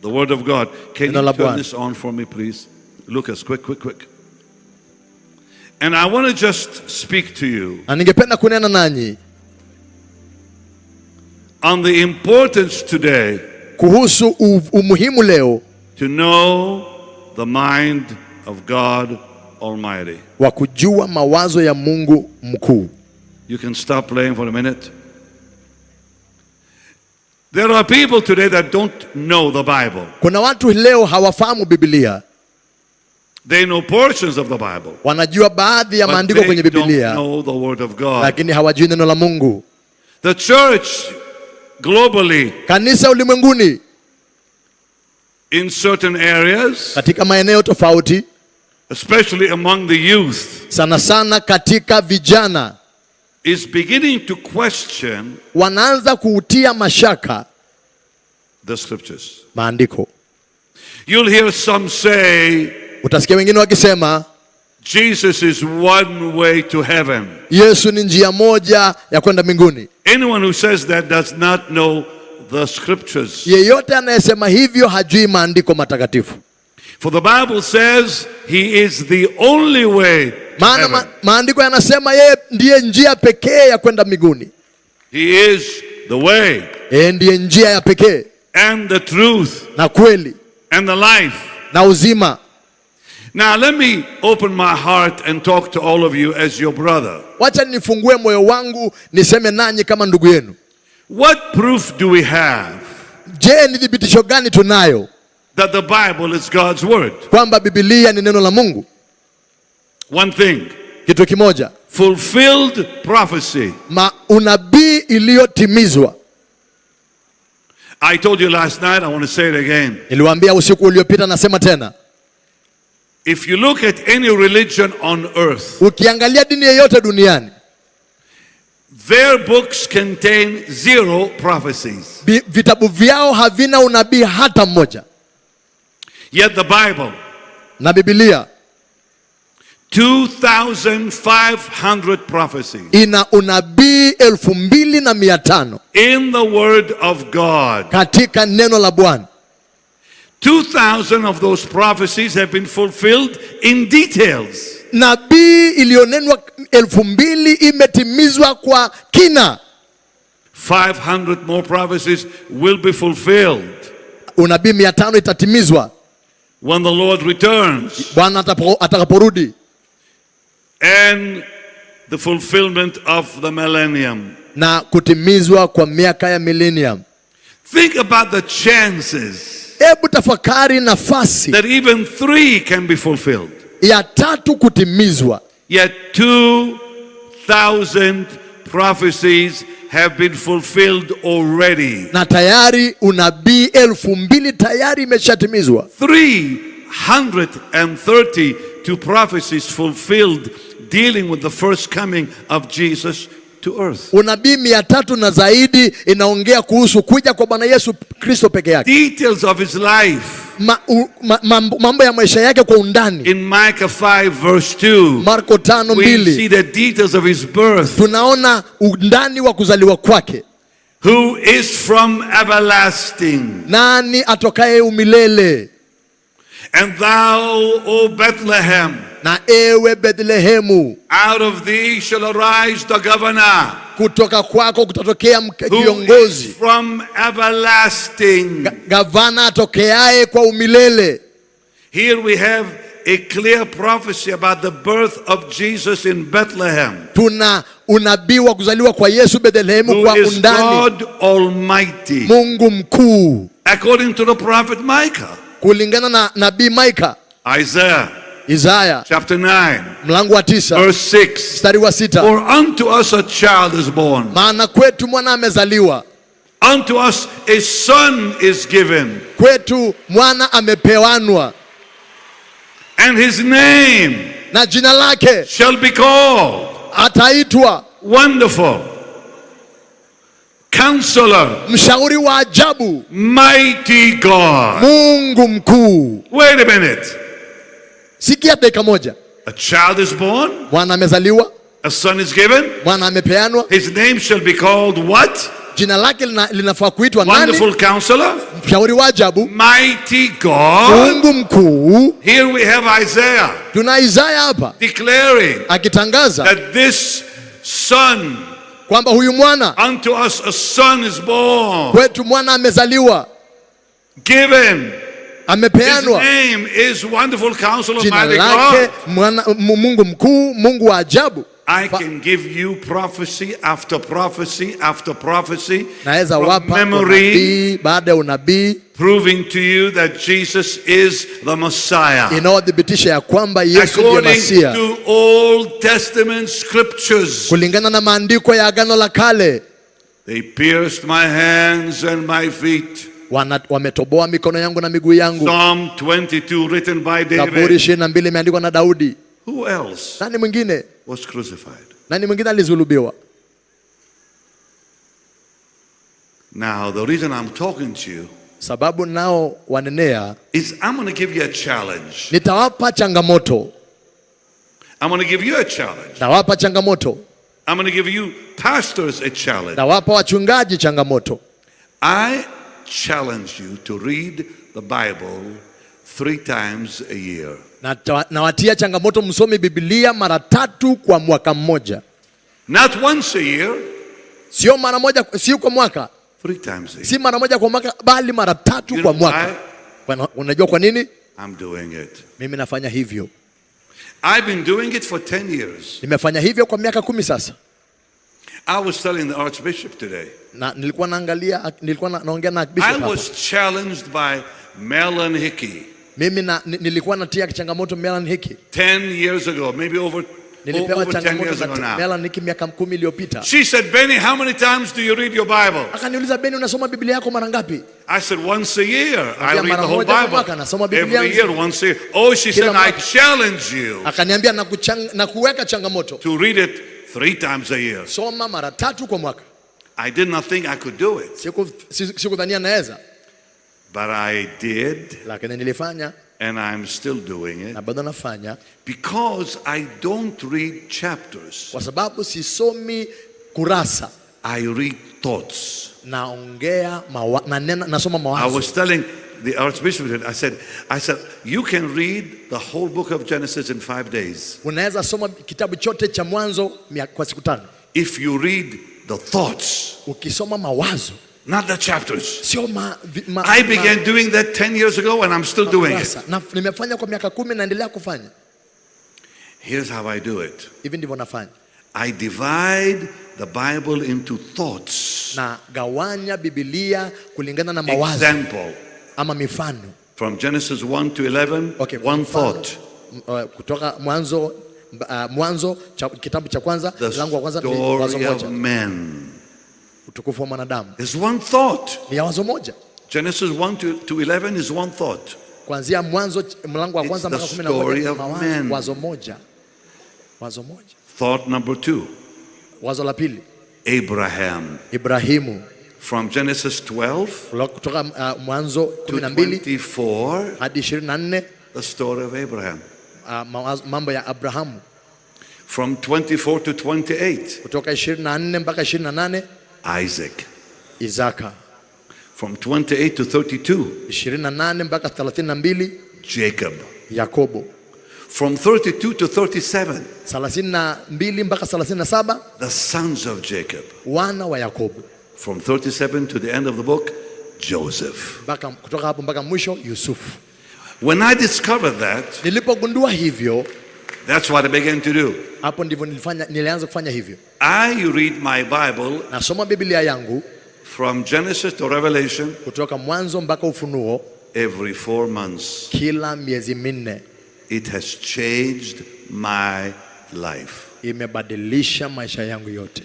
The word of God. Can you turn this on for me, please? Lucas, quick. And I want to just speak to you ningependa kunena nanyi on the importance today kuhusu umuhimu leo to know the mind of God Almighty. Wa kujua mawazo ya Mungu mkuu. You can stop playing for a minute. There are people today that don't know the Bible. Kuna watu leo hawafahamu Biblia. They know portions of the Bible. Wanajua baadhi ya maandiko kwenye Biblia. Don't know the word of God. Lakini hawajui neno la Mungu. The church globally, kanisa ulimwenguni, in certain areas, katika maeneo tofauti, especially among the youth, sana sana katika vijana, is beginning to question, wanaanza kuutia mashaka the scriptures. Maandiko. You'll hear some say, utasikia wengine wakisema, Jesus is one way to heaven. Yesu ni njia moja ya kwenda mbinguni. Anyone who says that does not know the scriptures. Yeyote anayesema hivyo hajui maandiko matakatifu. For the Bible says he is the only way. Maana maandiko yanasema yeye ndiye njia pekee ya kwenda mbinguni. He is the way. Yeye ndiye njia ya pekee. And the truth. Na kweli. And the life. Na uzima. Now let me open my heart and talk to all of you as your brother. Wacha nifungue moyo wangu niseme nanyi kama ndugu yenu. What proof do we have? Je, ni thibitisho gani tunayo that the Bible is God's word? Kwamba Biblia ni neno la Mungu. One thing. Kitu kimoja. Fulfilled prophecy. Unabii iliyotimizwa. I told you last night, I want to say it again. Niliwaambia usiku uliopita, nasema tena. If you look at any religion on earth, ukiangalia dini yoyote duniani, their books contain 0 prophecies. Vitabu vyao havina unabii hata mmoja. Yet the Bible, na Biblia, 2,500 prophecies. Ina unabii 2,500 in the word of God. Katika neno la Bwana. 2,000 of those prophecies have been fulfilled in details. Nabii iliyonenwa 2,000 imetimizwa kwa kina. 500 more prophecies will be fulfilled. Unabii 500 itatimizwa when the Lord returns. Bwana atakaporudi. And the fulfillment of the millennium. Na kutimizwa kwa miaka ya millennium. Think about the chances. Hebu tafakari nafasi that even 3 can be fulfilled. Ya 3 kutimizwa. Yet 2,000 prophecies have been fulfilled already. Na tayari unabii 2,000 tayari imeshatimizwa. 332 prophecies fulfilled dealing with the first coming of Jesus to earth. Unabii 300 na zaidi inaongea kuhusu kuja kwa Bwana Yesu Kristo peke yake. Details of his life. Mambo ya maisha yake kwa undani. In Micah 5 verse 2. Marko 5:2. We see the details of his birth. Tunaona undani wa kuzaliwa kwake. Who is from everlasting. Nani atokaye umilele. And thou, O Bethlehem, na ewe Bethlehemu, out of thee shall arise the governor, kutoka kwako kutatokea kiongozi, who is from everlasting. Gavana atokeaye kwa umilele. Here we have a clear prophecy about the birth of Jesus in Bethlehem. Tuna unabii wa kuzaliwa kwa Yesu Bethlehemu kwa undani. God Almighty. Mungu mkuu. According to the prophet Micah. Kulingana na nabii Micah. Isaiah chapter 9 mlango wa 9 verse 6. Mstari wa 6. For unto us a child is born. Maana kwetu mwana amezaliwa. Unto us a son is given. Kwetu mwana amepewanwa. And his name na jina lake shall be called ataitwa Wonderful, Counselor, mshauri wa ajabu, Mighty God, Mungu mkuu. Wait a minute. Sikia dakika moja. A child is born. Mwana amezaliwa. A son is given. Mwana amepeanwa. His name shall be called what? Jina lake linafaa kuitwa nani? Wonderful Counselor, mshauri wa ajabu, Mighty God, Mungu mkuu. Here we have Isaiah. Tuna Isaiah hapa declaring akitangaza that this son, kwamba huyu mwana, unto us a son is born. Kwetu mwana amezaliwa. Given. Amepeanwa. His name is Wonderful Counselor, Jina Mighty lake God. Mungu mkuu, Mungu wa ajabu. I can give you prophecy after prophecy after prophecy. Naeza wapa unabii baada ya unabii, proving to you that Jesus is the Messiah. Inaodhibitisha ya kwamba Yesu ndiye Masia. According to Old Testament scriptures. Kulingana na maandiko ya Agano la Kale. They pierced my hands and my feet. Wametoboa mikono yangu na miguu yangu. Psalm 22 written by David. Zaburi 22 imeandikwa na Daudi. Who else? Nani mwingine was crucified? Nani mwingine alisulubiwa? Now the reason I'm talking to you, sababu nao wanenea, is I'm going to give you a challenge. Nitawapa changamoto. I'm going to give you a challenge. Nawapa changamoto. I'm going to give you pastors a challenge. Nawapa wachungaji changamoto. I challenge you to read the Bible 3 times a year. Nawatia changamoto msome Biblia mara 3 kwa mwaka mmoja. Not once a year. Sio mara moja, sio kwa mwaka. 3 times a year. Si mara moja kwa mwaka, bali mara 3 kwa mwaka. Unajua kwa nini? I'm doing it. Mimi nafanya hivyo. I've been doing it for 10 years. Nimefanya hivyo kwa miaka 10 sasa. I was telling the Archbishop today. Na nilikuwa naongea na Bishop. I was challenged by Melon Hickey. Mimi nilikuwa natia changamoto Melon Hickey. 10 years ago, maybe over 10 years ago now. Melon Hickey miaka 10 iliyopita. She said, Benny, how many times do you read your Bible? Akaniuliza, Benny, unasoma Biblia yako mara ngapi? I said, once a year. I read the whole Bible. Every year, once a year. Oh, she said, I challenge you. Akaniambia na kuweka changamoto. To read it 3 times a year. Soma mara 3 kwa mwaka. I did not think I could do it. Sikudhania naweza. But I did. Lakini nilifanya. And I'm still doing it. Na bado nafanya. Because I don't read chapters. Kwa sababu sisomi kurasa. I read thoughts. Naongea nasoma mawazo. I was telling the Archbishop, I said, you can read the whole book of Genesis in 5 days. Unaweza soma kitabu chote cha Mwanzo kwa siku 5. If you read the thoughts. Ukisoma mawazo. Not the chapters. I began doing that 10 years ago and I'm still doing it. Nimefanya kwa miaka 10 naendelea kufanya. Here's how I do it. Hivi ndivyo nafanya. I divide the Bible into thoughts. Na gawanya Biblia kulingana na mawazo. Example. Ama mifano. From Genesis 1 to 11, one thought. Kutoka mwanzo kitabu cha kwanza, mlango wa kwanza ni wazo moja. Utukufu wa mwanadamu. There's one thought. Ni wazo moja. Genesis 1 to 11 is one thought. Kuanzia mwanzo mlango wa kwanza mpaka 11 wazo moja. Wazo moja. Thought number 2. Wazo la pili. Ibrahimu. From Genesis 12 kutoka mwanzo 12 hadi 24, the story of Abraham. Mambo ya Abrahamu. From 24 to 28, kutoka 24 mpaka 28, Isaka. From 28 to 32, 28 mpaka 32, Jacob. Yakobo. From 32 to 37, 32 mpaka 37, the sons of Jacob. Wana wa Yakobo. From 37 to the end of the book, Joseph. Kutoka hapo mpaka mwisho, Yusufu. When I discovered that, nilipogundua hivyo, that's what I began to do. Hapo ndivyo nilianza kufanya hivyo. I read my Bible, nasoma Biblia yangu, from Genesis to Revelation, kutoka mwanzo mpaka Ufunuo, every 4 months. Kila miezi 4. It has changed my life. Imebadilisha maisha yangu yote.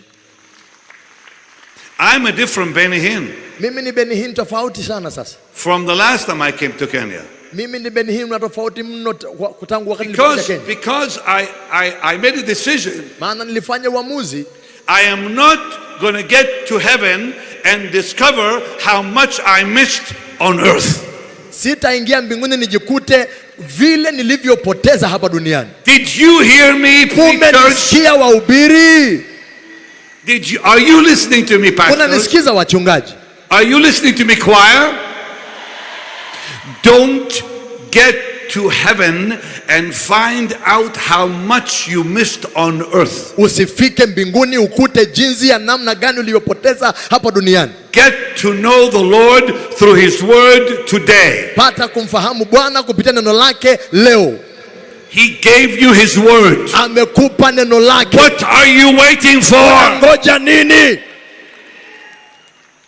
I'm a different Benny Hinn. Mimi ni Benny Hinn tofauti sana sasa. From the last time I came to Kenya. Mimi ni Benny Hinn tofauti mno kutangu wakati nilikuja Kenya. Because I made a decision. Maana nilifanya uamuzi. I am not going to get to heaven and discover how much I missed on earth. Sitaingia mbinguni nijikute vile nilivyopoteza hapa duniani. Did you hear me, preachers? Wahubiri. Are you listening to me, pastors? Unanisikiza wachungaji? Are you listening to me, choir? Don't get to heaven and find out how much you missed on earth. Usifike mbinguni ukute jinsi ya namna gani uliyopoteza hapa duniani. Get to know the Lord through his word today. Pata kumfahamu Bwana kupitia neno lake leo. He gave you his word. Amekupa neno lake. What are you waiting for? Ngoja nini?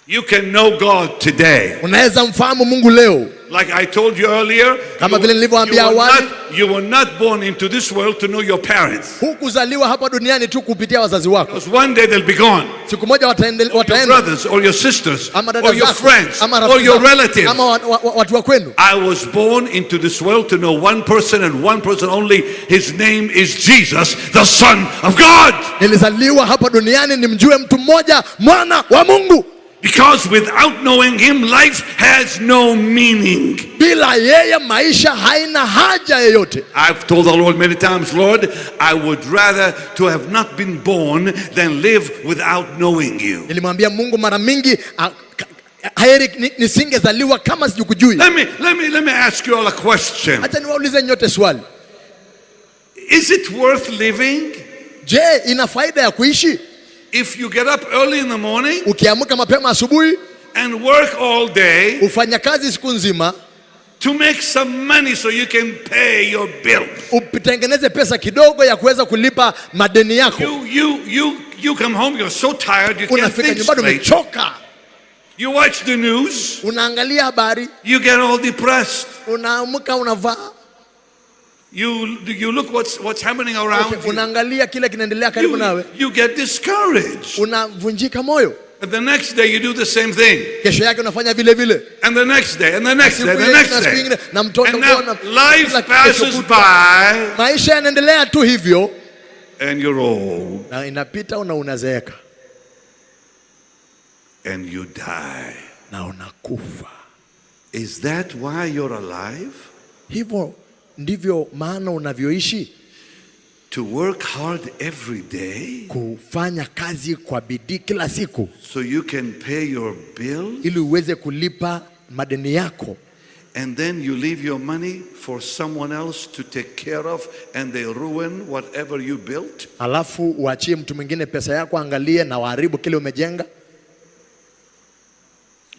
You can know God today. Unaweza mfahamu Mungu leo. Like I told you earlier, kama vile nilivyowaambia awali, you were not born into this world to know your parents. Hukuzaliwa hapa duniani tu kupitia wazazi wako. Because one day they'll be gone. Siku moja wataenda. Your brothers or your sisters or your friends or your relatives. Ama watu wa kwenu. I was born into this world to know one person and one person only. His name is Jesus, the Son of God. Nilizaliwa hapa duniani nimjue mtu mmoja, mwana wa Mungu. Because without knowing him, life has no meaning. Bila yeye maisha haina haja yoyote. I've told the Lord many times, Lord, I would rather to have not been born than live without knowing you. Nilimwambia Mungu mara mingi, heri nisingezaliwa kama sijukujui. Let me ask you all a question. Acha niwaulize nyote swali. Is it worth living? Je, ina faida ya kuishi? If you get up early in the morning, ukiamka mapema asubuhi, and work all day, ufanya kazi siku nzima, to make some money so you can pay your bills, utengeneze pesa kidogo ya kuweza kulipa madeni yako. You come home, you're so tired you can't think straight. Umechoka. You watch the news, unaangalia habari, you get all depressed. Unaamka unavaa. You look what's happening around you. Unaangalia kile kinaendelea karibu nawe. You get discouraged. Unavunjika moyo. And the next day you do the same thing. Kesho yake unafanya vile vile. And the next day and the next day and the next day. Na mtoto kuona life passes by. Maisha yanaendelea tu hivyo. And you're old. Na inapita unazeeka. And you die. Na unakufa. Is that why you're alive? Hivyo ndivyo maana unavyoishi. To work hard every day, kufanya kazi kwa bidii kila siku, so you can pay your bill, ili uweze kulipa madeni yako, And then you leave your money for someone else to take care of, and they ruin whatever you built. Alafu uachie mtu mwingine pesa yako angalie na waharibu kile umejenga.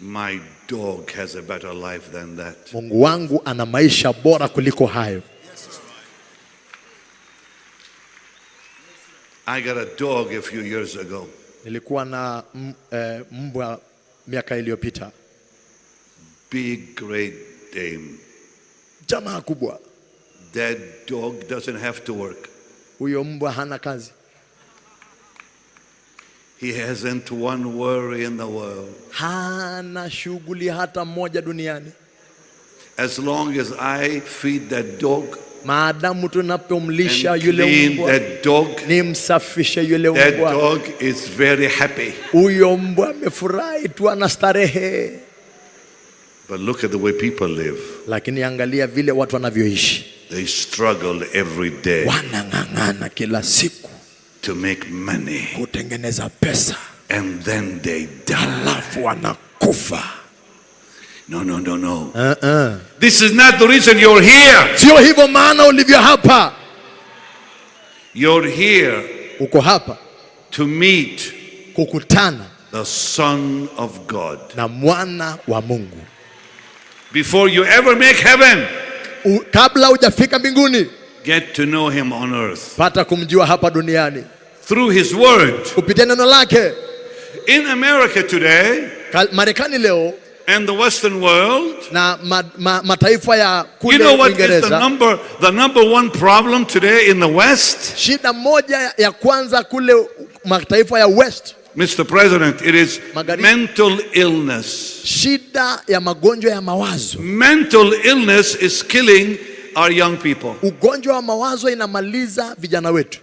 My dog has a better life than that. Mungu wangu ana maisha bora kuliko hayo. I got a dog a few years ago. Nilikuwa na mbwa miaka iliyopita. Big Great Dane. Jamaa kubwa. That dog doesn't have to work. Huyo mbwa hana kazi. He hasn't one worry in the world. Hana shughuli hata moja duniani. As long as I feed that dog, maadamu tunapomlisha yule mbwa, that dog, nimsafishe yule mbwa, that dog is very happy. Huyo mbwa amefurahi tu, anastarehe. But look at the way people live. Lakini angalia vile watu wanavyoishi. They struggle every day. Wanang'ang'ana kila siku to make money. Kutengeneza pesa. And then they die. Alafu wanakufa. No. This is not the reason you're here. Sio hivyo maana ulivyo hapa. You're here. Uko hapa to meet kukutana the Son of God. Na mwana wa Mungu. Before you ever make heaven, kabla hujafika mbinguni, get to know him on earth. Pata kumjua hapa duniani. Through his word. Kupitia neno lake. In America today, Marekani leo, and the Western world, na mataifa ya kule you know what Uingereza, is the number one problem today in the West? Shida moja ya kwanza kule mataifa ya West, Mr. President, it is mental illness. Shida ya magonjwa ya mawazo. Mental illness is killing our young people. Ugonjwa wa mawazo inamaliza vijana wetu.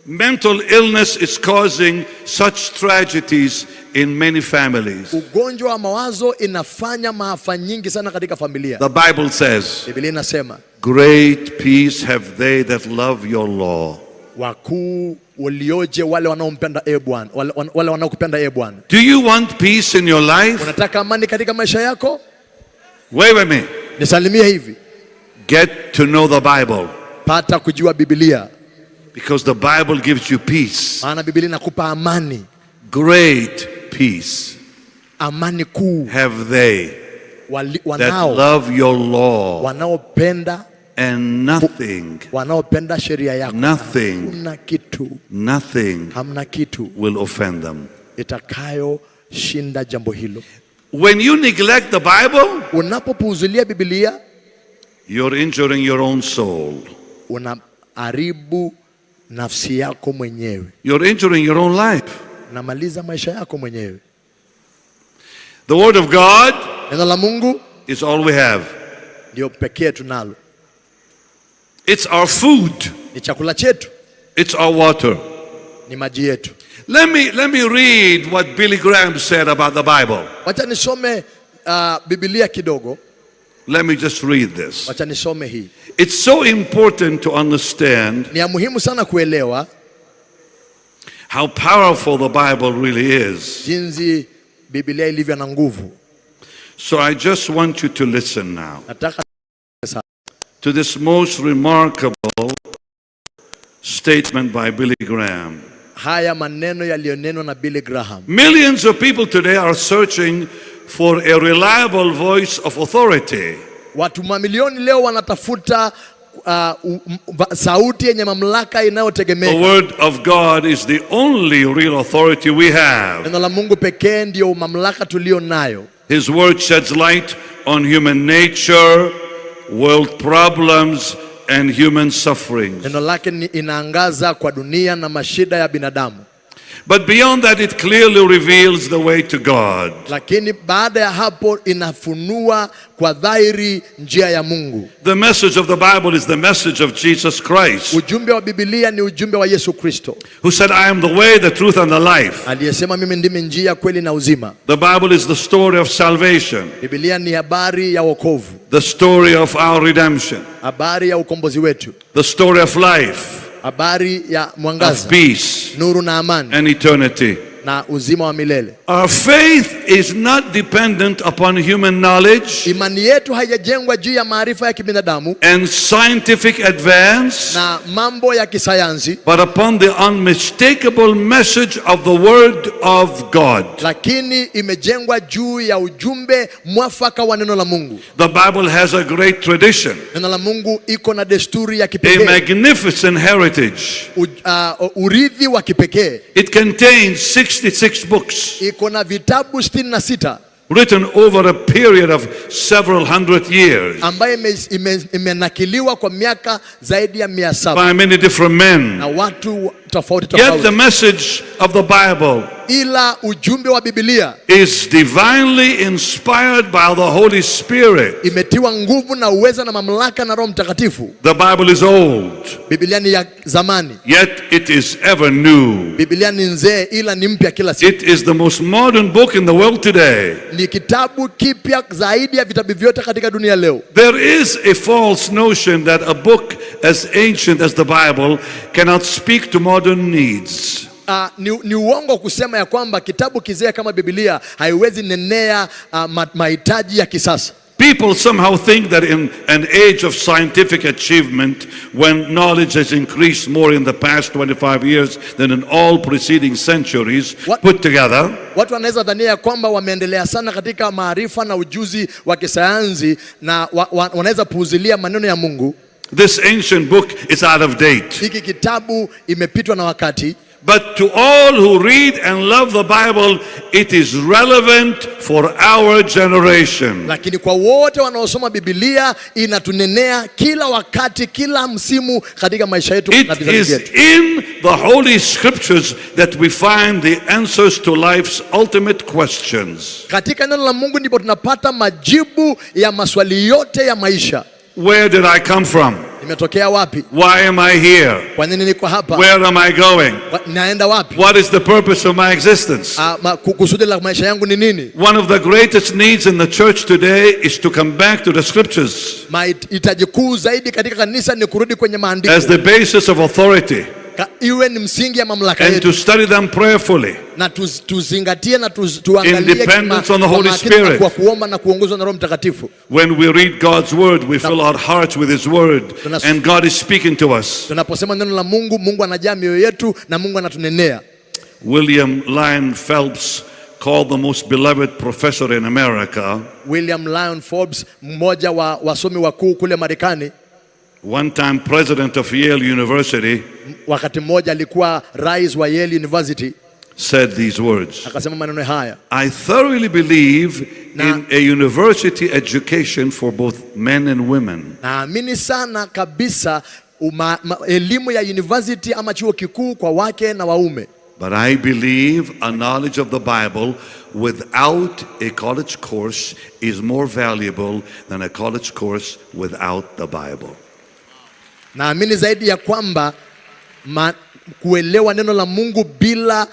Mental illness is causing such tragedies in many families. Ugonjwa wa mawazo inafanya maafa nyingi sana katika familia. The Bible says, Biblia inasema, great peace have they that love your law. Wakuu walioje wale wanaompenda Bwana, wale wanaokupenda Bwana. Do you want peace in your life? Unataka amani katika maisha yako? Wait with me. Nisalimie hivi. Get to know the Bible. Pata kujua Biblia. Because the Bible gives you peace. Maana Biblia inakupa amani. Great peace amani kuu have they that love your law. Wanaopenda and nothing, wanaopenda sheria yako. Nothing hamna kitu will offend them. Itakayo shinda jambo hilo. When you neglect the Bible, unapopuuzilia Biblia, you're injuring your own soul. Unaharibu nafsi yako mwenyewe. You're injuring your own life. Unamaliza maisha yako mwenyewe. The word of God, neno la Mungu, is all we have. Ndio pekee tunalo. It's our food. Ni chakula chetu. It's our water. Ni maji yetu. Let me read what Billy Graham said about the Bible. Wacha nisome Biblia kidogo. Let me just read this. Wacha nisome hii. It's so important to understand. Ni muhimu sana kuelewa how powerful the Bible really is. Jinsi Biblia ilivyo na nguvu. So I just want you to listen now. Nataka to this most remarkable statement by Billy Graham. Haya maneno yaliyonenwa na Billy Graham. Millions of people today are searching for a reliable voice of authority. Watu mamilioni leo wanatafuta sauti yenye mamlaka inayotegemeka. The word of God is the only real authority we have. Neno la Mungu pekee ndio mamlaka tulio nayo. His word sheds light on human nature, world problems and human sufferings. Neno lake inaangaza kwa dunia na mashida ya binadamu. But beyond that, it clearly reveals the way to God. Lakini baada ya hapo inafunua kwa dhahiri njia ya Mungu. The message of the Bible is the message of Jesus Christ. Ujumbe wa Biblia ni ujumbe wa Yesu Kristo. Who said, I am the way, the truth and the life. Aliyesema mimi ndimi njia, kweli na uzima. The Bible is the story of salvation. Biblia ni habari ya wokovu. The story of our redemption. Habari ya ukombozi wetu. The story of life. Habari ya mwangaza, of peace, nuru na amani, and eternity. na uzima wa milele. Our faith is not dependent upon human knowledge. Imani yetu haijajengwa juu ya maarifa ya kibinadamu and scientific advance, na mambo ya kisayansi, but upon the unmistakable message of the word of God. Lakini imejengwa juu ya ujumbe mwafaka wa neno la Mungu. The Bible has a great tradition. Neno la Mungu iko na desturi ya kipekee. A magnificent heritage. Urithi wa kipekee. It contains 66 books. Iko na vitabu 66. Written over a period of several hundred years. Ambaye imenakiliwa kwa miaka zaidi ya 700. By many different men. Na watu tofauti tofauti. Yet the message of the Bible ila ujumbe wa Biblia is divinely inspired by the Holy Spirit. Imetiwa nguvu na uweza na mamlaka na Roho Mtakatifu. The Bible is old. Biblia ni ya zamani. Yet it is ever new. Biblia ni nzee ila ni mpya kila siku. It is the most modern book in the world today. Ni kitabu kipya zaidi ya vitabu vyote katika dunia leo. There is a false notion that a book as ancient as the Bible cannot speak to modern needs. Ni uongo kusema ya kwamba kitabu kizee kama Biblia haiwezi nenea mahitaji ya kisasa. People somehow think that in an age of scientific achievement, when knowledge has increased more in the past 25 years than in all preceding centuries put together, watu wanaweza dhania kwamba wameendelea sana katika maarifa na ujuzi wa kisayansi na wanaweza puuzilia maneno ya Mungu. This ancient book is out of date. Hiki kitabu imepitwa na wakati. But to all who read and love the Bible, it is relevant for our generation. Lakini kwa wote wanaosoma Biblia inatunenea kila wakati, kila msimu katika maisha yetu na vizazi vyetu. It is in the Holy Scriptures that we find the answers to life's ultimate questions. Katika neno la Mungu ndipo tunapata majibu ya maswali yote ya maisha. Where did I come from? Nimetokea wapi? Why am I here? Kwa nini niko hapa? Where am I going? Naenda wapi? What is the purpose of my existence? Kusudi la maisha yangu ni nini? One of the greatest needs in the church today is to come back to the scriptures. Mahitaji kuu zaidi katika kanisa ni kurudi kwenye maandiko. As the basis of authority. Iwe ni msingi ya mamlaka yetu. And to study them prayerfully. Na tuzingatie na tuangalie in dependence on the Holy Spirit. Kwa kuomba na kuongozwa na Roho Mtakatifu. When we read God's word, we fill our hearts with his word and God is speaking to us. Tunaposema neno la Mungu, Mungu anajaa mioyo yetu na Mungu anatunenea. William Lyon Phelps, called the most beloved professor in America. William Lyon Forbes, mmoja wa wasomi wakuu kule Marekani. One time president of Yale University. Wakati mmoja alikuwa rais wa Yale University. Said these words. Akasema maneno haya. I thoroughly believe in a university education for both men and women. Naamini sana kabisa elimu ya university ama chuo kikuu kwa wake na waume. But I believe a knowledge of the Bible without a college course is more valuable than a college course without the Bible. Naamini zaidi ya kwamba kuelewa neno la Mungu bila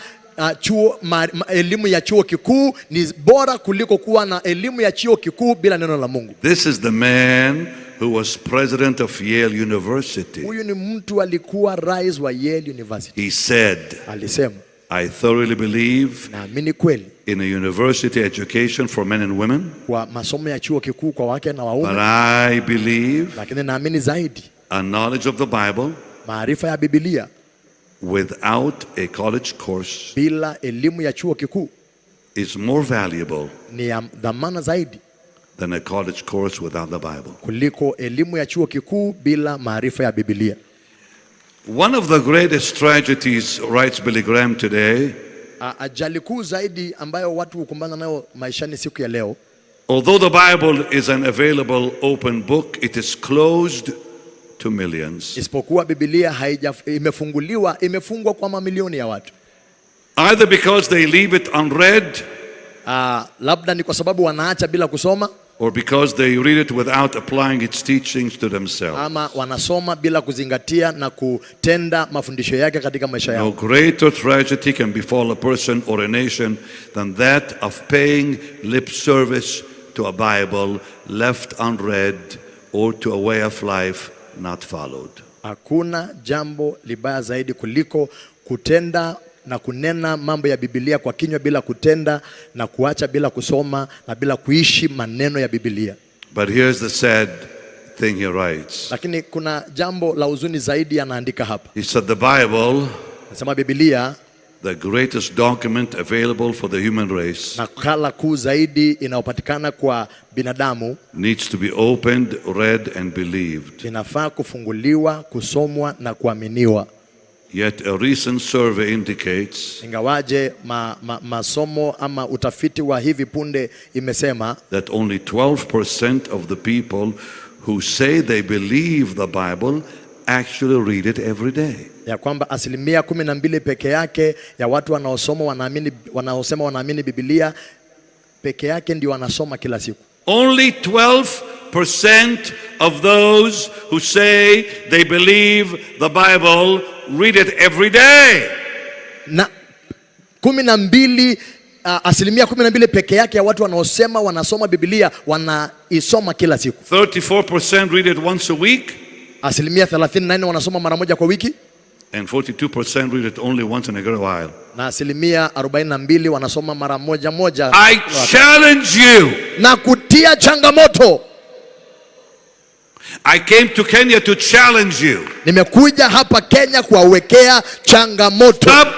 elimu ya chuo kikuu ni bora kuliko kuwa na elimu ya chuo kikuu bila neno la Mungu. This is the man who was president of Yale University. Huyu ni mtu alikuwa rais wa Yale University. He said, alisema, I thoroughly believe naamini kweli in a university education for men and women. Kwa masomo ya chuo kikuu kwa wake na waume. But I believe lakini naamini zaidi a knowledge of the Bible maarifa ya Biblia without a college course bila elimu ya chuo kikuu is more valuable ni ya dhamana zaidi than a college course without the Bible. Kuliko elimu ya chuo kikuu bila maarifa ya Biblia. One of the greatest tragedies, writes Billy Graham today, ajali kuu zaidi ambayo watu hukumbana nayo maishani siku ya leo. Although the Bible is an available open book, it is closed to millions. Isipokuwa Biblia imefungwa kwa mamilioni ya watu. Either because they leave it unread, labda ni kwa sababu wanaacha bila kusoma, or because they read it without applying its teachings to themselves. Ama wanasoma bila kuzingatia na kutenda mafundisho yake katika maisha yao. No greater tragedy can befall a person or a nation than that of paying lip service to a Bible left unread or to a way of life not followed. Hakuna jambo libaya zaidi kuliko kutenda na kunena mambo ya Biblia kwa kinywa bila kutenda, na kuacha bila kusoma na bila kuishi maneno ya Biblia. But here's the sad thing he writes. Lakini kuna jambo la huzuni zaidi anaandika hapa. He said the Bible, nasema Biblia, the greatest document available for the human race, nakala kuu zaidi inayopatikana kwa binadamu, needs to be opened, read and believed. Inafaa kufunguliwa, kusomwa na kuaminiwa. Yet a recent survey indicates, ingawaje masomo ama utafiti wa hivi punde imesema, that only 12% of the people who say they believe the Bible actually read it every day. Ya kwamba 12% peke yake ya watu wanaosema wanaamini Biblia peke yake ndio wanasoma kila siku. Only 12% of those who say they believe the Bible read it every day. Na 12% peke yake ya watu wanaosema wanasoma Biblia wanaisoma kila siku. 34% read it once a week. 34% wanasoma mara moja kwa wiki. And 42% read it only once in a great while. Na 42% wanasoma mara moja. I challenge you. Na kutia changamoto. I came to Kenya to challenge you. Nimekuja hapa Kenya kuwawekea changamoto. Stop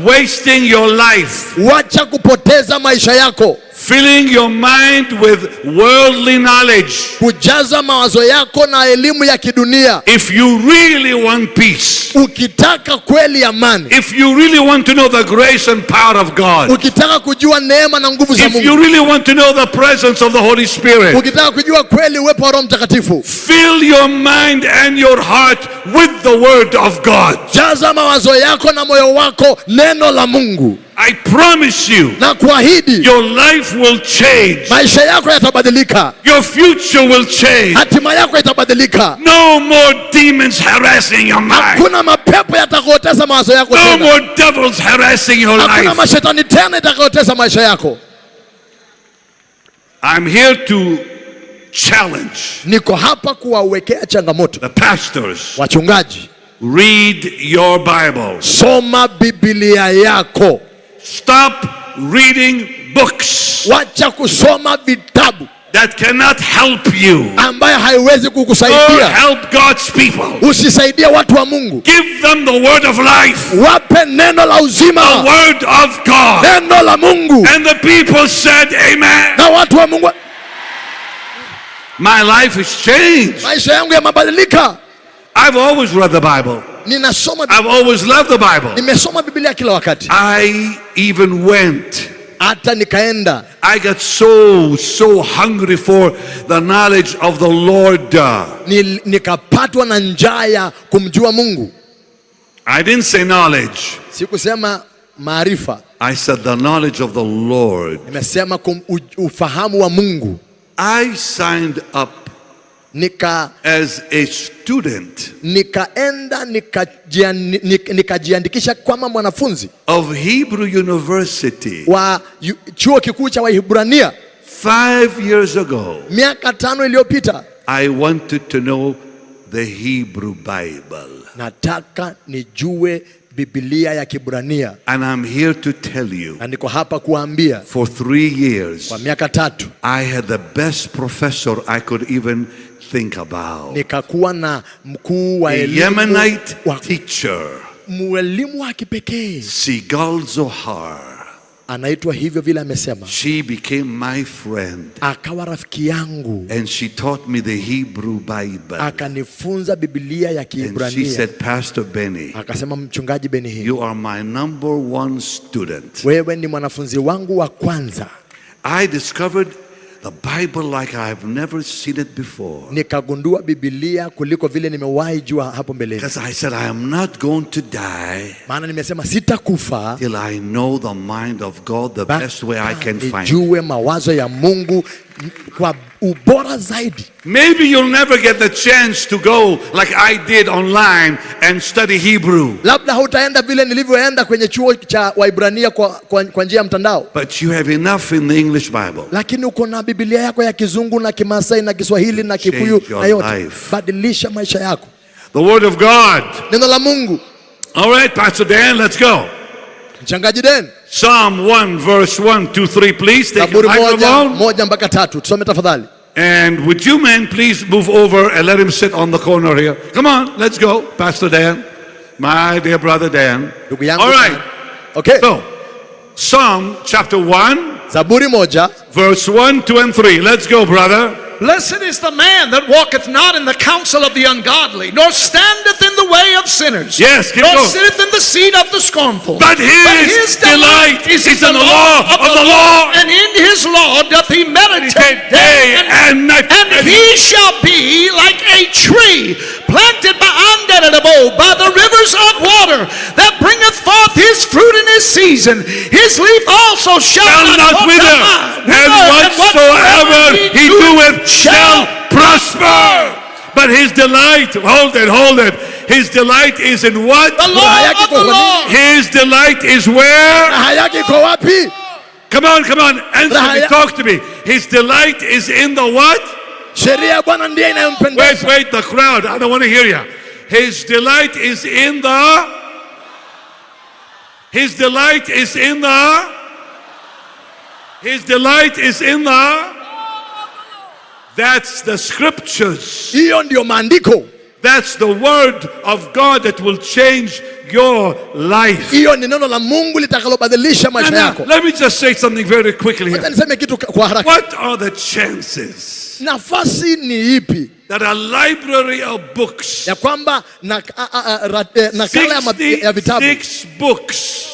wasting your life. Wacha kupoteza maisha yako. Filling your mind with worldly knowledge. Kujaza mawazo yako na elimu ya kidunia. If you really want peace. Ukitaka kweli amani. If you really want to know the grace and power of God. Ukitaka kujua neema na nguvu za Mungu. If you really want to know the presence of the Holy Spirit. Ukitaka kujua kweli uwepo wa Roho Mtakatifu. Fill your mind and your heart with the word of God. Jaza mawazo yako na moyo wako neno la Mungu. I promise you, na kuahidi, your life will change. Maisha yako yatabadilika. Your future will change. Hatima yako itabadilika. No more demons harassing your mind. Hakuna mapepo yatakayotesa mawazo yako tena. No more devils harassing your life. Hakuna mashetani tena yatakayotesa maisha yako. I'm here to challenge. Niko hapa kuwawekea changamoto. The pastors. Wachungaji. Read your Bible. Soma Biblia yako. Stop reading books. Wacha kusoma vitabu that cannot help you. Ambaye haiwezi kukusaidia. Or help God's people. Usisaidie watu wa Mungu. Give them the word of life. Wape neno la uzima. The word of God. Neno la Mungu. And the people said amen. Na watu wa Mungu. My life has changed. Maisha yangu yamebadilika. I've always read the Bible. Ninasoma. I've always loved the Bible. Nimesoma Biblia kila wakati. I even went. Hata nikaenda. I got so hungry for the knowledge of the Lord. Nikapatwa na njaa ya kumjua Mungu. I didn't say knowledge. Sikusema maarifa. I said the knowledge of the Lord. Nimesema ufahamu wa Mungu. I signed up as a student nikaenda nikajiandikisha kama mwanafunzi of Hebrew University wa chuo kikuu cha Wahibrania 5 years ago. Miaka 5 iliyopita. I wanted to know the Hebrew Bible. Nataka nijue Biblia ya Kibrania. And I'm here to tell you. Na niko hapa kuambia. For 3 years. Kwa miaka 3. I had the best professor I could even think about. Nikakuwa na mkuu wa elimu. Yemenite teacher. Mwalimu wa kipekee. Sigal Zohar. Anaitwa hivyo vile amesema. She became my friend. Akawa rafiki yangu. And she taught me the Hebrew Bible. Akanifunza Biblia ya Kiebrania. And she said, Pastor Benny. Akasema mchungaji Benny. You are my number 1 student. Wewe ni mwanafunzi wangu wa kwanza. I discovered the Bible like I've never seen it before. Nikagundua Biblia kuliko vile nimewahi jua hapo mbeleni. Because I said I am not going to die. Maana nimesema sitakufa till I know the mind of God the best way I can find. Nijue mawazo ya Mungu kwa ubora zaidi. Maybe you'll never get the chance to go like I did online and study Hebrew. Labda hutaenda vile nilivyoenda kwenye chuo cha Waebrania kwa njia ya mtandao. But you have enough in the English Bible. Lakini uko na Biblia yako ya Kizungu na Kimasai na Kiswahili na Kikuyu na yote. Badilisha maisha yako. The word of God. Neno la Mungu. All right, Pastor Dan, let's go. Mchungaji Den. Psalm 1 verse 1 to 3, please. Take the microphone. Moja mpaka tatu. Tusome tafadhali. And would you men please move over and let him sit on the corner here? Come on, let's go, Pastor Dan. My dear brother Dan. All right. Okay. So, Psalm chapter 1. Zaburi moja. Verse 1, 2, and 3. Let's go, brother. Blessed is the man that walketh not in the counsel of the ungodly, nor standeth in the way of sinners, yes, nor sitteth in the seat of the scornful. But his delight is in the law of the law, and in his law doth he meditate day and night. And he shall be like a tree planted by the rivers of water, that bringeth forth his fruit in his season. His leaf also shall not wither, and whatsoever he doeth shall prosper. But his delight, hold it. His delight is in what? The law of the Lord. His delight is where? Come on, answer me, talk to me. His delight is in the what? Wait, the crowd, I don't want to hear you. His delight is in the? His delight is in the? His delight is in the? That's the scriptures. That's the word of God that will change your life. Now, let me just say something very quickly here. What are the chances that a library of books, 66 books,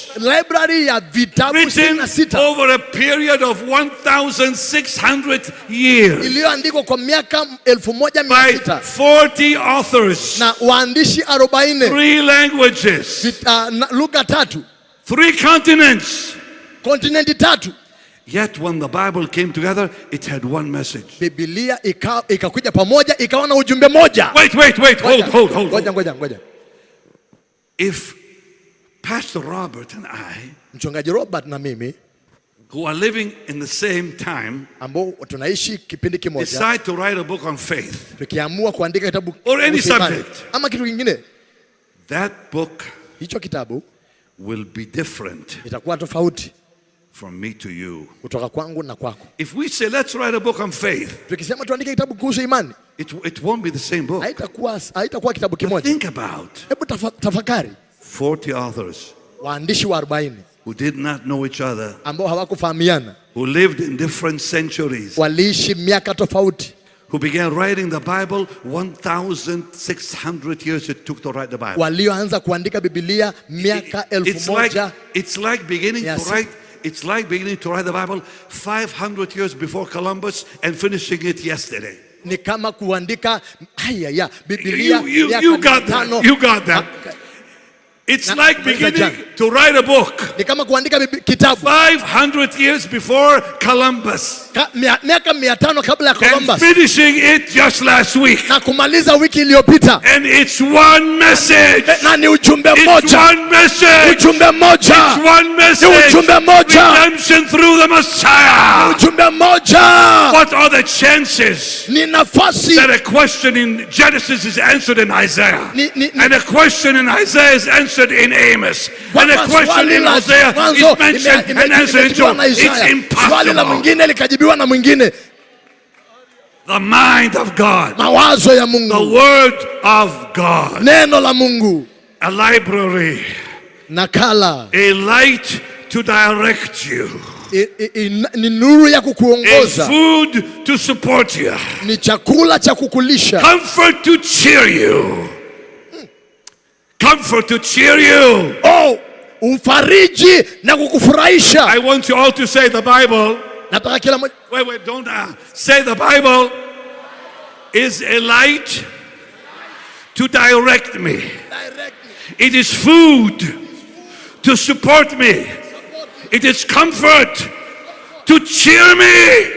written over a period of 1,600 years by 40 authors, 3 languages, 3 continents. Yet when the Bible came together, it had one message. Wait, hold. If Pastor Robert and I, who are living in the same time, decide to write a book on faith or any subject, that book will be different from me to you. If we say let's write a book on faith, it won't be the same book. But think about 40 authors who did not know each other, who lived in different centuries, who began writing the Bible 1,600 years it took to write the Bible. It's like beginning to write the Bible 500 years before Columbus and finishing it yesterday. You got that. It's like beginning to write a book 500 years before Columbus and finishing it just last week. And it's one message. It's one message. Redemption through the Messiah. What are the chances that a question in Genesis is answered in Isaiah, and a question in Isaiah is answered in Amos, and a question in Hosea is mentioned and answered in Job? It's impossible. The mind of God, the word of God, a library, a light to direct you, a food to support you, comfort to cheer you. Comfort to cheer you. Ufariji na kukufurahisha. I want you all to say the Bible. Wait, don't say the Bible is a light to direct me. It is food to support me. It is comfort to cheer me.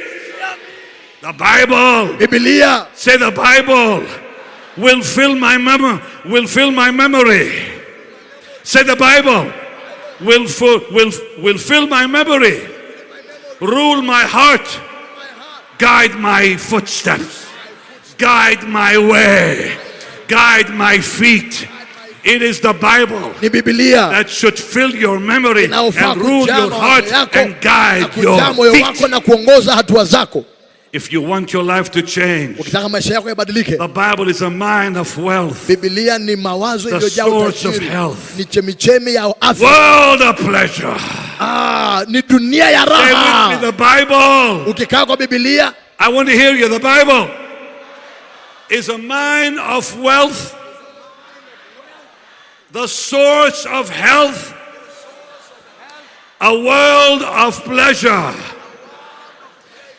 The Bible. Say the Bible will fill my memory. Say the Bible will fill my memory, rule my heart, guide my footsteps, guide my way, guide my feet, It is the Bible that should fill your memory and rule your heart and guide your feet. If you want your life to change, the Bible is a mind of wealth, the source of health, world of pleasure. Stay with me, the Bible. I want to hear you. The Bible is a mind of wealth, the source of health, a world of pleasure.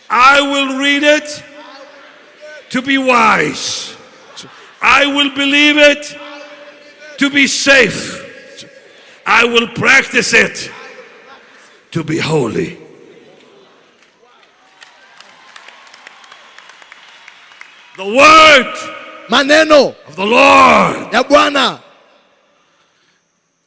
I will read it to be wise. I will believe it to be safe. I will practice it to be holy. The word maneno of the Lord ya Bwana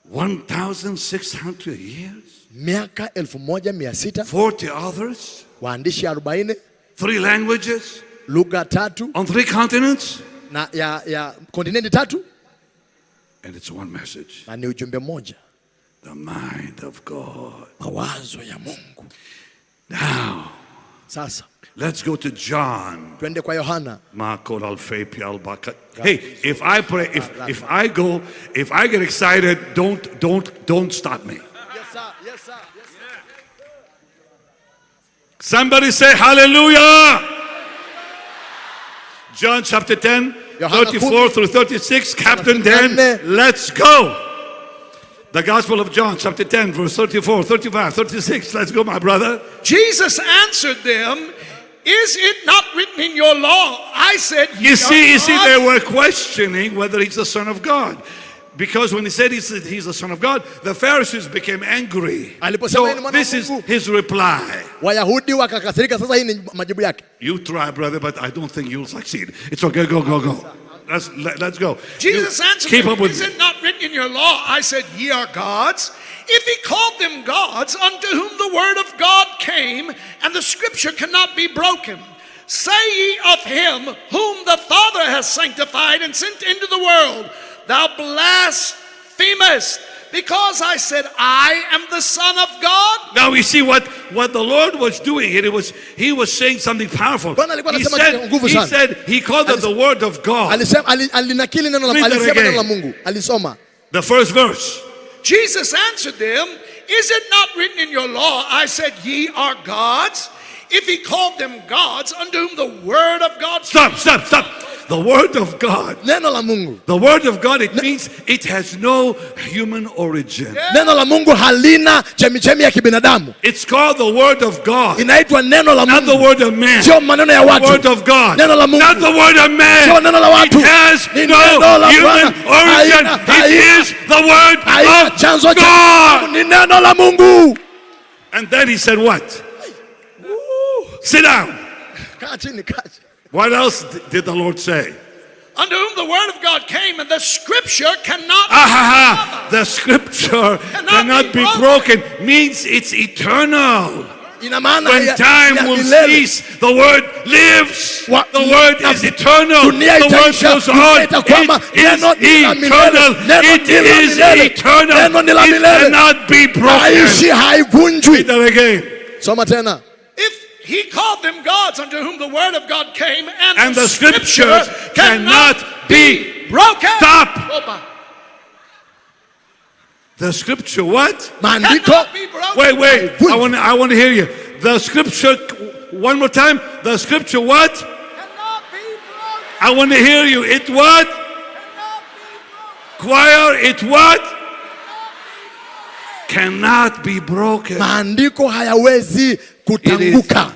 1,600 years, miaka 1600, 40 authors, waandishi 40, 3 languages, lugha 3, on 3 continents, na ya kontinenti 3, and it's one message. Na ni ujumbe mmoja. The mind of God. Mawazo ya Mungu. Now, sasa let's go to John. Twende kwa Yohana. Hey, if I pray, if I get excited, don't stop me. Yes, sir. Yes, sir. Yes, sir. Somebody say hallelujah. John chapter 10, 34 through 36. Captain Dan, let's go. The Gospel of John chapter 10, verse 34, 35, 36. Let's go, my brother. Jesus answered them, is it not written in your law? I said, you see, they were questioning whether he's the Son of God. Because when he said he's the Son of God, the Pharisees became angry. So this is his reply. You try, brother, but I don't think you'll succeed. It's okay, go. Let's go. Jesus answered them, is it not written in your law? I said, ye are gods. If he called them gods, unto whom the word of God came, and the scripture cannot be broken. Say ye of him whom the Father has sanctified and sent into the world, thou blasphemest, because I said I am the Son of God. Now we see what the Lord was doing. He was saying something powerful. He said he called it the word of God. Read that again. The first verse. Jesus answered them, is it not written in your law? I said, ye are gods. If he called them gods, unto whom the word of God... Stop. The word of God. The word of God, it means it has no human origin. It's called the word of God. Not the word of man. The word of God. Not the word of man. It has no human origin. It is the word of God. And then he said what? Sit down. What else did the Lord say? Unto whom the word of God came, and the scripture cannot the scripture cannot be broken. Means it's eternal. When time will cease, the word lives. The word is eternal. The word goes on. It is eternal. It is eternal. It cannot be broken. Read that again. He called them gods, unto whom the word of God came, and the scripture cannot be broken. Stop. The scripture what? Wait. I want to hear you. The scripture, one more time. The scripture what? Cannot be broken. I want to hear you. It what? Cannot be broken. Choir, it what? Cannot be broken. Maandiko hayawezi kutanguka.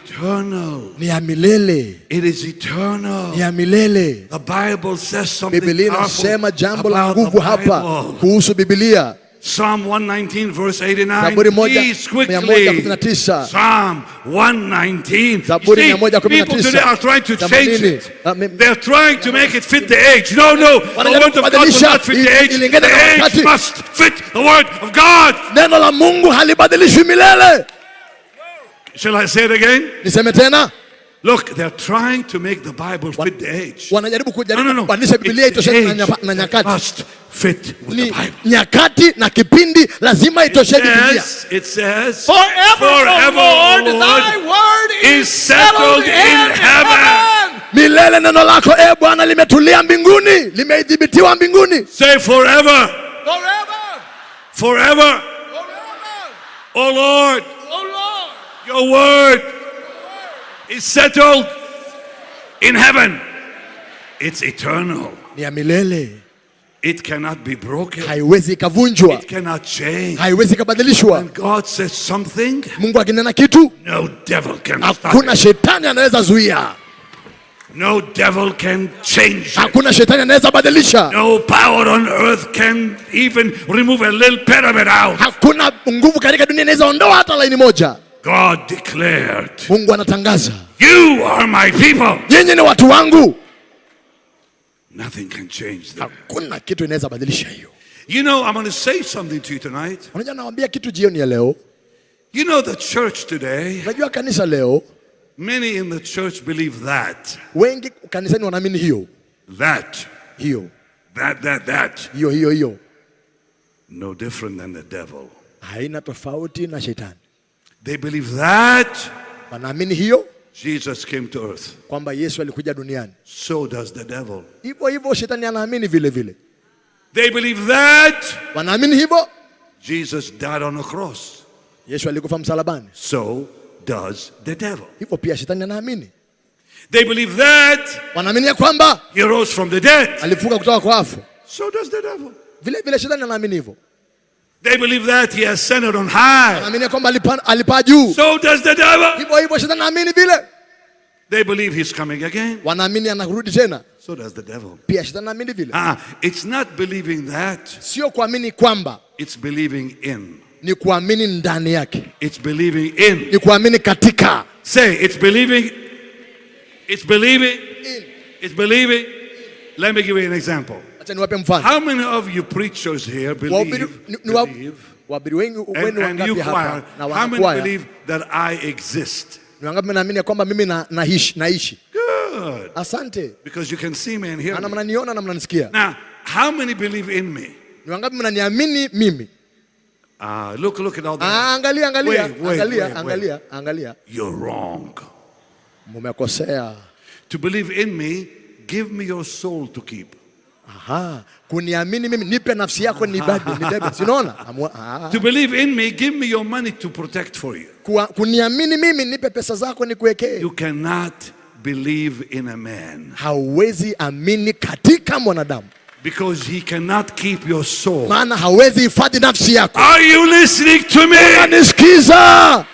Ni ya milele. It is eternal. Ni ya milele. The Bible says something Biblia powerful inasema jambo la about the nguvu hapa Bible. kuhusu Biblia. Psalm 119 verse 89. Zaburi Please quickly. 119. Psalm 119. Zaburi See, people today are trying to change it. They're trying to make it fit the age. No. The word of God will not fit the age. The age must fit the word of God. Neno la Mungu halibadilishwi milele. Shall I say it again? Niseme tena. Look, they're trying to make the Bible fit the age. Wanajaribu kujaribu kubadilisha Biblia itoshane na nyakati. Must fit with the Bible. Nyakati na kipindi lazima itoshe Biblia. It says, forever, O Lord, thy word is settled in heaven. Milele neno lako Bwana limetulia mbinguni, limeidhibitiwa mbinguni. Say forever. Forever. Forever. O Lord, your word is settled in heaven. It's eternal. Ni ya milele. It cannot be broken. Haiwezi kavunjwa. It cannot change. Haiwezi kabadilishwa. When God says something, Mungu akinena kitu, no devil can stop hakuna it. shetani anaweza zuia. No devil can change it. Hakuna shetani anaweza badilisha. No power on earth can even remove a little bit of it out. Hakuna nguvu katika dunia inaweza ondoa hata laini moja. God declared, Mungu anatangaza, you are my people. Nyinyi ni watu wangu. Nothing can change that. Hakuna kitu inaweza badilisha hiyo. You know, I'm going to say something to you tonight. Unajua nawaambia kitu jioni ya leo. You know, the church today, unajua kanisa leo, many in the church believe that. Wengi kanisani wanaamini hiyo. That. Hiyo. That. Hiyo. No different than the devil. Haina tofauti na shetani. They believe that. Wanaamini hiyo. Jesus came to earth. Kwamba Yesu alikuja duniani. So does the devil. Hivyo shetani anaamini vile vile. They believe that. Wanaamini hivyo. Jesus died on a cross. Yesu alikufa msalabani. So does the devil. Hivyo pia shetani anaamini. They believe that. Wanaamini kwamba he rose from the dead. Alifuka kutoka kwa wafu. So does the devil. Vile shetani anaamini hivyo. They believe that he ascended on high. Wanaamini kwamba alipaa juu. So does the devil. Hivyo shetani anaamini vile. They believe he's coming again. Wanaamini anarudi tena. So does the devil. Pia shetani anaamini vile. It's not believing that. Sio kuamini kwamba. It's believing in. Ni kuamini ndani yake. It's believing in. Ni kuamini katika. Say, it's believing. It's believing. In. It's believing. Let me give you an example. Acha niwape mfano. How many of you preachers here believe? Wabiri wengi wenu wangapi hapa na how many believe that I exist? Ni wangapi mnaamini kwamba mimi naishi? Good. Asante. Because you can see me and hear me. Na mnaniona na mnanisikia. Now, how many believe in me? Ni wangapi mnaniamini mimi? Look at all that. Angalia. You're wrong. Mumekosea. To believe in me, give me your soul to keep. Kuniamini mimi, nipe nafsi yako nibebe. Sinaona? To believe in me, give me your money to protect for you. Kuniamini mimi, nipe pesa zako nikuwekee. You cannot believe in a man. Hauwezi amini katika mwanadamu. Because he cannot keep your soul. Maana hawezi hifadhi nafsi yako. Are you listening to me? Unanisikiza?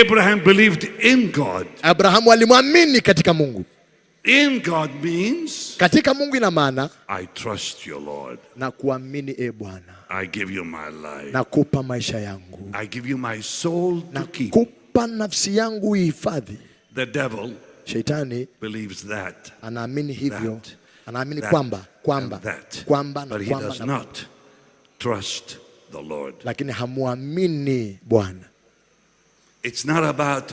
Abraham believed in God. Abrahamu alimwamini katika Mungu. In God means katika Mungu ina maana I trust you, Lord. Na kuamini Bwana. I give you my life. Nakupa maisha yangu. I give you my soul to keep. Nakupa nafsi yangu ihifadhi. The devil Shetani believes that. Anaamini hivyo. Anaamini kwamba but he does not trust the Lord. Lakini hamuamini Bwana. It's not about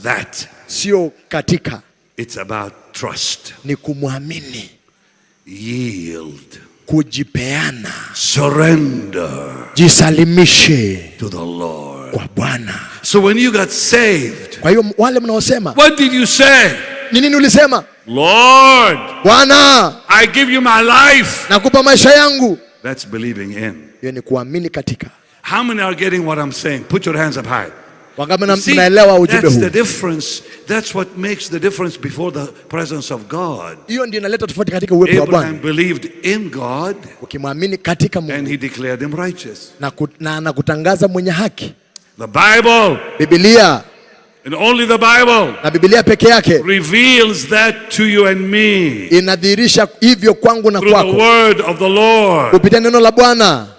that. Sio katika. It's about trust. Ni kumwamini. Yield. Kujipeana. Surrender. Jisalimishe. To the Lord. Kwa Bwana. So when you got saved. Kwa hiyo wale mnaosema. What did you say? Nini ulisema? Lord. Bwana. I give you my life. Nakupa maisha yangu. That's believing in. Hiyo ni kuamini katika. How many are getting what I'm saying? Put your hands up high. See, that's the difference. That's what makes the difference before the presence of God. Abraham believed in God and he declared him righteous. The Bible, and only the Bible, reveals that to you and me through the word of the Lord.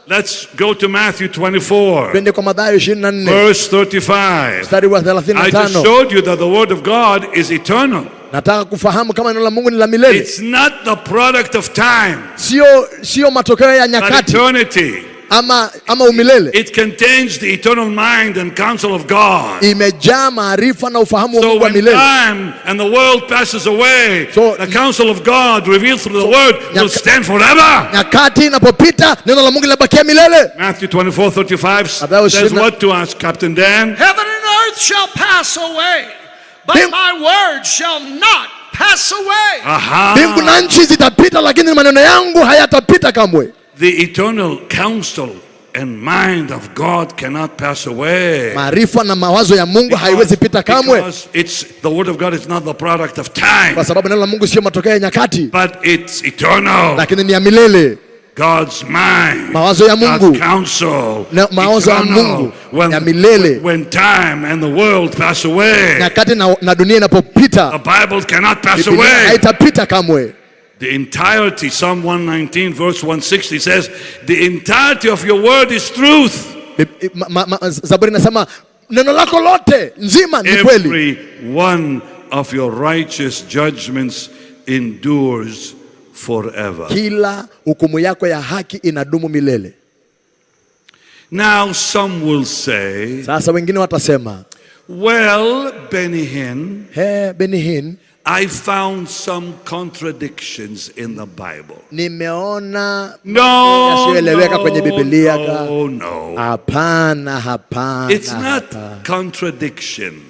Let's go to Matthew 24, verse 35. I just showed you that the word of God is eternal. It's not the product of time, but eternity. ama umilele. It contains the eternal mind and counsel of God. Imejaa maarifa na ufahamu wa Mungu wa milele. So when time and the world passes away, the counsel of God revealed through the word will stand forever. Nyakati inapopita neno la Mungu linabakia milele. Matthew 24:35 says what to us, Captain Dan? Heaven and earth shall pass away, but my word shall not pass away. Mbingu na nchi zitapita, lakini maneno yangu hayatapita kamwe. The eternal counsel and mind of God cannot pass away. Maarifa na mawazo ya Mungu haiwezi pita kamwe. Because the word of God is not the product of time. Kwa sababu neno la Mungu sio matokeo ya nyakati. But it's eternal. Lakini ni ya milele. God's mind, mawazo ya Mungu, God's counsel, mawazo ya Mungu ya milele. When time and the world pass away, nyakati na dunia inapopita, the Bible cannot pass away. Haitapita kamwe. The entirety, Psalm 119 verse 160 says, the entirety of your word is truth. Zaburi inasema neno lako lote nzima ni kweli. Every one of your righteous judgments endures forever. Kila hukumu yako ya haki inadumu milele. Now some will say, sasa wengine watasema, well, Benny Hinn, Benny Hinn, I found some contradictions in the Bible. Nimeona yasiyoeleweka kwenye Biblia. No. Hapana. It's not contradiction.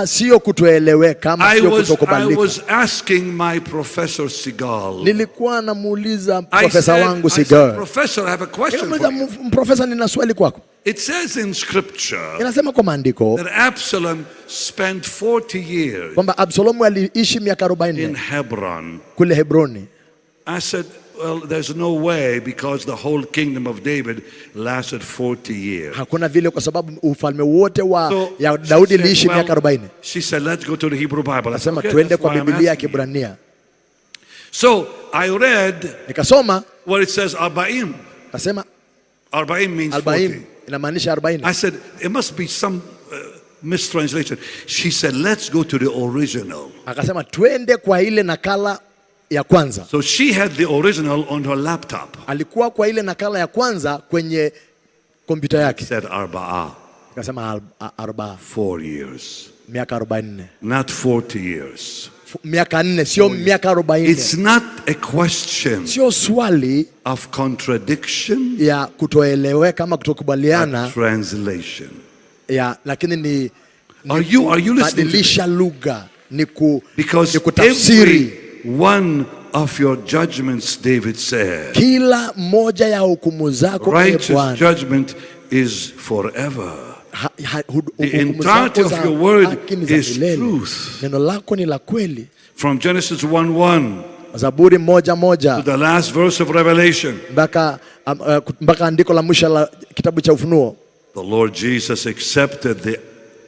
Sio kutoeleweka ama sio kutokubalika. I was asking my professor Sigal. Nilikuwa namuuliza profesa wangu Sigal. Professor, I have a question for you. Profesa, nina swali kwako. It says in scripture inasema kwa maandiko that Absalom spent 40 years kwamba Absalomu aliishi miaka 40 in Hebron. Kule Hebroni. I said, well, there's no way because the whole kingdom of David lasted 40 years. Hakuna vile kwa sababu ufalme wote ya Daudi liishi miaka 40. She said, let's go to the Hebrew Bible. Nasema tuende kwa Biblia ya Kiebrania. So I read nikasoma where it says Arbaim. Nasema Arbaim means 40. Inamaanisha 40. I said, it must be some mistranslation. She said, let's go to the original. Akasema twende kwa ile nakala ya kwanza. So she had the original on her laptop. Alikuwa kwa ile nakala ya kwanza kwenye kompyuta yake. Said Arbaa. Akasema Arbaa. 4 years. Miaka 40. Not 40 years. Miaka 4 sio miaka 40. It's not a question. Sio swali of contradiction. Ya kutoeleweka ama kutokubaliana. Translation. Ya lakini ni Are you listening? Badilisha lugha ni because kutafsiri. One of your judgments, David said, kila moja ya hukumu zako righteous judgment is forever. The entirety of your word is truth. Neno lako ni la kweli. From Genesis 1:1 Zaburi 1:1 to the last verse of Revelation, mpaka andiko la mwisho la kitabu cha Ufunuo, the Lord Jesus accepted the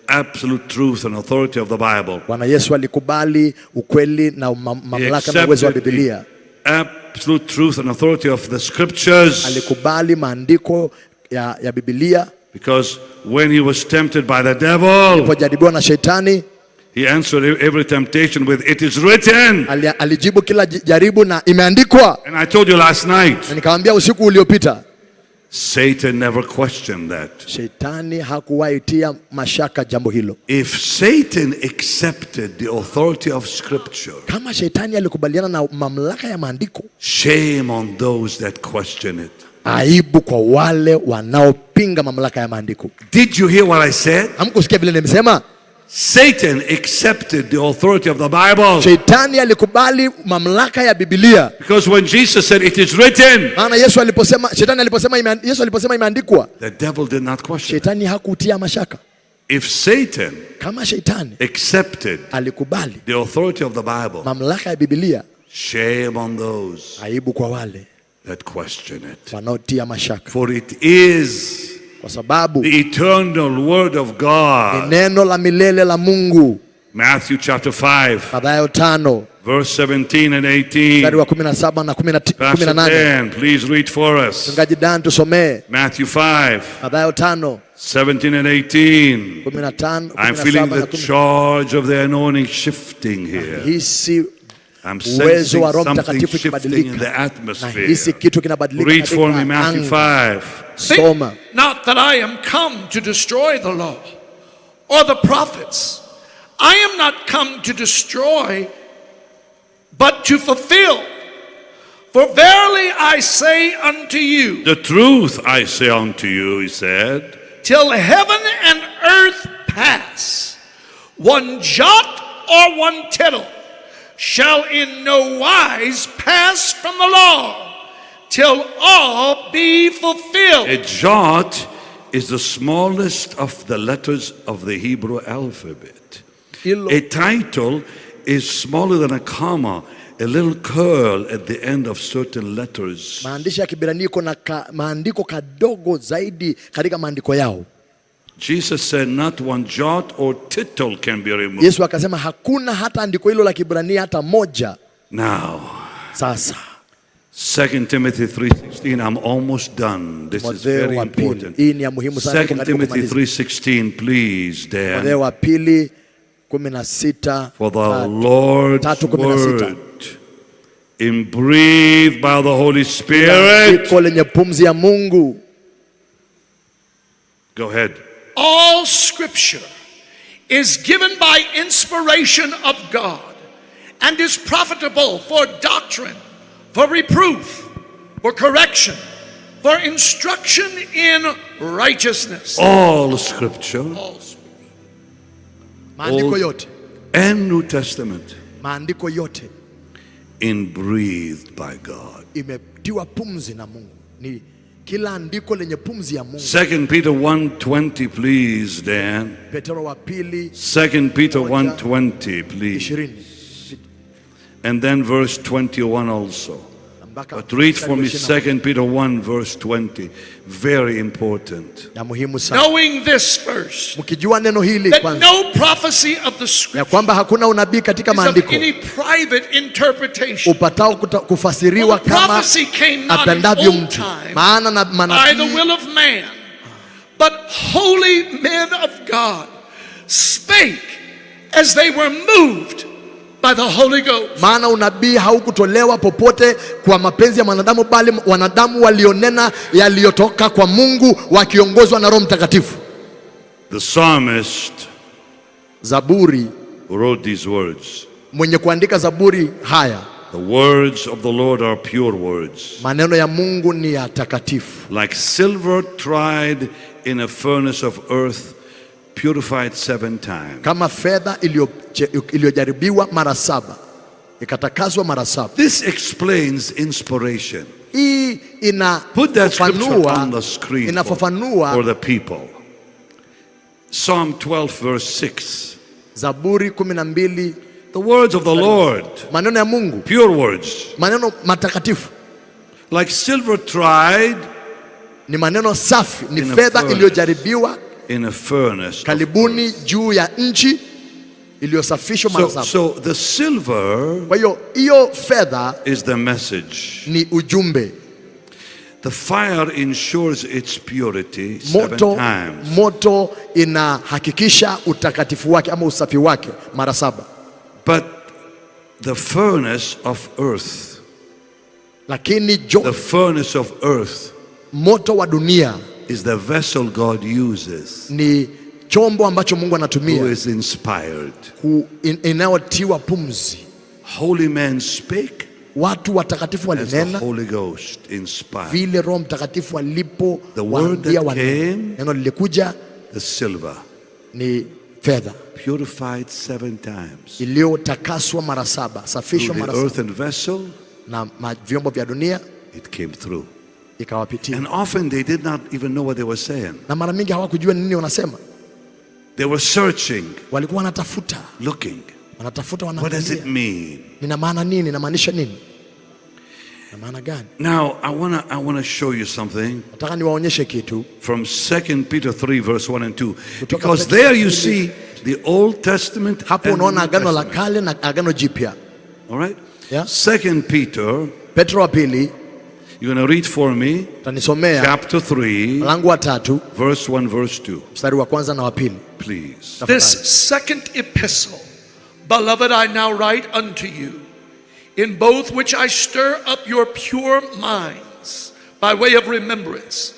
absolute truth and authority of the Bible. Bwana Yesu alikubali ukweli na mamlaka na uwezo wa Biblia. Absolute truth and authority of the scriptures. Alikubali maandiko ya Biblia. Because when he was tempted by the devil, alipojaribiwa na shetani, he answered every temptation with it is written. Alijibu kila jaribu na imeandikwa. And I told you last night. Na nikamwambia usiku uliopita. Satan never questioned that. Shetani hakuwahi tia mashaka jambo hilo. If Satan accepted the authority of scripture, kama shetani alikubaliana na mamlaka ya maandiko, shame on those that question it. Aibu kwa wale wanaopinga mamlaka ya maandiko. Did you hear what I said? Hamkusikia vile nimesema? Satan accepted the authority of the Bible. Shetani alikubali mamlaka ya Biblia. Because when Jesus said it is written, maana Yesu aliposema, shetani aliposema imeandikwa, the devil did not question. Shetani hakutia mashaka. If Satan kama shetani accepted alikubali the authority of the Bible, mamlaka ya Biblia, shame on those aibu kwa wale that question it. wanaotia mashaka. For it is kwa sababu the eternal word of God. Ni neno la milele la Mungu. Matthew chapter 5. Mathayo 5. Verse 17 and 18. Mstari wa 17 na 18. Please read for us. Mchungaji Dan tusomee. Matthew 5. Mathayo 5. 17 and 18. 15. I'm feeling the charge of the anointing shifting here. I'm sensing something shifting in the atmosphere. Read for me Matthew 5. Think not that I am come to destroy the law or the prophets. I am not come to destroy, but to fulfill. For verily I say unto you, the truth I say unto you, he said, till heaven and earth pass, one jot or one tittle shall in no wise pass from the law, till all be fulfilled. A jot is the smallest of the letters of the Hebrew alphabet. A title is smaller than a comma, a little curl at the end of certain letters. Maandishi ya Kiebrania iko na maandiko kadogo zaidi katika maandiko yao. Jesus said not one jot or tittle can be removed. Yesu akasema hakuna hata andiko hilo la Kiebrania hata moja. Now, sasa 2 Timothy 3:16, I'm almost done. This is very important. 2 Timothy 3:16, please, Dan. For the Lord's word, breathed by the Holy Spirit. Go ahead. All scripture is given by inspiration of God and is profitable for doctrine, for reproof, for correction, for instruction in righteousness. All scripture. All maandiko yote and New Testament maandiko yote breathed by God. Imetiwa pumzi na Mungu. Ni kila andiko lenye pumzi ya Mungu. 2 Peter 1:20, please, Dan. Petro wa pili 2 Peter 1:20, please. 20. And then verse 21 also. But read for me 2 Peter 1 verse 20. Very important. Knowing this first, that no prophecy of the scripture is of any private interpretation. For the prophecy came not in old time by the will of man, but holy men of God spake as they were moved by the Holy Ghost. Maana unabii haukutolewa popote kwa mapenzi ya wanadamu, bali wanadamu walionena yaliyotoka kwa Mungu wakiongozwa na Roho Mtakatifu. The psalmist Zaburi wrote these words. Mwenye kuandika Zaburi haya. The words of the Lord are pure words. Maneno ya Mungu ni ya takatifu. Like silver tried in a furnace of earth, purified 7 times. Kama fedha iliyojaribiwa mara 7, ikatakaswa mara 7. This explains inspiration. Hii put that scripture on the screen for the people. Psalm 12 verse 6. Zaburi 12. The words of the Lord. Maneno ya Mungu. Pure words. Maneno matakatifu. Like silver tried. Ni maneno safi, ni fedha iliyojaribiwa in a furnace. Kalibuni juu ya nchi iliyosafishwa mara 7. So the silver, kwa hiyo fedha is the message. Ni ujumbe. The fire ensures its purity 7 times. Moto inahakikisha utakatifu wake ama usafi wake mara 7. But the furnace of earth, lakini the furnace of earth, moto wa dunia, is the vessel God uses. Ni chombo ambacho Mungu anatumia. Who is inspired. Inayotiwa pumzi. Holy men spake. Watu watakatifu walinena. The Holy Ghost inspired. Vile Roho Mtakatifu alipo. The word that came. Neno lilikuja. The silver. Ni fedha. Purified 7 times. Iliyotakaswa mara 7, safishwa mara 7. The earthen vessel. Na vyombo vya dunia. It came through. Ikawapitia. And often they did not even know what they were saying. Na mara mingi hawakujua nini wanasema. They were searching. Walikuwa wanatafuta. Looking. Wanatafuta wanaangalia. What does it mean? Ina maana nini? Inamaanisha nini? Ina maana gani? Now I want to show you something. Nataka niwaonyeshe kitu. From 2 Peter 3 verse 1 and 2. Because there you see the Old Testament. Hapo unaona agano la kale na agano jipya. All right? Yeah. 2 Peter. Petro wa pili. You're going to read for me. Tanisomea. Chapter 3. Mlango wa 3. Verse 1 verse 2. Mstari wa kwanza na wa pili. Please. This second epistle, beloved, I now write unto you, in both which I stir up your pure minds by way of remembrance,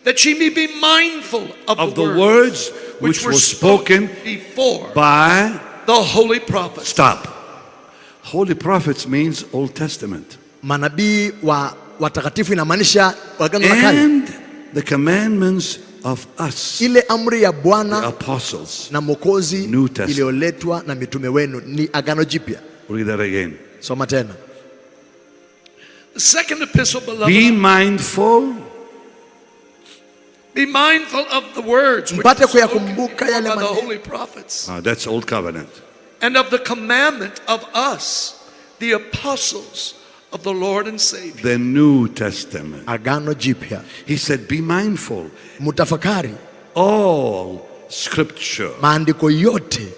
that ye may be mindful of the words which were spoken before by the holy prophets. Stop. Holy prophets means Old Testament. Manabii watakatifu inamaanisha Agano la Kale. And the commandments of us, ile amri ya Bwana, the apostles, na Mwokozi New Testament, iliyoletwa na mitume wenu ni Agano Jipya. Read that again. Soma tena. The second epistle, beloved. Be mindful. Be mindful of the words which were spoken by the holy prophets. That's Old Covenant. And of the commandment of us, the apostles of the Lord and Savior. The New Testament. Agano Jipya. He said, be mindful. Mutafakari. All scripture maandiko yote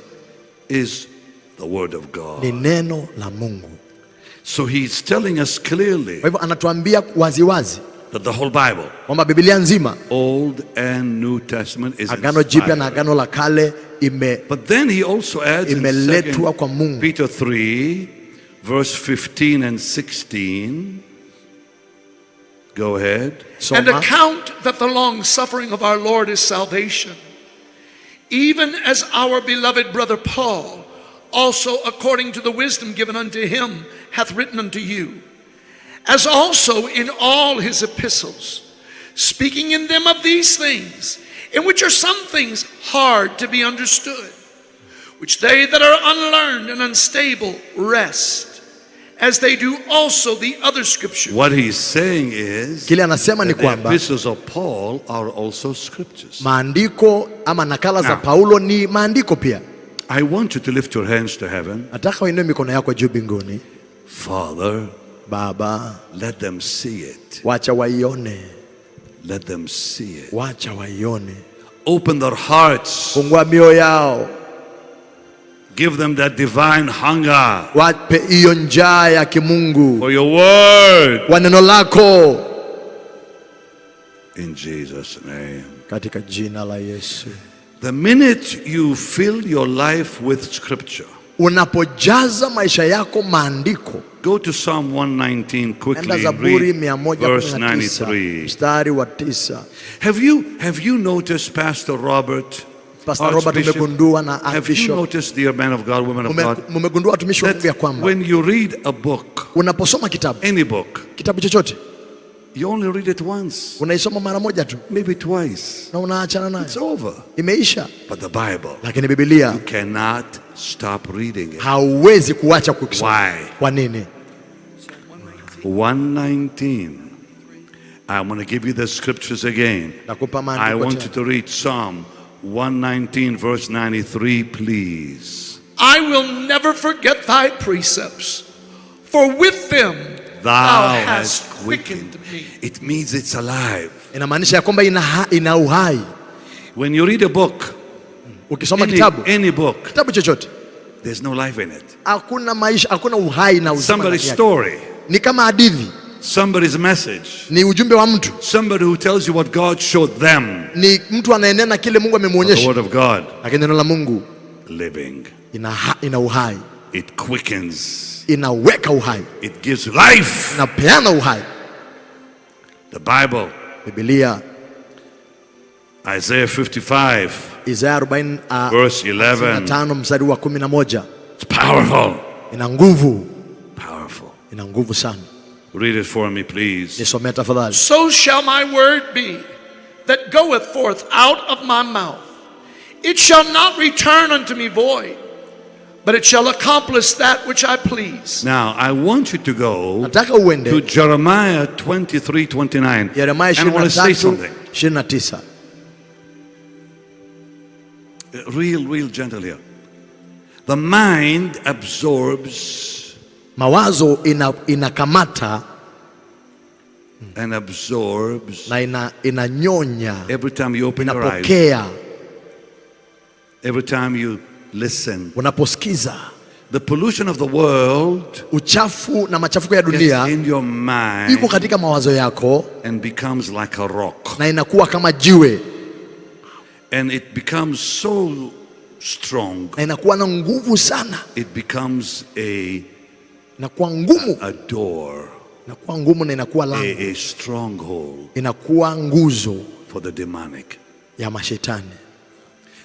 is the word of God. Ni neno la Mungu. So he's telling us clearly. Kwa hivyo anatuambia waziwazi that the whole Bible, kwamba Biblia nzima, Old and New Testament, is Agano Jipya na Agano la Kale But then he also adds in 2 Peter 3, verse 15 and 16. Go ahead. And account that the long suffering of our Lord is salvation, even as our beloved brother Paul also according to the wisdom given unto him hath written unto you, as also in all his epistles, speaking in them of these things, in which are some things hard to be understood, which they that are unlearned and unstable wrest, as they do also the other scriptures. What he's saying is kile anasema ni the kwamba epistles of Paul are also scriptures. Maandiko ama nakala za Paulo ni maandiko pia. I want you to lift your hands to heaven. Nataka uinue mikono yako juu mbinguni. Father, Baba, let them see it. Wacha waione. Let them see it. Wacha waione. Open their hearts. Fungua mioyo yao. Give them that divine hunger. Wape hiyo njaa ya kimungu. For your word. Kwa neno lako. In Jesus' name. Katika jina la Yesu. The minute you fill your life with scripture, unapojaza maisha yako maandiko, go to Psalm 119 quickly and read verse 93. Mstari wa 9. Have you noticed, Pastor Robert? Pastor Robert, umegundua na have you noticed, dear man of God, women of God, umegundua watumishi wa Mungu ya kwamba when you read a book, unaposoma kitabu, any book, kitabu chochote, you only read it once, unaisoma mara moja tu, maybe twice, na unaachana nayo, it's over, imeisha. But the Bible, lakini Biblia, you cannot stop reading it. Hauwezi kuacha kusoma. Why? Kwa nini? 119. I'm going to give you the scriptures again. I want you to read Psalm 119 verse 93, please. I will never forget thy precepts, for with them thou hast quickened me. It means it's alive. Inamaanisha kwamba ina uhai. When you read a book, ukisoma kitabu, any book, kitabu chochote, there's no life in it. Hakuna maisha, hakuna uhai na uzima. Somebody's story, ni kama hadithi. Somebody's message, ni ujumbe wa mtu. Somebody who tells you what God showed them, ni mtu anayenena kile Mungu amemuonyesha. The word of God, lakini neno la Mungu, living, ina uhai, it quickens, inaweka uhai, it gives life, inapeana uhai. The Bible, Biblia, Isaiah 55, Isaiah 40 verse 11, mstari wa 11. It's powerful, ina nguvu, powerful, ina nguvu sana. Read it for me, please. Nisomee tafadhali. So shall my word be that goeth forth out of my mouth. It shall not return unto me void, but it shall accomplish that which I please. Now, I want you to go to Jeremiah 23:29. And I want to say something. 29. Real gentle here. The mind absorbs, mawazo inakamata and absorbs, na inanyonya every time you open your eyes, every time you listen, unaposikiza. The pollution of the world, uchafu na machafuko ya dunia, is in your mind, iko katika mawazo yako, and becomes like a rock, na inakuwa kama jiwe, and it becomes so strong, na inakuwa na nguvu sana, it becomes a inakuwa ngumu, a door, inakuwa ngumu na inakuwa lango, a stronghold, inakuwa nguzo for the demonic, ya mashetani.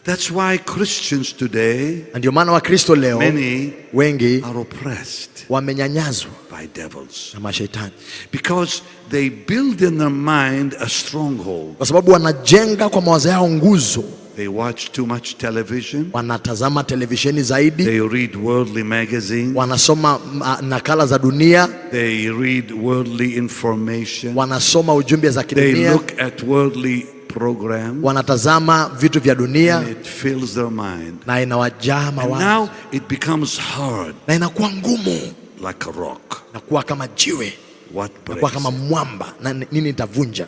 That's why Christians today, ndio maana Wakristo leo many wengi are oppressed, wamenyanyazwa by devils, na mashetani, because they build in their mind a stronghold. Kwa sababu wanajenga kwa mawazo yao nguzo. They watch too much television. Wanatazama televisheni zaidi. They read worldly magazines. Wanasoma nakala za dunia. They read worldly information. Wanasoma ujumbe za kidunia. They look at worldly programs. Wanatazama vitu vya dunia. And it fills their mind. Na inawajaa mawazo. And now it becomes hard. Na inakuwa ngumu. Like a rock. Nakuwa kama jiwe. What breaks? Nakuwa kama mwamba. Na nini itavunja?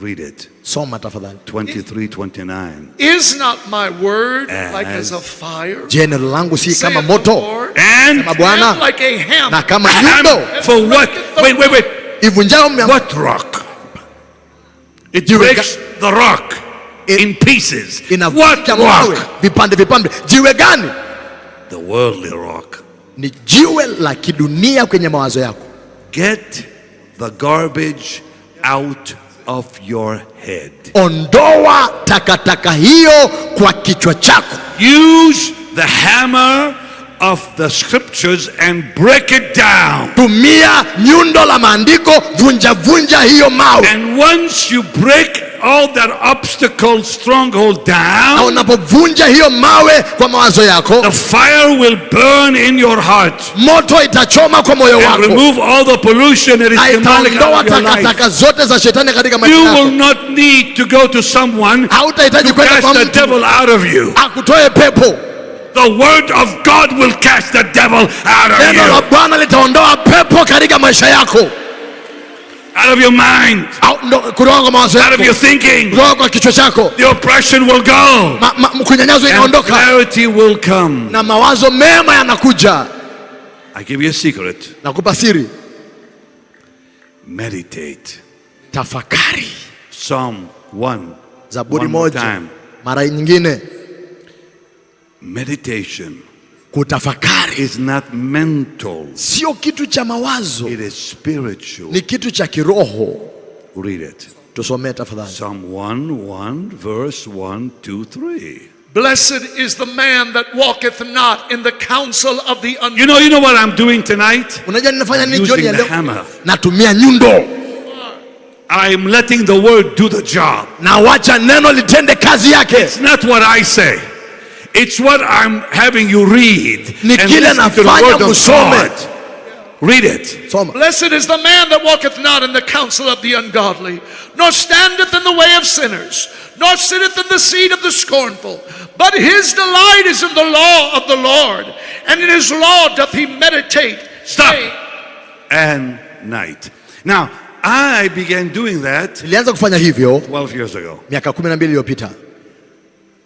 Read it. Soma tafadhali. 23:29. Is not my word like as a fire? Je, neno langu si kama moto? And Bwana, like a hammer. Na kama nyundo. For what? Wait. Ivunjao what rock? It breaks the rock in pieces. What rock? Vipande vipande. Jiwe gani? The worldly rock. Ni jiwe la kidunia kwenye mawazo yako. Get the garbage out of your head. Ondoa takataka hiyo kwa kichwa chako. Use the hammer of the scriptures and break it down. Tumia nyundo la maandiko, vunja hiyo mawe. And once you break all that obstacle stronghold down, na unapovunja hiyo mawe kwa mawazo yako, the fire will burn in your heart. Moto itachoma kwa moyo wako. And remove all the pollution that is demonic out of your life. Takataka zote za shetani katika maisha yako. You will not need to go to someone to cast the devil out of you. Akutoe pepo. The word of God will cast the devil out of you. Neno la Bwana litaondoa pepo katika maisha yako. Out of your mind. Out of your thinking. The oppression will go. And clarity will come. Na mawazo mema yanakuja. I give you a secret. Nakupa siri. Meditate. Tafakari. Psalm 1. Zaburi moja. Mara nyingine. Meditation. Kutafakari is not mental. Sio kitu cha mawazo. It is spiritual. Ni kitu cha kiroho. Read it. Tusomee tafadhali. Psalm 1 verse 1, 2, 3. Blessed is the man that walketh not in the counsel of the ungodly. You know what I'm doing tonight? Unajua ninafanya nini jioni ya leo? Natumia nyundo. I'm letting the word do the job. Na wacha neno litende kazi yake. It's not what I say. It's what I'm having you read. Ni kile nafanya musome. Read it. Blessed is the man that walketh not in the counsel of the ungodly, nor standeth in the way of sinners, nor sitteth in the seat of the scornful. But his delight is in the law of the Lord, and in his law doth he meditate day and night. Now, I began doing that. Nilianza kufanya hivyo 12 years ago. Miaka 12 iliyopita.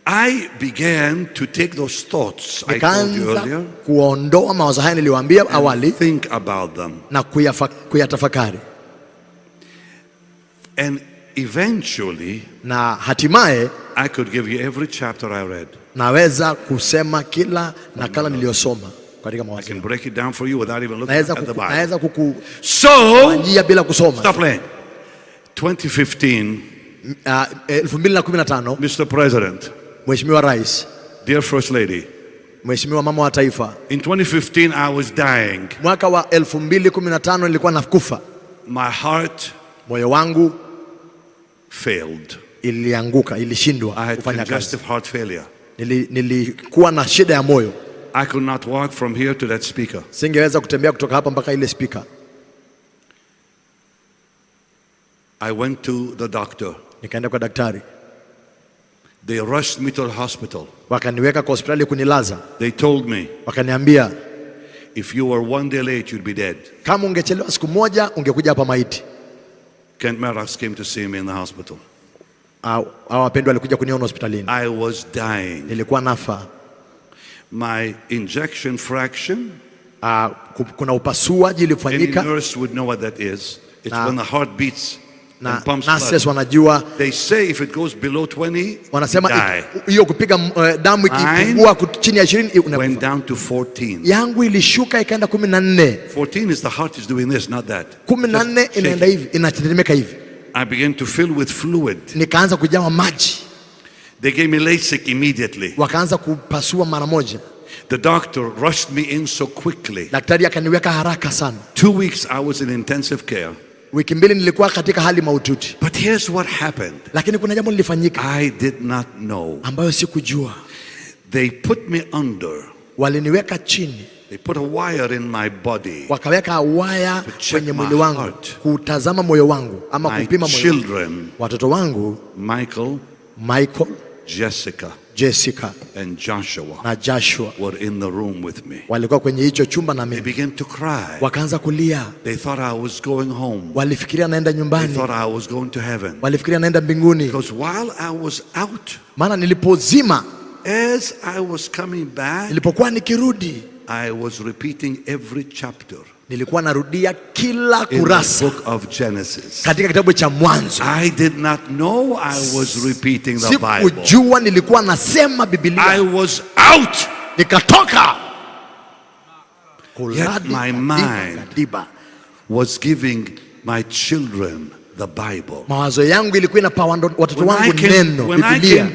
I began to take those thoughts I told you earlier. Kuondoa mawazo haya niliwaambia awali. Think about them. Na kuyatafakari. And eventually, na hatimaye, I could give you every chapter I read. Naweza kusema kila nakala niliyosoma katika mawazo. I can break it down for you without even looking at the Bible. Naweza So, bila kusoma. Stop playing. 2015. 2015. Mr. President. Mheshimiwa Rais. Dear First Lady. Mheshimiwa Mama wa Taifa. In 2015 I was dying. Mwaka wa 2015 nilikuwa nakufa. My heart, moyo wangu, failed. Ilianguka, ilishindwa kufanya kazi. I had congestive heart failure. Nilikuwa na shida ya moyo. I could not walk from here to that speaker. Singeweza kutembea kutoka hapa mpaka ile speaker. I went to the doctor. Nikaenda kwa daktari. They rushed me to the hospital. Wakaniweka kwa hospitali kunilaza. They told me, wakaniambia, if you were one day late you'd be dead. Kama ungechelewa siku moja ungekuja hapa maiti. Kent Marax came to see me in the hospital. Wapendwa walikuja kuniona hospitalini. I was dying. Nilikuwa nafa. My injection fraction. Kuna upasuaji ulifanyika. Any nurse would know what that is. It's when the heart beats Na nurses wanajua. They say if it goes below 20, wanasema hiyo kupiga damu ikipungua chini ya 20 went down to 14. Yangu ilishuka ikaenda 14. 14 is the heart is doing this, not that. 14 inaenda hivi, inatetemeka hivi. I began to fill with fluid. Nikaanza kujawa maji. They gave me LASIK immediately. Wakaanza kupasua mara moja. The doctor rushed me in so quickly. Daktari akaniweka haraka sana. 2 weeks I was in intensive care. Wiki mbili nilikuwa katika hali mahututi. But here's what happened. Lakini kuna jambo lilifanyika. I did not know. Ambayo sikujua. They put me under. Waliniweka chini. They put a wire in my body. Wakaweka waya kwenye mwili wangu kutazama moyo wangu ama kupima moyo. Children, watoto wangu Michael, Jessica and Joshua na Joshua were in the room with me. Walikuwa kwenye hicho chumba na mimi. They began to cry. Wakaanza kulia. They thought I was going home. Walifikiria naenda nyumbani. They thought I was going to heaven. Walifikiria naenda mbinguni. Because while I was out, maana nilipozima, as I was coming back, nilipokuwa nikirudi, I was repeating every chapter. Nilikuwa narudia kila kurasa in the book of Genesis. Katika kitabu cha Mwanzo. I did not know I was repeating the Bible. Sikujua nilikuwa nasema Biblia. I was out. Nikatoka. Yet my mind was giving my children the Bible. Mawazo yangu ilikuwa inapa watoto wangu neno Biblia.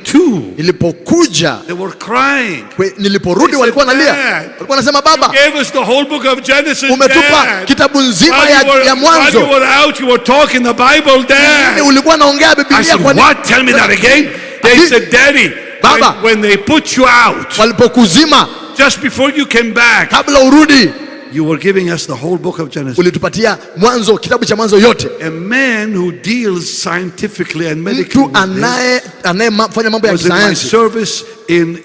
Nilipokuja, they were crying. Niliporudi walikuwa wanalia. Walikuwa wanasema baba, you gave us the whole book of Genesis. Umetupa kitabu nzima ya Mwanzo. While you were out, you were talking the Bible there. Ulikuwa naongea Biblia kwa nini? What? Tell me that again. They said, Daddy, baba, when they put you out, walipokuzima, just before you came back, kabla urudi, you were giving us the whole book of Genesis. Ulitupatia Mwanzo, kitabu cha Mwanzo yote. A man who deals scientifically and medically. Mtu anayefanya mambo ya kisayansi. Service in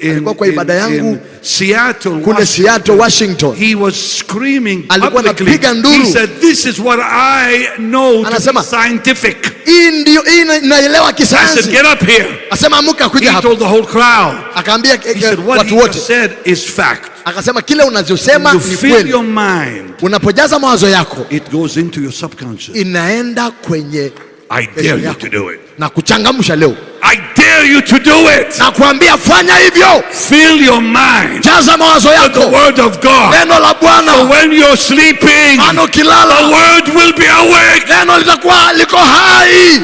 Seattle, kule Seattle, Washington. He was screaming publicly. He said, "This is what I know to be scientific." Hii naelewa kisayansi. I said, "Get up here." Asema amuka kuja hapa. He told the whole crowd. Akaambia watu wote. He said is fact. Akasema kile unachosema ni kweli. Your mind, unapojaza mawazo yako, it goes into your subconscious. Inaenda kwenye I dare you to do it. Na kuchangamsha leo. I dare you to do it. Na kuambia fanya hivyo. Fill your mind. Jaza mawazo yako. The word of God. Neno la Bwana. So when you're sleeping, ukilala, the word will be awake. Neno litakuwa liko hai.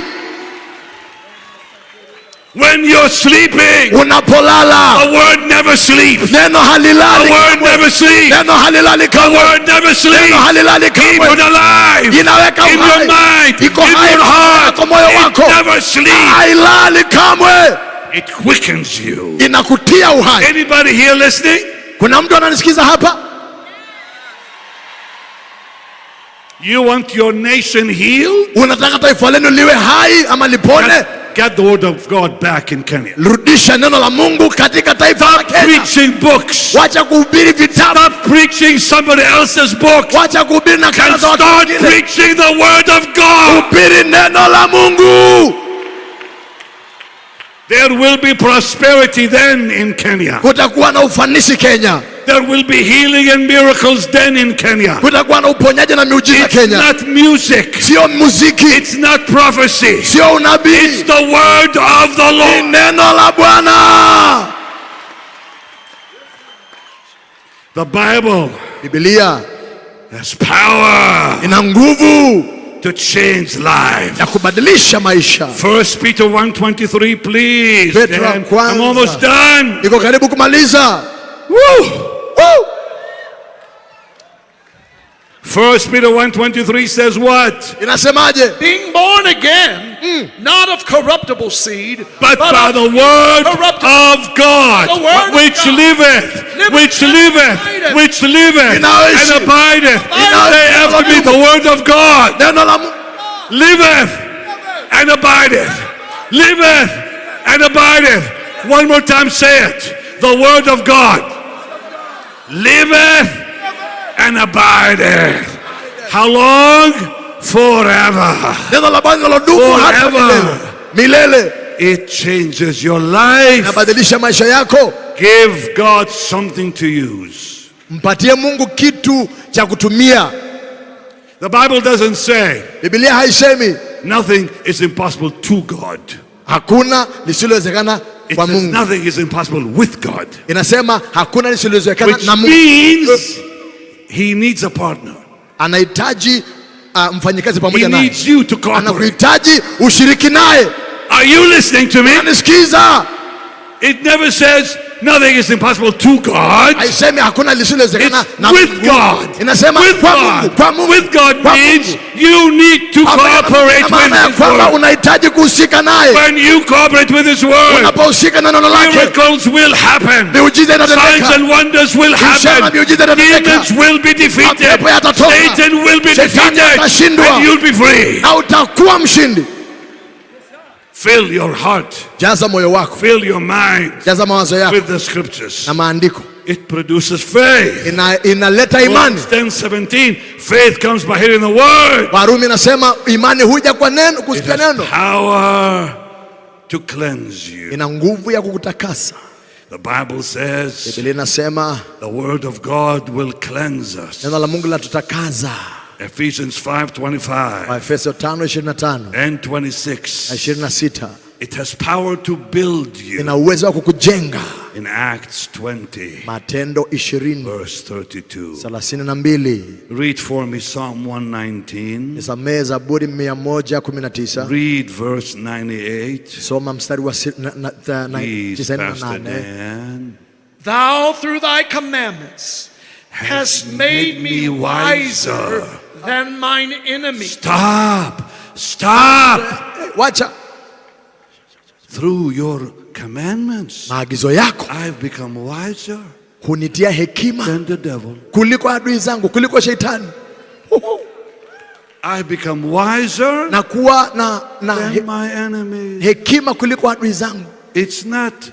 When you're sleeping, unapolala, the word never sleeps. Neno halilali. The word never sleeps. Neno halilali kamwe. The word never sleeps. Neno halilali kamwe. Keep it alive. Inaweka in your mind, iko in hai your heart. moyo wako. It never sleeps. Hailali kamwe. It quickens you. Inakutia uhai. Anybody here listening? Kuna mtu ananisikiza hapa? You want your nation healed? Unataka taifa lenu liwe hai ama lipone? Get the word of God back in Kenya. Rudisha neno la Mungu katika taifa la Kenya. Preaching books. Wacha kuhubiri vitabu. Stop preaching somebody else's book. Wacha kuhubiri na kana za watu wengine. Start preaching the word of God. Hubiri neno la Mungu. There will be prosperity then in Kenya. Kutakuwa na ufanisi Kenya. There will be healing and miracles then in Kenya. Kutakuwa na uponyaji na miujiza Kenya. It's not music. Sio muziki. It's not prophecy. Sio unabii. It's the word of the Lord. Ni neno la Bwana. The Bible. Biblia has power. Ina nguvu to change lives. Na kubadilisha maisha. 1 Peter 1:23, please. I'm almost done. Niko karibu kumaliza. Woo! Woo! 1 Peter 1:23 says what? Inasemaje? Being born again, not of corruptible seed, but by the word of God, which liveth, and abideth. Say after me, the word of God liveth and abideth. Liveth and abideth. One more time, say it. The word of God liveth and abideth. How long? Forever. Forever. It changes your life. Give God something to use. Mpatie Mungu kitu cha kutumia. The Bible doesn't say, Biblia haisemi, nothing is impossible to God. Hakuna lisilowezekana kwa Mungu. Nothing is impossible with God. Inasema hakuna lisilowezekana na Mungu. Which means he needs a partner. Anahitaji mfanyikazi pamoja naye. He needs you to cooperate. Anakuhitaji ushiriki naye. Are you listening to me? Unanisikiza? It never says nothing is impossible to God. Haisemi hakuna lisilowezekana na with God. Inasema kwa Mungu. With God means you need to cooperate with His word. Unahitaji kuhusika naye. When you cooperate with His word, unapohusika na neno lake, miracles will happen. Miujiza itatendeka. Signs and wonders will happen. Demons will be defeated. Satan will be defeated. And you'll be free. Na utakuwa mshindi. Fill your heart. Jaza moyo wako. Fill your mind. Jaza mawazo yako with the scriptures. Na maandiko. It produces faith. Inaleta imani. 10:17, faith comes by hearing the word. Warumi nasema imani huja kwa neno, kusikia neno. Power to cleanse you. Ina nguvu ya kukutakasa. The Bible says, Biblia inasema, the word of God will cleanse us. Neno la Mungu latutakaza. Ephesians 5:25 Waefeso 5:25 and 26. 26. It has power to build you. Ina uwezo wa kukujenga. In Acts 20 Matendo 20 verse 32. 32. Read for me Psalm 119. Nisamee Zaburi 119. Read verse 98. Soma mstari wa 98. Thou through thy commandments hast made me wiser than mine enemies. Stop. Wacha. Through your commandments, maagizo yako, I've become wiser hunitia hekima than the devil. Kuliko adui zangu, kuliko shetani. I've become wiser na kuwa than my enemies. Hekima kuliko adui zangu. It's not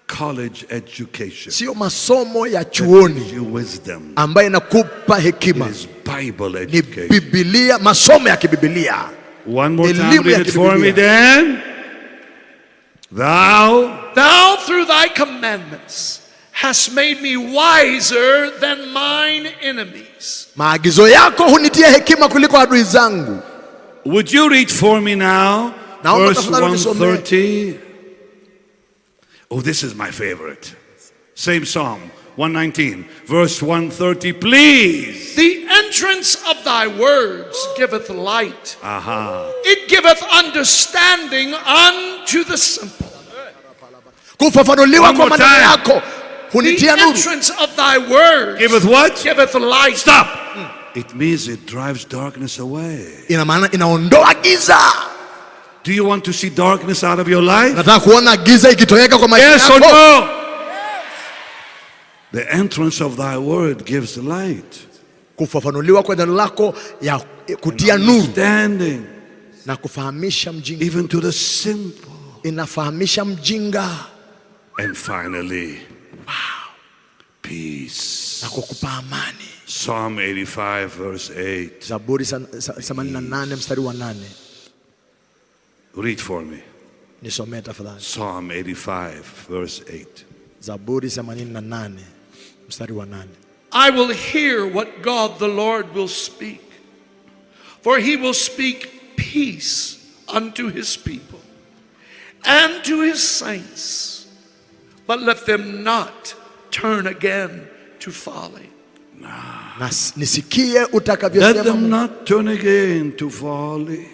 college education. Sio masomo ya chuoni wisdom ambayo inakupa hekima. It is Bible education. Ni Biblia, masomo ya kiBiblia. One more time, read it for me then. Thou through thy commandments hast made me wiser than mine enemies. Maagizo yako hunitia hekima kuliko adui zangu. Would you read for me now? Verse 130. Oh, this is my favorite. Same Psalm 119, verse 130, please. The entrance of thy words giveth light. It giveth understanding unto the simple. Kufafanuliwa kwa maneno yako hunitia nuru. The entrance of thy words giveth what? Giveth light. Stop. It means it drives darkness away. Ina maana inaondoa giza. Do you want to see darkness out of your life? Nataka kuona giza ikitoweka kwa maisha yako. Yes or no? The entrance of thy word gives light. Kufafanuliwa kwa neno lako ya kutia nuru. Understanding. Na kufahamisha mjinga. Even to the simple. Inafahamisha mjinga. And finally, peace. Na kukupa amani. Psalm 85 verse 8. Zaburi 88 mstari wa 8. Read for me. Nisomee tafadhali. Psalm 85 verse 8. Zaburi 88 mstari wa 8. I will hear what God the Lord will speak, for he will speak peace unto his people and to his saints, but let them not turn again to folly. Nisikie utakavyosema. Let them not turn again to folly.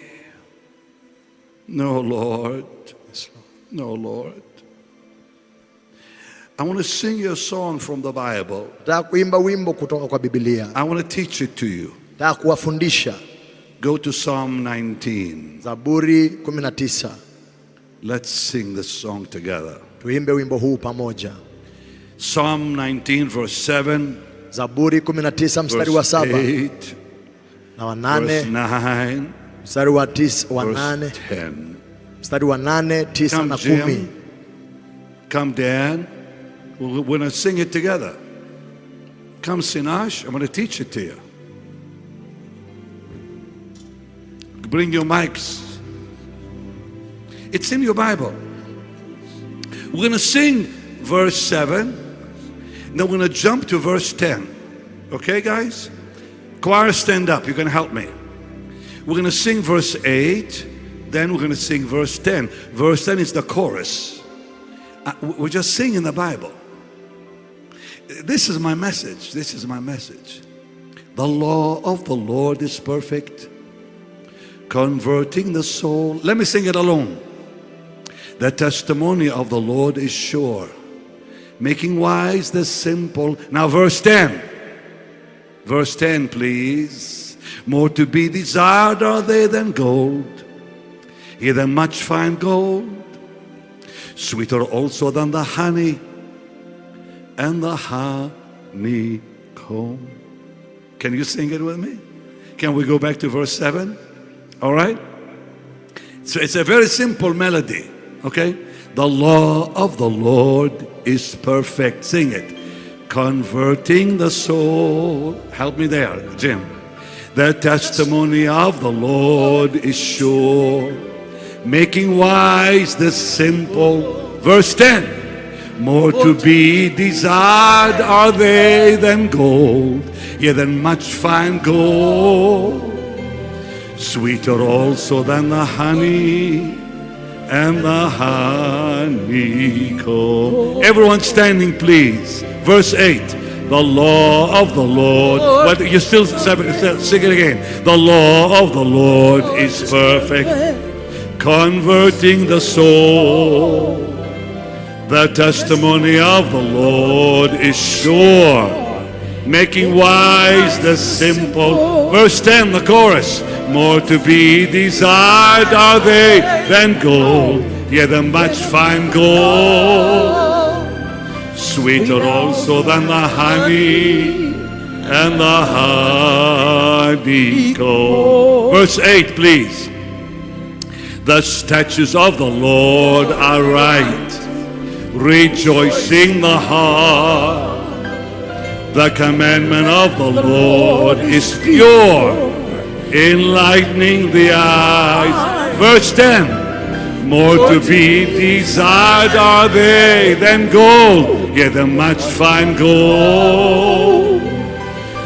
No, Lord. No, Lord. I want to sing you a song from the Bible. Kuimba wimbo kutoka kwa Biblia. I want to teach it to you. Kuwafundisha. Go to Psalm 19. Zaburi 19. Let's sing this song together. Tuimbe wimbo huu pamoja. Psalm 19 verse 7. Zaburi 19 mstari wa 7. Na wa 8. Verse 9. Mstari wa 8. 10. Mstari wa 8, 9 na 10. Come, Dan. We're going to sing it together. Come, Sinash. I'm going to teach it to you. Bring your mics. It's in your Bible. We're going to sing verse 7. Then we're going to jump to verse 10. Okay, guys? Choir, stand up. You can help me. We're going to sing verse 8, then we're going to sing verse 10. Verse 10 is the chorus. We're just singing the Bible. This is my message. This is my message. The law of the Lord is perfect, converting the soul. Let me sing it alone. The testimony of the Lord is sure, making wise the simple. Now verse 10. Verse 10, please. More to be desired are they than gold, yea, than much fine gold. Sweeter also than the honey and the honeycomb. Can you sing it with me? Can we go back to verse 7? All right? So it's a very simple melody, okay? The law of the Lord is perfect. Sing it. Converting the soul. Help me there, Jim. The testimony of the Lord is sure, making wise the simple. Verse 10. More to be desired are they than gold, yea, than much fine gold. Sweeter also than the honey and the honeycomb. Everyone standing, please. Verse 8. The law of the Lord. But you still sing it again. The law of the Lord is perfect, converting the soul. The testimony of the Lord is sure, making wise the simple. Verse 10, the chorus. More to be desired are they than gold, yea, than much fine gold. Sweeter also than the honey and the honeycomb. Verse 8, please. The statutes of the Lord are right, rejoicing the heart. The commandment of the Lord is pure, enlightening the eyes. Verse 10. More to be desired are they than gold, yea, than much fine gold.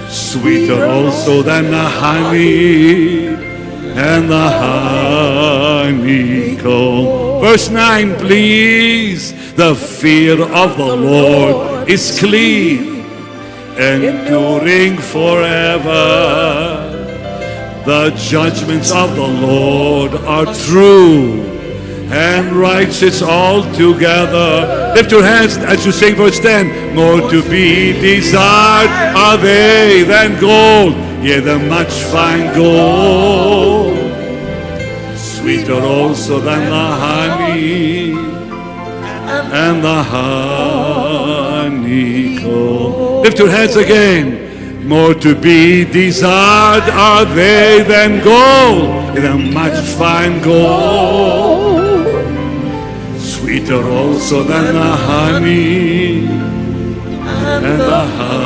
Sweeter also than the honey and the honeycomb. Verse 9, please. The fear of the Lord is clean, enduring forever. The judgments of the Lord are true and righteous altogether. Lift your hands as you sing verse 10. More to be desired are they than gold, yea, than much fine gold. Sweeter also than the honey and the honeycomb. Lift your hands again. More to be desired are they than gold, than much fine gold. Sweeter also than the honey and the honeycomb.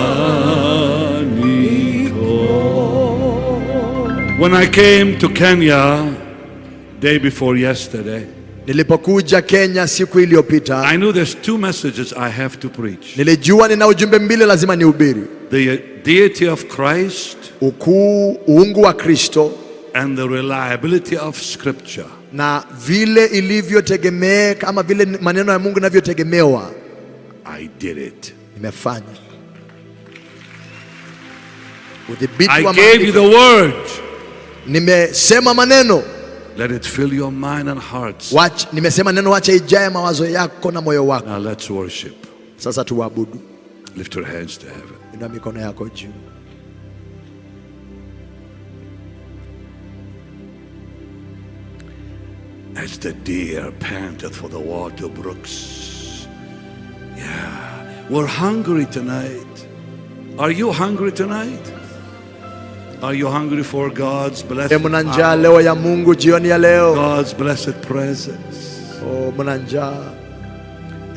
When I came to Kenya day before yesterday, nilipokuja Kenya siku iliyopita, I knew there's two messages I have to preach. Nilijua nina ujumbe mbili lazima nihubiri. The deity of Christ, uungu wa Kristo, and the reliability of scripture. Na vile ilivyotegemeka ama vile maneno ya Mungu yanavyotegemewa. I did it. Nimefanya. I gave you the word. Nimesema maneno. Let it fill your mind and hearts. Nimesema neno wacha ijae mawazo yako na moyo wako. Now let's worship. Sasa tuabudu. Lift your hands to heaven. Inua mikono yako juu. As the deer panteth for the water brooks. Yeah. We're hungry tonight. Are you hungry tonight? Are you hungry for God's blessed power? God's blessed presence.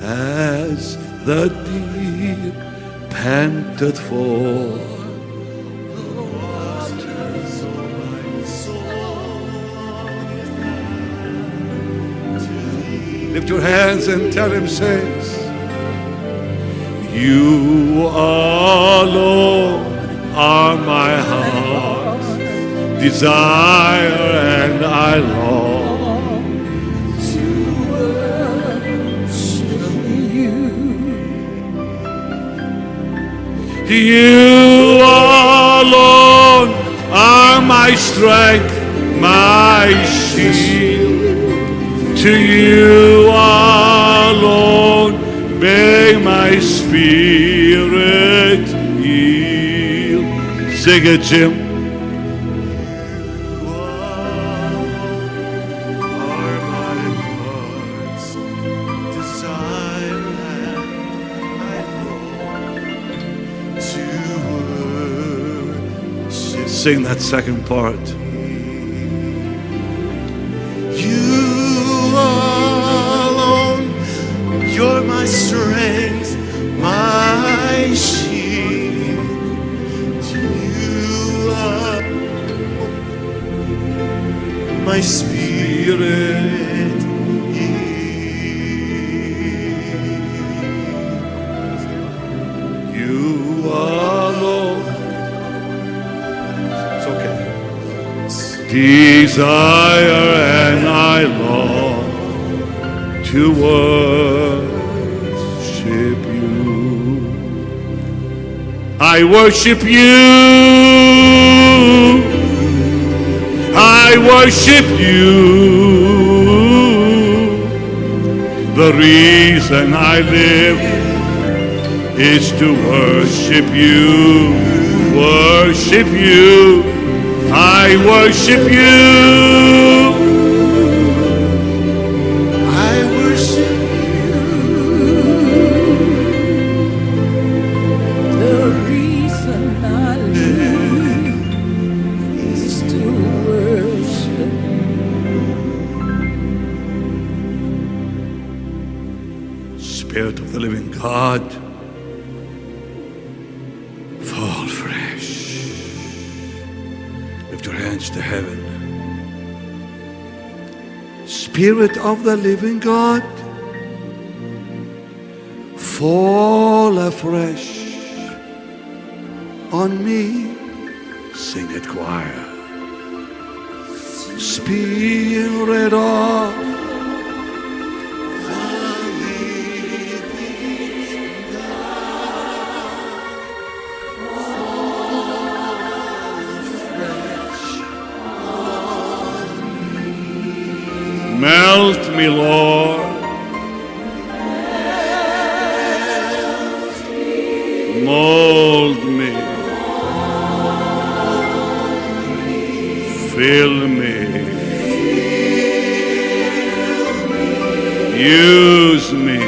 As the deer panteth for the waters of my soul. Lift your hands and tell him, saints, you alone are my heart desire and I long to worship you. You alone are my strength, my shield. To you alone may my spirit yield. Sing it, Jim. Sing that second part. You alone, you're my strength, my shield. You are my spirit. You alone. Desire and I long to worship you. I worship you. I worship you. The reason I live is to worship you. Worship you. I worship you. I worship you. The reason I live is to worship you. Spirit of the living God, fall fresh. Lift your hands to heaven. Spirit of the living God, fall afresh on me. Sing it, choir. Spirit of melt me, Lord. Mold me. Fill me. Use me.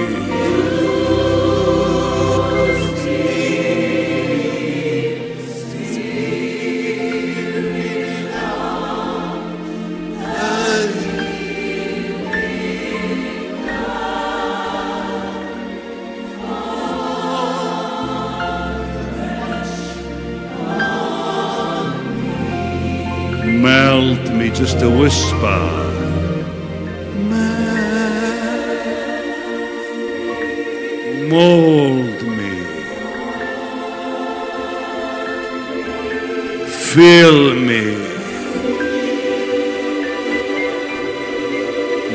Melt me, just a whisper. Mold me. Fill me.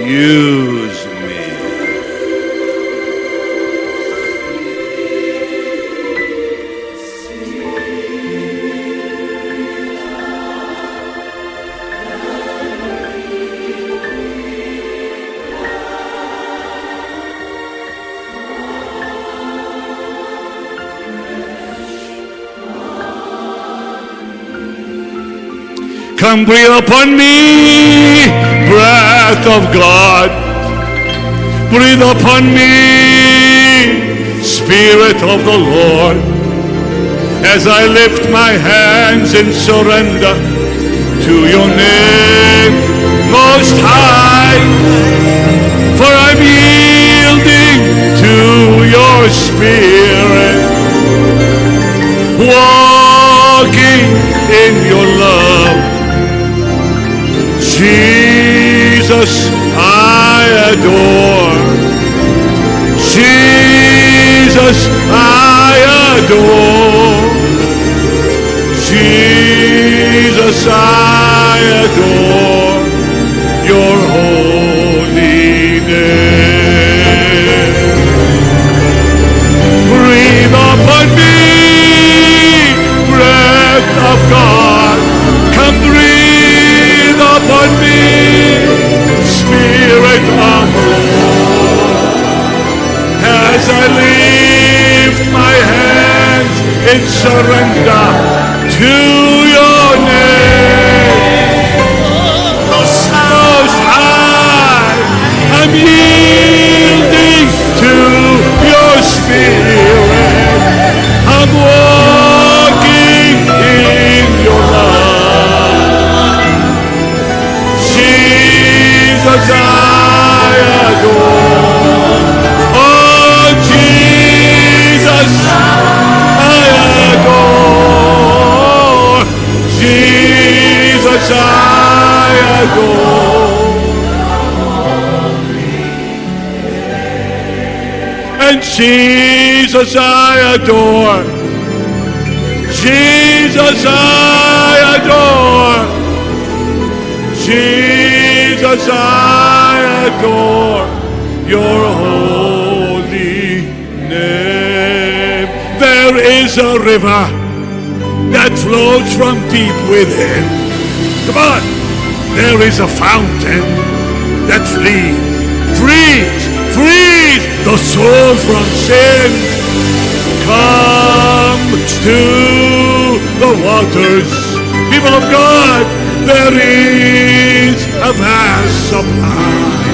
Use me. Come breathe upon me, breath of God. Breathe upon me, Spirit of the Lord. As I lift my hands in surrender to your name, Most High. For I'm yielding to your Spirit, walking in your love. Jesus, I adore. Jesus, I adore. Jesus, I adore your holy name. Breathe upon me, breath of God. Come breathe upon me, Spirit of the Lord. As I lift my hands in surrender to your name, Most High, I'm yielding to your Spirit. I'm walking in your love. Jesus, I adore. Oh, Jesus, I adore. Jesus, I adore. And Jesus, I adore. Jesus, I adore. Jesus, I adore your holy name. There is a river that flows from deep within. Come on. There is a fountain that frees the soul from sin. Come to the waters, people of God. There is a vast supply.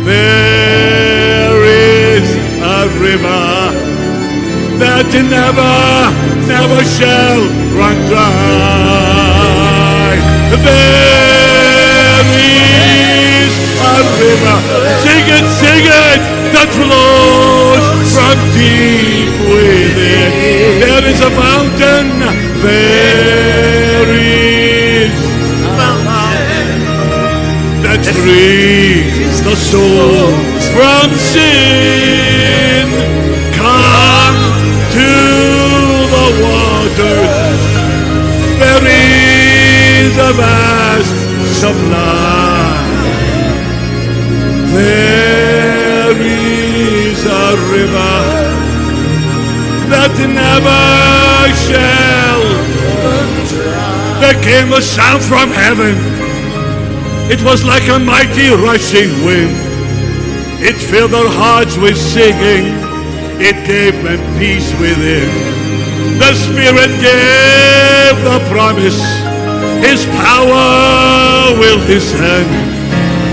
There is a river that never shall run dry. There is a river, sing it, that flows from deep within. There is a fountain, there is a fountain that frees the soul from sin. Come to the waters, there is a vast supply. There is a river that never shall run dry. There came a sound from heaven. It was like a mighty rushing wind. It filled their hearts with singing. It gave them peace within. The Spirit gave the promise. His power will descend.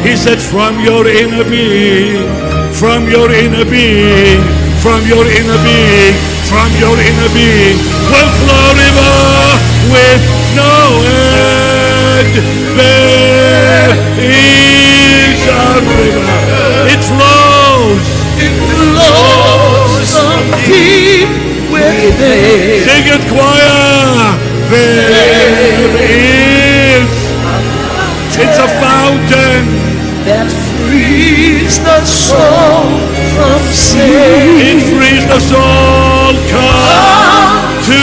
He said, from your inner being, from your inner being, from your inner being, from your inner being will flow river with no end. There is a river. It flows from deep within. Sing it, choir. There is. It's a fountain that frees the soul from sin. It frees the soul. Come to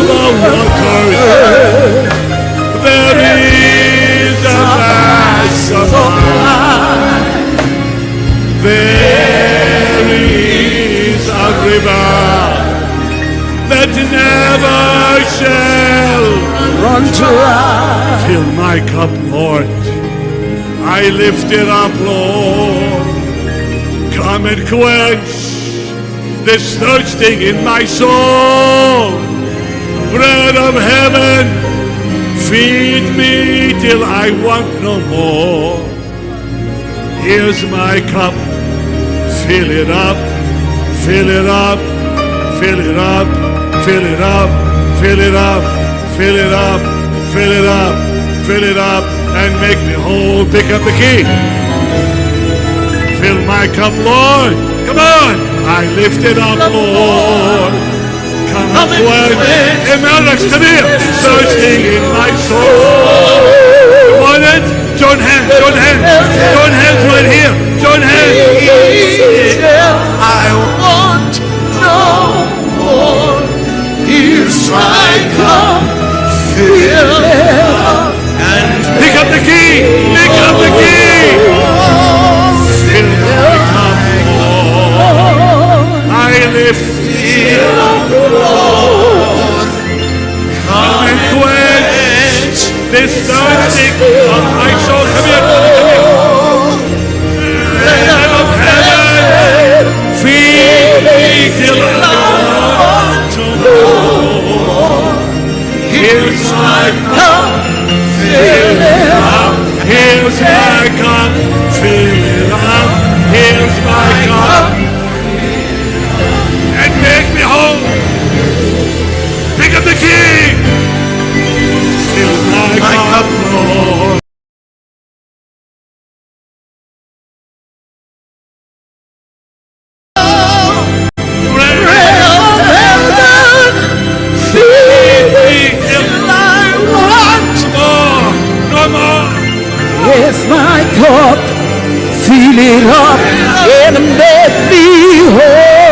the waters. There is a vast supply. There is a river that never shall run dry. Fill my cup, Lord. I lift it up, Lord. Come and quench this thirsting in my soul. Bread of heaven, feed me till I want no more. Here's my cup. Fill it up, fill it up, fill it up, fill it up, fill it up, fill it up, fill it up, fill it up, and make me whole. Pick up the key. Fill my cup, Lord. Come on. I lift it up, Lord. Come and quench. Alex, come here. Thirsting in my soul. You want it? Join hands, join hands. Join hands right here. Join hands. I want no more. Here's my cup. Fill it up. This thirsting of my soul. Come here, come here. Bread of heaven, feed me till I want to know. Here's my cup, fill it up. Here's my cup, fill it up. Here's my cup, and make me whole. Pick up the key. Fill my cup, Lord. Here's my cup, fill it up and make me whole.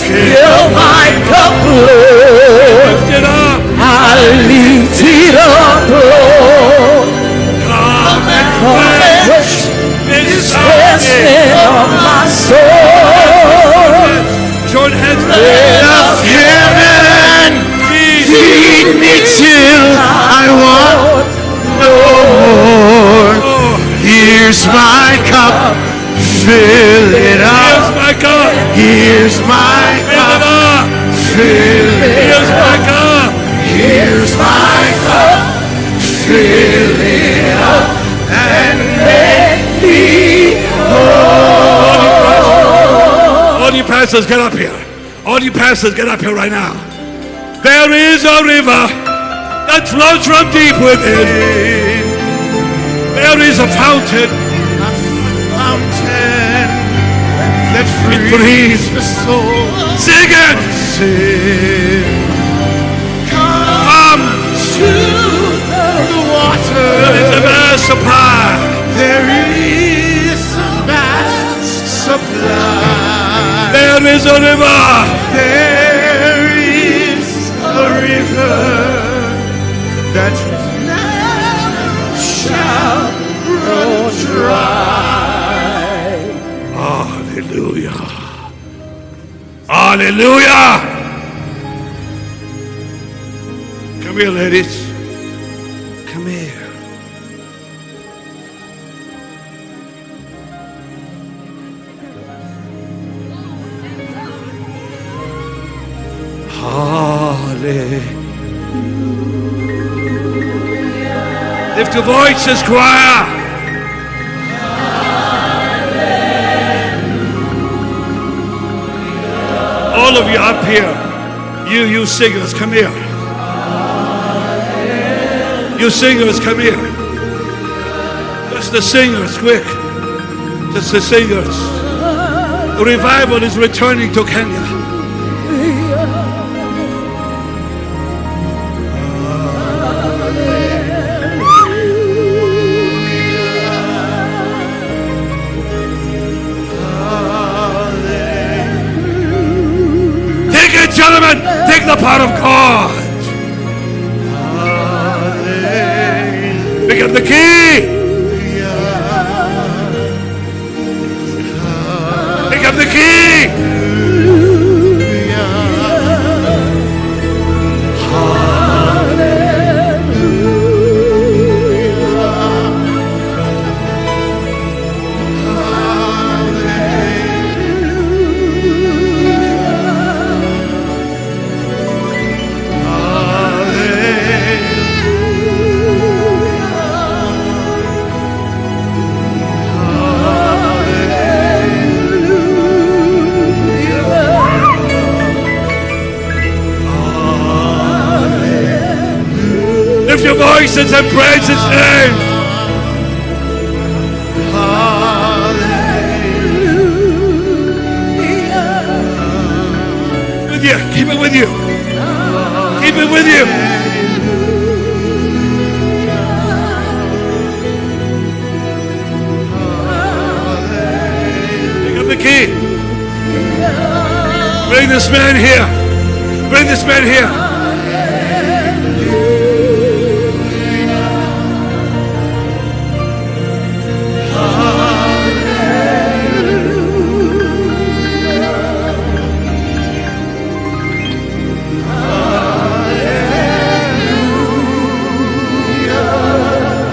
Fill my cup, Lord. I lift it up, Lord. Come and quench this thirsting of my soul. Join hands. Bread of heaven, feed me till I want no more. Here's my cup, fill it up. Here's my cup. Here's my cup, fill it Here's my cup. Here's my cup, fill it up and make me whole. All you pastors, get up here. All you pastors, get up here right now. There is a river that flows from deep within. There is a fountain that frees the soul. Sing it. Come to the water. There is a vast supply. There is a vast supply. There is a river. There is a river that never shall run dry. Hallelujah. Hallelujah. Come here, ladies. Come here. Hallelujah. Lift your voices, choir. All of you up here, you singers, come here. You singers, come here. Just the singers, quick. Just the singers. The revival is returning to Kenya. Gentlemen, take the power of God. Pick up the key. Pick up the key. Lift your voices and praise His name. With you, keep it with you. Keep it with you. Pick up the key. Bring this man here. Bring this man here.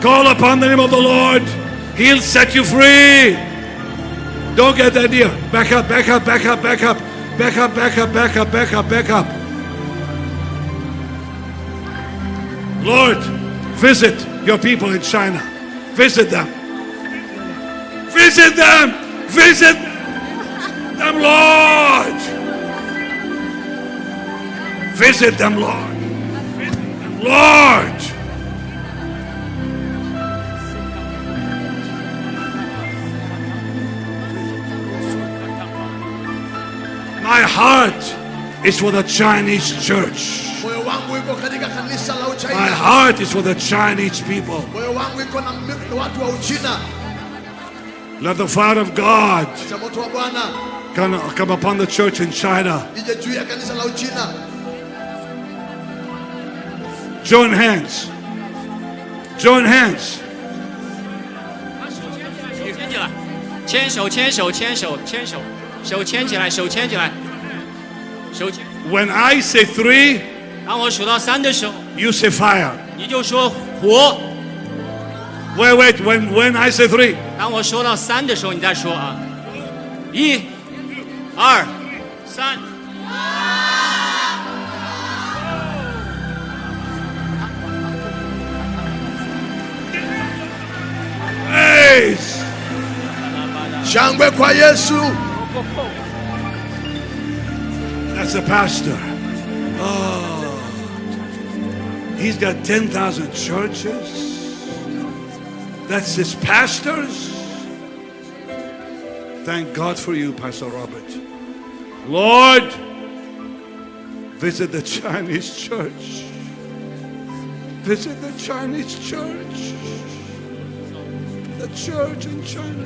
Call upon the name of the Lord. He'll set you free. Don't get that near. Back up, back up, back up, back up. Back up, back up, back up, back up, back up. Lord, visit your people in China. Visit them. Visit them. Visit them, Lord. Visit them, Lord. Lord. My heart is for the Chinese church. My heart is for the Chinese people. Let the fire of God come upon the church in China. Join hands. Join hands. When I say 3, you say fire. Wait. When I say 3. 当我说到3的时候，你再说啊。1、2、3。Praise. Shangwe kwa Yesu. That's a pastor. Oh, he's got 10,000 churches. That's his pastors. Thank God for you, Pastor Robert. Lord, visit the Chinese church. Visit the Chinese church. The church in China.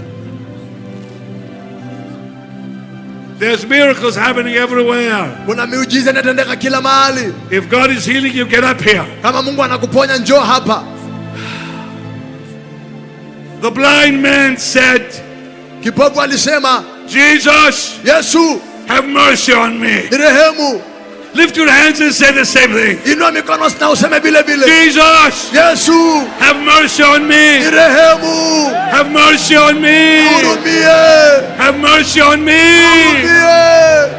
There's miracles happening everywhere. Kuna miujiza inatendeka kila mahali. If God is healing you, get up here. Kama Mungu anakuponya njoo hapa. The blind man said, kipofu alisema, Jesus, Yesu, have mercy on me. Nirehemu. Lift your hands and say the same thing. Inua mikono na useme vile vile. Jesus, Yesu, have mercy on me. Nirehemu. Have mercy on me. Hurumie. Have mercy on me. Hurumie.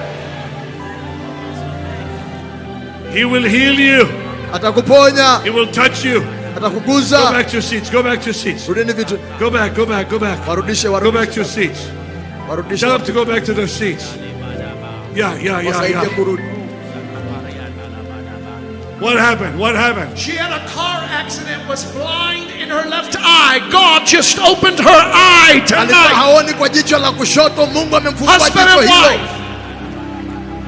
He will heal you. Atakuponya. He will touch you. Atakuguza. Go back to your seats. Go back to your seats. Rudini vitu. Go back. Warudishe. Go back to your seats. Tell them to go back to their seats. Yeah. What happened? What happened? She had a car accident, was blind in her left eye. God just opened her eye tonight. Husband and wife.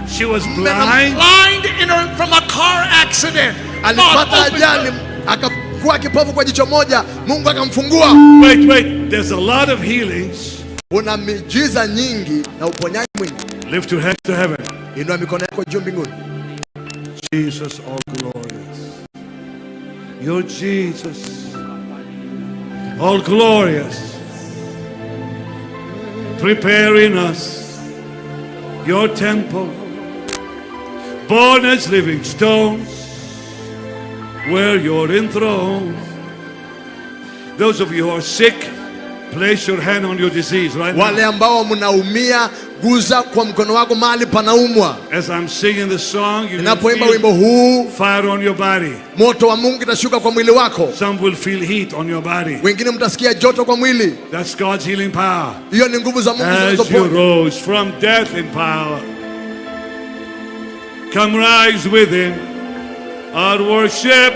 She was blind. Blind from a car accident. Wait. There's a lot of healings. Lift your hands to heaven. Jesus, all glorious. You're Jesus, all glorious. Preparing us your temple, born as living stones, where you're enthroned. Those of you who are sick, place your hand on your disease right now. Wale ambao mnaumia, guza kwa mkono wako mahali panaumwa. As I'm singing the song, you will feel wimbo huu, fire on your body. Moto wa Mungu utashuka kwa mwili wako. Some will feel heat on your body. Wengine mtasikia joto kwa mwili. That's God's healing power. Hiyo ni nguvu za Mungu zinazoponya. As you rose from death in power, come rise within our worship.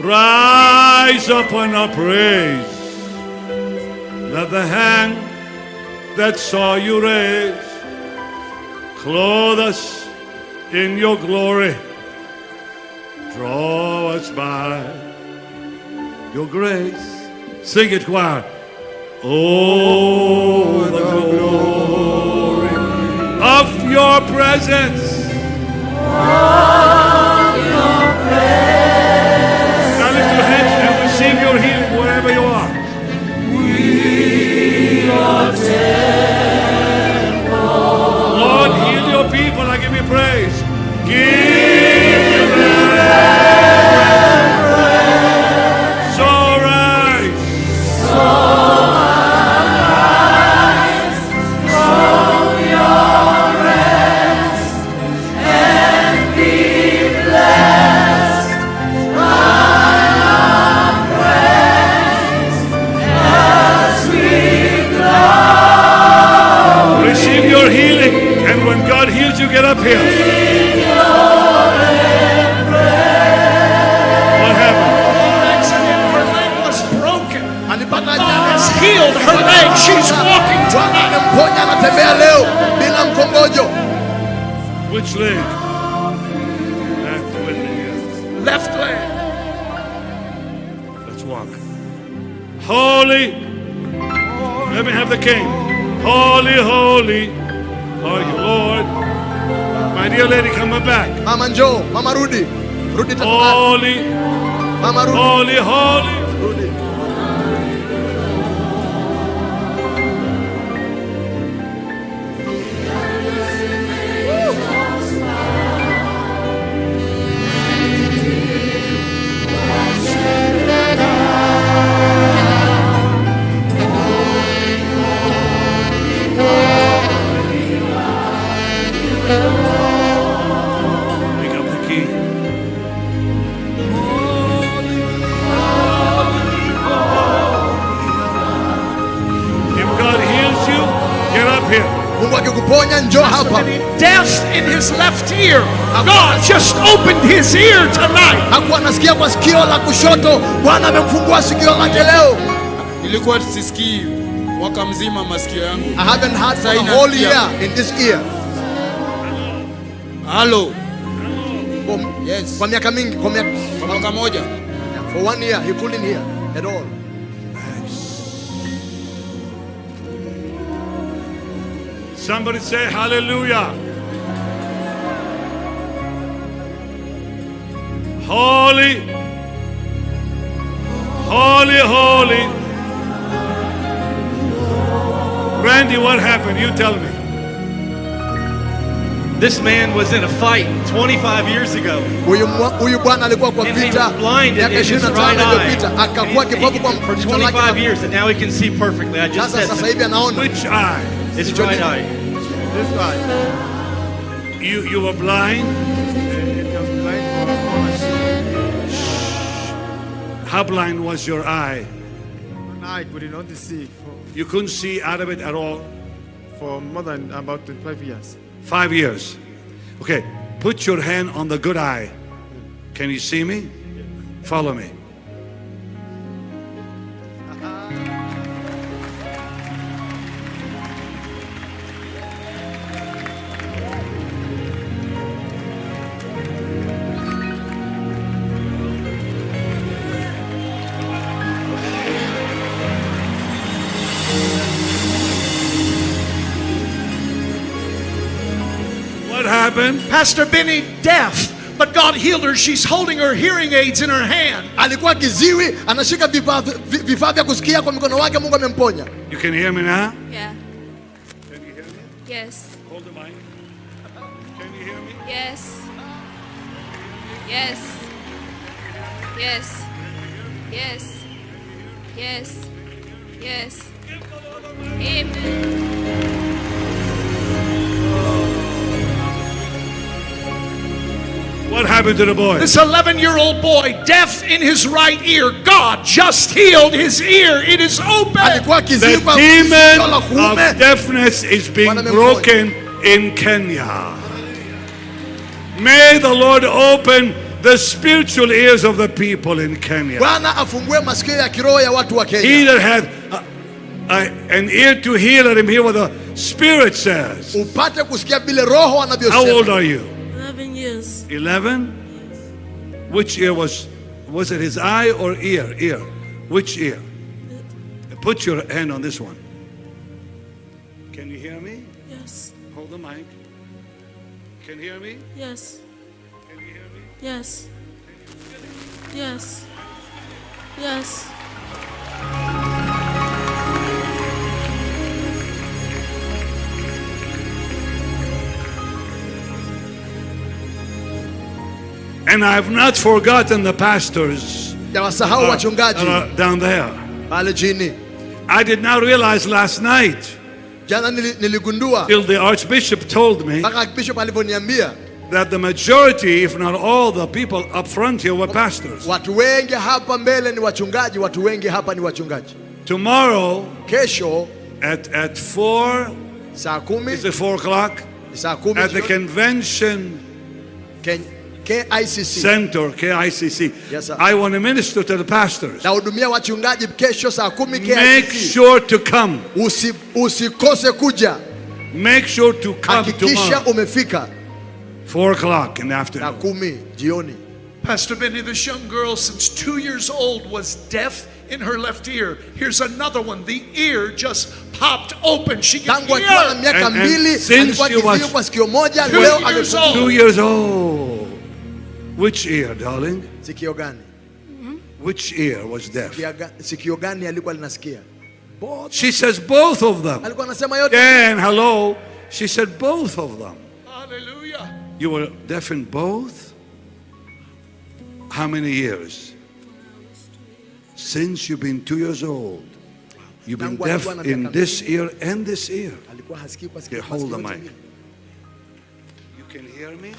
Rise up on our praise. Let the hand that saw you raise clothe us in your glory. Draw us by your grace. Sing it, choir. Oh, the glory of your presence. Of your presence. Now lift your hands and receive your healing wherever you are. Lord, heal your people. I give you praise. Give you praise. So Tembea leo bila mkongojo. Which leg? Left leg. Let's walk. Holy. Let me have the king. Holy, holy are you, Lord. My dear lady, come back. Mama njoo, mama rudi. Rudi tena. Holy. Mama rudi. Holy, holy. Rudi. Pick up the key. If God heals you, get up here. Mungu akikuponya njoo hapa. Deaf in his left ear. God just opened his ear tonight. Hakuwa anasikia kwa sikio la kushoto. Bwana amemfungua sikio lake leo. Nilikuwa sisikii mwaka mzima masikio yangu. I haven't heard for a whole year in this ear. Hello. Yes. Kwa miaka mingi, kwa mwaka moja. For 1 year he couldn't hear at all. Somebody say hallelujah. Holy, holy, holy. Randy, what happened? You tell me. This man was in a fight 25 years ago. Huyu bwana alikuwa kwa vita miaka 25 iliyopita, akakuwa kipofu kwa for 25 years, and now he can see perfectly. I just said sasa hivi anaona. Which eye? His right eye. This eye. You were blind? How blind was your eye? I could not see. You couldn't see out of it at all? For more than about 25 years. 5 years. Okay, put your hand on the good eye. Can you see me? Follow me. What happened? Pastor Benny deaf, but God healed her. She's holding her hearing aids in her hand. Alikuwa kiziwi, anashika vifaa vya kusikia kwa mikono wake, Mungu amemponya. You can hear me now? Yeah. Can you hear me? Yes. Hold the mic. Can you hear me? Yes. Yes. Yes. Yes. Yes. Yes. Amen. What happened to the boy? This 11-year-old boy, deaf in his right ear. God just healed his ear. It is open. The demon of deafness is being broken in Kenya. May the Lord open the spiritual ears of the people in Kenya. Bwana afungue masikio ya kiroho ya watu wa Kenya. He that hath an ear to hear, let him hear what the Spirit says. Upate kusikia vile roho anavyosema. How old are you? 11 years. 11? Which ear was it his eye or ear? Ear. Which ear? Put your hand on this one. Can you hear me? Yes. Hold the mic. Can you hear me? Yes. Can you hear me? Yes. Yes. Yes. And I've not forgotten the pastors that are down there. I did not realize last night till the Archbishop told me that the majority, if not all, the people up front here were pastors. Tomorrow, at 4, is it 4 o'clock? At the convention KICC. Center, KICC. Yes, sir. I want to minister to the pastors. Nahudumia wachungaji kesho saa 10 KICC. Make sure to come. Usikose kuja. make sure to come Hakikisha tomorrow. umefika 4 o'clock in the afternoon. saa 10 jioni. Pastor Benny, this young girl since 2 years old was deaf in her left ear. Here's another one. The ear just popped open. She can Tangu akiwa na miaka mbili alikuwa kiziwi kwa sikio moja, leo amefungua. 2 years old. Which ear, darling? Sikio gani? Which ear was deaf? Sikio gani alikuwa linasikia? She says both of them. Alikuwa anasema yote. Dan, hello. She said both of them. Hallelujah. You were deaf in both? How many years? Since you've been 2 years old. You've been deaf in this ear and this ear. Here, hold the mic. You can hear me?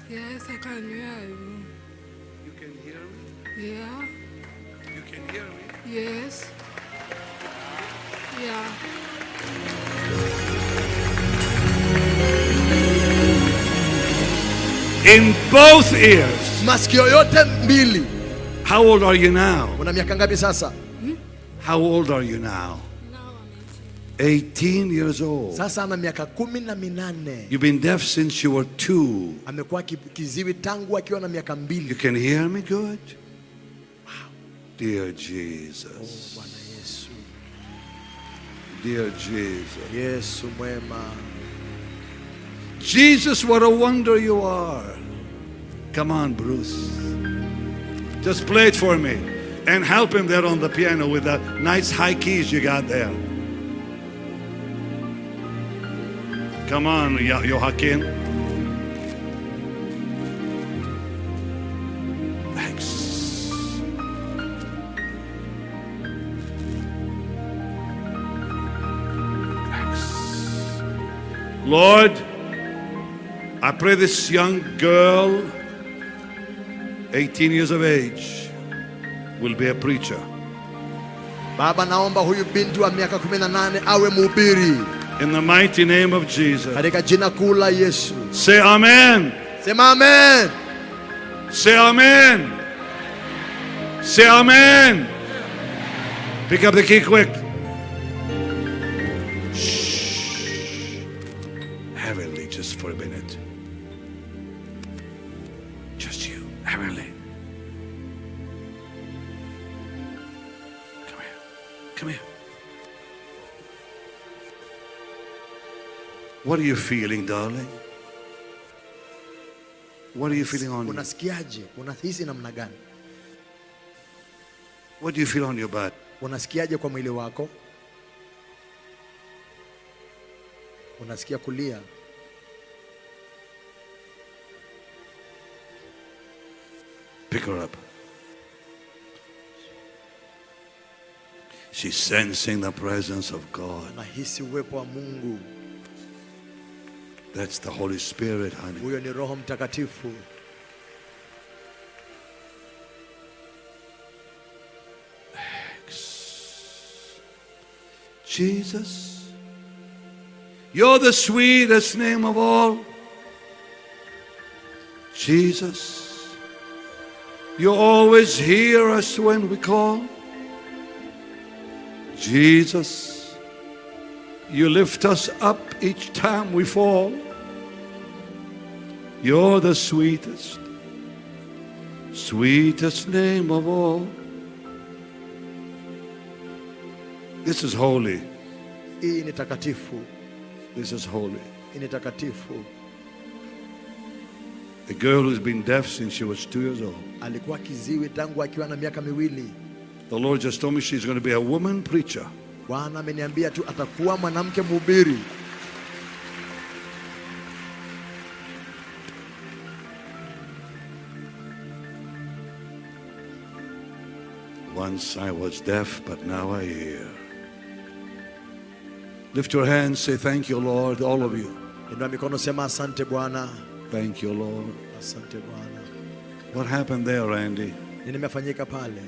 Yes, I can hear you. You can hear me? Yeah. You can hear me? Yes. Yeah. In both ears. Masikio yote mbili. How old are you now? Una miaka ngapi sasa? How old are you now? 18 years old. Sasa ana miaka 18. You've been deaf since you were 2. Amekuwa kiziwi tangu akiwa na miaka 2. You can hear me good? Wow. Dear Jesus. Oh, Bwana Yesu. Dear Jesus. Yesu mwema. Jesus, what a wonder you are. Come on, Bruce. Just play it for me. And help him there on the piano with the nice high keys you got there. Come on, Joaquin. Thanks. Thanks. Lord, I pray this young girl, 18 years of age, will be a preacher. Baba, naomba huyu binti wa miaka 18 awe mhubiri. In the mighty name of Jesus. Katika jina kuu la Yesu. Say amen. Sema amen. Say amen. Say amen. Pick up the key quick. Shh. Heavenly, just for a minute. Just you. Heavenly. Come here. Come here. What are you feeling, darling? What are you feeling on you? Unasikiaje? Unahisi namna gani? What do you feel on your back? Unasikiaje kwa mwili wako? Unasikia kulia? Pick her up. She's sensing the presence of God. Nahisi uwepo wa Mungu. That's the Holy Spirit, honey. Huyo ni Roho Mtakatifu. Jesus, you're the sweetest name of all. Jesus, you always hear us when we call. Jesus, you lift us up each time we fall. You're the sweetest, sweetest name of all. This is holy. Hii ni takatifu. This is holy. Hii ni takatifu. A girl who's been deaf since she was 2 years old. Alikuwa kiziwi tangu akiwa na miaka 2. The Lord just told me she's going to be a woman preacher. Bwana ameniambia tu atakuwa mwanamke mhubiri. Once I was deaf, but now I hear. Lift your hands, say thank you, Lord, all of you. Inua mikono, sema asante Bwana. Thank you, Lord. Asante Bwana. What happened there, Randy? Nini imefanyika pale?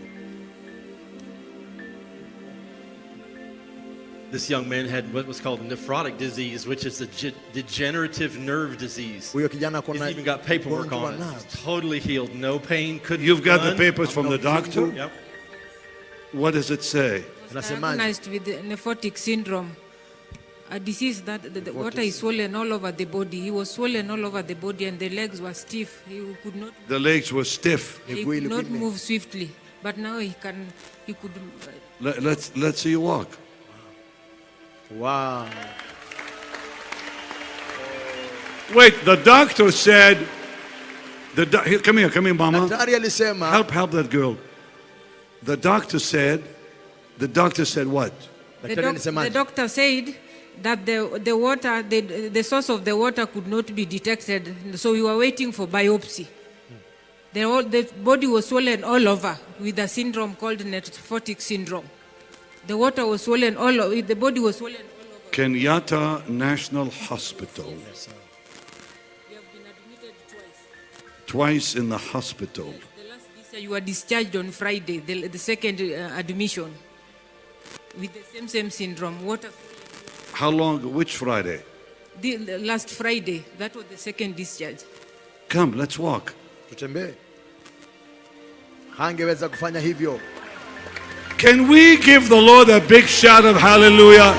This young man had what was called nephrotic disease, which is a degenerative nerve disease. Huyo kijana He's even got paperwork on it. It's totally healed, no pain. You've got the papers from the doctor? Yep. What does it say? Diagnosed with nephrotic syndrome. a disease that the water is swollen all over the body. He was swollen all over the body and the legs were stiff. He could not. The legs were stiff. He could not move swiftly. But now he could. Let's see you walk. Wow. Wait, the doctor said. Come here, mama. Help that girl. The doctor said what? The doctor said that the water, the source of the water could not be detected, so we were waiting for biopsy. The body was swollen all over with a syndrome called nephrotic syndrome. The water was swollen all over, the body was swollen all over. Kenyatta National Hospital. Yes, sir. We have been admitted twice. Twice in the hospital. The last this year you were discharged on Friday, the second admission. With the same syndrome. Water. How long? Which Friday? The last Friday. That was the second discharge. Come, let's walk. Tutembee. Hangeweza kufanya hivyo. Can we give the Lord a big shout of hallelujah?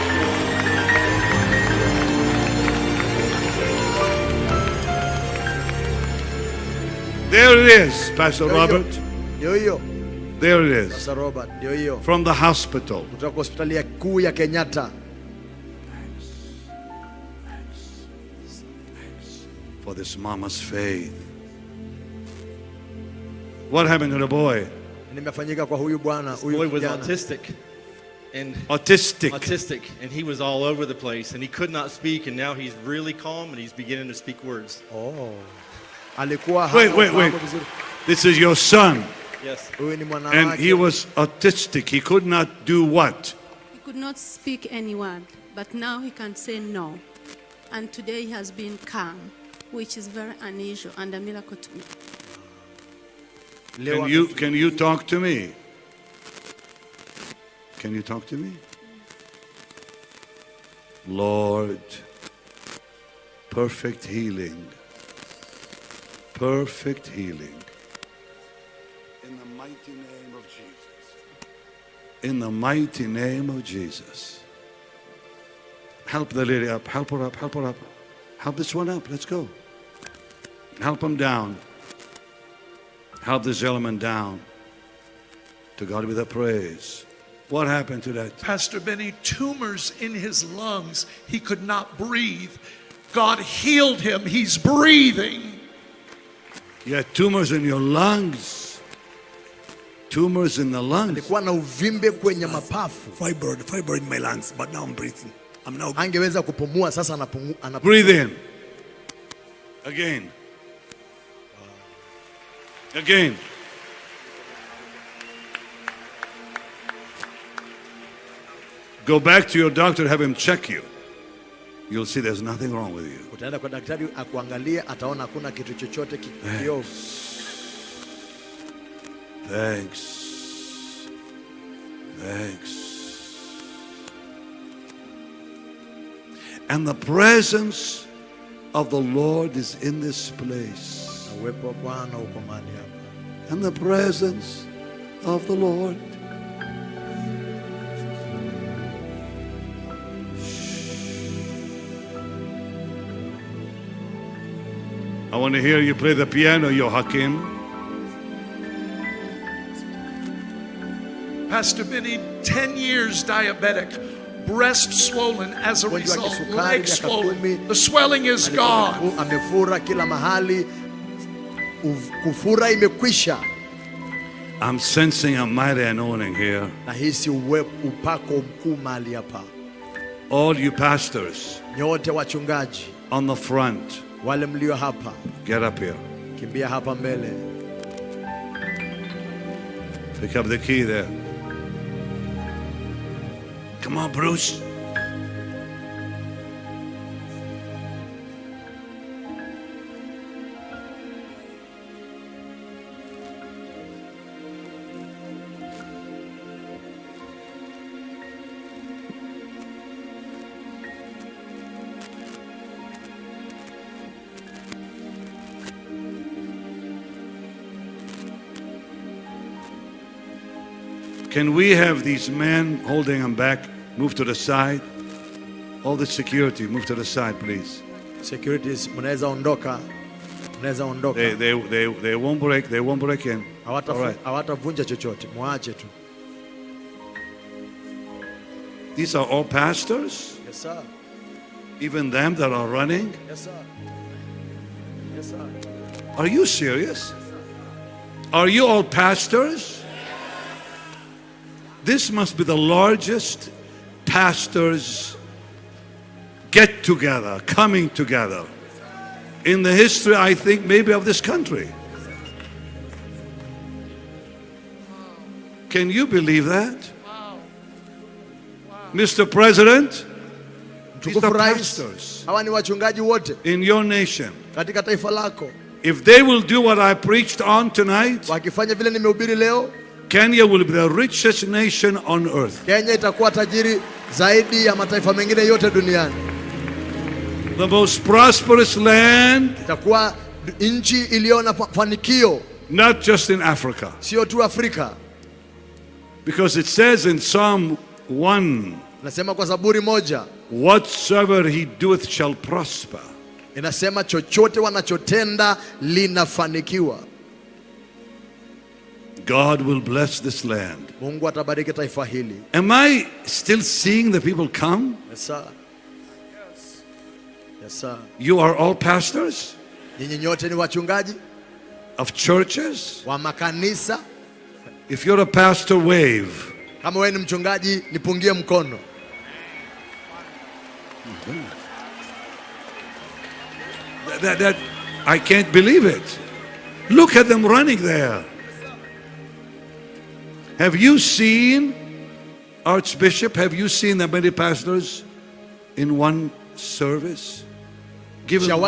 There it is, Pastor Robert. There it is. Pastor Robert, from the hospital. Kutoka hospitali kuu ya Kenyatta. For this mama's faith. What happened to the boy? Nimefanyika kwa huyu bwana, huyu boy was autistic. And autistic, and he was all over the place, and he could not speak, and now he's really calm, and he's beginning to speak words. Oh, wait. This is your son. Yes. And he was autistic. He could not do what? He could not speak any word, but now he can say no. And today he has been calm, which is very unusual and a miracle to me. Can you talk to me? Can you talk to me? Lord, perfect healing. Perfect healing. In the mighty name of Jesus. In the mighty name of Jesus. Help the lady up. Help her up. Help her up. Help this one up. Let's go. Help him down. Help this gentleman down. To God be the praise. What happened to that? Pastor Benny, tumors in his lungs. He could not breathe. God healed him. He's breathing. You had tumors in your lungs. Tumors in the lungs. Alikuwa na uvimbe kwenye mapafu. Fibroid in my lungs, but now I'm breathing. I'm now. Angeweza kupumua, sasa anapumua. Breathe in. Again. Again. Go back to your doctor, have him check you. You'll see there's nothing wrong with you. Utaenda kwa daktari akuangalia, ataona hakuna kitu chochote kiovu. Thanks. And the presence of the Lord is in this place. And the presence of the Lord. I want to hear you play the piano, Joachim. Pastor Benny, 10 years diabetic, breast swollen as a result, leg swollen. The swelling is gone. Amefura kila mahali, kufura imekwisha. I'm sensing a mighty anointing here. Nahisi upako mkuu mahali hapa. All you pastors, nyote wachungaji, on the front, wale mlio hapa, get up here. Kimbia hapa mbele. Pick up the key there. Come on, Bruce. Can we have these men holding him back move to the side? All the security, move to the side, please. Securities, mnaweza ondoka. Mnaweza ondoka. They won't break. They won't break in. Hawatavunja chochote. Muache tu. These are all pastors? Yes, sir. Even them that are running? Yes, sir. Yes, sir. Are you serious? Are you all pastors? This must be the largest pastors get together, coming together in the history, I think, maybe of this country. Can you believe that? Mr. President, these are pastors Hawa ni wachungaji wote in your nation. katika taifa lako. If they will do what I preached on tonight, wakifanya vile nimehubiri leo, Kenya will be the richest nation on earth. Kenya itakuwa tajiri zaidi ya mataifa mengine yote duniani. The most prosperous land, itakuwa nchi iliyo na fanikio, not just in Africa. Sio tu Afrika. Because it says in Psalm 1, nasema kwa Zaburi 1, whatsoever he doeth shall prosper. Inasema chochote wanachotenda linafanikiwa. God will bless this land. Mungu atabariki taifa hili. Am I still seeing the people come? Yes, sir. Yes, sir. You are all pastors? Nyinyi nyote ni wachungaji of churches? Wa makanisa? If you're a pastor, wave. Kama wewe ni mchungaji, nipungie mkono. That I can't believe it. Look at them running there. Have you seen, Archbishop, have you seen that many pastors in one service? Give them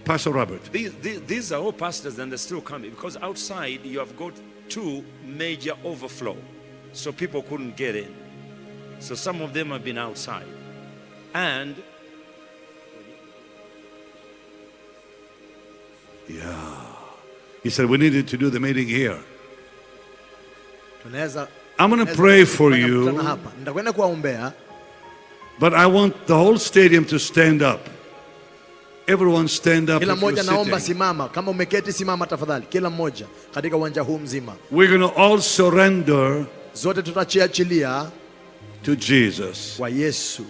Pastor Robert. These are all pastors and they're still coming because outside you have got two major overflow. So people couldn't get in. So some of them have been outside. And yeah. He said we needed to do the meeting here. I'm going to pray for you. But I want the whole stadium to stand up. Everyone stand up. Kila mmoja naomba simama. Kama umeketi simama tafadhali. Kila mmoja katika uwanja huu mzima. We're going to all surrender. Zote tutachiachilia to Jesus. Kwa Yesu.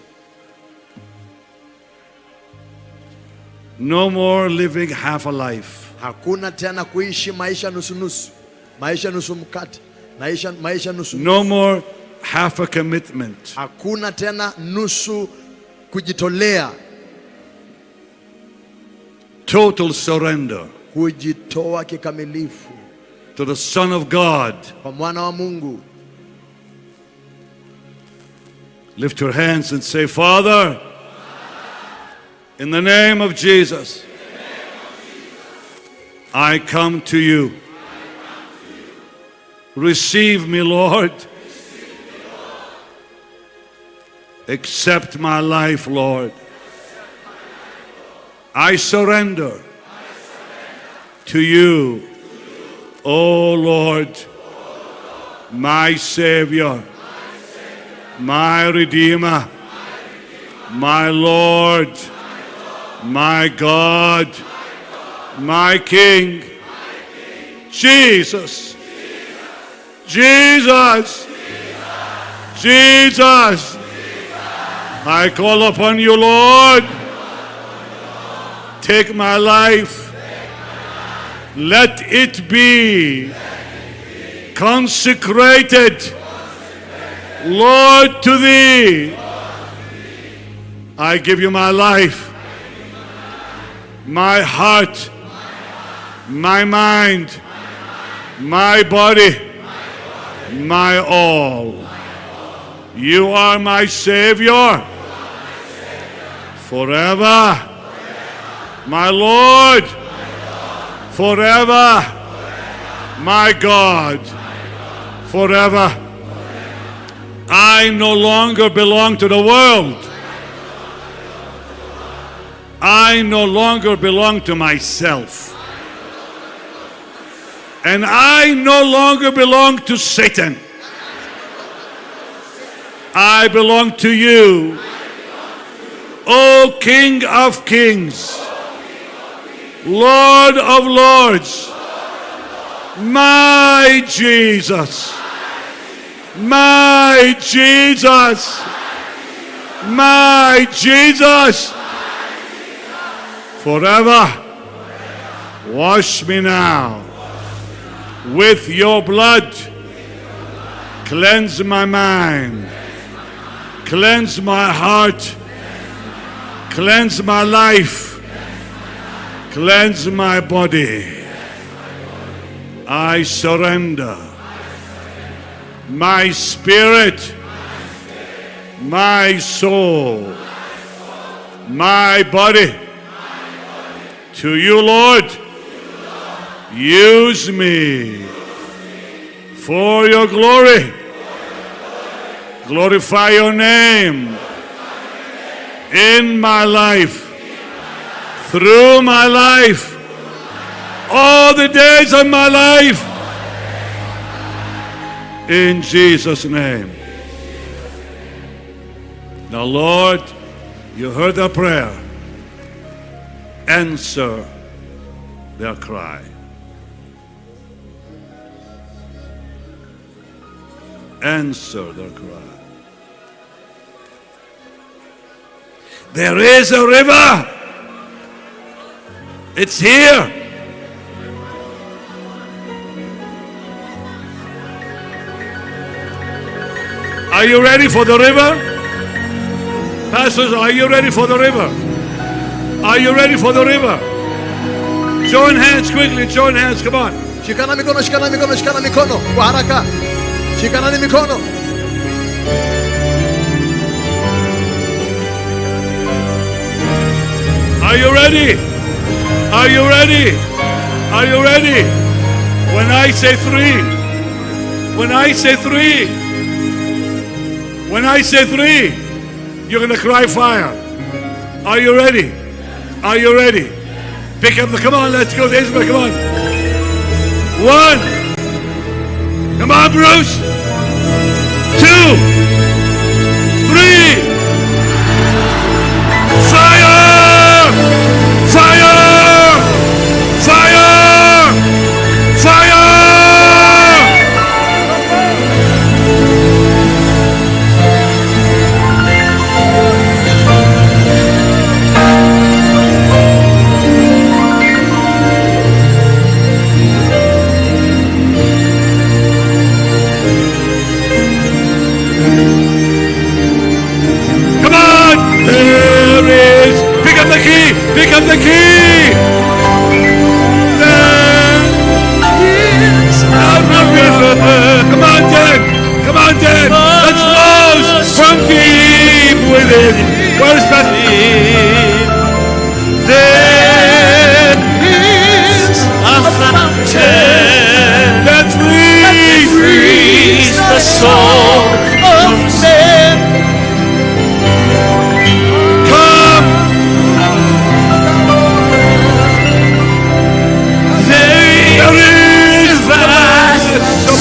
No more living half a life. Hakuna tena kuishi maisha nusu nusu. Maisha nusu mkate. Maisha nusu. No more half a commitment. Hakuna tena nusu kujitolea. Total surrender. Kujitoa kikamilifu. To the Son of God. Kwa mwana wa Mungu. Lift your hands and say, Father, in the name of Jesus, I come to you. Receive me, Lord. Accept my life, Lord. I surrender to you, O Lord, my Savior, my Redeemer, my Lord, my God, my King, Jesus, Jesus, Jesus. I call upon you, Lord. Take my life. Let it be consecrated, Lord, to thee. I give you my life, my heart, my mind, my body, my all. You are my Savior forever, my Lord forever, my God forever. I no longer belong to the world. I no longer belong to myself. And I no longer belong to Satan. I belong to you. O King of Kings, Lord of Lords, my Jesus, my Jesus, my Jesus, forever wash me now with your blood. Cleanse my mind, cleanse my heart, cleanse my life, cleanse my body. I surrender my spirit, my soul, my body to you, Lord. Use me for your glory. Glorify your name in my life, through my life, all the days of my life. In Jesus' name. Now, Lord, you heard their prayer. Answer their cry. Answer their cry. There is a river. It's here. Are you ready for the river? Pastors, are you ready for the river? Are you ready for the river? Join hands quickly, join hands, come on. Shikana mikono, shikana mikono, shikana mikono. Kwa haraka. Shikana ni mikono. Are you ready? Are you ready? Are you ready? When I say three, when I say three, when I say three, you're going to cry fire. Are you ready? Are you ready? Pick up the, come on, let's go, Isabel, come on. 1. Come on, Bruce. 2, 3. Fire! Fire! Fire! Fire! Pick up the key! There is a river. Come on, Dan! Come on, Dan! Let's flow from deep within. Where is that? There is a fountain that frees the soul of sin.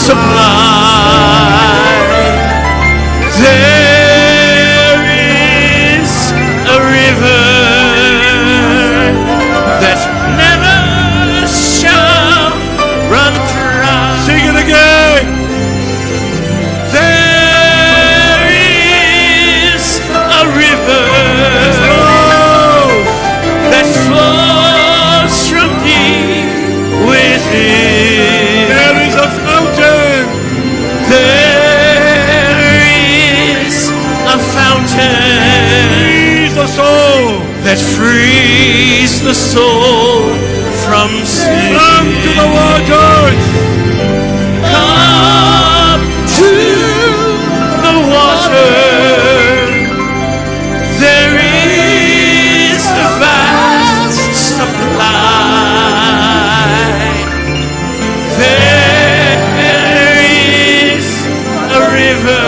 Supply. There is a river that never shall run dry. Sing it again. There is a river that flows from deep within. There is a fountain. There is a fountain that frees the soul from sin. Come to the waters. Come to the water. There is a vast supply. There is a river.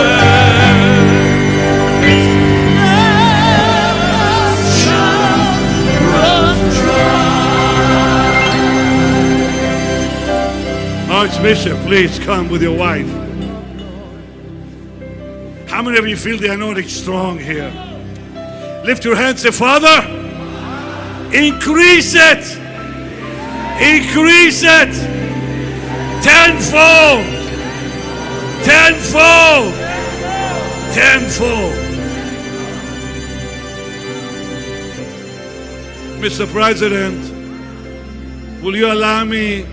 Archbishop, please come with your wife. How many of you feel the anointing strong here? Lift your hands, say, Father, increase it. Increase it. Tenfold. Tenfold. Tenfold. Mr. President, will you allow me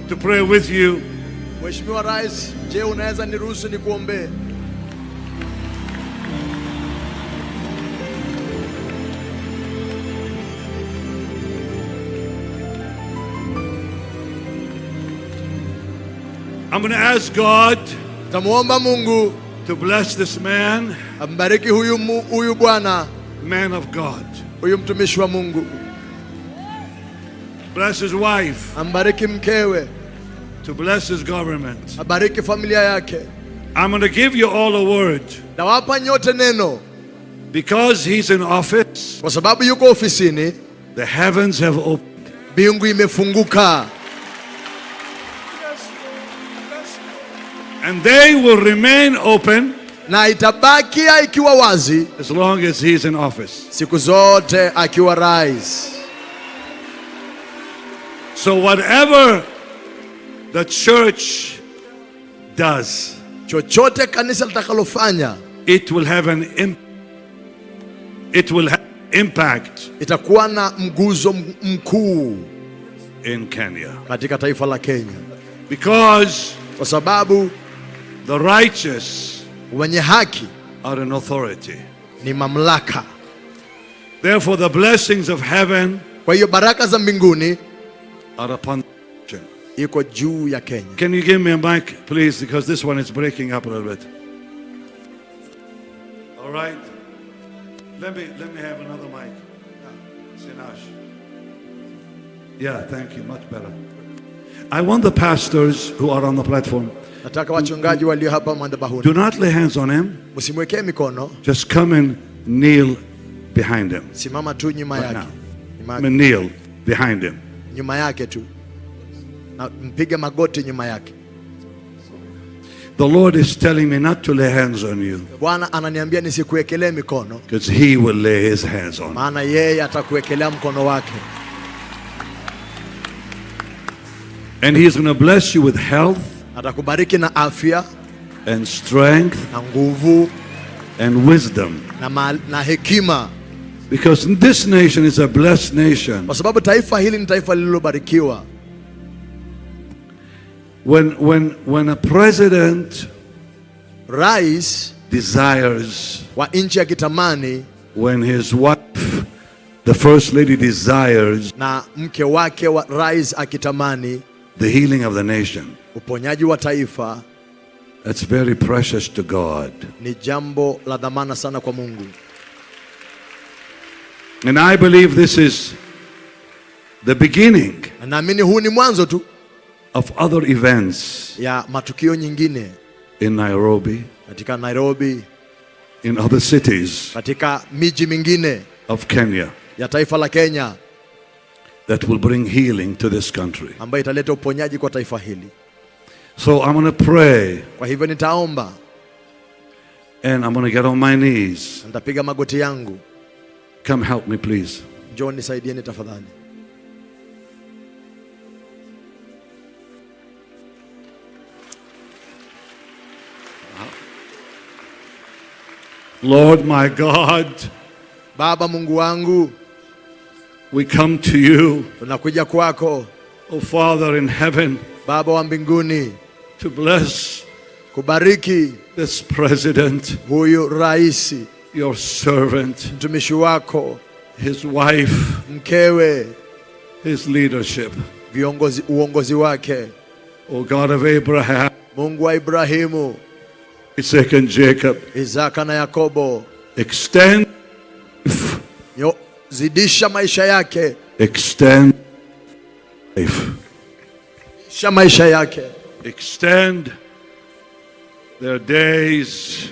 to pray with you? Mheshimiwa Rais, je, unaweza niruhusu nikuombee? I'm going to ask God Tamuomba Mungu to bless this man, ambariki huyu bwana, man of God. Huyu mtumishi wa Mungu. Bless his wife. Ambariki mkewe. To bless his government. Abariki familia yake. I'm going to give you all a word. Nawapa nyote neno. Because he's in office. Kwa sababu yuko ofisini. The heavens have opened. Mbingu imefunguka. And they will remain open. Na itabakia ikiwa wazi. As long as he's in office. Siku zote akiwa rais. So whatever the church does, chochote kanisa litakalofanya, it will have impact. Itakuwa na mguzo mkuu in Kenya. Katika taifa la Kenya. Because kwa sababu the righteous wenye haki are an authority. Ni mamlaka. Therefore the blessings of heaven, kwa hiyo baraka za mbinguni, are upon iko juu ya Kenya. Can you give me a mic please, because this one is breaking up a little bit. All right, let me have another mic. Sinash. Yeah, thank you, much better. I want the pastors who are on the platform, nataka wachungaji walio hapa madhabahuni, do not lay hands on him. Msimwekee mikono. Just come and kneel behind him. Simama tu nyuma yake. Come and kneel behind him. Nyuma yake tu. Na mpige magoti nyuma yake. The Lord is telling me not to lay hands on you. Bwana ananiambia nisikuwekelee mikono. Because he will lay his hands on you. Maana yeye atakuwekelea mkono wake. And he's going to bless you with health. Atakubariki na afya. And strength. Na nguvu. And wisdom. Na hekima. Because this nation is a blessed nation. Kwa sababu taifa hili ni taifa lililobarikiwa. When a president, rais, desires, wa nchi akitamani, when his wife, the first lady, desires, na mke wake wa rais akitamani, the healing of the nation, uponyaji wa taifa, that's very precious to God. Ni jambo la dhamana sana kwa Mungu. And I believe this is the beginning. Naamini huu ni mwanzo tu of other events. Ya matukio nyingine. In Nairobi. Katika Nairobi. In other cities. Katika miji mingine. Of Kenya. Ya taifa la Kenya. That will bring healing to this country. Ambayo italeta uponyaji kwa taifa hili. So I'm going to pray. Kwa hivyo nitaomba. And I'm going to get on my knees. Nitapiga magoti yangu. Come help me please. Njoo nisaidieni tafadhali. Lord my God, Baba Mungu wangu, we come to you, tunakuja kwako, O Father in heaven, Baba wa mbinguni, to bless, kubariki this president, huyu rais, your servant, mtumishi wako, his wife, mkewe, his leadership, uongozi wake, O God of Abraham, Mungu wa Ibrahimu, Isaac and Jacob, Isaka na Yakobo, extend, zidisha maisha yake, extend life, zidisha maisha yake, extend their days,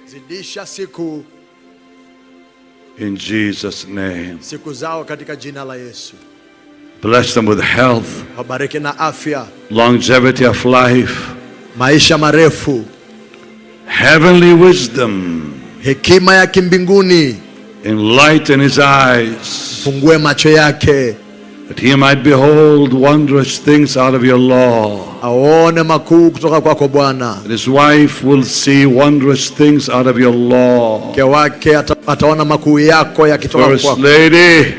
zidisha siku, in Jesus' name. Siku zao katika jina la Yesu. Bless them with health, wabariki na afya, longevity of life, maisha marefu, heavenly wisdom, hekima ya kimbinguni, Enlighten his eyes. Fungue macho yake. That he might behold wondrous things out of your law. Aone makuu kutoka kwako Bwana. That his wife will see wondrous things out of your law. Mke wake ataona makuu yako yakitoka kwako. First Lady.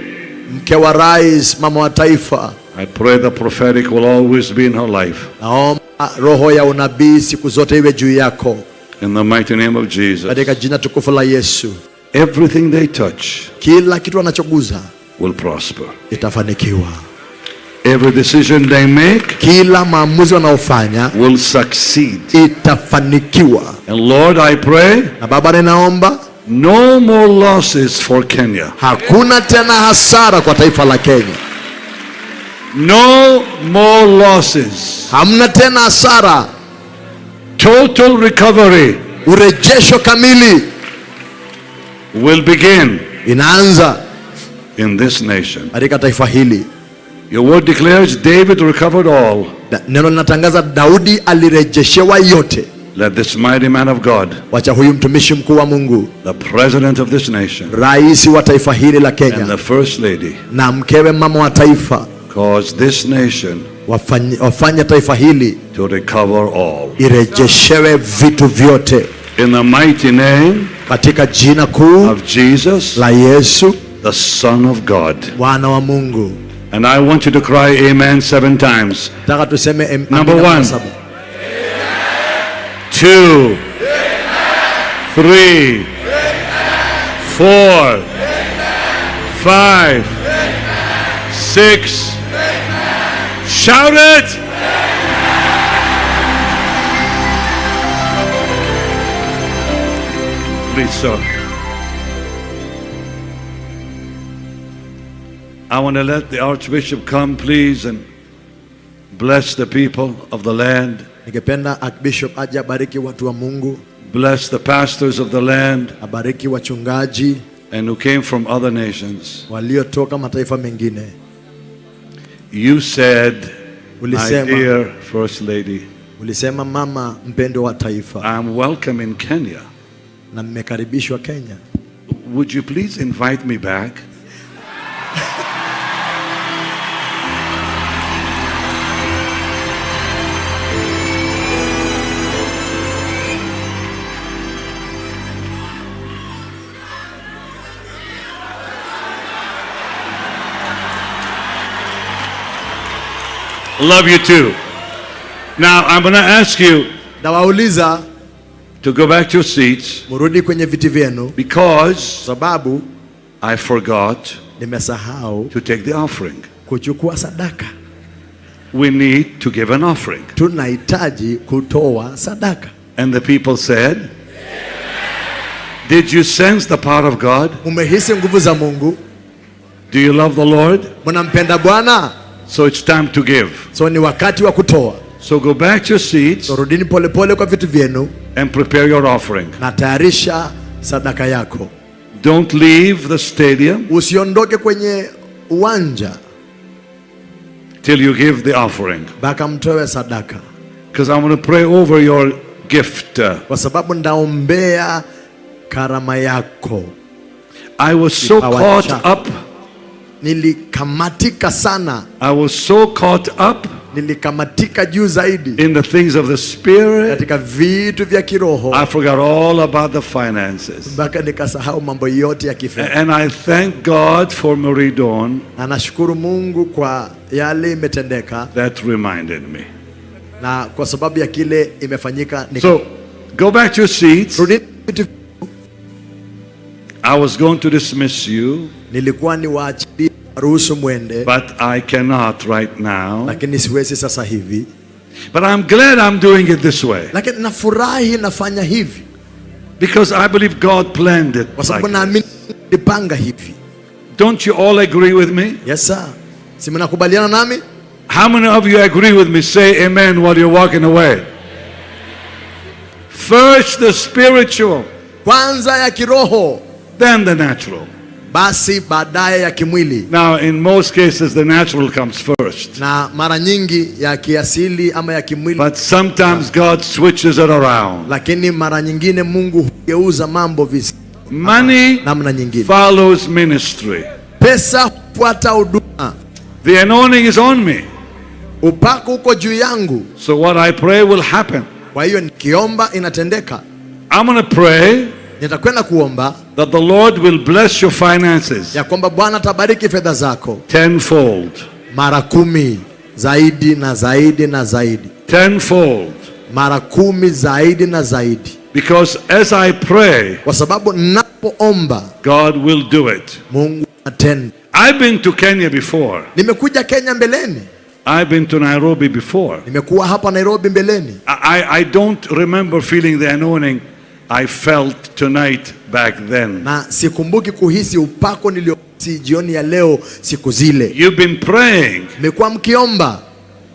Mke wa rais, mama wa taifa. I pray the prophetic will always be in her life. Naomba roho ya unabii siku zote iwe juu yako. In the mighty name of Jesus. Katika jina tukufu la Yesu. Everything they touch, kila kitu anachoguza, will prosper. Itafanikiwa. Every decision they make, kila maamuzi wanaofanya, will succeed. Itafanikiwa. And Lord, I pray, na Baba ninaomba, no more losses for Kenya. Hakuna tena hasara kwa taifa la Kenya. No more losses. Hamna tena hasara. Total recovery. Urejesho kamili will begin. Inaanza in this nation. Katika taifa hili. Your word declares David recovered all. Neno linatangaza Daudi alirejeshewa yote. Let this mighty man of God, wacha huyu mtumishi mkuu wa Mungu, the president of this nation, rais wa taifa hili la Kenya, and the first lady, na mkewe mama wa taifa, cause this nation wafanya taifa hili to recover all. Irejeshewe vitu vyote. In the mighty name katika jina kuu of Jesus, la Yesu, the Son of God. Mwana wa Mungu. And I want you to cry amen 7 times. Nataka tuseme Number 1, 2, 3, 4, 5, 6. Shout it! Please, sir. I want to let the Archbishop come, please, and bless the people of the land. Ningependa Archbishop aje abariki watu wa Mungu. Bless the pastors of the land. Abariki wachungaji. And who came from other nations. Waliotoka mataifa mengine. You said, my dear First Lady, ulisema mama mpendo wa taifa, I'm welcome in Kenya. Na mmekaribishwa Kenya. Would you please invite me back? Love you too. Now I'm going to ask you to go back to your seats, murudi kwenye viti vyenu, because sababu I forgot nimesahau to take the offering. Kuchukua sadaka. We need to give an offering. Tunahitaji kutoa sadaka. And the people said, did you sense the power of God? Umehisi nguvu za Mungu? Do you love the Lord? Mnampenda Bwana? So it's time to give. So ni wakati wa kutoa. So go back to your seats. So rudini pole pole kwa vitu vyenu. And prepare your offering. Na tayarisha sadaka yako. Don't leave the stadium. Usiondoke kwenye uwanja till you give the offering. Baka mtoe sadaka. Because I'm going to pray over your gift. Kwa sababu ndaombea karama yako. I was so caught up. Nilikamatika sana. I was so caught up. Nilikamatika juu zaidi. In the things of the spirit. Katika vitu vya kiroho. I forgot all about the finances. Baka nikasahau mambo yote ya kifedha. And I thank God for Marie Dawn. Na nashukuru Mungu kwa yale imetendeka. That reminded me. Na kwa sababu ya kile imefanyika. So go back to your seats. I was going to dismiss you. Nilikuwa niwaachilie ruhusu mwende. But I cannot right now. Lakini siwezi sasa hivi. But I'm glad I'm doing it this way. Lakini nafurahi nafanya hivi. Because I believe God planned it. Kwa sababu naamini alipanga hivi. Don't you all agree with me? Yes sir. Si mnakubaliana nami? How many of you agree with me? Say amen while you're walking away. First the spiritual. Kwanza ya kiroho. Then the natural. Basi baadaye ya kimwili. Now in most cases the natural comes first. Na mara nyingi ya kiasili ama ya kimwili. But sometimes God switches it around. Lakini mara nyingine Mungu hugeuza mambo Money follows ministry. Pesa hufuata huduma. The anointing is on me. Upako uko juu yangu. So what I pray will happen. Kwa hiyo nikiomba inatendeka. I'm going to pray nitakwenda kuomba that the Lord will bless your finances. Ya kwamba Bwana atabariki fedha zako. Tenfold. Mara 10 zaidi na zaidi na zaidi. Tenfold. Mara 10 zaidi na zaidi. Because as I pray, kwa sababu ninapoomba, God will do it. Mungu atenda. I've been to Kenya before. Nimekuja Kenya mbeleni. I've been to Nairobi before. Nimekuwa hapa Nairobi mbeleni. I don't remember feeling the anointing I felt tonight back then. Na sikumbuki kuhisi upako niliohisi jioni ya leo siku zile. You've been praying. Mmekuwa mkiomba.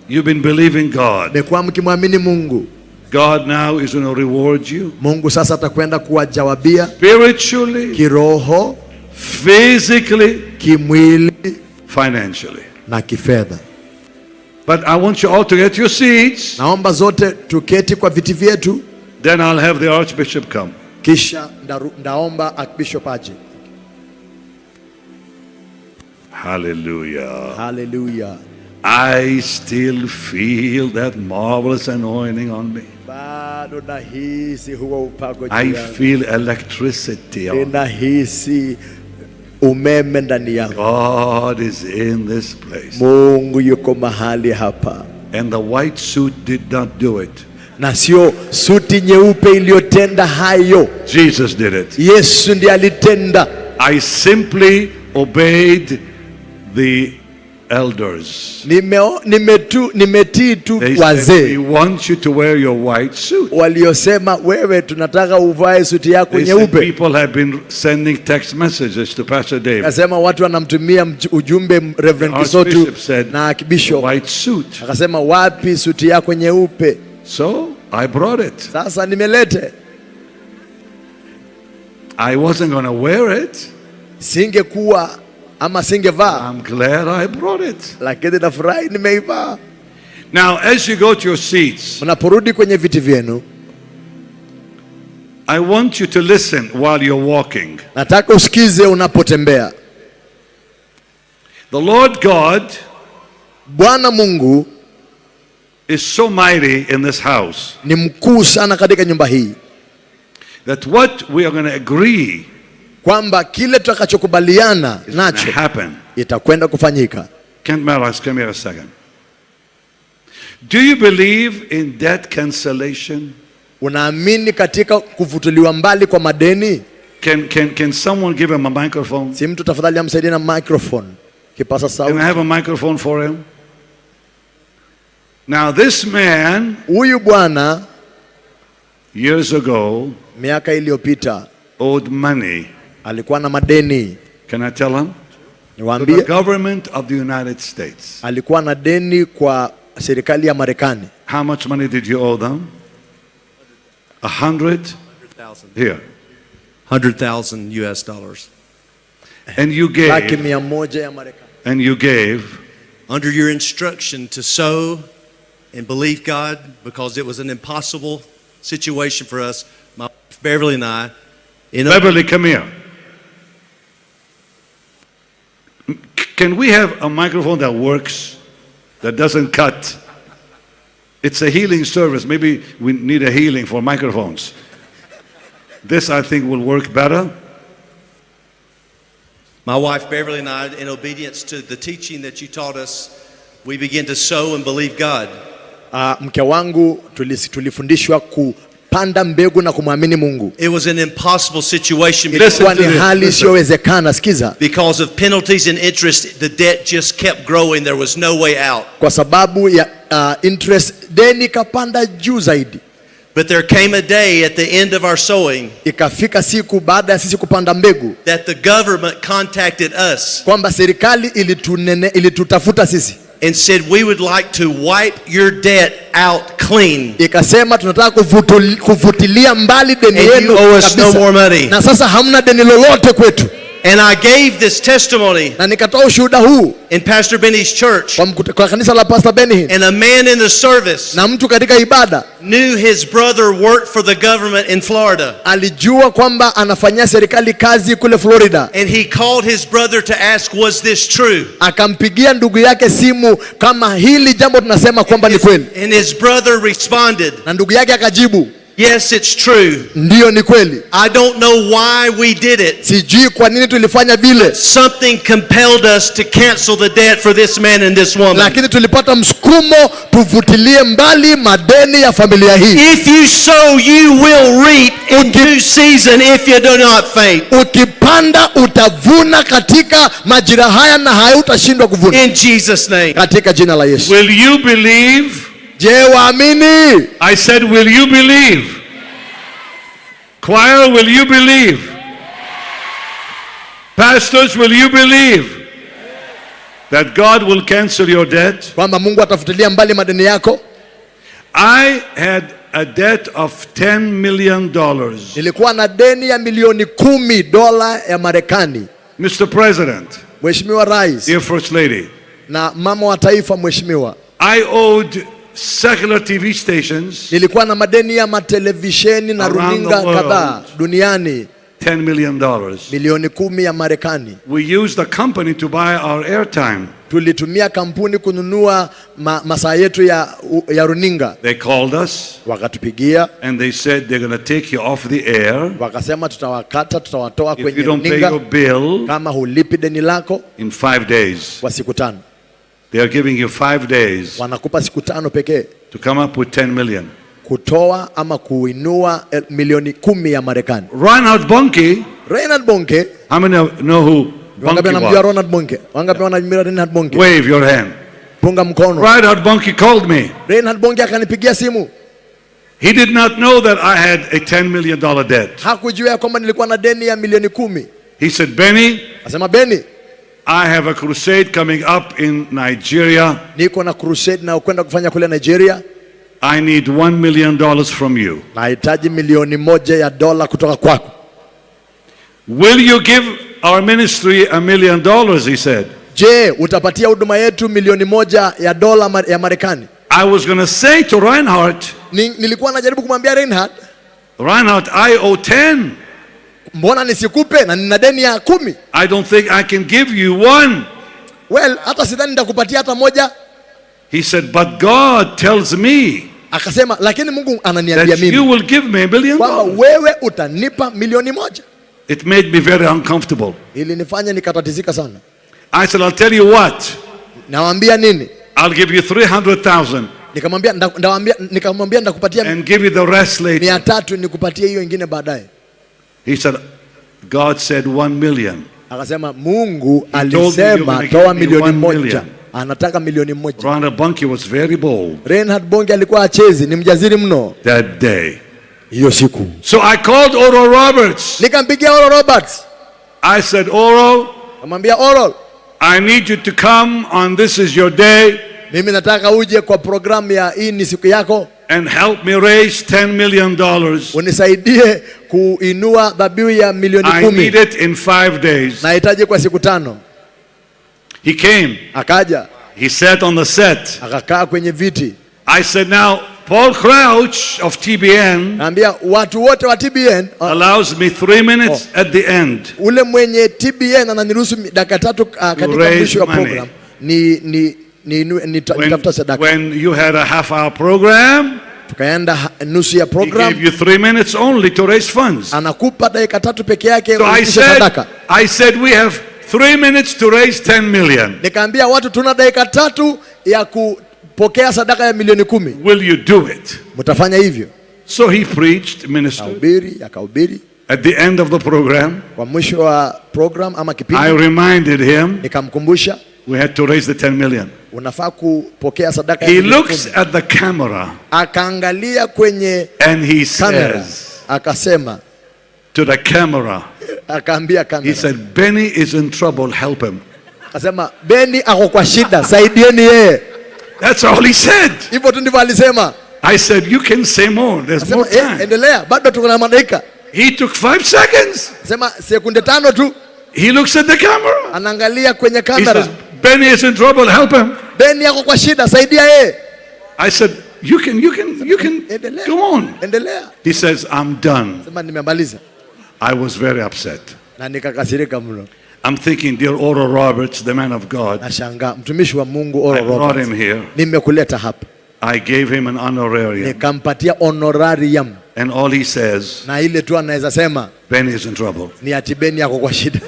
You've been believing God. Mmekuwa mkimwamini Mungu. God now is going to reward you. Mungu sasa atakwenda kuwajawabia. Spiritually, kiroho, physically, kimwili, financially, na kifedha. But I want you all to get your seats. Naomba zote tuketi kwa viti vyetu. Then I'll have the Archbishop come. Kisha ndaomba Archbishop aje. Hallelujah. Hallelujah. I still feel that marvelous anointing on me. Bado nahisi huo upako juu I yangu. feel electricity on me. Nahisi umeme ndani yangu. God is in this place. Mungu yuko mahali hapa. And the white suit did not do it. Na sio suti nyeupe iliyotenda hayo. Jesus did it. Yesu ndiye alitenda. I simply obeyed the elders. Nimetii tu wazee. We want you to wear your white suit. Waliosema wewe tunataka uvae suti yako nyeupe. People have been sending text messages to Pastor David. Akasema watu wanamtumia ujumbe Reverend Kisotu na Archbishop. White suit. Akasema wapi suti yako nyeupe? So I brought it. Sasa nimelete. I wasn't going to wear it. Singekuwa ama singevaa. I'm glad I brought it. Lakini nafurahi nimeivaa. Now as you go to your seats, mnaporudi kwenye viti vyenu, I want you to listen while you're walking. Nataka usikize unapotembea. The Lord God, Bwana Mungu, is so mighty in this house. Ni mkuu sana katika nyumba hii. That what we are going to agree, kwamba kile tutakachokubaliana nacho itakwenda kufanyika. Kent Maras, come here a second. Do you believe in debt cancellation? Unaamini katika kufutuliwa mbali kwa madeni? Can someone give him a microphone? Si mtu tafadhali amsaidie na microphone. Kipasa sauti. Can I have a microphone for him? Now this man, huyu bwana, years ago, miaka iliyopita, owed money. Alikuwa na madeni. Can I tell him? Niwaambie. To the government of the United States. Alikuwa na deni kwa serikali ya Marekani. How much money did you owe them? 100,000. Here. 100,000 US dollars. And you gave. Laki 100 ya Marekani. And you gave. Under your instruction to sow and believe God, because it was an impossible situation for us, my wife Beverly and I. Beverly, come here. Can we have a microphone that works, that doesn't cut? It's a healing service. Maybe we need a healing for microphones. This, I think, will work better. My wife Beverly and I, in obedience to the teaching that you taught us, we began to sow and believe God. Mke wangu tulifundishwa kupanda mbegu na kumwamini Mungu. It was an impossible situation. Ilikuwa ni hali isiyowezekana. Sikiza. Because of penalties and interest, the debt just kept growing. There was no way out. Kwa sababu ya interest, deni kapanda juu zaidi. But there came a day at the end of our sowing, ikafika siku baada ya sisi kupanda mbegu, that the government contacted us, kwamba serikali ilitutafuta sisi, and said we would like to wipe your debt out clean. Ikasema tunataka kuvutilia mbali deni yenu kabisa. No more money. Na sasa hamna deni lolote kwetu. And I gave this testimony na nikatoa ushuhuda huu in Pastor Benny's church. Kwa kanisa la Pastor Benny. And a man in the service na mtu katika ibada knew his brother worked for the government in Florida. Alijua kwamba anafanyia serikali kazi kule Florida. And he called his brother to ask, was this true? Akampigia ndugu yake simu kama hili jambo tunasema kwamba ni kweli. And his brother responded. Na ndugu yake akajibu, yes, it's true. Ndiyo ni kweli. I don't know why we did it. Sijui kwa nini tulifanya vile. Something compelled us to cancel the debt for this man and this woman. Lakini tulipata msukumo tuvutilie mbali madeni ya familia hii. If you sow, you will reap in due season if you do not faint. Ukipanda utavuna katika majira haya na hayutashindwa kuvuna. In Jesus' name. Katika jina la Yesu. Will you believe? Je, waamini? I said, will you believe? Choir, will you believe? Pastors, will you believe that God will cancel your debt? Kwamba Mungu atafutilia mbali madeni yako? I had a debt of $10 million. Nilikuwa na deni ya milioni 10 dola ya Marekani. Mr. President, Mheshimiwa Rais, dear First Lady, na mama wa taifa mheshimiwa, I owed secular TV stations, nilikuwa na madeni ya matelevisheni na runinga kadhaa duniani, $10 million. milioni 10 ya Marekani. We used the company to buy our airtime. Tulitumia kampuni kununua masaa yetu ya runinga. They called us, wakatupigia, and they said they're going to take you off the air. Wakasema tutawakata, tutawatoa kwenye if you don't runinga pay your bill kama hulipi deni lako in 5 days. Kwa siku 5. They are giving you 5 days. Wanakupa siku 5 pekee to come up with 10 million. Kutoa ama kuinua milioni 10 ya Marekani. Reinhard Bonnke. How many know who Wangapi wanamjua Reinhard Bonnke? Wangapi wanamjua Reinhard Bonnke? Wave your hand. Punga mkono. Reinhard Bonnke called me. Reinhard Bonnke akanipigia simu. He did not know that I had a $10 million debt. Hakujua kwamba nilikuwa na deni ya milioni 10. He said, Benny, asema Benny, I have a crusade coming up in Nigeria. Niko na crusade na kwenda kufanya kule Nigeria. I need $1 million from you. Nahitaji milioni 1 ya dola kutoka kwako. Will you give our ministry $1 million? He said. Je, utapatia huduma yetu milioni 1 ya dola ya Marekani? I was going to say to Reinhard. Nilikuwa najaribu kumwambia Reinhard, I owe 10. Mbona nisikupe na nina deni ya 10? I don't think I can give you 1. Well, hata sidhani nitakupatia hata 1. He said, but God tells me. Akasema, lakini Mungu ananiambia mimi. You will give me $1 million. Kwamba wewe utanipa milioni 1. It made me very uncomfortable. Ilinifanya nikatatizika sana. I said, I'll tell you what. Nawaambia nini? I'll give you 300,000. Nikamwambia ndakupatia and give you the rest later. 300 nikupatie hiyo nyingine baadaye. He said, God said 1 million. Akasema Mungu alisema toa milioni 1. Anataka milioni 1. Reinhard Bonnke was very bold. Reinhard Bonnke alikuwa achezi, ni mjaziri mno. That day. Hiyo siku. So I called Oral Roberts. Nikampigia Oral Roberts. I said, Oral, kamwambia Oral, I need you to come on This Is Your Day. Mimi nataka uje kwa programu ya hii ni siku yako. And help me raise $10 million. Unisaidie kuinua dhabihu ya milioni 10. I need it in 5 days. Nahitaji kwa siku 5. He came. Akaja. He sat on the set. Akakaa kwenye viti. I said, now, Paul Crouch of TBN naambia watu wote wa TBN allows me 3 minutes at the end. Ule mwenye TBN ananiruhusu dakika 3 katika mwisho wa program. Nitafuta sadaka. When you had a half-hour program, tukaenda nusu ya program. He gave you 3 minutes only to raise funds. Anakupa dakika 3 peke yake kurudisha sadaka. I said we have 3 minutes to raise 10 million. Nikaambia watu tuna dakika 3 ya kupokea sadaka ya milioni 10. Will you do it? Mtafanya hivyo? So he preached, ministered. Akahubiri. At the end of the program, kwa mwisho wa program ama kipindi, I reminded him, nikamkumbusha, we had to raise the 10 million. Unafaa kupokea sadaka. He looks at the camera. Akaangalia kwenye and he camera. Says akasema to the camera. Akaambia camera. He said, Benny is in trouble, help him. Akasema Benny ako kwa shida, saidieni yeye. That's all he said. Hivyo tu ndivyo alisema. I said, you can say more. There's more time. Endelea, bado tuko na dakika. He took 5 seconds. Sema sekunde 5 tu. He looks at the camera. Anaangalia kwenye He kamera. says, Benny is in trouble, help him. Benny yako kwa shida, saidia yeye. I said, you can go on. Endelea. He says, I'm done. Sema nimemaliza. I was very upset. Na nikakasirika mno. I'm thinking, dear Oral Roberts, the man of God. Nashangaa mtumishi wa Mungu Oral I brought Roberts. him here. Nimekuleta hapa. I gave him an honorarium. Nikampatia honorarium. And all he says, na ile tu anaweza sema, Benny is in trouble. Ni ati Benny yako kwa shida.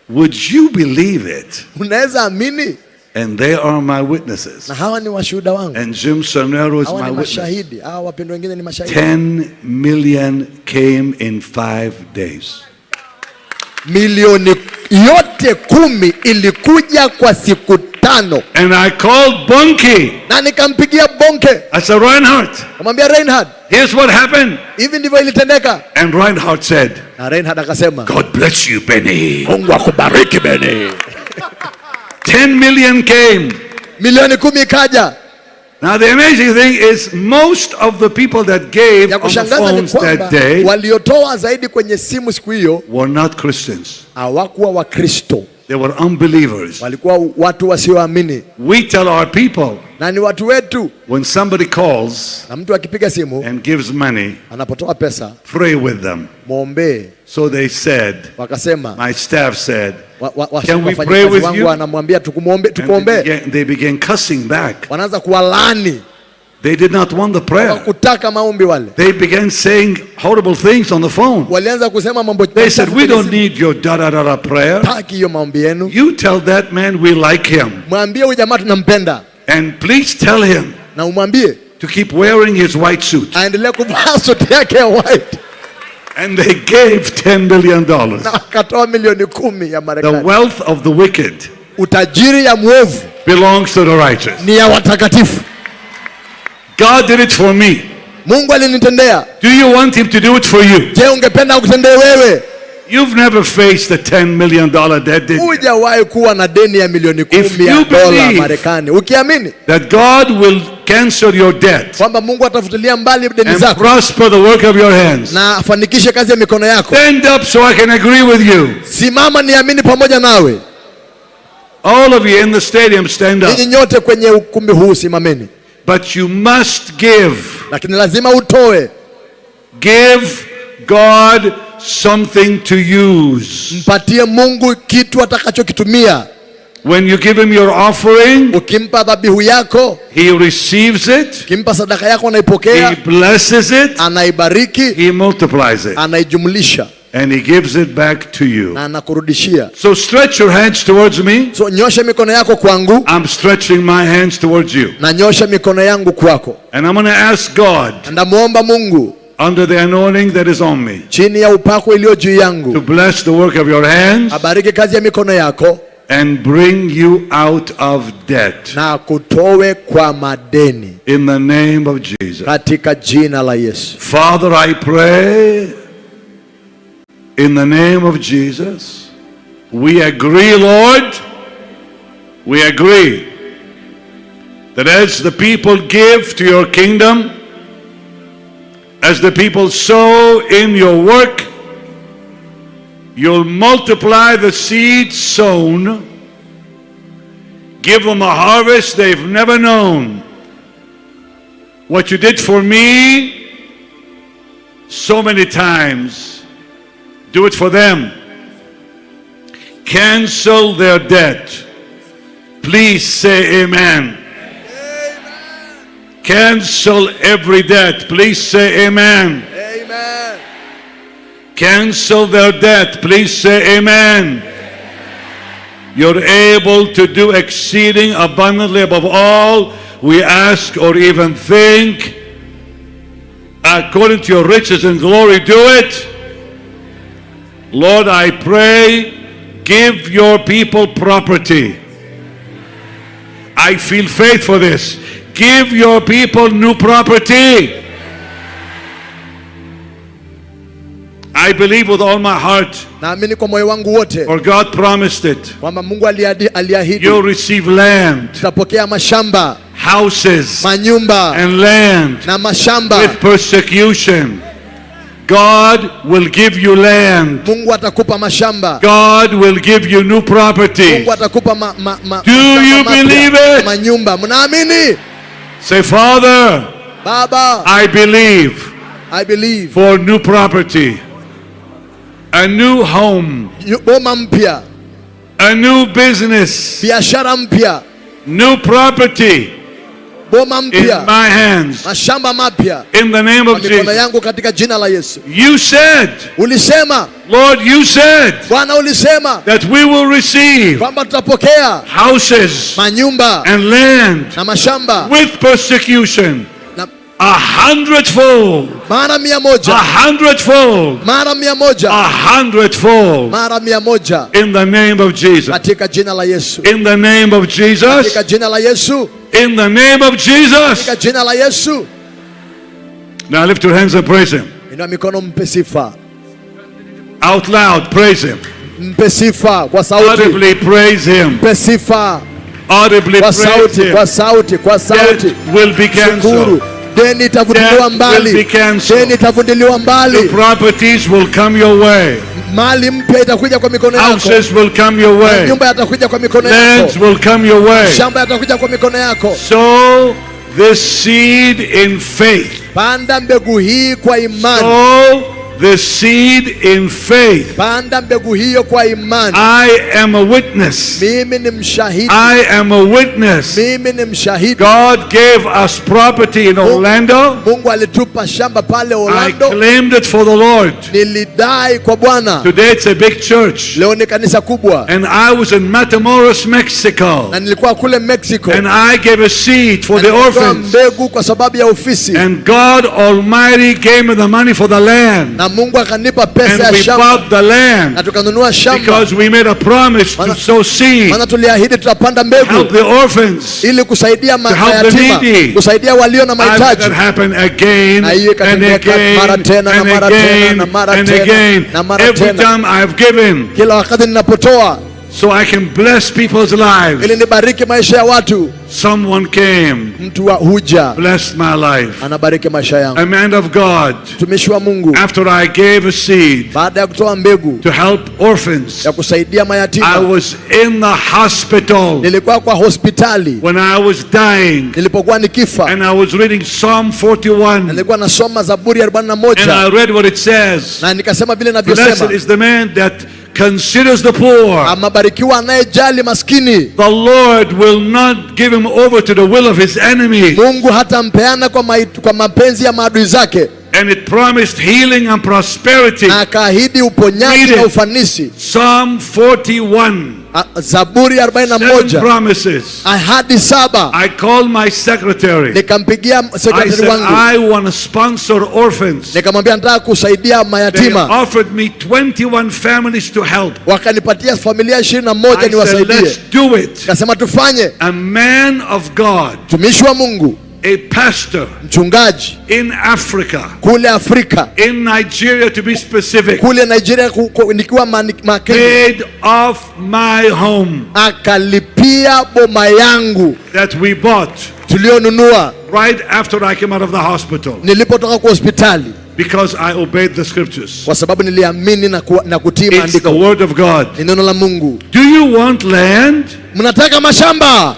Would you believe it? Unaweza amini? And they are my witnesses. Na hawa ni washuhuda wangu. And Jim Sonero is my witness. Mashahidi. Hawa wapendwa wengine ni mashahidi. 10 million came in 5 days. Milioni yote 10 ilikuja kwa siku 5. And I called Bonke. Na nikampigia Bonke. I said, Reinhard. Kamwambia Reinhard. Here's what happened. Hivi ndivyo ilitendeka. And Reinhard said, na Reinhard akasema, God bless you, Benny. Mungu akubariki Benny. 10 million came. Milioni 10 ikaja. Now the amazing thing is most of the people that gave on the phones that day waliotoa zaidi kwenye simu siku hiyo were not Christians. Hawakuwa Wakristo. They were unbelievers. Walikuwa watu wasioamini. We tell our people, na ni watu wetu, when somebody calls na mtu akipiga simu and gives money, anapotoa pesa, pray with them. Muombe. So they said, wakasema, my staff said, can we pray with you? Anamwambia tukuombe. They began cussing back. Wanaanza kuwalani. They did not want the prayer. They began saying horrible things on the phone. They said, we don't need your da-da-da-da prayer. You tell that man we like him. And please tell him to keep wearing his white suit. And they gave $10 million. The wealth of the wicked belongs to the righteous. God did it for me. Mungu alinitendea. Do you want him to do it for you? Je, ungependa akutendee wewe? You've never faced a $10 million debt, did you? Hujawahi kuwa na deni ya milioni 10 ya dola Marekani. Ukiamini that God will cancel your debt, kwamba Mungu atafutilia mbali deni zako, and prosper the work of your hands, na afanikishe kazi ya mikono yako. Stand up so I can agree with you. Simama niamini pamoja nawe. All of you in the stadium, stand up. Ninyi nyote kwenye ukumbi huu simameni. But you must give. Lakini lazima utoe. Give God something to use. Mpatie Mungu kitu atakachokitumia. When you give him your offering, ukimpa dhabihu yako, he receives it. Ukimpa sadaka yako anaipokea. He blesses it. Anaibariki. He multiplies it. Anaijumlisha. And he gives it back to you. Na anakurudishia. So stretch your hands towards me. So nyosha mikono yako kwangu. I'm stretching my hands towards you. Na nyosha mikono yangu kwako. And I'm going to ask God, ndamuomba Mungu, under the anointing that is on me, chini ya upako iliyo juu yangu, to bless the work of your hands, abariki kazi ya mikono yako, and bring you out of debt. Na kutowe kwa madeni. In the name of Jesus. Katika jina la Yesu. Father, I pray, in the name of Jesus, we agree, Lord, we agree that as the people give to your kingdom, as the people sow in your work, you'll multiply the seeds sown, give them a harvest they've never known. What you did for me so many times, do it for them. Cancel their debt. Please say amen. Cancel every debt. Please say amen. Amen. Cancel their debt. Please say amen. You're able to do exceeding abundantly above all we ask or even think. According to your riches and glory, do it. Lord, I pray, give your people property. I feel faith for this. Give your people new property. I believe with all my heart. For God promised it. You'll receive land, houses, manyumba, and land na mashamba, with persecution. God will give you land. Mungu atakupa mashamba. God will give you new property. Mungu atakupa Do you believe it? Manyumba. Mnaamini? Say, Father, Baba, I believe for new property, a new home, boma mpya, a new business, biashara mpya, new property boma mpya, in my hands, mashamba mapya, in the name of mikono Jesus. yangu katika jina la Yesu. You said, ulisema, Lord, you said, Bwana ulisema, that we will receive kwamba tutapokea houses, manyumba, and land, na mashamba, with persecution, 100-fold, mara 100, 100-fold, mara 100, 100-fold, mara 100, in the name of Jesus, katika jina la Yesu, in the name of Jesus, katika jina la Yesu, in the name of Jesus. katika jina la Yesu. Now lift your hands and praise him. Inua mikono, mpe sifa. Out loud, praise him. Mpe sifa kwa sauti. Audibly praise him. Mpe sifa audibly kwa praise sauti, him. kwa sauti, kwa sauti. Debt will be cancelled. Deni itavundiliwa mbali. Deni itavundiliwa mbali. The properties will come your way. Mali mpya itakuja kwa mikono yako. Houses will come your way. Nyumba yatakuja kwa mikono yako. Lands will come your way. Shamba yatakuja kwa mikono yako. Sow this seed in faith. Panda mbegu hii kwa imani. Sow the seed in faith. Panda mbegu hiyo kwa imani. I am a witness. Mimi ni mshahidi. I am a witness. Mimi ni mshahidi. God gave us property in Orlando. Mungu alitupa shamba pale Orlando. I claimed it for the Lord. Nilidai kwa Bwana. Today it's a big church. Leo ni kanisa kubwa. And I was in Matamoros, Mexico. Na nilikuwa kule Mexico. And I gave a seed for the orphans. Mbegu kwa sababu ya ofisi. And God Almighty gave me the money for the land. Na Mungu akanipa pesa ya shamba. And we bought the land. Na tukanunua shamba. Because we made a promise to sow seed. Maana tuliahidi tutapanda mbegu. Help the orphans. Ili kusaidia mayatima. Kusaidia walio na mahitaji. That happened again and again mara tena na mara tena na mara tena na mara tena. Every time I have given. Kila wakati ninapotoa. So I can bless people's lives. Ili nibariki maisha ya watu. Someone came. Mtu huja. Blessed my life. Anabariki maisha yangu. A man of God. Mtumishi wa Mungu. After I gave a seed. Baada ya kutoa mbegu. To help orphans. Ya kusaidia mayatima. I was in the hospital. Nilikuwa kwa hospitali. When I was dying. Nilipokuwa nikifa. And I was reading Psalm 41. Nilikuwa nasoma Zaburi 41. And I read what it says. Na nikasema vile inavyosema. Blessed is the man that considers the poor. Amebarikiwa anayejali maskini. The Lord will not give him over to the will of his enemies. Mungu hatampeana kwa mapenzi ya maadui zake. And it promised healing and prosperity. Na akaahidi uponyaji na ufanisi. Psalm 41. Zaburi 41. 7 promises. Ahadi 7. I called my secretary. Nikampigia sekretari wangu. I want to sponsor orphans. Nikamwambia nataka kusaidia mayatima. They offered me 21 families to help. Wakanipatia familia 21 niwasaidie. Let's do it. Nikasema tufanye. A man of God. Mtumishi wa Mungu. A pastor. Mchungaji. In Africa. Kule Afrika. In Nigeria to be specific. Kule Nigeria nikiwa paid off my home. Akalipia boma yangu. That we bought. Tulionunua. Right after I came out of the hospital. Nilipotoka kwa hospitali. Because I obeyed the scriptures. Kwa sababu niliamini na kutii maandiko. It's the word of God. Ni neno la Mungu. Do you want land? Mnataka mashamba?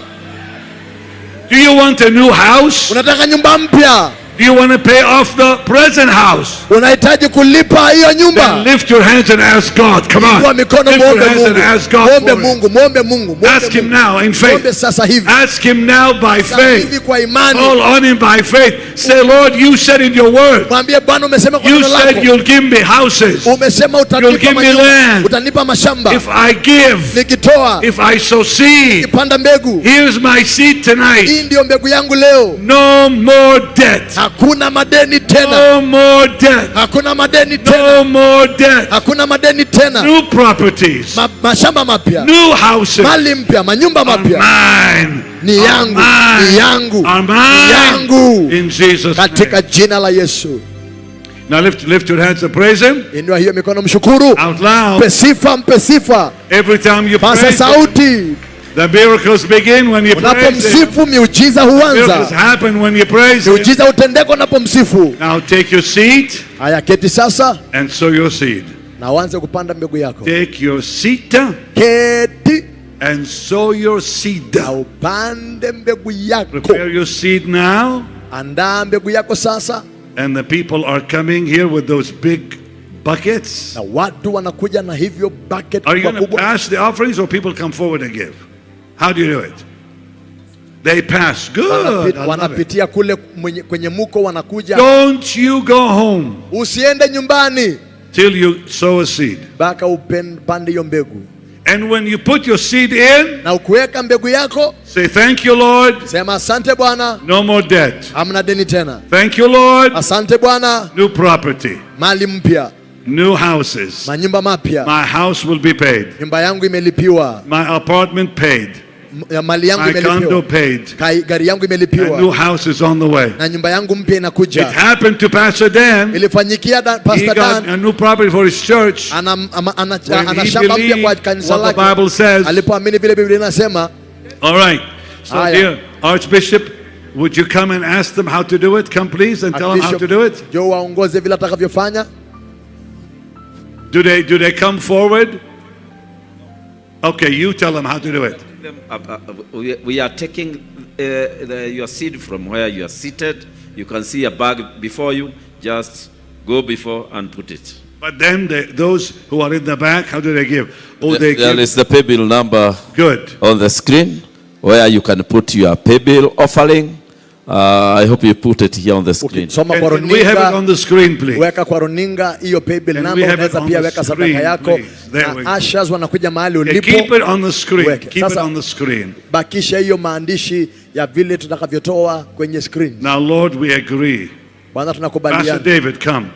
Do you want a new house? Unataka nyumba mpya? Do you want to pay off the present house? Unahitaji kulipa hiyo nyumba? Then lift your hands and ask God. Come on. Lift your hands and ask God. Muombe Mungu, muombe Mungu. Ask him now in faith. Muombe sasa hivi. Ask him now by faith. Hivi kwa imani. Call on him by faith. Say, Lord, you said in your word. Mwambie Bwana umesema kwa neno lako. You said you'll give me houses. Umesema utanipa land. Utanipa mashamba. If I give. Nikitoa. If I sow seed. Nikipanda mbegu. Here's my seed tonight. Hii ndio mbegu yangu leo. No more debt. Hakuna madeni tena. No more debt. Hakuna madeni tena. No more debt. Hakuna madeni tena. New properties. Mashamba mapya. New houses. Mali mpya, manyumba mapya. Mine. Ni yangu. Ni yangu. Ni yangu. In Jesus' name. Katika jina la Yesu. Now lift your hands and praise him. Inua hiyo mikono mshukuru. Out loud. Mpe sifa, mpe sifa. Every time you pasa sauti. The miracles begin when you praise Him. Unapomsifu miujiza huanza. Miracles happen when you praise Him. Miujiza hutendeka unapomsifu. Now take your seat. Haya, keti sasa. And sow your seed. Na uanze kupanda mbegu yako. Take your seat. Keti. And sow your seed. Na upande mbegu yako. Prepare your seed now. Andaa mbegu yako sasa. And the people are coming here with those big buckets. Na watu wanakuja na hivyo bucket. Are you going to pass the offerings or people come forward and give? How do you do it? They pass. Good. Wanapitia kule kwenye muko wanakuja. Don't you go home. Usiende nyumbani. Till you sow a seed. Baka upande hiyo mbegu. And when you put your seed in, na ukuweka mbegu yako, say thank you Lord. Sema asante Bwana. No more debt. Hamna deni tena. Thank you Lord. Asante Bwana. New property. Mali mpya. New houses. Manyumba mapya. My house will be paid. Nyumba yangu imelipiwa. My apartment paid. Mali yangu imelipiwa. My condo paid. Gari yangu imelipiwa. A new house is on the way. Na nyumba yangu mpya inakuja. It happened to Pastor Dan. Ilifanyikia Pastor Dan. He got a new property for his church. Ana shamba mpya kwa kanisa lake. What the Bible says. Alipoamini vile Biblia inasema. All right. So dear Archbishop, would you come and ask them how to do it? Come please and tell them how to do it. Jo waongoze vile atakavyofanya. Do they come forward? Okay, you tell them how to do it. We are taking your seed from where you are seated. You can see a bag before you. Just go before and put it. But then those who are in the back, how do they give? There is the pay bill number. Good. On the screen where you can put your pay bill offering. I hope you put it here on the screen. Can we have it on the screen, please? Weka kwa runinga hiyo pay bill number, unaweza pia weka sadaka yako. Na ushers wanakuja mahali ulipo. Keep it on the screen. Keep it on the screen. Bakisha hiyo maandishi ya vile tutakavyotoa kwenye screen. Now Lord, we agree. Bwana tunakubaliana. Pastor David, come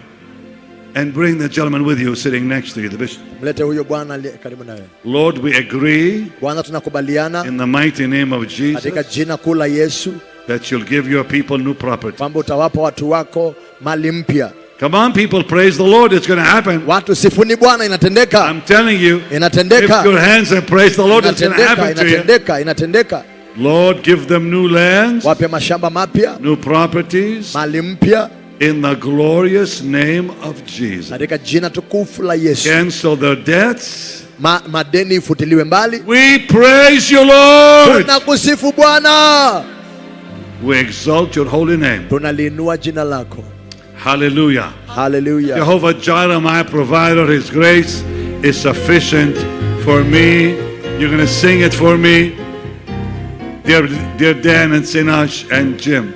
and bring the gentleman with you sitting next to you, the bishop. Mlete huyo bwana karibu nawe. Lord, we agree. Bwana tunakubaliana. In the mighty name of Jesus. Katika jina kuu la Yesu. That you'll give your people new property. Kwamba utawapa watu wako mali mpya. Come on people, praise the Lord, it's going to happen. Watu sifuni Bwana, inatendeka. I'm telling you. Inatendeka. Lift your hands and praise the Lord, it's going to happen to you. Inatendeka. Lord, give them new lands. Wape mashamba mapya. New properties. Mali mpya. In the glorious name of Jesus. Katika jina tukufu la Yesu. Cancel their debts. Madeni ifutiliwe mbali. We praise you Lord. Tunakusifu Bwana. We exalt your holy name. Tunaliinua jina lako. Hallelujah. Hallelujah. Jehovah Jireh, my provider, His grace is sufficient for me. You're going to sing it for me. Dear Dan and Sinash and Jim.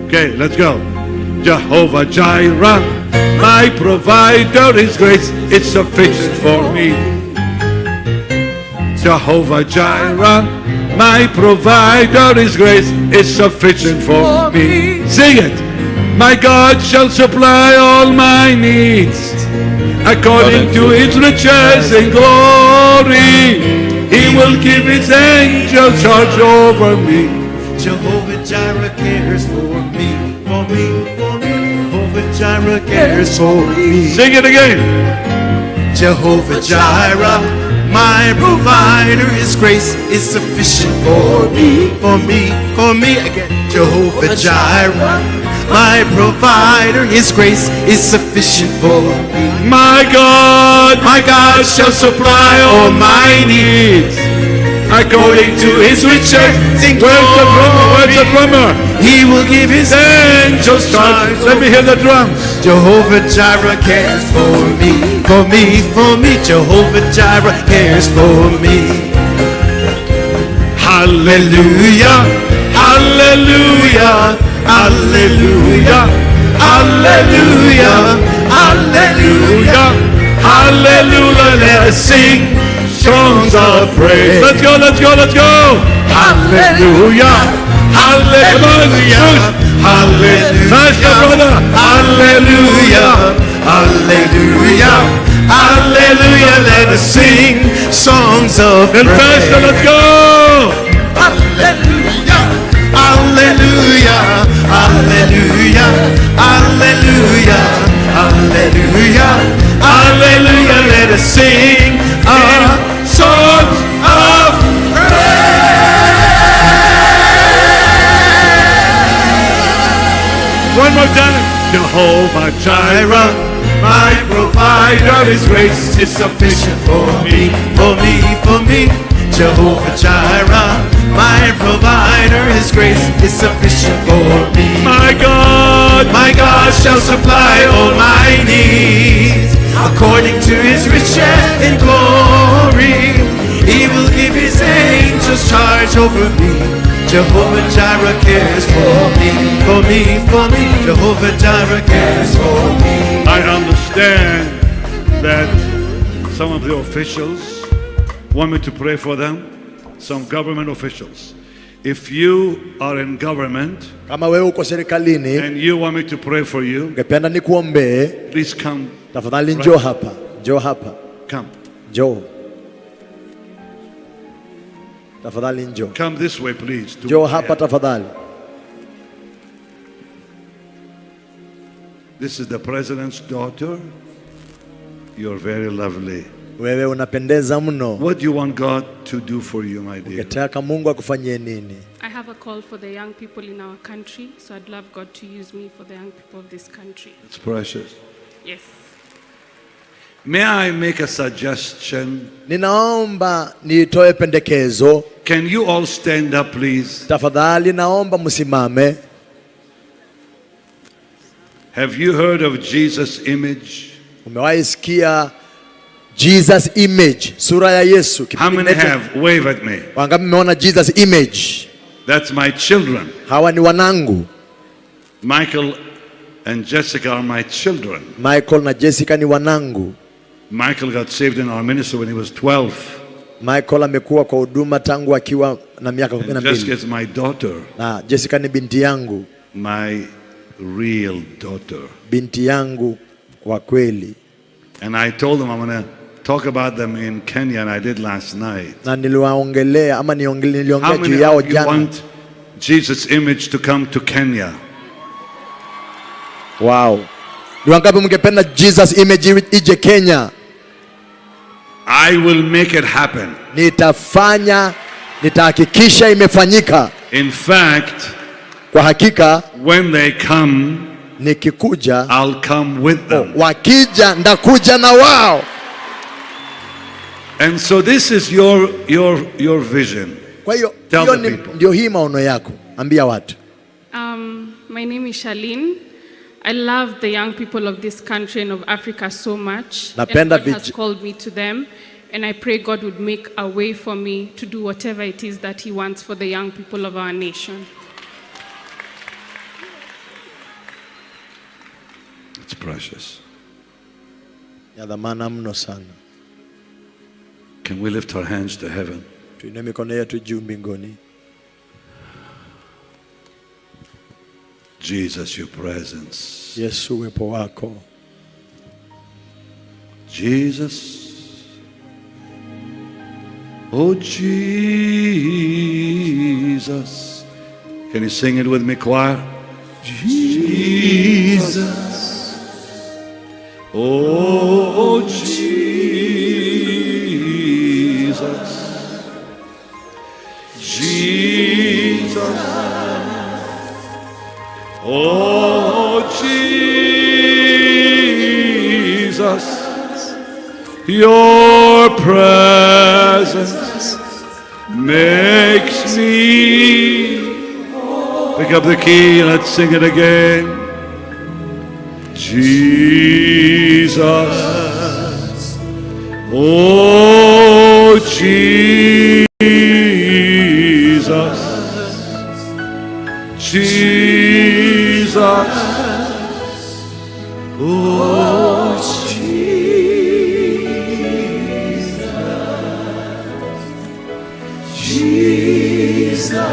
Okay, let's go. Jehovah Jireh, my provider, His grace is sufficient for me. Jehovah Jireh, my provider, His grace is sufficient for me. Sing it. My God shall supply all my needs according to His riches and glory. He will give His angels charge over me. Jehovah Jireh cares for me, for me, for me. Jehovah Jireh cares for me. Sing it again. Jehovah Jireh, my provider, His grace is sufficient for me, for me, for me again. Jehovah Jireh, my provider, His grace is sufficient for me. My God shall supply all my needs according to His riches. Where's the drummer? He will give His angels charge. Let me hear the drums. Jehovah Jireh cares for me, for me, for me. Jehovah Jireh cares for me. Hallelujah, hallelujah, hallelujah, hallelujah, hallelujah, hallelujah. Let us sing songs of praise. Let's go, let's go, let's go. Hallelujah. Hallelujah, hallelujah, hallelujah, hallelujah, hallelujah. Let us sing songs of praise. And faster, let's go. Hallelujah, hallelujah, hallelujah, hallelujah, hallelujah, hallelujah. Let us sing songs of praise. Jireh, my provider, His grace is sufficient for me, for me, for me. Jehovah Jireh, my provider, His grace is sufficient for me. My God shall supply all my needs according to His riches in glory. He will give His angels charge over me. Jehovah Jireh cares for me, for me, for me. Jehovah Jireh cares for me. I understand that some of the officials want me to pray for them, some government officials. If you are in government Kama wewe uko serikalini and you want me to pray for you, ungependa nikuombee, please come. Tafadhali njoo hapa, njoo hapa. Come. Njoo. Tafadhali njoo. Come this way, please. Njoo hapa tafadhali. This is the president's daughter. You're very lovely. Wewe unapendeza mno. What do you want God to do for you, my dear? Ungetaka Mungu akufanyie nini? I have a call for the young people in our country, so I'd love God to use me for the young people of this country. It's precious. Yes. May I make a suggestion? Ninaomba nitoe pendekezo. Can you all stand up, please? Tafadhali naomba msimame. Have you heard of Jesus' image? Umewahi sikia Jesus image, sura ya Yesu? How many have? Wave at me. Wangapi mmeona Jesus image? That's my children. Hawa ni wanangu. Michael and Jessica are my children. Michael na Jessica ni wanangu. Michael got saved in our ministry when he was 12. Michael amekuwa kwa huduma tangu akiwa na miaka 12. Jessica is my daughter. Na Jessica ni binti yangu. My real daughter. Binti yangu kwa kweli. And I told them I'm going to talk about them in Kenya, and I did last night. Na niliwaongelea ama niliongea juu yao jana. How many of you want Jesus' image to come to Kenya? Wow. Ni wangapi mngependa Jesus image ije Kenya? I will make it happen. Nitahakikisha imefanyika. In fact, kwa hakika when they come, nikikuja, I'll come with them. Wakija ndakuja na wao. And so this is your vision. Kwa hiyo ndio hii maono yako. Ambia watu. My name is Charlene. I love the young people of this country and of Africa so much. And God has called me to them. And I pray God would make a way for me to do whatever it is that He wants for the young people of our nation. It's precious. Ya dhamana mno sana. Can we lift our hands to heaven? Tuinue mikono yetu juu mbinguni. Jesus, your presence. Yesu, uwepo wako. Jesus. Oh, Jesus. Can you sing it with me, choir? Jesus. Oh, Jesus. Jesus. Oh, Jesus. Your presence makes me. Pick up the key and let's sing it again. Jesus. Oh, Jesus. Jesus. Oh, Jesus.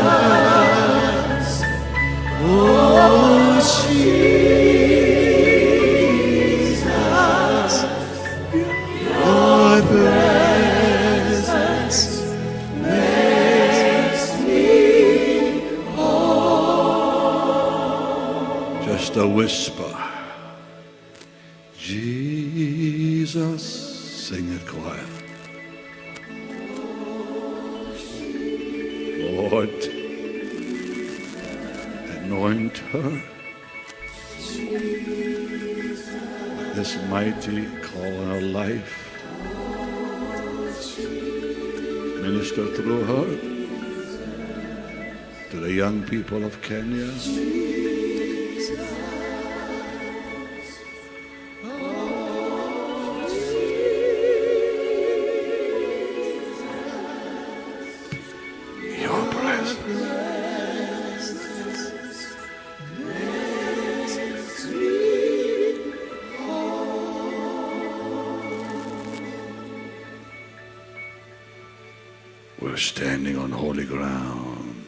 Oh, Jesus. Your presence makes me whole. Just a whisper. Jesus, sing it quiet. Lord, anoint her. this mighty call on her life. Minister through her to the young people of Kenya. Your presence. We're standing on holy ground.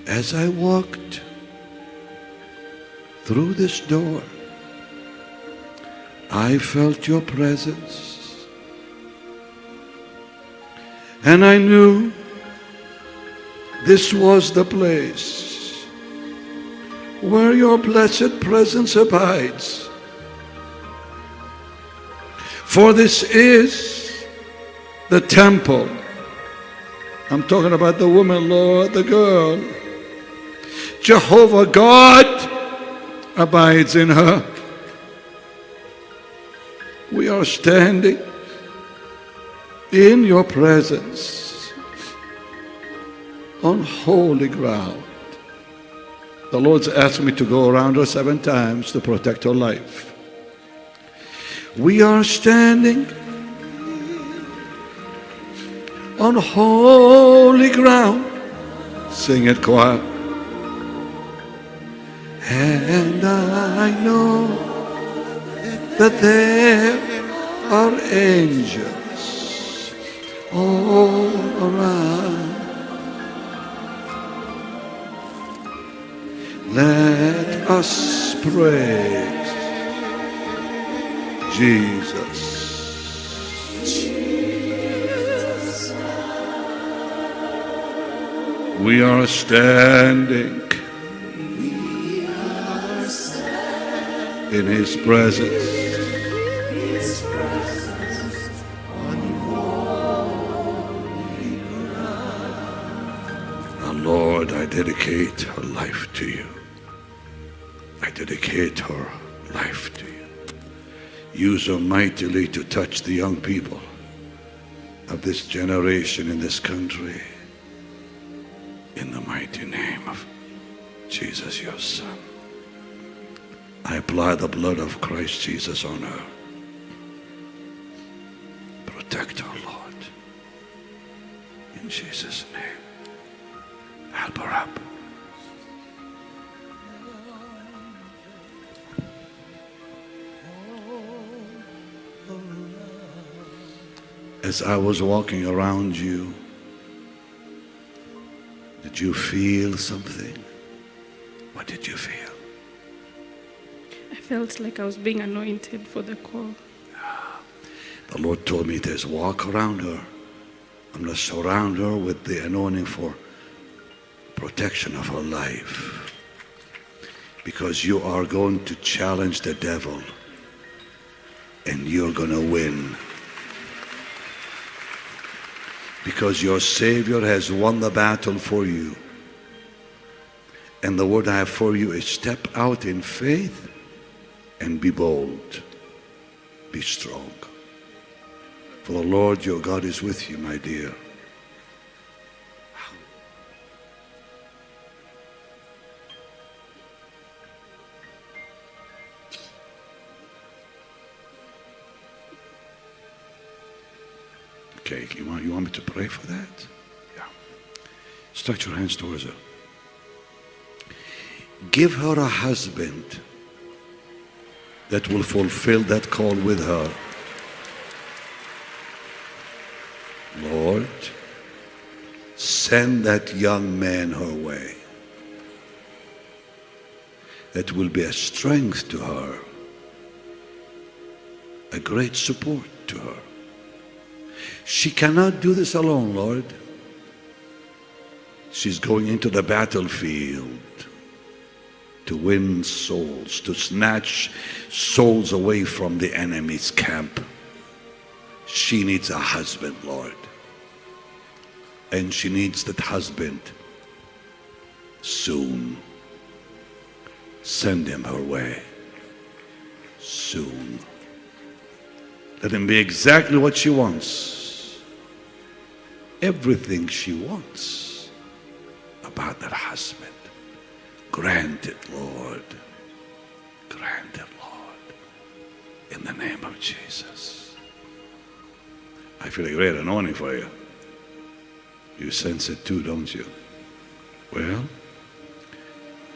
As I walked through this door, I felt your presence, and I knew this was the place where your blessed presence abides. For this is the temple. I'm talking about the woman, Lord, the girl. Jehovah God abides in her. We are standing in your presence on holy ground. The Lord's asked me to go around her 7 times to protect her life. We are standing on holy ground. Sing it, choir. And I know that there are angels all around. Let us praise Jesus. We are standing in His presence. Now, Lord, I dedicate her life to you. I dedicate her life to you. Use her mightily to touch the young people of this generation in this country. In the mighty name of Jesus, your Son. I apply the blood of Christ Jesus on her. Protect her, Lord. In Jesus' name. Help her up. As I was walking around you, did you feel something? What did you feel? I felt like I was being anointed for the call. The Lord told me this, walk around her. I'm going to surround her with the anointing for protection of her life. Because you are going to challenge the devil and you're going to win. Because your Savior has won the battle for you. And the word I have for you is step out in faith and be bold. Be strong. For the Lord your God is with you, my dear. Okay, you want me to pray for that? Yeah. Stretch your hands towards her. Give her a husband that will fulfill that call with her. Lord, send that young man her way that will be a strength to her, a great support to her. She cannot do this alone, Lord. She's going into the battlefield to win souls, to snatch souls away from the enemy's camp. She needs a husband, Lord. And she needs that husband soon. Send him her way soon. Let him be exactly what she wants. Everything she wants about that husband. Grant it, Lord. Grant it, Lord. In the name of Jesus. I feel a great anointing for you. You sense it too, don't you? Well,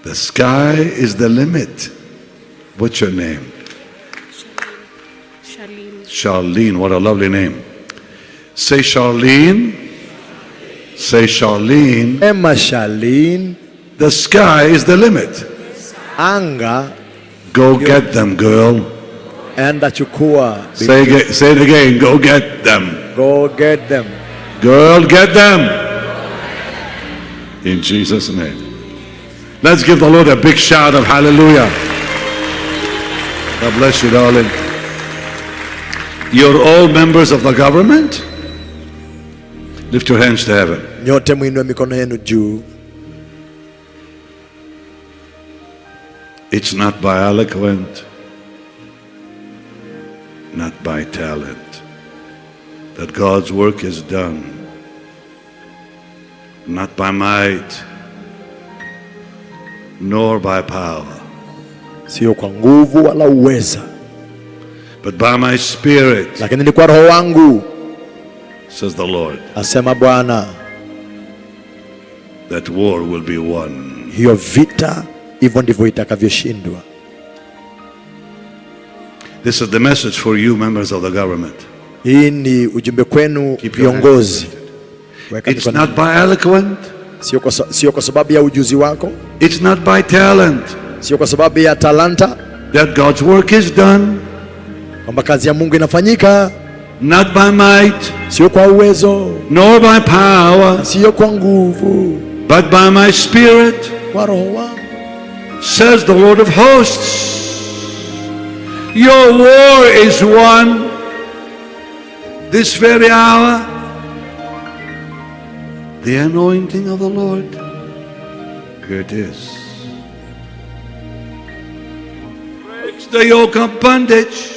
the sky is the limit. What's your name? Charlene. Charlene, what a lovely name. Say Charlene. Say Charlene. Emma Charlene. The sky is the limit. Anga. Go get them, girl. Enda chukua. Say it again. Go get them. Go get them. Girl, get them. In Jesus' name. Let's give the Lord a big shout of hallelujah. God bless you, darling. You're all members of the government? Lift your hands to heaven. Nyote muinue mikono yenu juu. It's not by eloquent, not by talent, that God's work is done. Not by might, nor by power. Sio kwa nguvu wala uweza. But by my spirit, lakini ni kwa roho wangu, says the Lord. Asema Bwana. That war will be won. Hiyo vita hivyo ndivyo itakavyoshindwa. This is the message for you members of the government. Hii ni ujumbe kwenu viongozi. It's not by eloquent. Sio kwa sababu ya ujuzi wako. It's not by talent. Sio kwa sababu ya talanta. That God's work is done. Kwamba kazi ya Mungu inafanyika. Not by might. Sio kwa uwezo. Nor by power. Sio kwa nguvu. But by my spirit. Kwa roho wangu. Says the Lord of hosts. Your war is won. This very hour. The anointing of the Lord. Here it is. Breaks the yoke of bondage.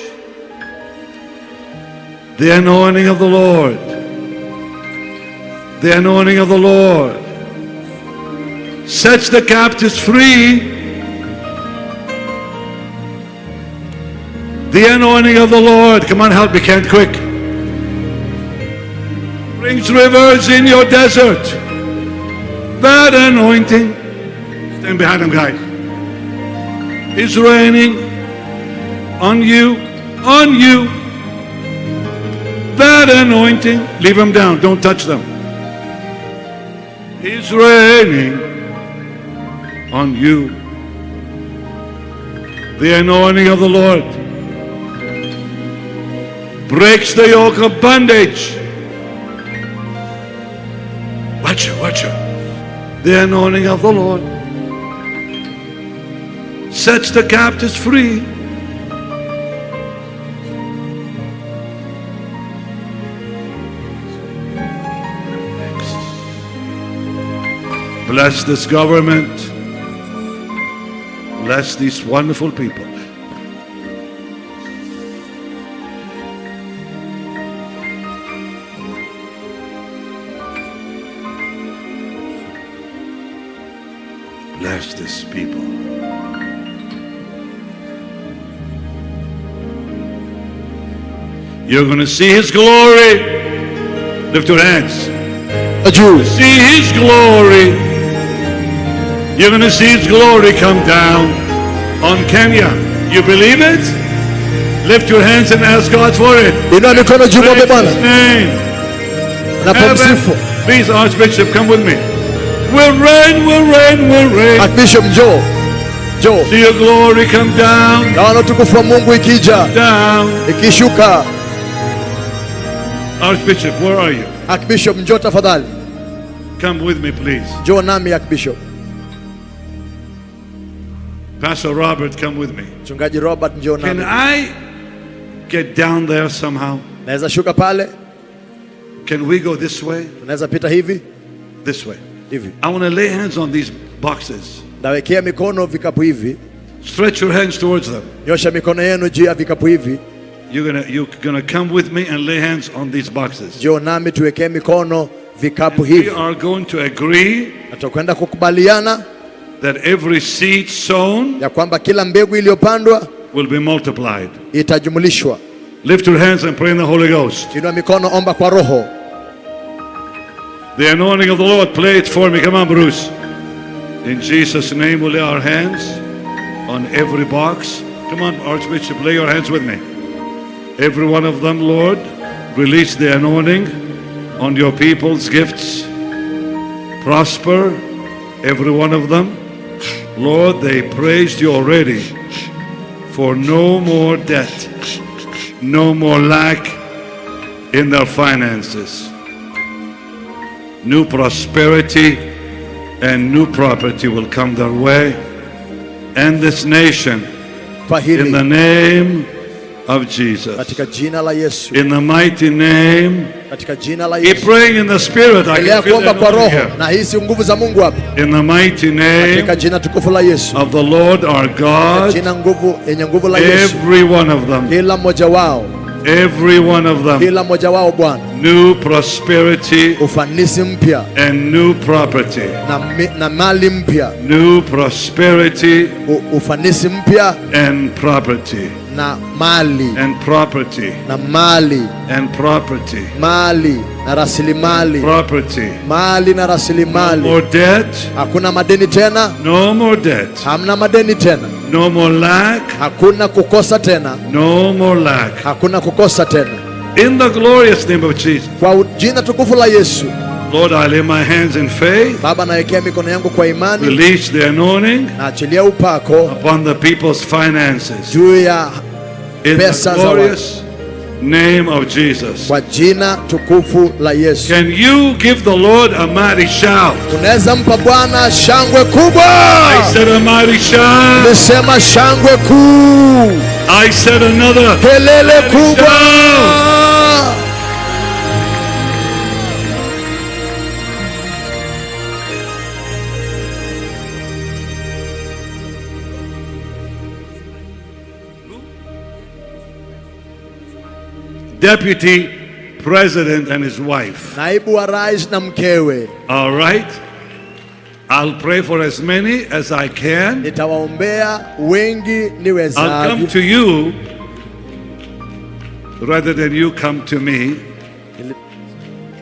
The anointing of the Lord. The anointing of the Lord sets the captives free. The anointing of the Lord. Come on, help me, Kent, quick. Brings rivers in your desert. That anointing. Stand behind him, guys. Is raining on you. On you. That anointing. Leave them down. Don't touch them. Is raining on you. The anointing of the Lord breaks the yoke of bondage. Watch it, watch it. The anointing of the Lord sets the captives free. Bless this government. Bless these wonderful people. Bless these people. You're going to see His glory. Lift your hands. See His glory. You're going to see His glory come down on Kenya. You believe it? Lift your hands and ask God for it. Praise His name. Heaven, please, Archbishop, come with me. We'll reign, we'll reign, we'll reign. Archbishop, Joe. See your glory come down. Naona utukufu wa Mungu ikija. Down. Ikishuka. Archbishop, where are you? Archbishop, njoo tafadhali. Come with me, please. Njoo nami, Archbishop. Pastor Robert, come with me. Mchungaji Robert, njoo nami. Can I get down there somehow? Naweza shuka pale? Can we go this way? Tunaweza pita hivi? This way. Hivi. I want to lay hands on these boxes. Nawekea mikono vikapu hivi. Stretch your hands towards them. Nyosha mikono yenu juu ya vikapu hivi. You're gonna come with me and lay hands on these boxes. Njoo nami tuwekee mikono vikapu hivi. We are going to agree tutakwenda kukubaliana that every seed sown ya kwamba kila mbegu iliyopandwa will be multiplied. Itajumulishwa. Lift your hands and pray in the Holy Ghost. Inua mikono, omba kwa Roho. The anointing of the Lord, play it for me. Come on, Bruce. In Jesus' name, we'll lay our hands on every box. Come on, Archbishop, lay your hands with me. Every one of them, Lord, release the anointing on your people's gifts. Prosper every one of them. Lord, they praised you already for no more debt, no more lack in their finances. New prosperity and new property will come their way, and this nation, in the name of Jesus. In the mighty name. Keep praying in the Spirit. I can feel it. In the mighty name of the Lord our God, every one of them. Every one of them. New prosperity and new property. New prosperity and property. And property. And property. Property. No more debt. Hakuna madeni tena. No more debt. Hamna madeni tena. No more lack. Hakuna kukosa tena. No more lack. Hakuna kukosa tena. In the glorious name of Jesus. Kwa jina tukufu la Yesu. Lord, I lay my hands in faith. Baba, nawekea mikono yangu kwa imani. Release the anointing naachilia upako upon the people's finances. Juu ya pesa za watu. Name of Jesus. Kwa jina tukufu la Yesu. Can you give the Lord a mighty shout? Unaweza mpa Bwana shangwe kubwa. I said a mighty shout. Nimesema shangwe kuu. I said another. Kelele kubwa. Deputy President and his wife. Naibu wa rais na mkewe. All right. I'll pray for as many as I can. Nitawaombea wengi niwezavyo. I'll come to you rather than you come to me.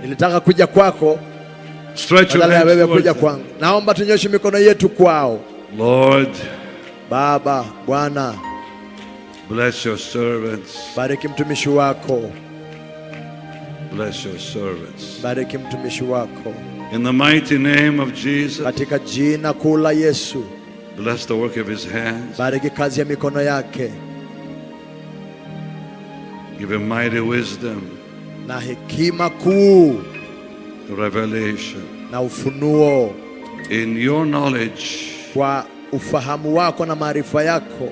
Nilitaka kuja kwako. Stretch your hands wewe kuja kwangu. Naomba tunyoshe mikono yetu kwao. Lord, Baba, Bwana, bless your servants. Bariki mtumishi wako. Bless your servants. Bariki mtumishi wako. In the mighty name of Jesus. Katika jina kuu la Yesu. Bless the work of his hands. Bariki kazi ya mikono yake. Give him mighty wisdom. Na hekima kuu. Revelation. Na ufunuo. In your knowledge. Kwa ufahamu wako na maarifa yako.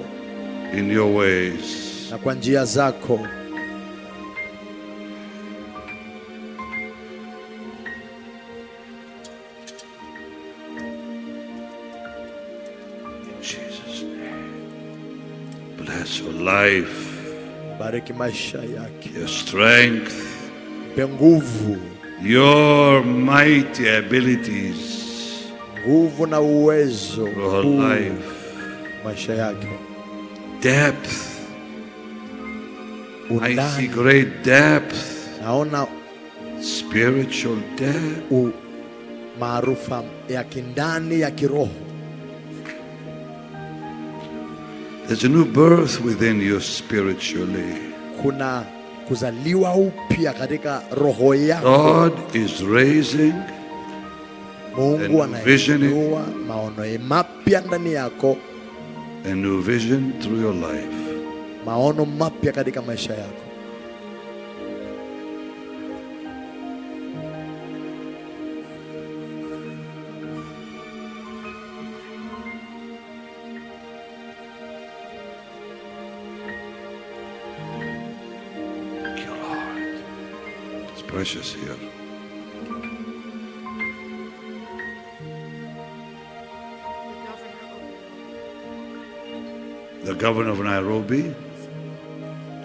In your ways. Na kwa njia zako. In Jesus' name. Bless your life. Bariki maisha yake. Your strength. Nguvu. Your mighty abilities. Nguvu na uwezo. Your life. Maisha yake. Depth. I see great depth. Naona spiritual depth. Maarufa ya kindani ya kiroho. There's a new birth within you spiritually. Kuna kuzaliwa upya katika roho yako. God is raising. Mungu anainua maono mapya ndani yako. A new vision through your life. Maono mapya katika maisha yako. Thank you, Lord. It's precious here. The governor of Nairobi.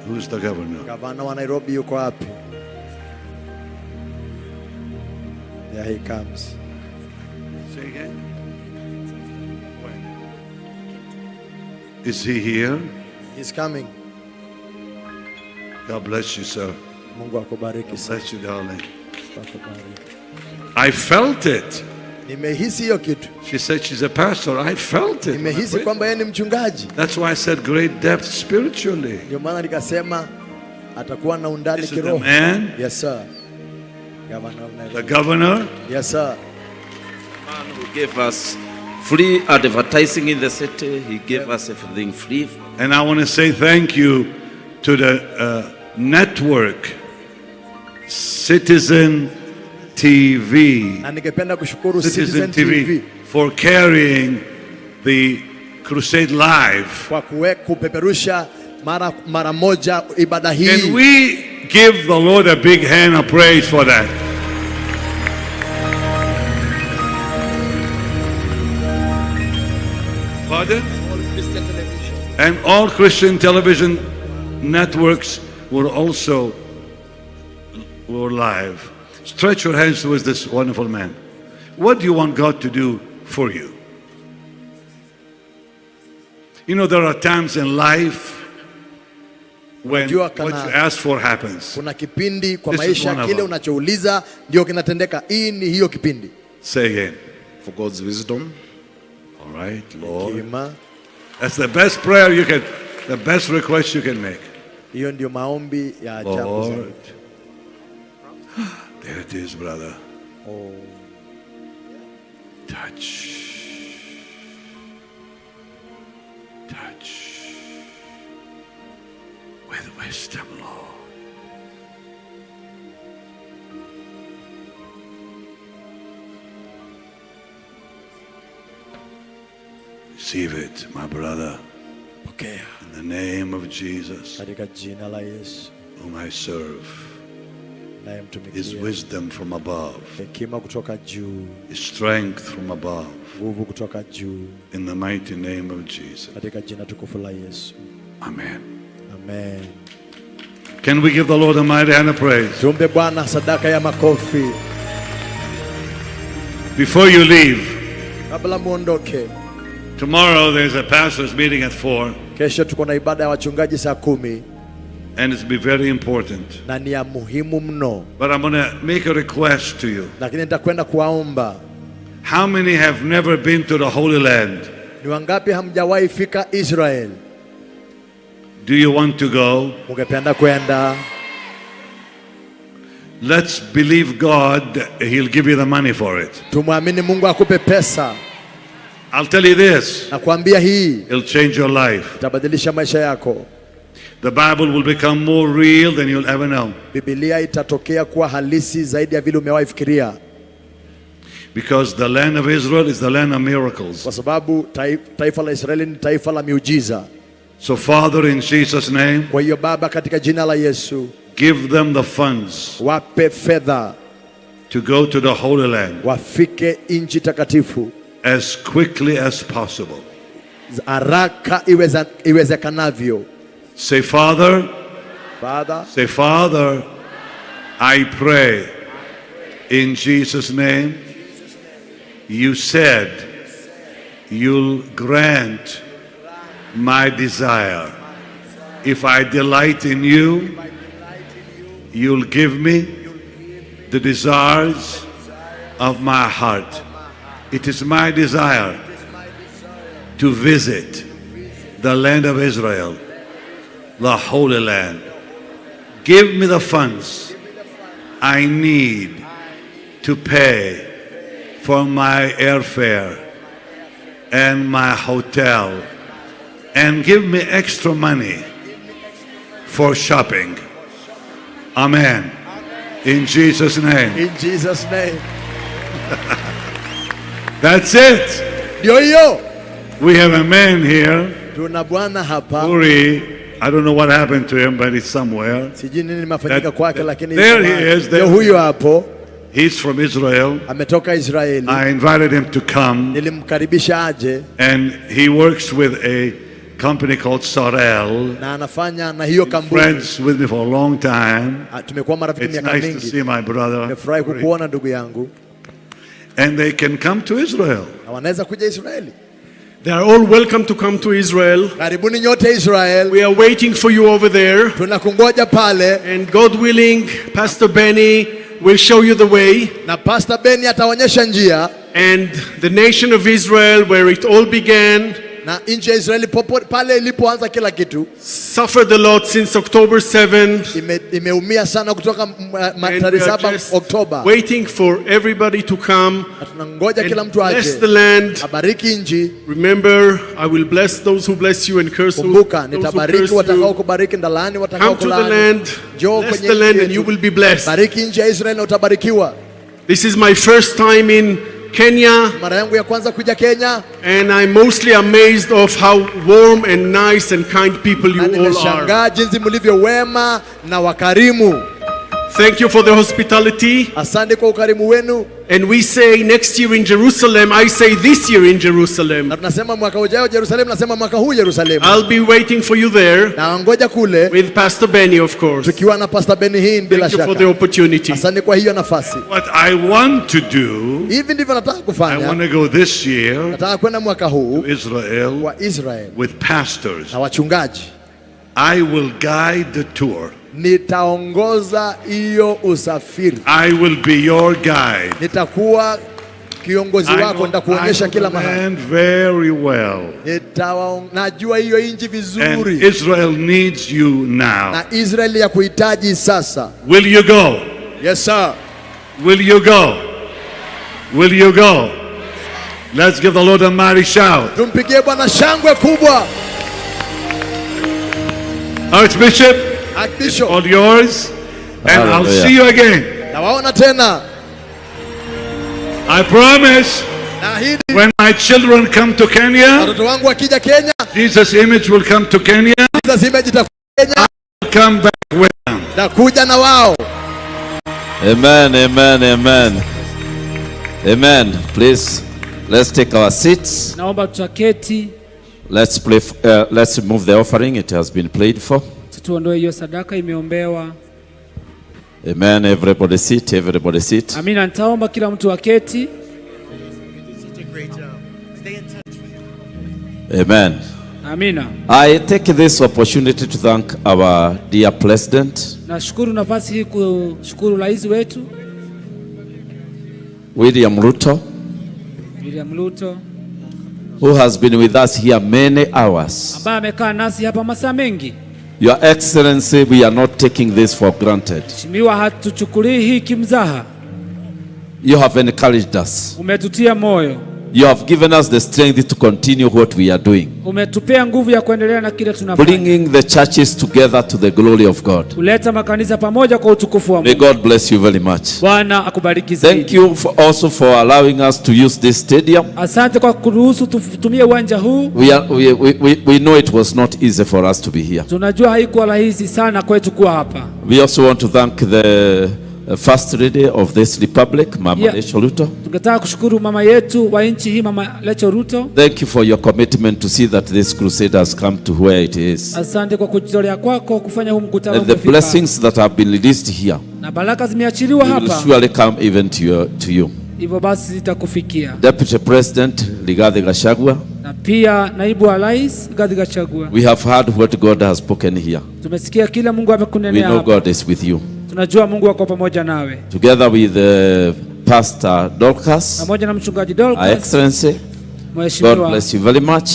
Who's the governor? Gavana wa Nairobi yuko wapi? There he comes. Say again. When? Is he here? He's coming. God bless you, sir. Mungu akubariki. God bless you, darling. I felt it. Nimehisi hiyo kitu. She said she's a pastor. I felt it. Nimehisi kwamba yeye ni mchungaji. That's why I said great depth spiritually. Ndio maana nikasema atakuwa na undani This is kiroho. the man. Yes, sir. The governor. Yes, sir. The man who gave us free advertising in the city. He gave us everything free. And I want to say thank you to the network, Citizen TV. Na ningependa kushukuru Citizen TV for carrying the crusade live. Kwa kupeperusha mara moja ibada hii. Can we give the Lord a big hand of praise for that? Pardon? And all Christian television networks were also live. Stretch your hands towards this wonderful man. What do you want God to do for you? You know, there are times in life when what you ask for happens. Kuna kipindi kwa maisha kile unachouliza ndio kinatendeka. Hii ni hiyo kipindi. Say again. For God's wisdom. All right, Lord. That's the best prayer you can, the best request you can make. Hiyo ndio maombi ya ajabu. Lord. There it is, brother. Oh. Touch. Touch. With wisdom, Lord. Receive it, my brother. Okay. In the name of Jesus, katika jina la Yesu, whom I serve. His wisdom from above. Hekima kutoka juu. His strength from above. Nguvu kutoka juu. In the mighty name of Jesus. Katika jina tukufu la Yesu. Amen. Amen. Can we give the Lord a mighty hand of praise? Tumbe Bwana sadaka ya makofi. Before you leave, kabla muondoke, tomorrow there's a pastor's meeting at 4. Kesho tuko na ibada ya wachungaji saa 10. And it's be very important. Na ni ya muhimu mno. But I'm going to make a request to you. Lakini nitakwenda kuwaomba. How many have never been to the Holy Land? Ni wangapi hamjawahi fika Israel? Do you want to go? Ungependa kwenda? Let's believe God, He'll give you the money for it. Tumwamini Mungu akupe pesa. I'll tell you this. Nakwambia hii. It'll change your life. Itabadilisha maisha yako. The Bible will become more real than you'll ever know. Biblia itatokea kuwa halisi zaidi ya vile umewahi fikiria. Because the land of Israel is the land of miracles. Kwa sababu taifa la Israeli ni taifa la miujiza. So Father, in Jesus' name, kwa hiyo Baba, katika jina la Yesu, give them the funds. Wape fedha. To go to the Holy Land. Wafike nchi takatifu. As quickly as possible. Haraka iwezekanavyo. Say, Father. Father. Say, Father, I pray in Jesus' name. You said you'll grant my desire. If I delight in you, you'll give me the desires of my heart. It is my desire to visit the land of Israel, the Holy Land. Give me the funds I need to pay for my airfare and my hotel, and give me extra money for shopping. Amen. In Jesus' name. In Jesus' name. That's it. We have a man here. Tuna bwana hapa. Uri, I don't know what happened to him, but he's somewhere. Sijui nini mafanyika kwake, lakini there he is. There huyo hapo. He's from Israel. Ametoka Israeli. I invited him to come. Nilimkaribisha aje. And he works with a company called Sorel. Na anafanya na hiyo kampuni. Friends with me for a long time. Tumekuwa marafiki miaka mingi. It's nice to see my brother. Nimefurahi kukuona ndugu yangu. And they can come to Israel. Na wanaweza kuja Israeli. They are all welcome to come to Israel. Karibuni nyote Israel. We are waiting for you over there. Tunakungoja pale. And God willing, Pastor Benny will show you the way. Na Pastor Benny ataonyesha njia. And the nation of Israel, where it all began, na nchi ya Israeli pale ilipoanza kila kitu, suffered a lot since October 7. Imeumia sana kutoka tarehe 7 Oktoba. Waiting for everybody to come. Tunangoja kila mtu aje. Bless the land. Abariki nchi. Remember, I will bless those who bless you and curse those who curse you. Nitabariki watakao kubariki na laani watakao kulaani. Come to the land. Bless the land and you will be blessed. Bariki nchi ya Israeli na utabarikiwa. This is my first time in Kenya. Mara yangu ya kwanza kuja Kenya. And I'm mostly amazed of how warm and nice and kind people you all are. Nimeshangaa jinsi mlivyo wema na wakarimu. Thank you for the hospitality. Asante kwa ukarimu wenu. And we say next year in Jerusalem, I say this year in Jerusalem. Na tunasema mwaka ujao Jerusalem, nasema mwaka huu Jerusalem. I'll be waiting for you there. Na ngoja kule. With Pastor Benny, of course. Tukiwa na Pastor Benny HINN bila shaka. Thank you for the opportunity. Asante kwa hiyo nafasi. What I want to do, hivi ndivyo nataka kufanya. I want to go this year. Nataka kwenda mwaka huu to Israel. Wa Israel. With pastors. Na wachungaji. I will guide the tour. Nitaongoza hiyo usafiri. I will be your guide. Nitakuwa kiongozi wako, nitakuonyesha kila mahali. Very well. Najua hiyo nchi vizuri. And Israel needs you now. Na Israel ya kuhitaji sasa. Will you go? Yes sir. Will you go? Will you go? Let's give the Lord a mighty shout. Tumpigie Bwana shangwe kubwa. Archbishop, Archbishop, all yours, and I'll see you again. Nawaona tena. I promise. When my children come to Kenya, watoto wangu wakija Kenya, Jesus' image will come to Kenya. Jesus' image itakuja Kenya. I'll come back with them. Nakuja na wao. Amen, amen, amen. Amen. Please, let's take our seats. Naomba tutaketi. Let's remove the offering. It has been prayed for. Tuondoe hiyo sadaka imeombewa. Amen. Everybody sit. Everybody sit. Amina. Nitaomba kila mtu aketi. Amen. Amina. I take this opportunity to thank our dear president. Nashukuru nafasi hii kushukuru rais wetu William Ruto. William Ruto, who has been with us here many hours. ambaye amekaa nasi hapa masaa mengi. Your Excellency, we are not taking this for granted. Mheshimiwa, hatuchukulii hii kimzaha. You have encouraged us. Umetutia moyo. You have given us the strength to continue what we are doing. Umetupea nguvu ya kuendelea na kile tunafanya. Bringing the churches together to the glory of God. Kuleta makanisa pamoja kwa utukufu wa Mungu. May God bless you very much. Bwana akubariki zaidi. Thank you also for allowing us to use this stadium. Asante kwa kuruhusu tutumie uwanja huu. We know it was not easy for us to be here. Tunajua haikuwa rahisi sana kwetu kuwa hapa. We also want to thank the First Lady of this Republic, Mama Rachel Ruto. Tungetaka kushukuru mama yetu wa nchi hii, Mama Rachel Ruto. Thank you for your commitment to see that this crusade has come to where it is. Asante kwa kujitolea kwako kufanya huu mkutano and the blessings that have been released here, na baraka zimeachiliwa hapa, will surely come even to you. Hivyo basi zitakufikia. Deputy President Rigathi Gachagua, na pia naibu wa rais Rigathi Gachagua. We have heard what God has spoken here. Tumesikia kila Mungu amekunenea hapa. We know God is with you. Tunajua Mungu wako pamoja nawe. Together with Pastor Dorcas, pamoja na mchungaji Dorcas, Our Excellency, Mheshimiwa, God bless you very much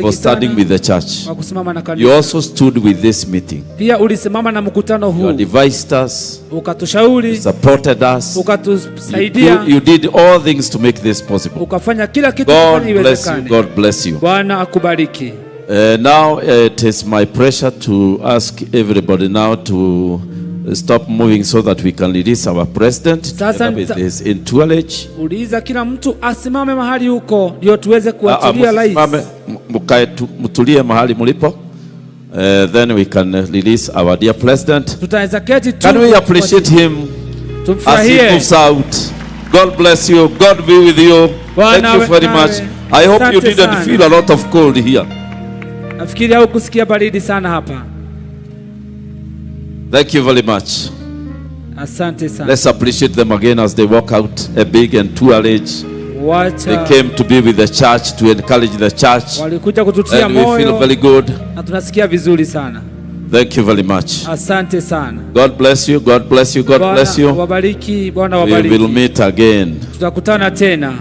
for standing with the church. Kwa kusimama na kanisa. You also stood with this meeting. Pia ulisimama na mkutano huu. You advised us, ukatushauri, supported us, ukatusaidia. You did all things to make this possible. Ukafanya kila kitu kufanya iwezekane. God bless you. Bwana akubariki. Now it is my pleasure to ask everybody now to stop moving so that we can release our president with his entourage. Uliza kila mtu asimame mahali huko ndio tuweze kuachilia rais. Mtulie mahali mlipo. Then we can release our dear president. Tutaweza keti tu. Can we appreciate him as he moves out? God bless you. God be with you. Thank you very much. I hope you didn't feel a lot of cold here. Nafikiri au kusikia baridi sana hapa. Thank you very much. Asante sana. Let's appreciate them again as they walk out a big and tour age. They came to be with the church, to encourage the church. Walikuja kututia moyo. And we feel very good. Na tunasikia vizuri sana. Thank you very much. Asante sana. God bless you. God bless you. God bless you. Wabariki, Bwana wabariki. We will meet again. Tutakutana tena.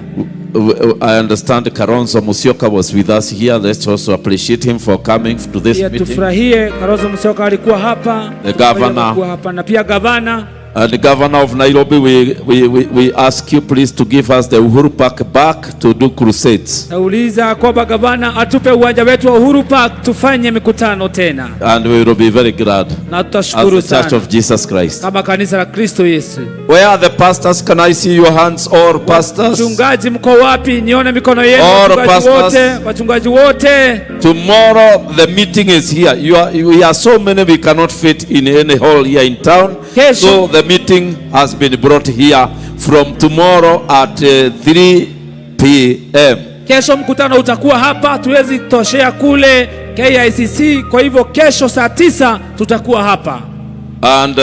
I understand Kalonzo Musyoka was with us here. Let's also appreciate him for coming to this meeting. Tufurahie Kalonzo Musyoka alikuwa hapa. The governor. Na pia gavana. And the governor of Nairobi, we ask you please to give us the Uhuru Park back to do crusades. Nauliza kwamba gavana atupe uwanja wetu wa Uhuru Park tufanye mikutano tena. And we will be very glad. Na tutashukuru sana. As the Church of Jesus Christ. Kama kanisa la Kristo Yesu. Where are the pastors? Can I see your hands, all pastors? Wachungaji mko wapi? Nione mikono yenu. Wachungaji wote. Tomorrow the meeting is here. We are so many we cannot fit in any hall here in town. So the meeting has been brought here from tomorrow at 3 p.m. Kesho mkutano utakuwa hapa, tuwezi toshea kule KICC, kwa hivyo kesho saa 9 tutakuwa hapa. And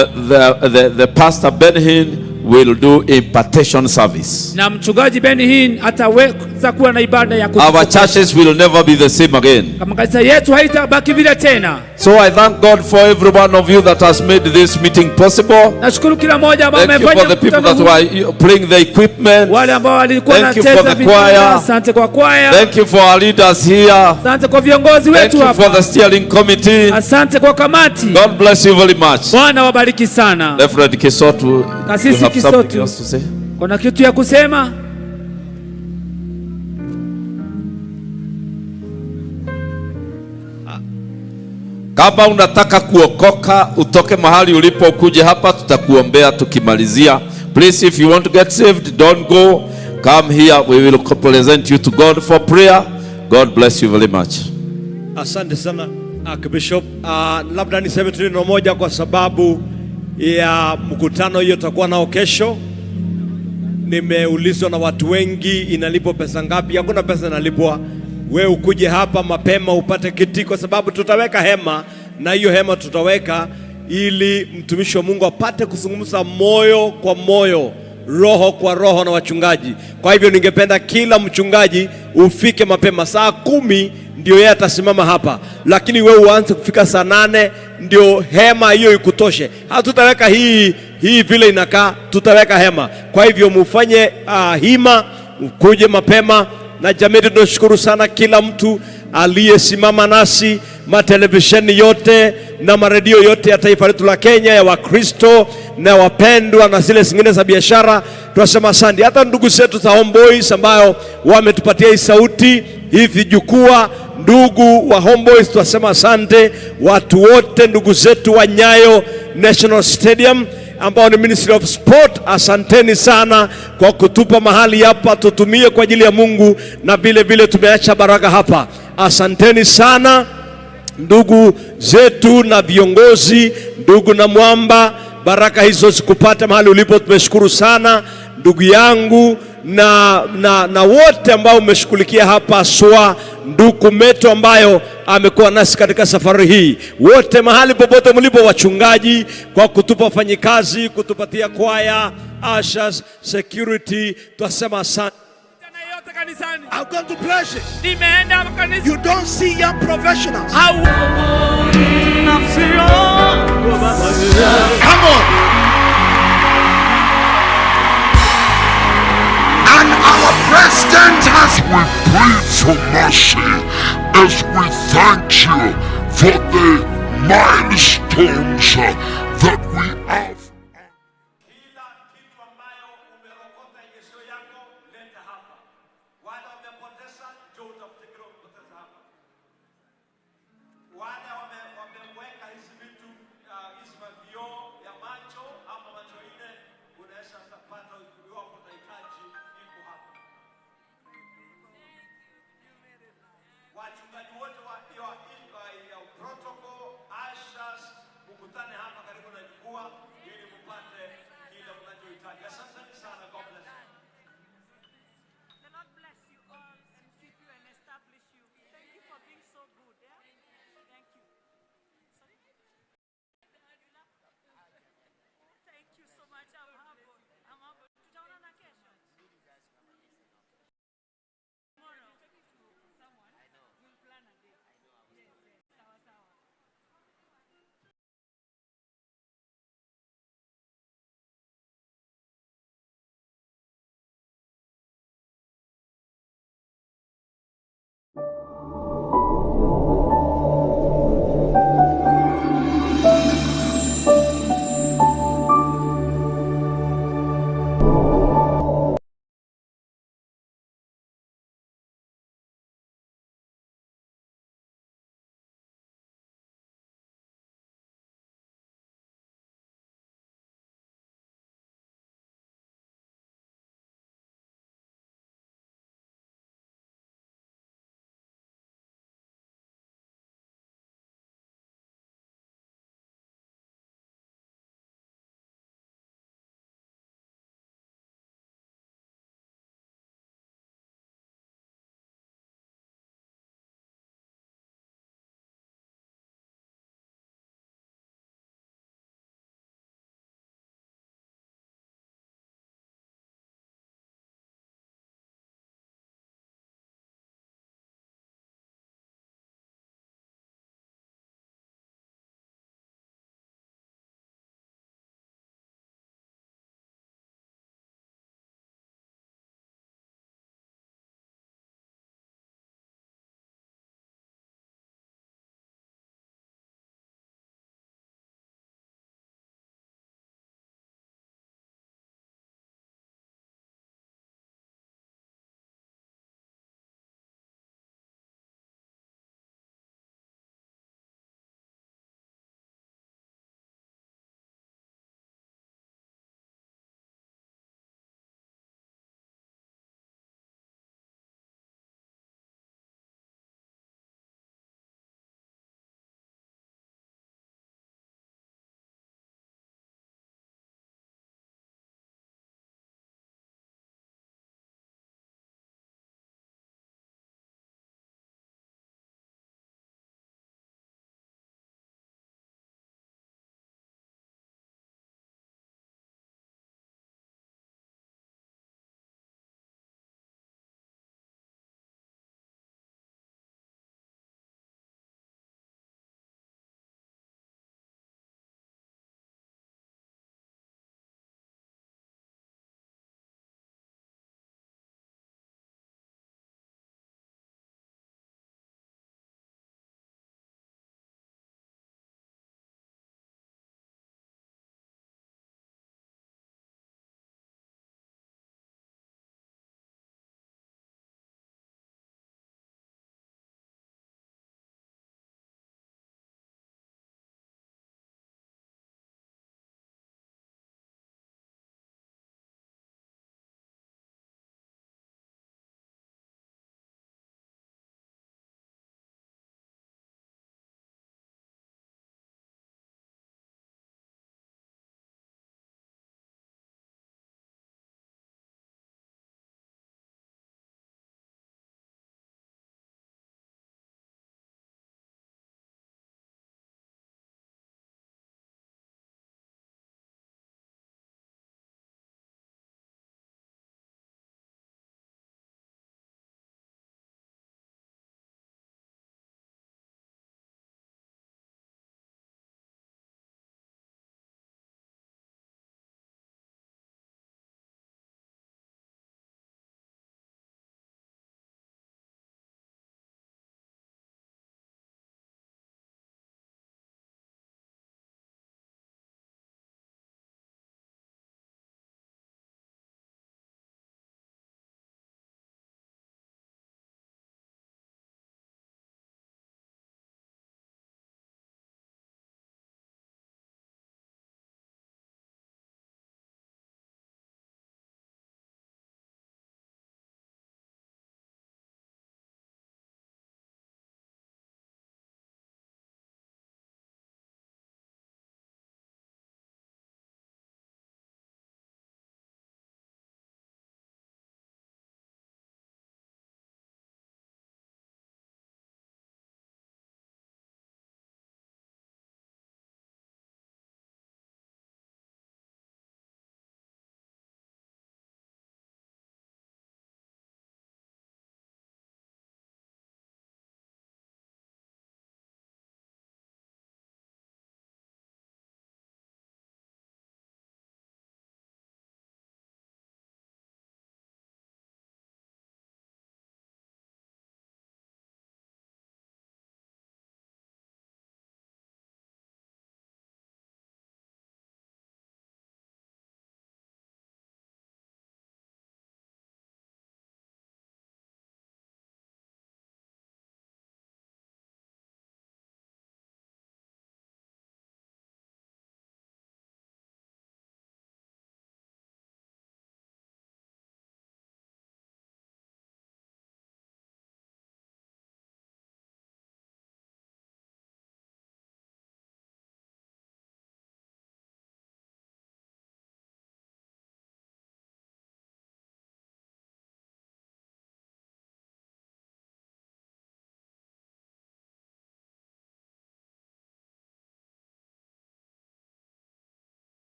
the pastor HINN will do impartation service. Na mchungaji HINN ataweza kuwa na ibada ya kutukuza. Our churches will never be the same again. Kama kanisa yetu haitabaki vile tena. So I thank God for every one of you that has made this meeting possible. Nashukuru kila mmoja ambaye amefanya. Thank you for the people that were playing the equipment. Wale ambao walikuwa wanacheza. Thank you for the choir. Asante kwa choir. Thank you for our leaders here. Asante kwa viongozi wetu hapa. Thank you for the steering committee. Asante kwa kamati. God bless you very much. Bwana wabariki sana. Reverend Kisotu, Kasisi Kisotu, kuna kitu ya kusema? Kama unataka kuokoka utoke mahali ulipo ukuje hapa, tutakuombea tukimalizia. Please, if you want to get saved, don't go. Come here, we will present you to God for prayer. God bless you very much. Asante sana Archbishop. Labda niseme tu neno moja kwa sababu ya mkutano hiyo tutakuwa nao kesho. Nimeulizwa na watu wengi inalipo pesa ngapi? Hakuna pesa inalipwa. Wewe ukuje hapa mapema upate kiti, kwa sababu tutaweka hema, na hiyo hema tutaweka ili mtumishi wa Mungu apate kuzungumza moyo kwa moyo, roho kwa roho na wachungaji. Kwa hivyo ningependa kila mchungaji ufike mapema. Saa 10 ndio yeye atasimama hapa, lakini wewe uanze kufika saa 8 ndio hema hiyo ikutoshe. Hatutaweka hii vile inakaa, tutaweka hema. Kwa hivyo mufanye hima, ukuje mapema. Na jamii, tunashukuru sana kila mtu aliyesimama nasi, matelevisheni yote na maredio yote ya taifa letu la Kenya, ya Wakristo na wapendwa na zile zingine za biashara. Tunasema asante. Hata ndugu zetu za Homeboys ambao wametupatia hii sauti, hivi jukwaa, ndugu wa Homeboys tunasema asante. Watu wote ndugu zetu wa Nyayo National Stadium ambao ni Ministry of Sport, asanteni sana kwa kutupa mahali hapa tutumie kwa ajili ya Mungu, na vile vile tumeacha baraka hapa. Asanteni sana ndugu zetu na viongozi, ndugu na mwamba, baraka hizo zikupata mahali ulipo. Tumeshukuru sana ndugu yangu na wote ambao umeshughulikia hapa, swa ndugu Meto ambayo amekuwa nasi katika safari hii, wote mahali popote mlipo, wachungaji kwa kutupa wafanyikazi, kutupatia kwaya, ushers, security, twasema asante. I've gone to places you don't see young professionals. Come on. And our president has prayed for mercy as we thank you for the milestones that we have.